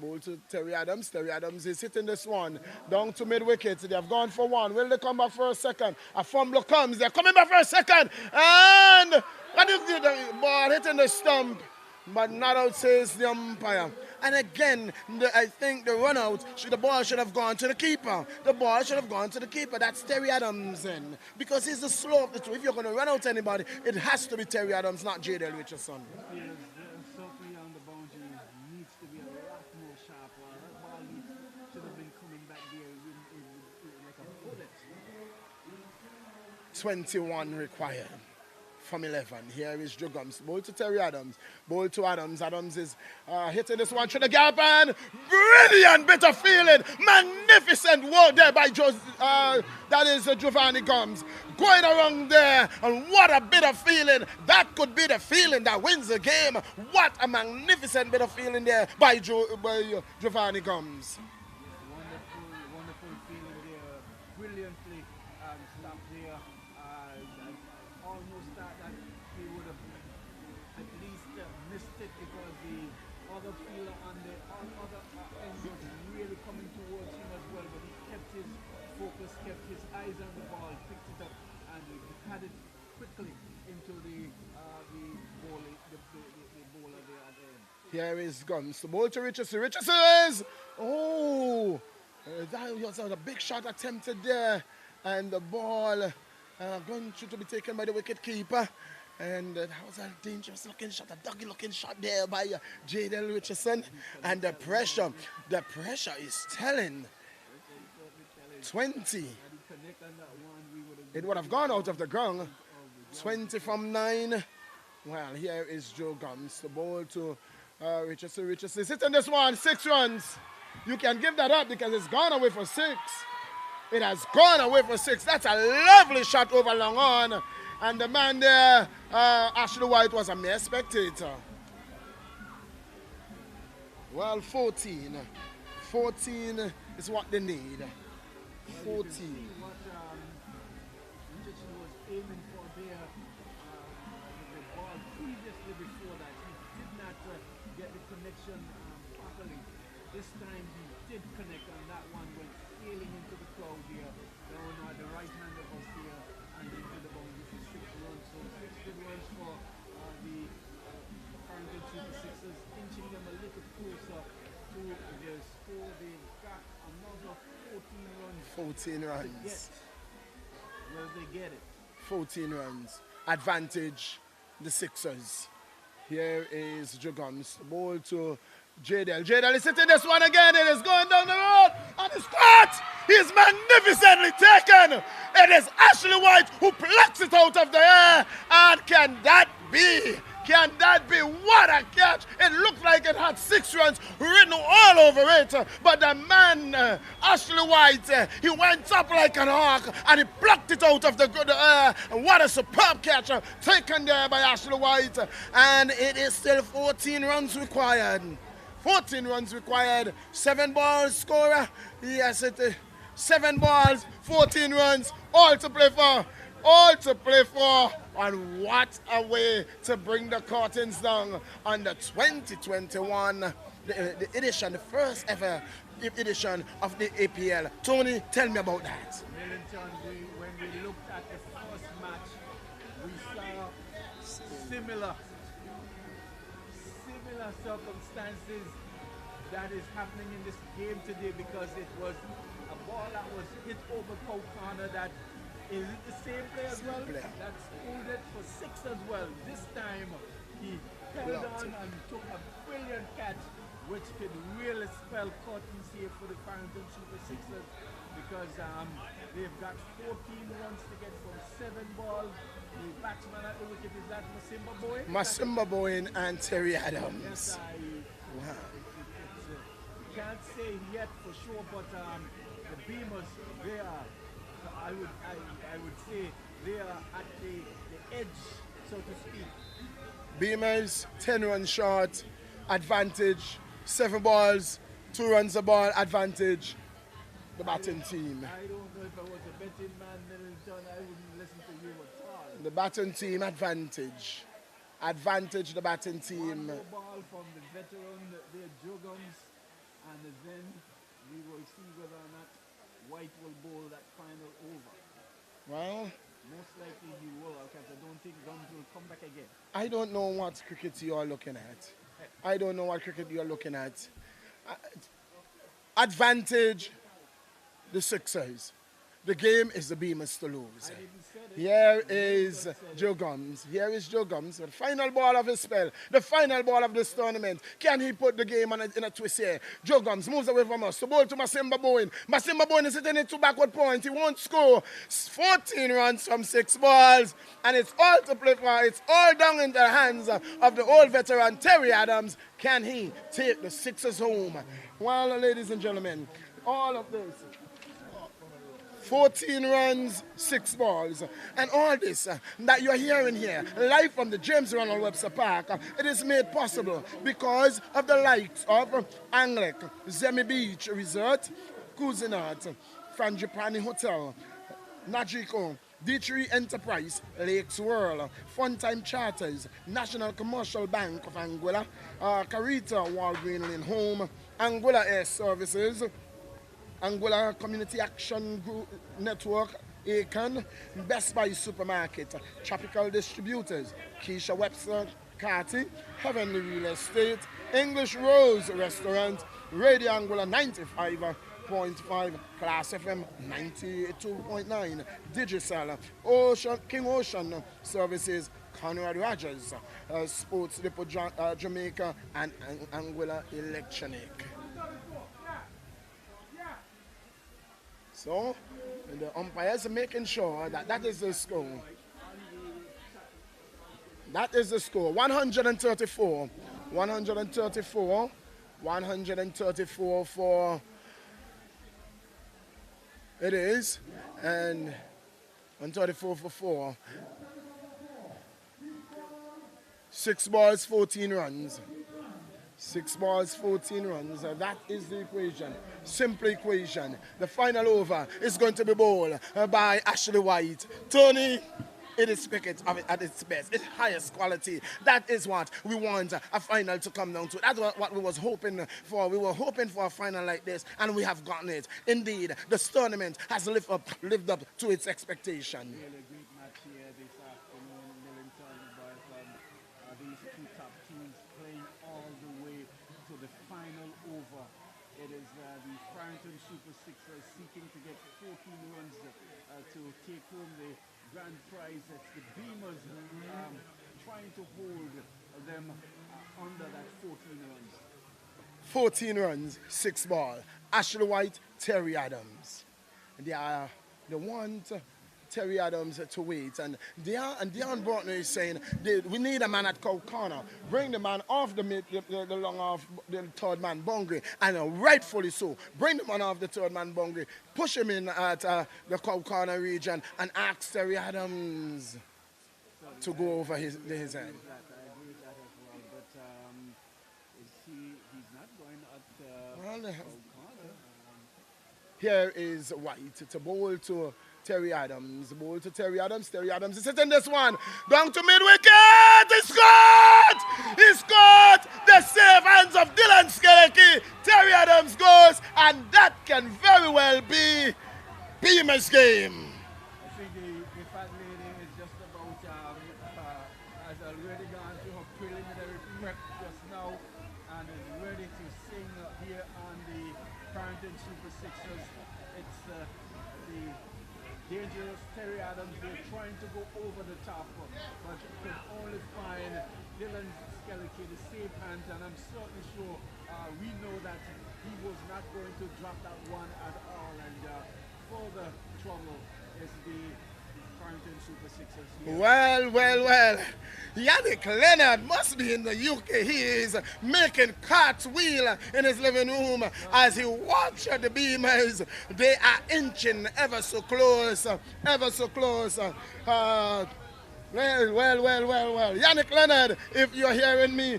Terry Adams is hitting this one down to mid-wicket. They have gone for one. Will they come back for a second? A fumble comes. They're coming back for a second. And And the ball hitting the stump, but not out, says the umpire. And again, I think the run out, the ball should have gone to the keeper. The ball should have gone to the keeper. That's Terry Adams in. Because he's the slow of the two. If you're going to run out anybody, it has to be Terry Adams, not Jadel Richardson. Yes, certainly on the boundary needs to be a lot more sharper. That ball should have been coming back there like a bullet. 21 required from 11. Here is Jugums. Ball to Terry Adams. Ball to Adams. Adams is hitting this one through the gap, and brilliant bit of feeling. Magnificent work there by that is Giovanni Gums. Going around there, and what a bit of feeling. That could be the feeling that wins the game. What a magnificent bit of feeling there by Giovanni Gums. Wonderful feeling there. Brilliantly stopped there. Almost thought that he would have at least missed it because the other fielder on the other end was really coming towards him as well. But he kept his focus, kept his eyes on the ball, picked it up, and had it quickly into the bowler there at the end. Here is Guns. The ball to Richardson. Richardson is... Oh! That was a big shot attempted there. And the ball going to be taken by the wicket keeper. And that was a dangerous looking shot, a doggy looking shot there by Jadel Richardson. And the pressure is telling. 20. It would have gone out of the ground. 20 from 9. Well, here is Joe Gums. The ball to Richardson. Richardson is hitting this one. 6 runs. You can give that up because it's gone away for 6. It has gone away for 6. That's a lovely shot over long on. And the man there, Ashley White, was a mere spectator. Well, 14. 14 is what they need. 14. What Richardson was aiming for there, the ball previously before that, he did not get the connection properly. This time he did connect on that one, went sailing into the cloud here, down on the right hand of us here, and into the boundary for 6 runs. So 6 good runs for the Farrington Super Sixers, inching them a little closer to their score. They've got another 14 runs. 14 runs. Will they get it? 14 runs. Advantage, the Sixers. Here is Jugums. Ball to Jadel. Jadel is hitting this one again. It is going down the road. And it's caught. He's magnificently taken. It is Ashley White who plucks it out of the air. And can that be? Can that be? What a catch. It looked like it had 6 runs written all over it. But the man, Ashley White, he went up like an hawk and he plucked it out of the air. And what a superb catch taken there by Ashley White. And it is still 14 runs required. 14 runs required. 7 balls scorer. Yes, it is. 7 balls, 14 runs, all to play for. All to play for. And what a way to bring the curtains down on the 2021 the edition, the first ever edition of the APL. Tony, tell me about that. Millington, when we looked at the first match, we saw similar circumstances that is happening in this game today, because it was a ball that was hit over Cow Corner that is it the same player as well? That's pulled it for 6 as well. This time he held on and took a brilliant catch, which could really spell curtains here for the Farrington Super Sixers, because they've got 14 runs to get from 7 balls. The batsman at the wicket is that Masimba Boy? Masimba Boy and Terry Adams. Yes, Wow. Can't say yet for sure, but the Beamerz, they are. I would say they are at the edge, so to speak. Beamerz, 10 runs short, advantage, 7 balls, 2 runs a ball, advantage, the batting team. I don't know if I was a betting man, Middleton, I wouldn't listen to you at all. The batting team, advantage. Advantage, the batting team. One more ball from the veteran, their Jugums, and then we will see whether or not White will bowl that final over. Well, most likely he will, because I don't think Gums will come back again. I don't know what cricket you are looking at. I don't know what cricket you are looking at. Uh, Advantage, the Sixers. The game is the Beamerz to lose. I didn't say that. Here is Joe Gums. Here is Joe Gums. The final ball of his spell. The final ball of this tournament. Can he put the game in a twist here? Joe Gums moves away from us. The ball to Masimba Bowen. Masimba Bowen is sitting into backward point. He won't score. 14 runs from 6 balls. And it's all to play for. It's all down in the hands of the old veteran Terry Adams. Can he take the Sixers home? Well, ladies and gentlemen, all of this. 14 runs, 6 balls, and all this that you're hearing here, live from the James Ronald Webster Park, it is made possible because of the likes of Anglek, Zemi Beach Resort, Cousinat, Frangipani Hotel, Najiko, D3 Enterprise, Lakes World, Funtime Charters, National Commercial Bank of Anguilla, Carita Walgreen Lane Home, Anguilla Air Services, Anguilla Community Action Group Network, ACAN, Best Buy Supermarket, Tropical Distributors, Keisha Webster Carty, Heavenly Real Estate, English Rose Restaurant, Radio Anguilla 95.5, Class FM 92.9, Digicel, King Ocean Services, Conrad Rogers, Sports Depot Jamaica, and Anguilla Electronic. So, the umpires are making sure that that is the score. That is the score. 134. 134. 134 for it is. And 134 for 4. 6 balls, 14 runs. 6 balls, 14 runs. That is the equation. Simple equation. The final over is going to be bowled by Ashley White. Tony, it is cricket at its best. It's highest quality. That is what we want a final to come down to. That's what we was hoping for. We were hoping for a final like this, and we have gotten it. Indeed, this tournament has lived up to its expectation. Really great match here this afternoon, Millington, but these two top teams playing all the way to the final over. It is the Farrington Super Sixers seeking to get 14 runs to take home the grand prize. It's the Beamerz trying to hold them under that 14 runs. 14 runs, 6 ball. Ashley White, Terry Adams. They want Terry Adams to wait. And Dion Broughton is saying we need a man at cow corner. Bring the man off the long off the third man boundary, and rightfully so. Bring the man off the third man boundary. Push him in at the cow corner region and ask Terry Adams to go over his head. I agree with that as well, but he's not going at corner. Here is White to bowl to Terry Adams. Bowl to Terry Adams. Terry Adams is hitting this one. Down to mid-wicket. He scored! He scored! The safe hands of Dylan Skeleke. Terry Adams goes, and that can very well be Beamer's game. I think the fat lady is just about, has already gone through her preliminary prep just now and is ready to sing here on the Farrington Super Sixers. It's the dangerous Terry Adams. They're trying to go over the top, but could only find Dylan Skeleke, the safe hands, and I'm certainly sure we know that he was not going to drop that one at all, and further trouble is the Farrington Super Sixers here. Well. Yannick Leonard must be in the UK. He is making cartwheel in his living room as he watches the Beamers. They are inching ever so close. Well. Yannick Leonard, if you're hearing me,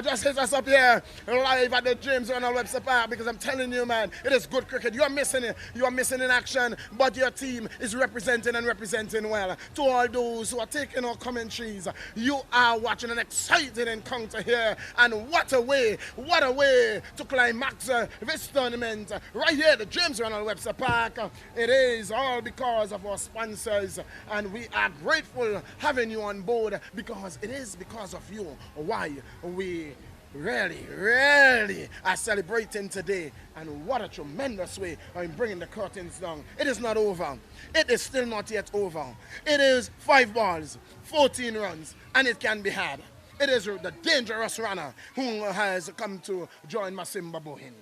just hit us up here live at the James Ronald Webster Park, because I'm telling you, man, it is good cricket. You're missing it. You are missing in action, but your team is representing well. To all those who are taking our commentaries, you are watching an exciting encounter here, and what a way to climax this tournament right here at the James Ronald Webster Park. It is all because of our sponsors, and we are grateful having you on board, because it is because of you why we really are celebrating today. And what a tremendous way of bringing the curtains down. It is not over. It is still not yet over. It is 5 balls, 14 runs, and it can be had. It is the dangerous runner who has come to join Masimba Bohin.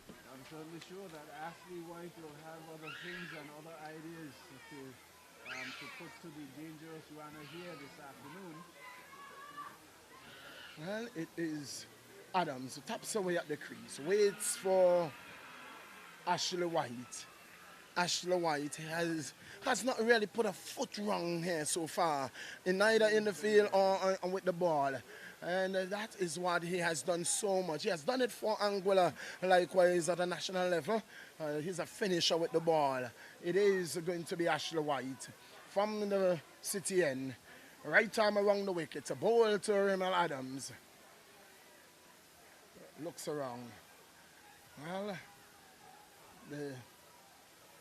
I'm certainly sure that Ashley White will have other things and other ideas to put to the dangerous runner here this afternoon. Well, it is Adams who taps away at the crease, waits for Ashley White. Ashley White has not really put a foot wrong here so far, neither in the field or with the ball. And that is what he has done so much. He has done it for Anguilla, likewise at a national level. He's a finisher with the ball. It is going to be Ashley White from the city end. Right arm around the wicket. A ball to Rimmel Adams. Looks around. Well, the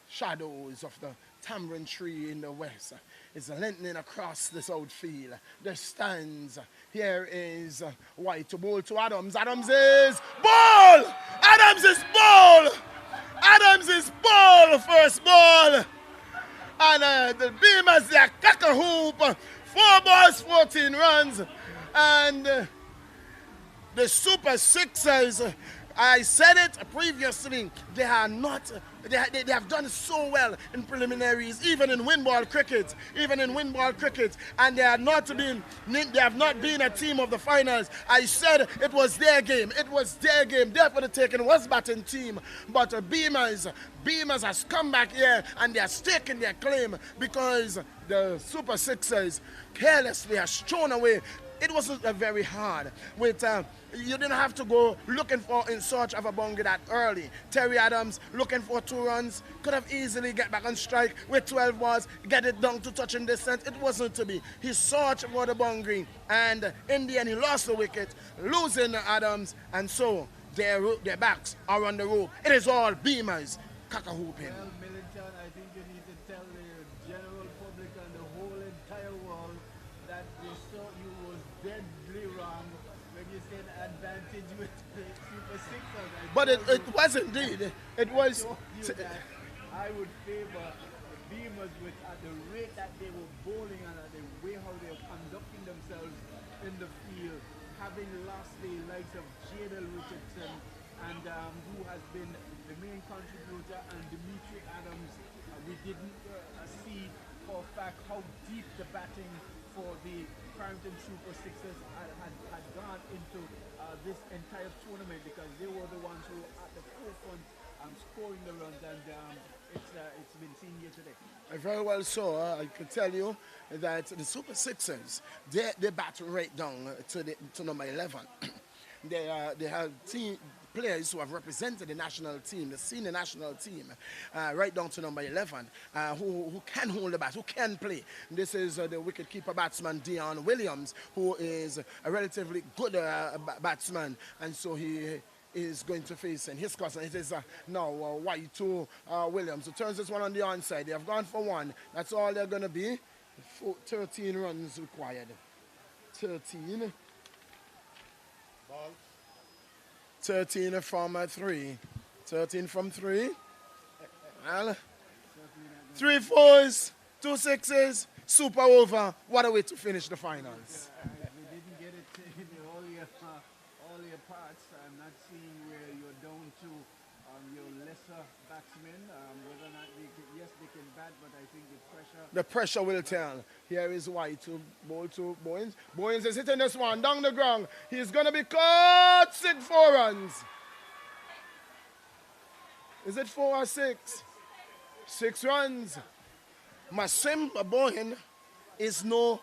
shadows of the tamarind tree in the west is lengthening across this outfield. The stands. Here is White to bowl to Adams. Adams is ball! Adams is ball! Adams is ball! First ball! And the Beamerz, they cock a hoop. 4 balls, 14 runs. And the Super Sixers, I said it previously, they have done so well in preliminaries, even in win ball cricket, and they have not been a team of the finals. I said it was their game, therefore the taking was batting team, but Beamerz has come back here and they are staking their claim, because the Super Sixers carelessly has thrown away. It wasn't very hard. You didn't have to go looking for in search of a boundary that early. Terry Adams looking for 2 runs, could have easily get back on strike with 12 balls, get it down to touching distance. It wasn't to be. He searched for the boundary, and in the end he lost the wicket, losing Adams, and so their backs are on the rope. It is all Beamerz cock-a-hooping. Well, Millington, I think you need to tell the general public and the whole entire world that they saw you was deadly wrong when you said advantage with the Super Sixers. But it was indeed. It was. I told you that I would favor the Beamerz with at the rate that they were bowling and at the way how they were conducting themselves in the field, having lost the likes of Jadel Richardson and who has been the main contributor, and Dimitri Adams. We didn't see for a fact how deep the batting for the Farrington Super Sixers had gone into this entire tournament, because they were the ones who were at the forefront scoring the runs, and it's been seen here today. Very well so. I can tell you that the Super Sixers, they bat right down to number 11. They have players who have represented the national team, the senior national team, right down to number 11, who can hold the bat, who can play. This is the wicket-keeper batsman, Dion Williams, who is a relatively good batsman, and so he is going to face in his cousin. It is now White to Williams, who turns this one on the onside. They have gone for 1. That's all they're going to be. 13 runs required. 13. Ball. 13 from 3. 13 from 3. Well, 3 4s, 2 6s, super over. What a way to finish the finals. We didn't get it in all your parts. I'm not seeing where you're down to your lesser batsmen. Whether or not they can bat, but I think the pressure. The pressure will tell. Here is White to bowl to Bowens. Bowens is hitting this one down the ground. He's going to be caught. 4 runs. Is it 4 or 6? 6 runs. Masimba Bohin is no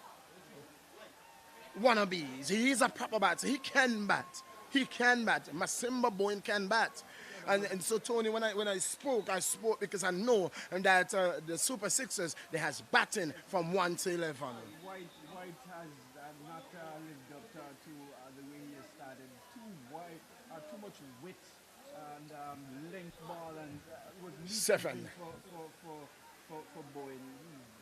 wannabes. He is a proper batter. He can bat. He can bat. Masimba Boyne can bat. And so, Tony, when I spoke because I know that the Super Sixers, they has batting from 1 to 11. White has not lived up to the way he has started. Too much width and length ball, and was Seven. for Boyne.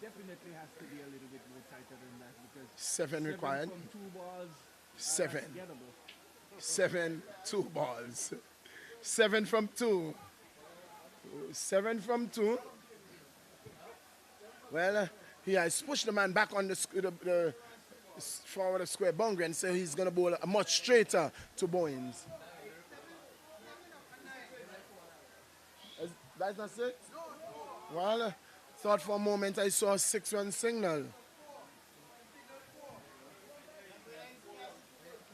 He definitely has to be a little bit more tighter than that because 7 required. from 2 balls. 7. Gettable. 7, 2 balls. 7 from 2. 7 from 2. Well, he has pushed the man back on the forward of square boundary and so he's going to bowl much straighter to Boynes. That's not 6? Well, thought for a moment I saw a 6-run signal.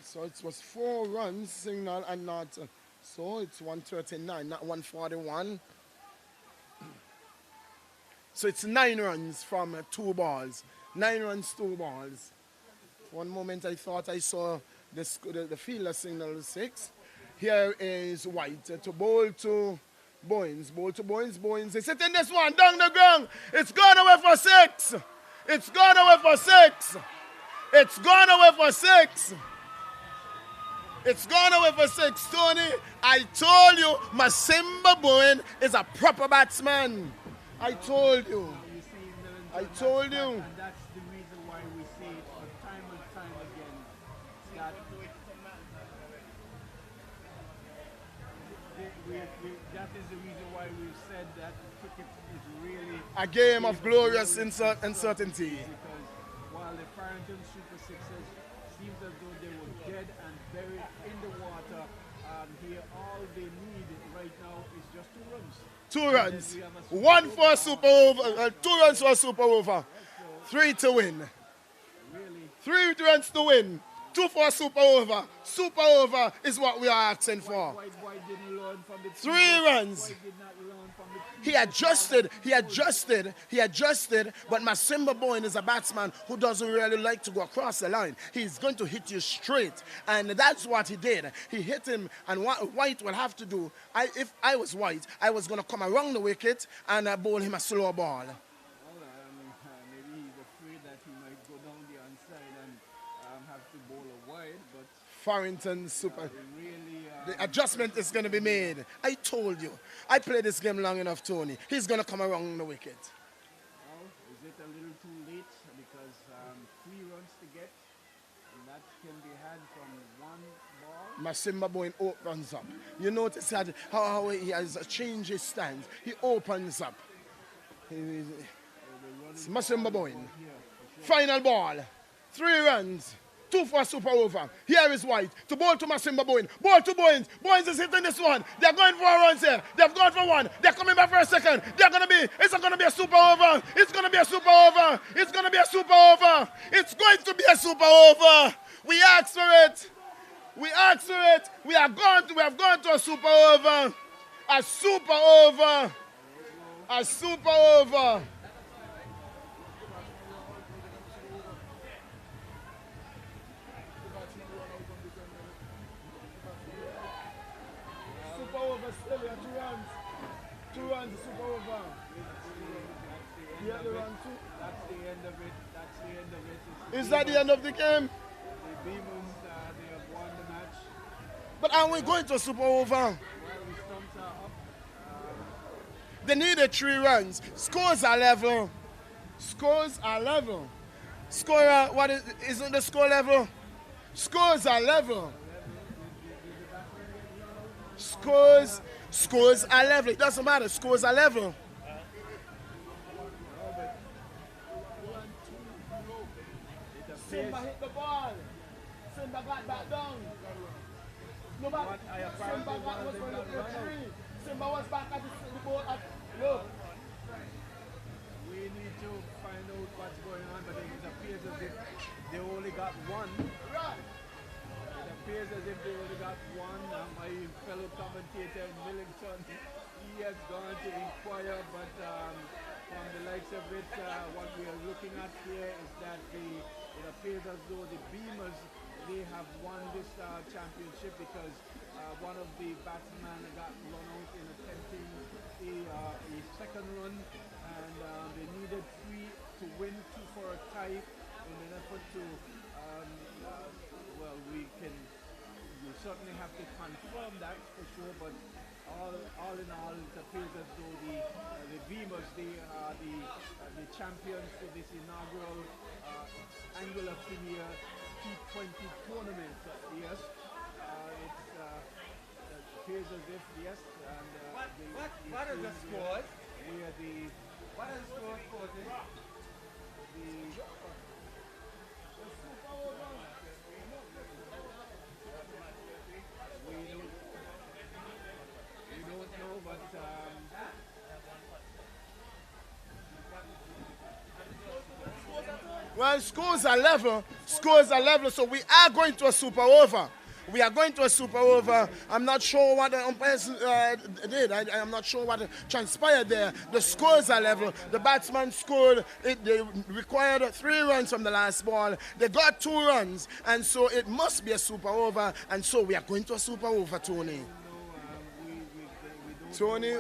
So it was 4 runs signal and not, so it's 139, not 141. So it's 9 runs from 2 balls. 9 runs, 2 balls. One moment I thought I saw the fielder signal 6. Here is White to bowl to Boynes. Bowl to Boynes. Boynes is hitting this one down the ground. It's gone away for 6. It's gone away for 6. It's gone away for 6. It's gone away for 6, Tony. I told you, Masimba Boyne is a proper batsman. I told you. I told you. And that's the reason why we see it time and time again. That is the reason why we've said that cricket is really a game of glorious uncertainty. Because while the Farrington Super Sixers seems as though they were dead and buried in the water, here all they need right now is just 2 runs. 2 runs. 1 for a super over. 2 runs for a super over. 3 to win. Really? 3 runs to win. 2 for a super over. Super over is what we are asking for. White didn't learn from the 3 runs. White did not learn from the He adjusted, but Masimba Boyne is a batsman who doesn't really like to go across the line. He's going to hit you straight, and that's what he did. He hit him, and what White will have to do, if I was White, I was going to come around the wicket and bowl him a slow ball. Well, maybe he's afraid that he might go down the inside and have to bowl a wide, but Farrington Super. really... The adjustment is going to be made. I told you. I played this game long enough, Tony. He's going to come around the wicket. Well, is it a little too late? Because 3 runs to get, and that can be had from 1 ball. Masimba Boyne opens up. You notice that how he has changed his stance. He opens up. It's Masimba Boyne. Final ball. 3 runs. 2 for a super over. Here is White to bowl to Masimba Boyne. Ball to Boynes. Boynes is hitting this one. They're going for a run here. They've gone for 1. They're coming back for a second. It's not going to be a super over. It's going to be a super over. It's going to be a super over. It's going to be a super over. We asked for it. We asked for it. We have gone to a super over. A super over. A super over. Still, 2 runs. 2 runs, super over. Yeah, the run 2. That's the end of it. That's the end of it. Is that the end of the game? The Beamerz, they have won the match. But are we going to a super over? Well, the stumps are up. They needed 3 runs. Scores are level. Scores are level. Scorer, isn't the score level? Scores are level. Scores are level. It doesn't matter. Scores are level. Simba hit the ball. Simba got back down. No, but Simba was going to play 3. Simba was back at the ball. Look. We need to find out what's going on, but it appears as if they only got 1. It appears as if they only got 1. My fellow commentator in Millington, he has gone to inquire, but from the likes of it, what we are looking at here is that it appears as though the Beamers, they have won this championship because one of the batsmen got run out in attempting a second run, and they needed 3 to win, 2 for a tie in an effort to, well, we certainly have to confirm that for sure, but all in all, it appears as though the Beamers, they are the champions for this inaugural Angular Premier T20 tournament. Yes, it appears as if, yes, and what are the scores? We are the What are the scores for this? We don't know, but Well, scores are level. Scores are level, so we are going to a super over. We are going to a super over. I'm not sure what the umpires did. I'm not sure what transpired there. The scores are level. The batsman scored. They required 3 runs from the last ball. They got 2 runs, and so it must be a super over. And so we are going to a super over, Tony. Tony,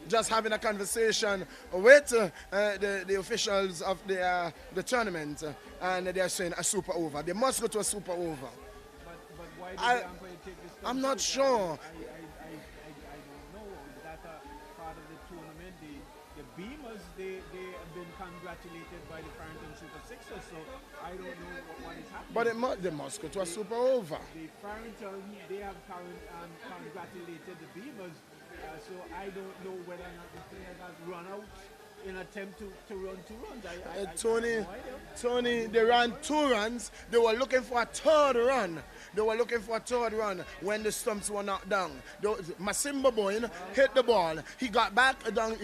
just having a conversation with the officials of the tournament, and they are saying a super over. They must go to a super over. But why did the umpire take this? I'm not sure. I don't know. Is that a part of the tournament? The Beamers, they have been congratulated by the Farrington Super Sixers, so I don't know what is happening. But they must go to a super over. The Farrington, they have congratulated the Beamers, so I don't know whether or not the players have run out in attempt to run 2 runs. I Tony, have no idea. Tony, they ran 2 runs. They were looking for a 3rd run. They were looking for a 3rd run when the stumps were knocked down. Masimba Boyne hit the ball. He got back down.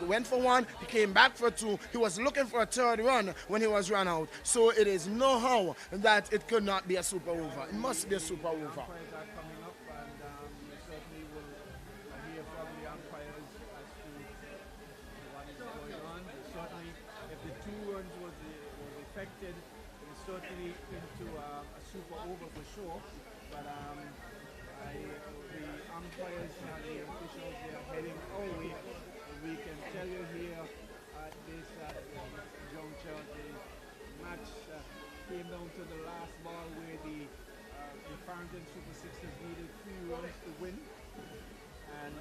Went for 1. He came back for 2. He was looking for a 3rd run when he was run out. So it is no how that it could not be a super over. It must be a super over. Umpires are coming up, and we certainly will hear from the umpires as to what is going on. Certainly, if the 2 runs was affected, it's certainly into a super over for sure. But the umpires and the officials, they are heading our way. We can tell you here at this juncture, the match came down to the last ball where the Farrington Super Sixers needed 3 runs to win. And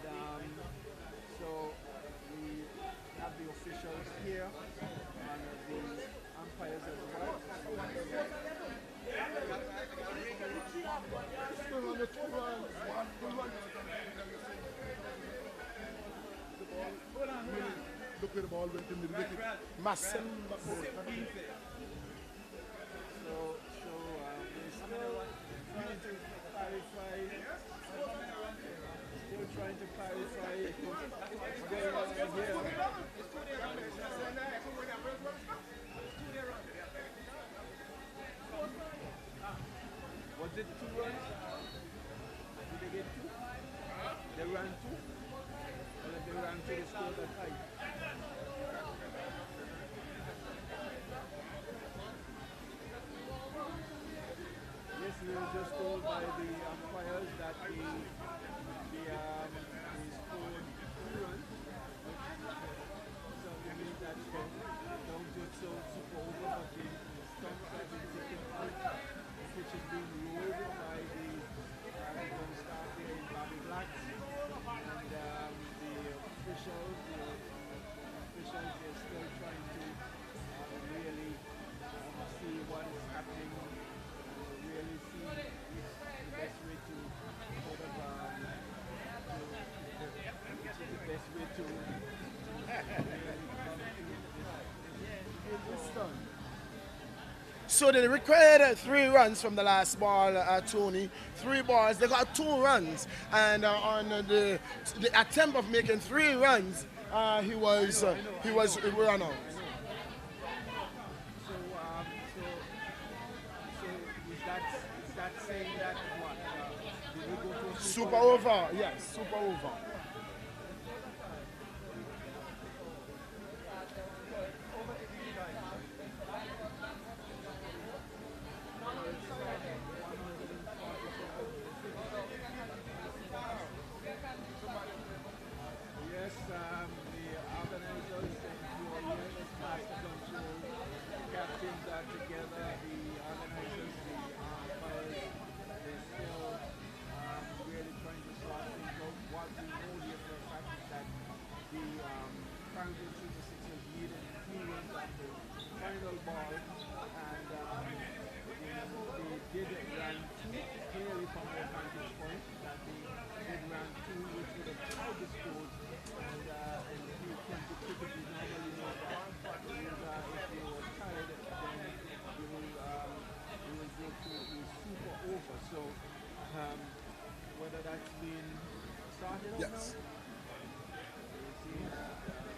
so we have the officials here and the umpires as well. Look where the ball went in the wicket. Masimba Boyne. So we're still trying to clarify. Still trying to clarify what's going on here. Was it 2 runs? Did they get 2? They ran 2? Or if they ran 2, they scored a tie? Yes, we were just told by the umpires that they scored 2 runs, which certainly means that they don't do it so super over, but the stumps have been taken out, the pitch is being rolled by the Farrington staff here in Bobby Blacks, and the officials, they're still trying to really see what is happening, really see the best way to sort of which is the best way to this done. So they required 3 runs from the last ball, Tony. 3 balls. They got 2 runs, and on the attempt of making 3 runs, he was run out. So is that saying that what? Did we go to a Super over, yes, super over. that's been started out now. Yes.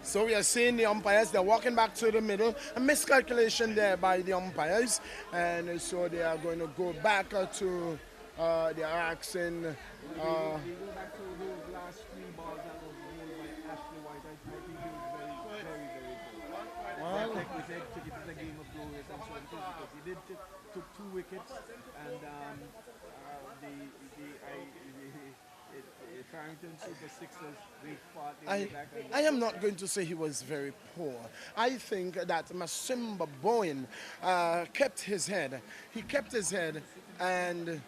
So we are seeing the umpires, they're walking back to the middle. A miscalculation there by the umpires. And so they are going to go back to, they are asking, They go back to those last three balls that was bowled by Ashley White. I think he was very, very, very good. well, Like we said, took it as a game of glorious and so because he did took 2 wickets and the Farrington Super Sixers, they fought their way back. And I am not going to say he was very poor. I think that Masimba Bowen kept his head. He kept his head and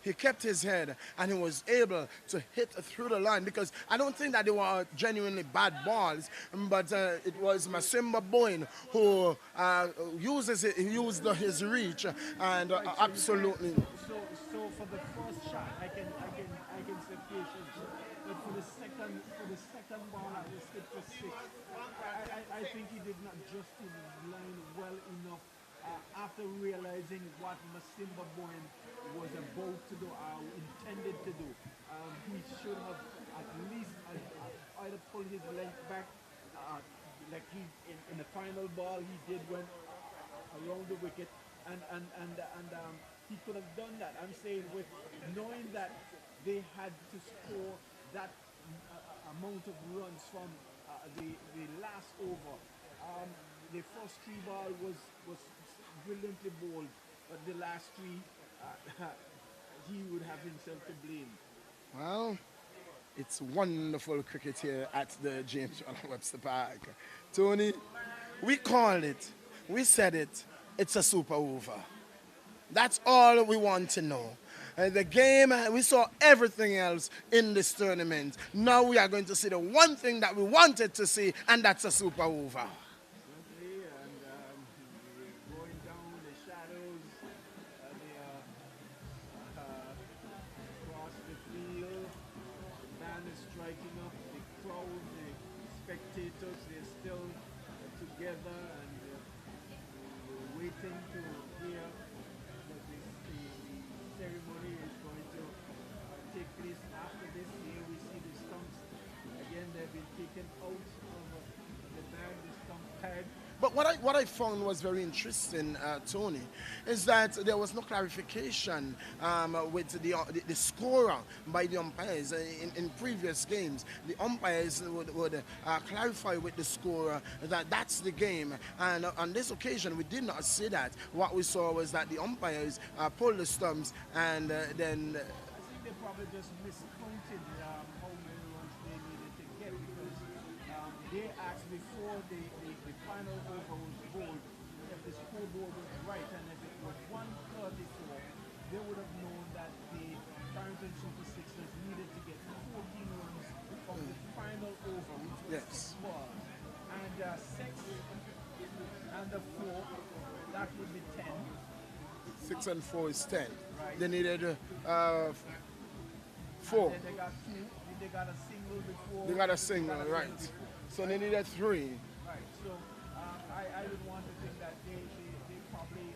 he kept his head and he was able to hit through the line because I don't think that they were genuinely bad balls, but it was Masimba Bowen who used his reach and absolutely. So for the first shot, I can say patience, but for the second ball that was hit for 6, I think he did not just his line well enough after realizing what Masimba Bowen was about to do, intended to do. He should have at least either pulled his length back, like he in the final ball he did went around the wicket, and he could have done that. I'm saying with knowing that they had to score that amount of runs from the last over. The first 3 ball was brilliantly bowled, but the last 3 he would have himself to blame. Well, it's wonderful cricket here at the James Webster Park. Tony, we called it, we said it, it's a super over. That's all we want to know. The game, we saw everything else in this tournament. Now we are going to see the one thing that we wanted to see, and that's a super over. Certainly, and going down the shadows, across the field, the band is striking up, the crowd, the spectators, they're still together and waiting to hear that the ceremony is going to take place. After this, here we see the stumps. Again, they've been taken out of the bag, the stump tag. But what I found was very interesting, Tony, is that there was no clarification with the scorer by the umpires. In previous games, the umpires would clarify with the scorer that that's the game. And on this occasion, we did not see that. What we saw was that the umpires pulled the stumps and then... I think they probably just miscounted how many runs they needed to get because they asked before the final over was bowled if the scoreboard was right, and if it was 134, they would have known that the Farrington Super Sixers needed to get 14 runs from the final over, which was Yes. 6 balls. And 6 and the 4, that would be 10. 6 and 4 is 10. Right. They needed 4. Then they got 2. They got a single before. They got a single, got a right. before. So they needed 3. Right. So I would want to think that they probably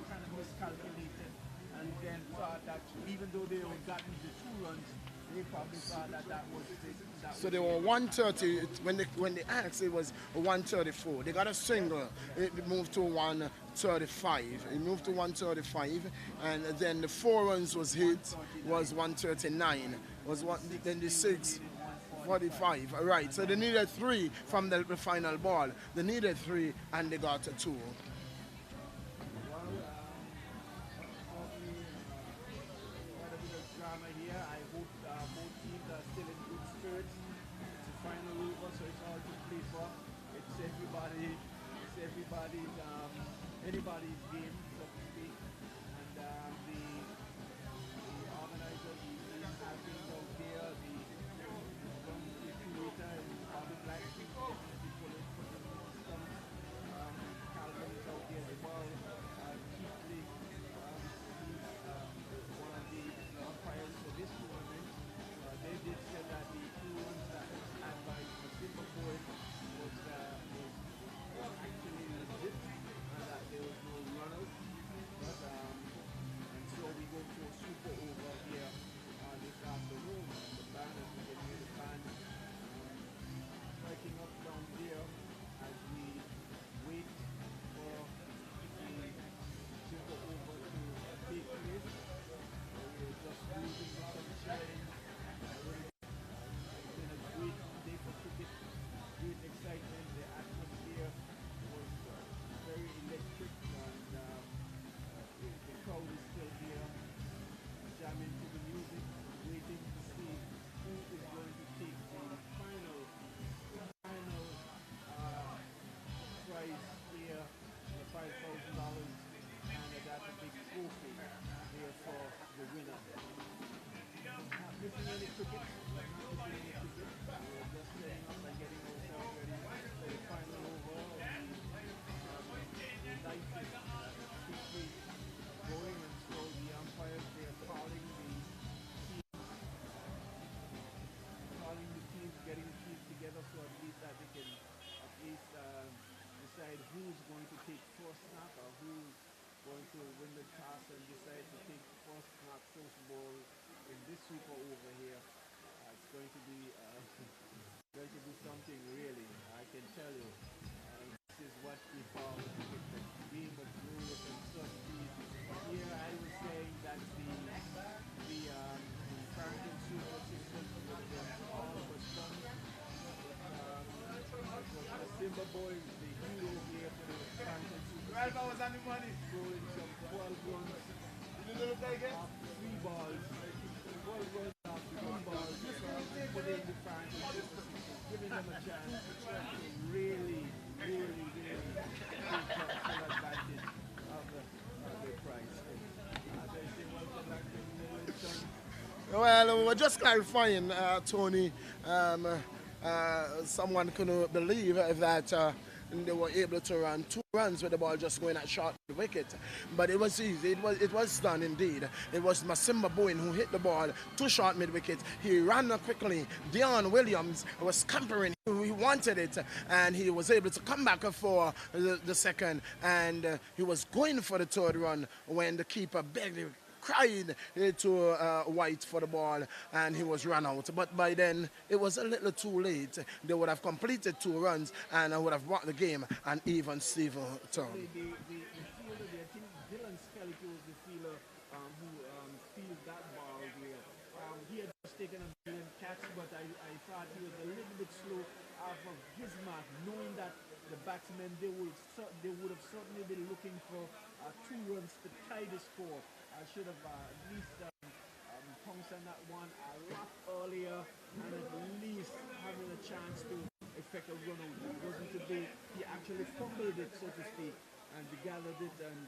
kind of miscalculated and then thought that even though they had gotten the 2 runs, they probably thought that was the... So they were 130. When they asked, it was 134. They got a single. It moved to 135. It moved to 135, and then the 4 runs was hit was 139. Was what? Then the 6. 45, right. So they needed 3 from the final ball. They needed 3 and they got 2. Unfortunately, quite a bit of drama here. I hope both teams are still in good spirits. It's a final over, so it's all to play for. It's anybody's game, so to speak. And the organizer, the champions out there, the curator and Bobby Black, definitely putting more stumps. Calvin is out there as well. Keithley, one of the umpires for this tournament, they did say that the 2 runs that was had by Masimba Boyd was actually legit and that there was no run out. going to be something really. I can tell you. This is what we call the Beamerz glorious uncertainties. Here I was saying that the Farrington Super Systems was all but done. It was Simba Boys, the hero here for the Farrington Super 12 hours on the money. throwing some 12 runs You little take it? off three balls. 12 runs off three balls. Putting the Farrington Super Systems, giving them a chance to really take full advantage of the prize. As I say, welcome back to Millington. Well, we were just clarifying, Tony. Someone couldn't believe that they were able to run 2 runs with the ball just going at short wicket. But it was easy. It was done indeed. It was Masimba Bowen who hit the ball too short mid-wicket. He ran quickly. Dion Williams was scampering. He wanted it, and he was able to come back for the second. And he was going for the third run when the keeper begged him, cried to White for the ball, and he was run out. But by then, it was a little too late. They would have completed 2 runs, and I would have brought the game an even Steven turn. The fielder there, I think Dylan Skelly was the fielder who fielded that ball there. He had just taken a brilliant catch, but I thought he was a little bit slow off of his mark, knowing that the batsmen, they would have certainly been looking for 2 runs to tie the score. I should have at least pounced on that one a lot earlier, and at least having a chance to effect a run out. It wasn't to be, he actually fumbled it, so to speak, and they gathered it, and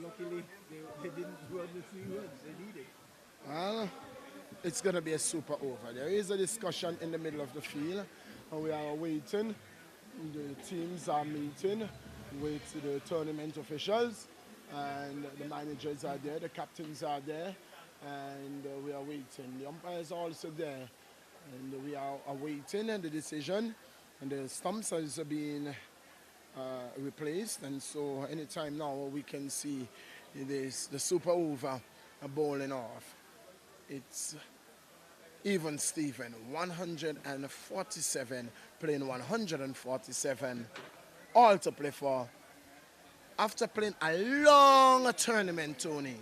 luckily they didn't run the 3 runs they needed. Well, it's going to be a super over. There is a discussion in the middle of the field, and we are waiting. The teams are meeting with the tournament officials, and the managers are there, the captains are there, and we are waiting. The umpires are also there, and we are awaiting the decision, and the stumps are being replaced, and so anytime now we can see this, the super over bowling off. It's even Steven, 147 playing 147, all to play for. After playing a long tournament, Tony,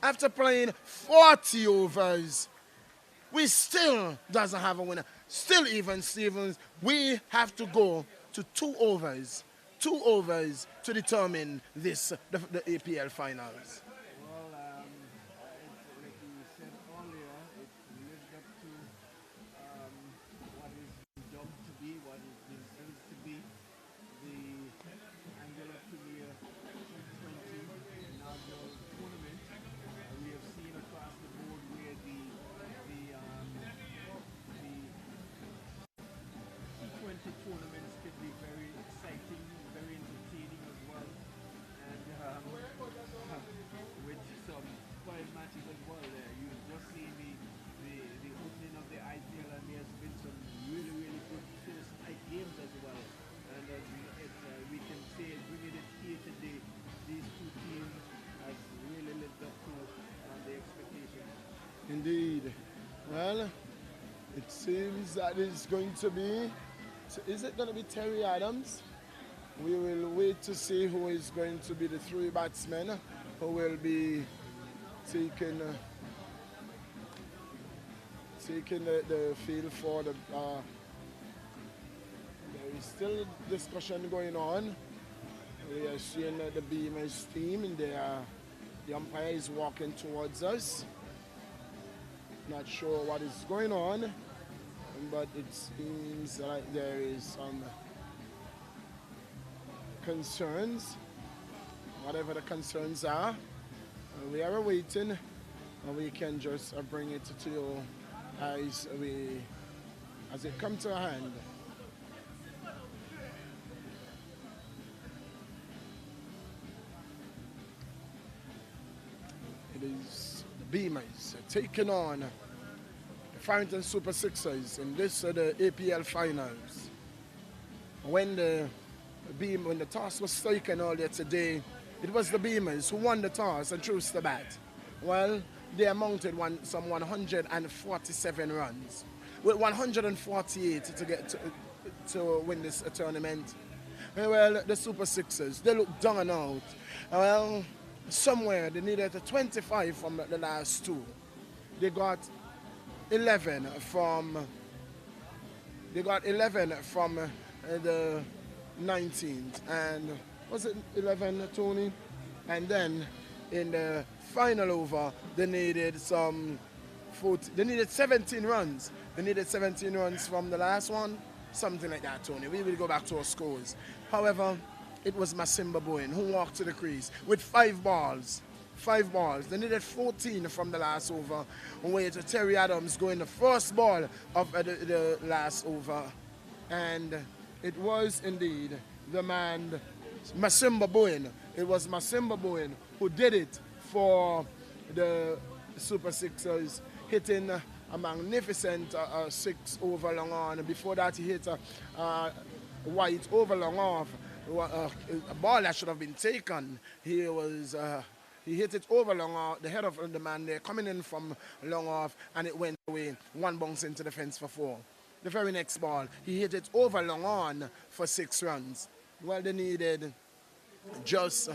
after playing 40 overs, we still doesn't have a winner. Still even Stevens, we have to go to 2 overs to determine this, the APL finals. Well, like you said earlier, it lived up to what is dubbed to be, what is deserved to be the Angular Premier T20 inaugural tournament. We have seen across the board where the T20 tournaments could be very exciting, very entertaining as well, and with some fine matches as well there. You've just seen the opening of the IPL, and there's been some really good first night games as well. And we can say, bringing it here today, these 2 teams has really lived up to the expectations. Indeed. Well, it seems that it's going to be, is it going to be Terry Adams? We will wait to see who is going to be the 3 batsmen who will be taking the field for the. There is still discussion going on. We are seeing the Beamerz team, and the umpire is walking towards us. Not sure what is going on, but it seems like there is some concerns. Whatever the concerns are, we are awaiting, and we can just bring it to you as it comes to hand. It is Beamerz taking on the Farrington Super Sixers in this the APL finals. When the toss was taken earlier today, it was the Beamerz who won the toss and chose the bat. Well, they amounted some 147 runs. with 148 to get to win this tournament. Well, the Super Sixers, they look down and out. Well, somewhere they needed 25 from the last two. They got 11 from the 19th, and was it 11, Tony? And then in the final over, they needed 17 runs. They needed 17 runs from the last one, something like that, Tony. We will go back to our scores. However, it was Masimba Bowen who walked to the crease with 5 balls. 5 balls. They needed 14 from the last over. With Terry Adams going the first ball of the last over. And it was indeed the man, Masimba Bowen. It was Masimba Bowen who did it for the Super Sixers, hitting a magnificent 6 over long on. Before that, he hit a white over long off. A ball that should have been taken. He hit it over long off, the head of the man there, coming in from long off, and it went away. 1 bounce into the fence for 4. The very next ball, he hit it over long on for 6 runs. Well, they needed just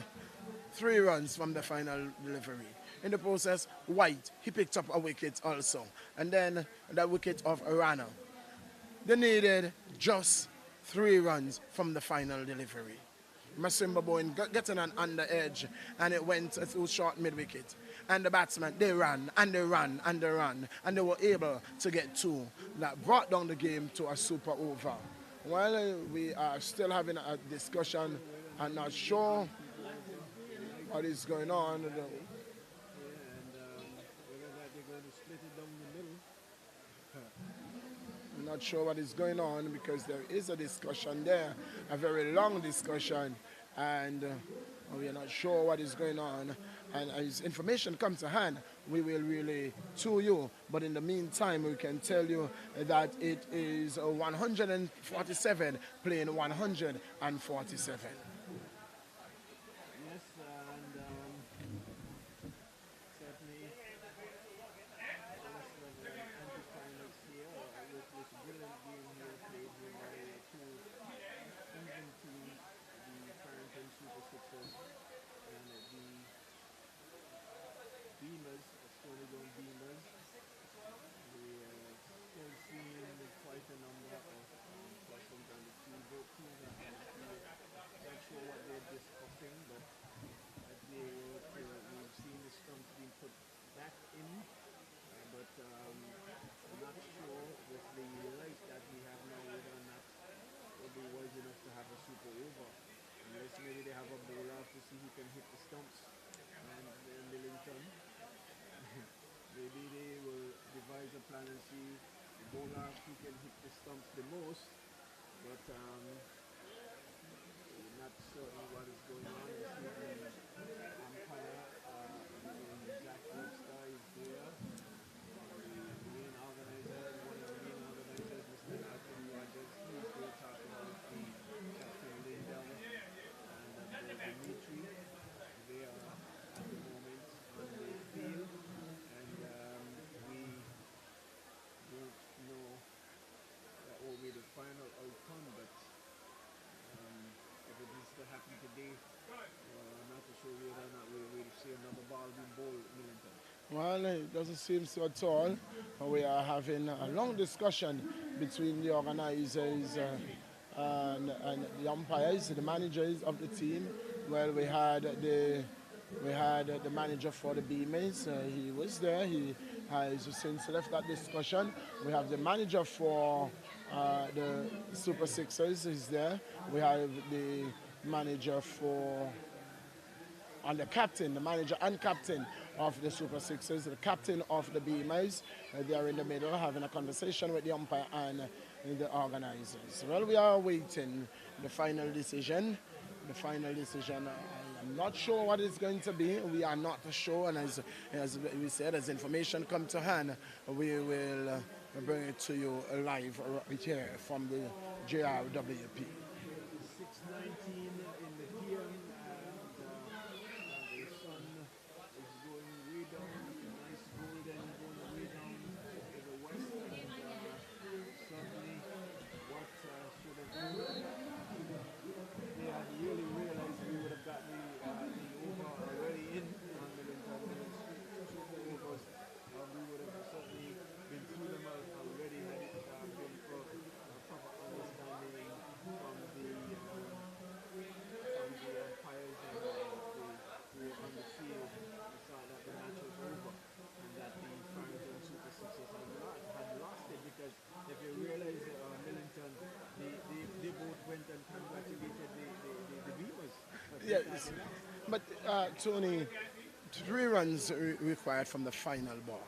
3 runs from the final delivery. In the process, White, he picked up a wicket also. And then that wicket of Arana. They needed just 3 runs from the final delivery. Masimba Bowen getting an under edge, and it went through short mid-wicket. And the batsmen, they ran, and they ran, and they ran, and they were able to get 2. That brought down the game to a super over. Well, we are still having a discussion. I'm not sure what is going on. And whether that they're going to split it down the middle. I'm not sure what is going on because there is a discussion there, a very long discussion, and we are not sure what is going on. And as information comes to hand, we will relay to you. But in the meantime, we can tell you that it is 147 playing 147. Yes, and certainly anti-climax here with this brilliant game here played here by 2 England teams, the Farrington Super Sixers and the Beamerz, Stonygold Beamerz. We still seeing quite a number of persons on the field. Both teams are on the field. Not sure what they're discussing, but we've seen the stumps being put back in. But I'm not sure with the light that we have now whether or not it'll be wise enough to have a super over. Unless maybe they have a bowler to see who can hit the stumps. And Millington, maybe they will devise a plan and see the bowler who can hit the stumps the most. But not certain what is going on. You see the umpire, Jack Webster is there. The main organizer, one of the main organizers, Mr. Alton Rogers, he is there talking about the Captain Lindell and Dimitri. They are at the moment on the field, and we don't know what will be the final outcome, but if it needs to happen today, I'm not too sure whether or not we'll see another ball being bowled at Millington. Well, it doesn't seem so at all. We are having a long discussion between the organizers and the umpires, the managers of the team. Well, we had the manager for the Beamerz. He was there. He has since left that discussion. We have the manager for the Super Sixers is there. We have the manager for and the manager and captain of the Super Sixers, the captain of the Beamerz. They are in the middle having a conversation with the umpire and the organizers. Well, we are awaiting the final decision. The final decision, I'm not sure what it's going to be. We are not sure, and as we said, as information comes to hand, we will bring it to you live right here from the JRWP. 6:19 in the PM, and the sun is going way down, nice golden, going way down to the west, and Yes, but Tony, 3 runs required from the final ball.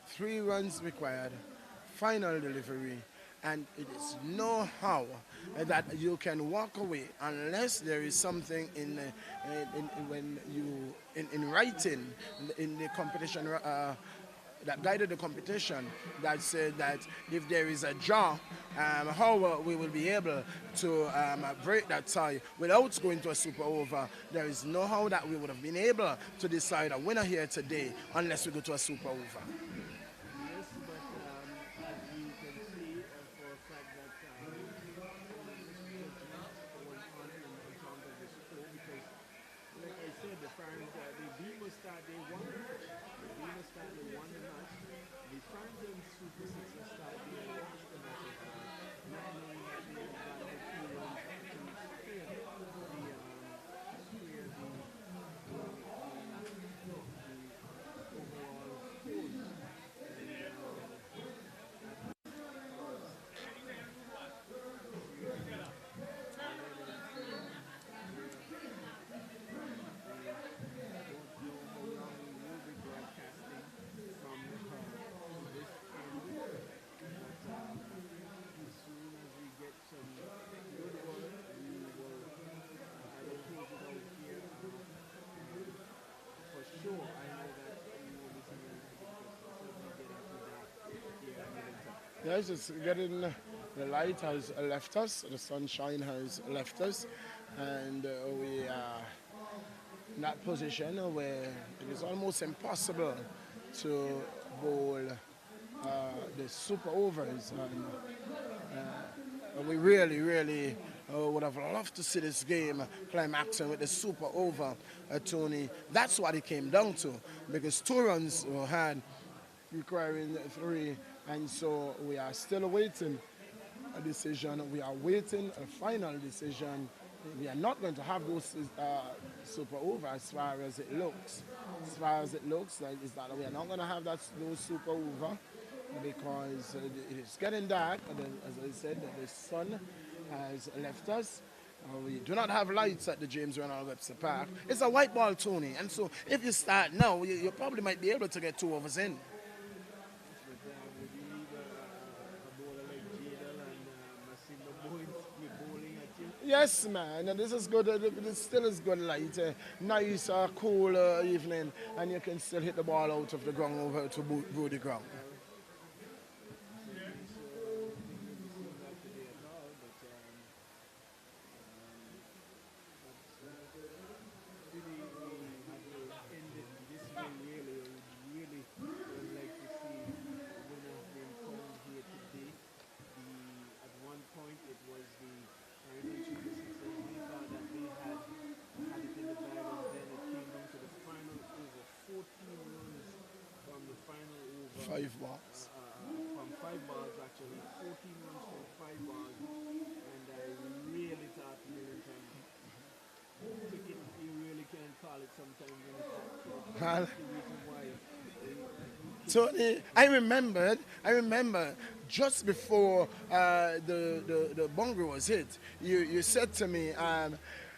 3 runs required, final delivery, and it is no how that you can walk away unless there is something in when you in writing in the competition that guided the competition that said that if there is a draw, how we will be able to break that tie without going to a super over. There is no how that we would have been able to decide a winner here today unless we go to a super over. Yes, but as we can see for a fact that some misjudgment was on terms of the score because, like I said, the Beamerz start they won the match. The Beamerz start they won the match. The Farrington Super Sixers start they lost the match as well, not knowing that they had gotten the 2 runs to clear the overall scores. And that was seriously highlighted in film where they don't know how long we will be broadcasting from this end, but as soon as we get some good word, we will either close it out here for sure. I know that we will be singing because it's certainly getting too dark here in Middleton. Yes, it's getting, the light has left us, the sunshine has left us, and we are in that position where it is almost impossible to bowl the super overs. And we really, really would have loved to see this game climaxing with the super over, Tony. That's what it came down to, because 2 runs were had requiring 3, and so we are still awaiting a decision. We are waiting a final decision. We are not going to have those super over as far as it looks. As far as it looks, is that we are not going to have those super over because it is getting dark. As I said, the sun has left us. We do not have lights at the James Ronald Webster Park. It's a white ball, Tony, and so if you start now, you probably might be able to get 2 overs in. But would you leave a bowler like Jadal and Masimba bowling at you? Yes, man, and this is good. It still is good light. Nice, cool evening, and you can still hit the ball out of the ground over to the ground. Certainly, so I don't think we'll be seeing that today at all, but really we have to end it this way really. We really would like to see a winner being crowned here today. At one point it was the Farrington Super Sixers. We thought that they had it in the bag, and then it came down to the final over. 14 runs from the final over. 5 balls. From 5 balls actually, 14 runs from 5 balls, and I really thought Middleton took it. You really can't call it sometimes when it's that's the reason why. Tony, I remember just before the bunker was hit, you said to me,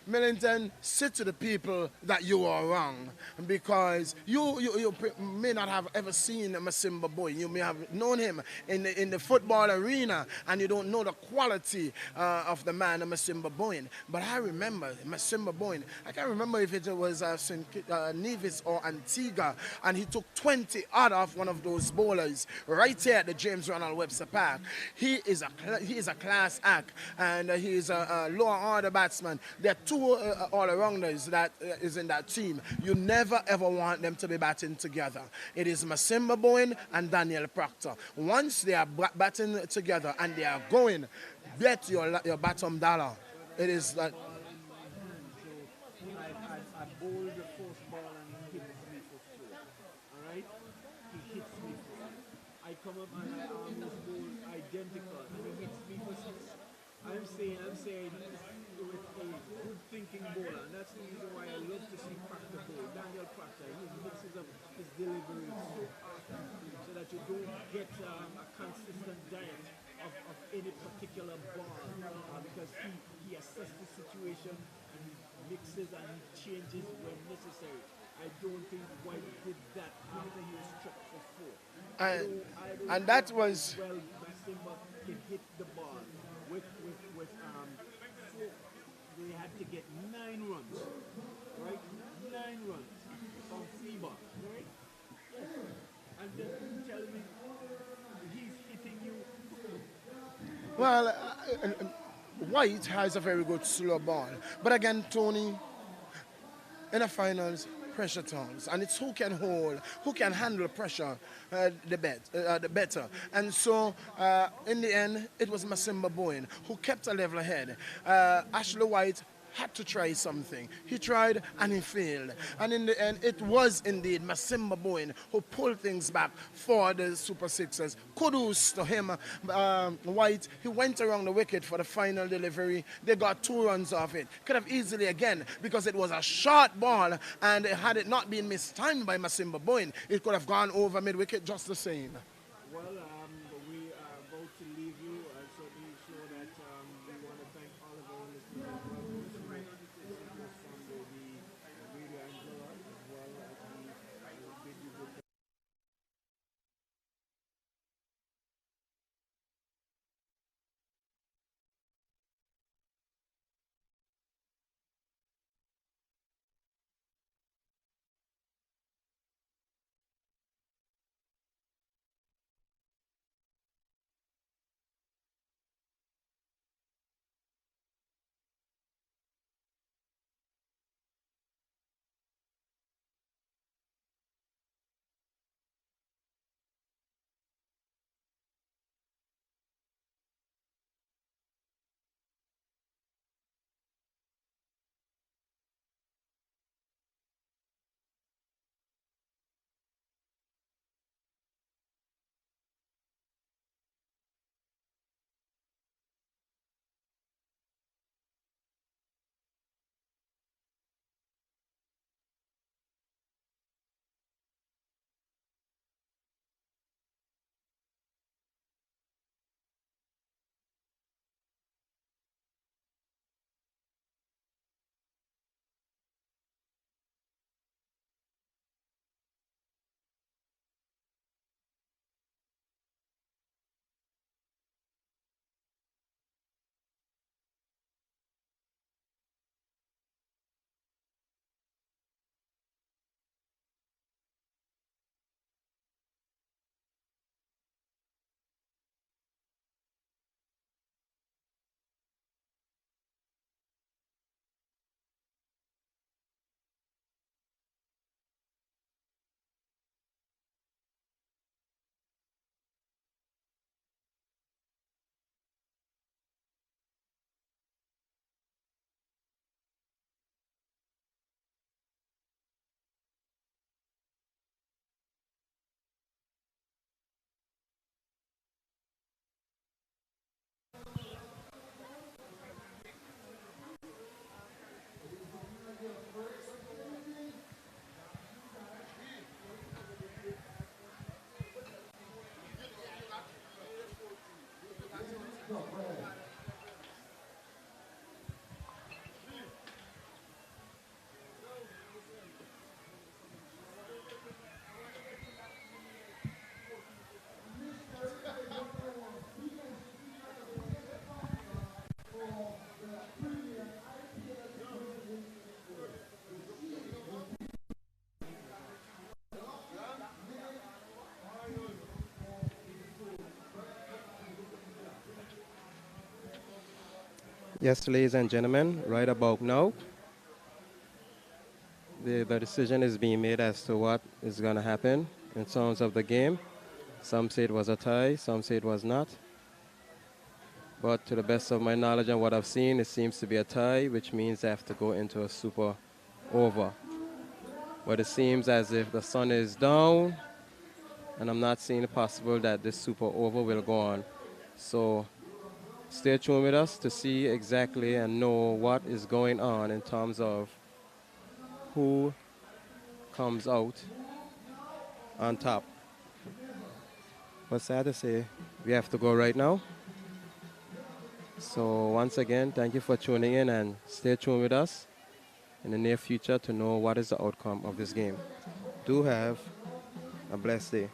Millington, say to the people that you are wrong, because you may not have ever seen Masimba Boy. You may have known him in the football arena, and you don't know the quality of the man, Masimba Boy. But I remember Masimba Boy. I can't remember if it was St. Nevis or Antigua, and he took 20 out of one of those bowlers right here at the James Ronald Webster Park. He is a class act, and he is a lower order batsman. There are 2 all-arounders that is in that team. You never ever want them to be batting together. It is Masimba Bowen and Daniel Proctor. Once they are batting together and they are going, bet your bottom dollar. It is that. Ball in my hand, so I bowled the first ball and he hits me for 4. Alright? He hits me for 4. I come up and I almost bowl identical and he hits me for 6. I'm saying with a good thinking bowler, and that's the reason why I love to see Proctor bowl. Daniel Proctor, he mixes up his delivery so often so that you don't get a consistent diet of any particular ball because he assesses the situation and he mixes and he changes when necessary. I don't think White did that after he was struck for four. I don't And know that how was well Masimba can hit the ball with four. They had to get 9 runs, right? 9 runs from FIBA, right? Yes. And then you tell me he's hitting you. well. White has a very good slow ball, but again, Tony, in the finals, pressure turns, and it's who can hold, who can handle pressure the better. And so, in the end, it was Masimba Boyne who kept a level ahead. Ashley White had to try something. He tried and he failed. And in the end, it was indeed Masimba Boyne who pulled things back for the Super Sixers. Kudos to him. White, he went around the wicket for the final delivery. They got 2 runs off it. Could have easily again, because it was a short ball, and had it not been mistimed by Masimba Boyne, it could have gone over mid-wicket just the same. Well, we are about to leave you. So be sure that we want to thank all of our listeners as well. Listeners from the Radio Angela as well as the bid you good. Yes, ladies and gentlemen, right about now, the decision is being made as to what is going to happen in terms of the game. Some say it was a tie, some say it was not. But to the best of my knowledge and what I've seen, it seems to be a tie, which means they have to go into a super over. But it seems as if the sun is down, and I'm not seeing it possible that this super over will go on. So stay tuned with us to see exactly and know what is going on in terms of who comes out on top. But sad to say, we have to go right now. So once again, thank you for tuning in and stay tuned with us. in the near future to know what is the outcome of this game. Do have a blessed day.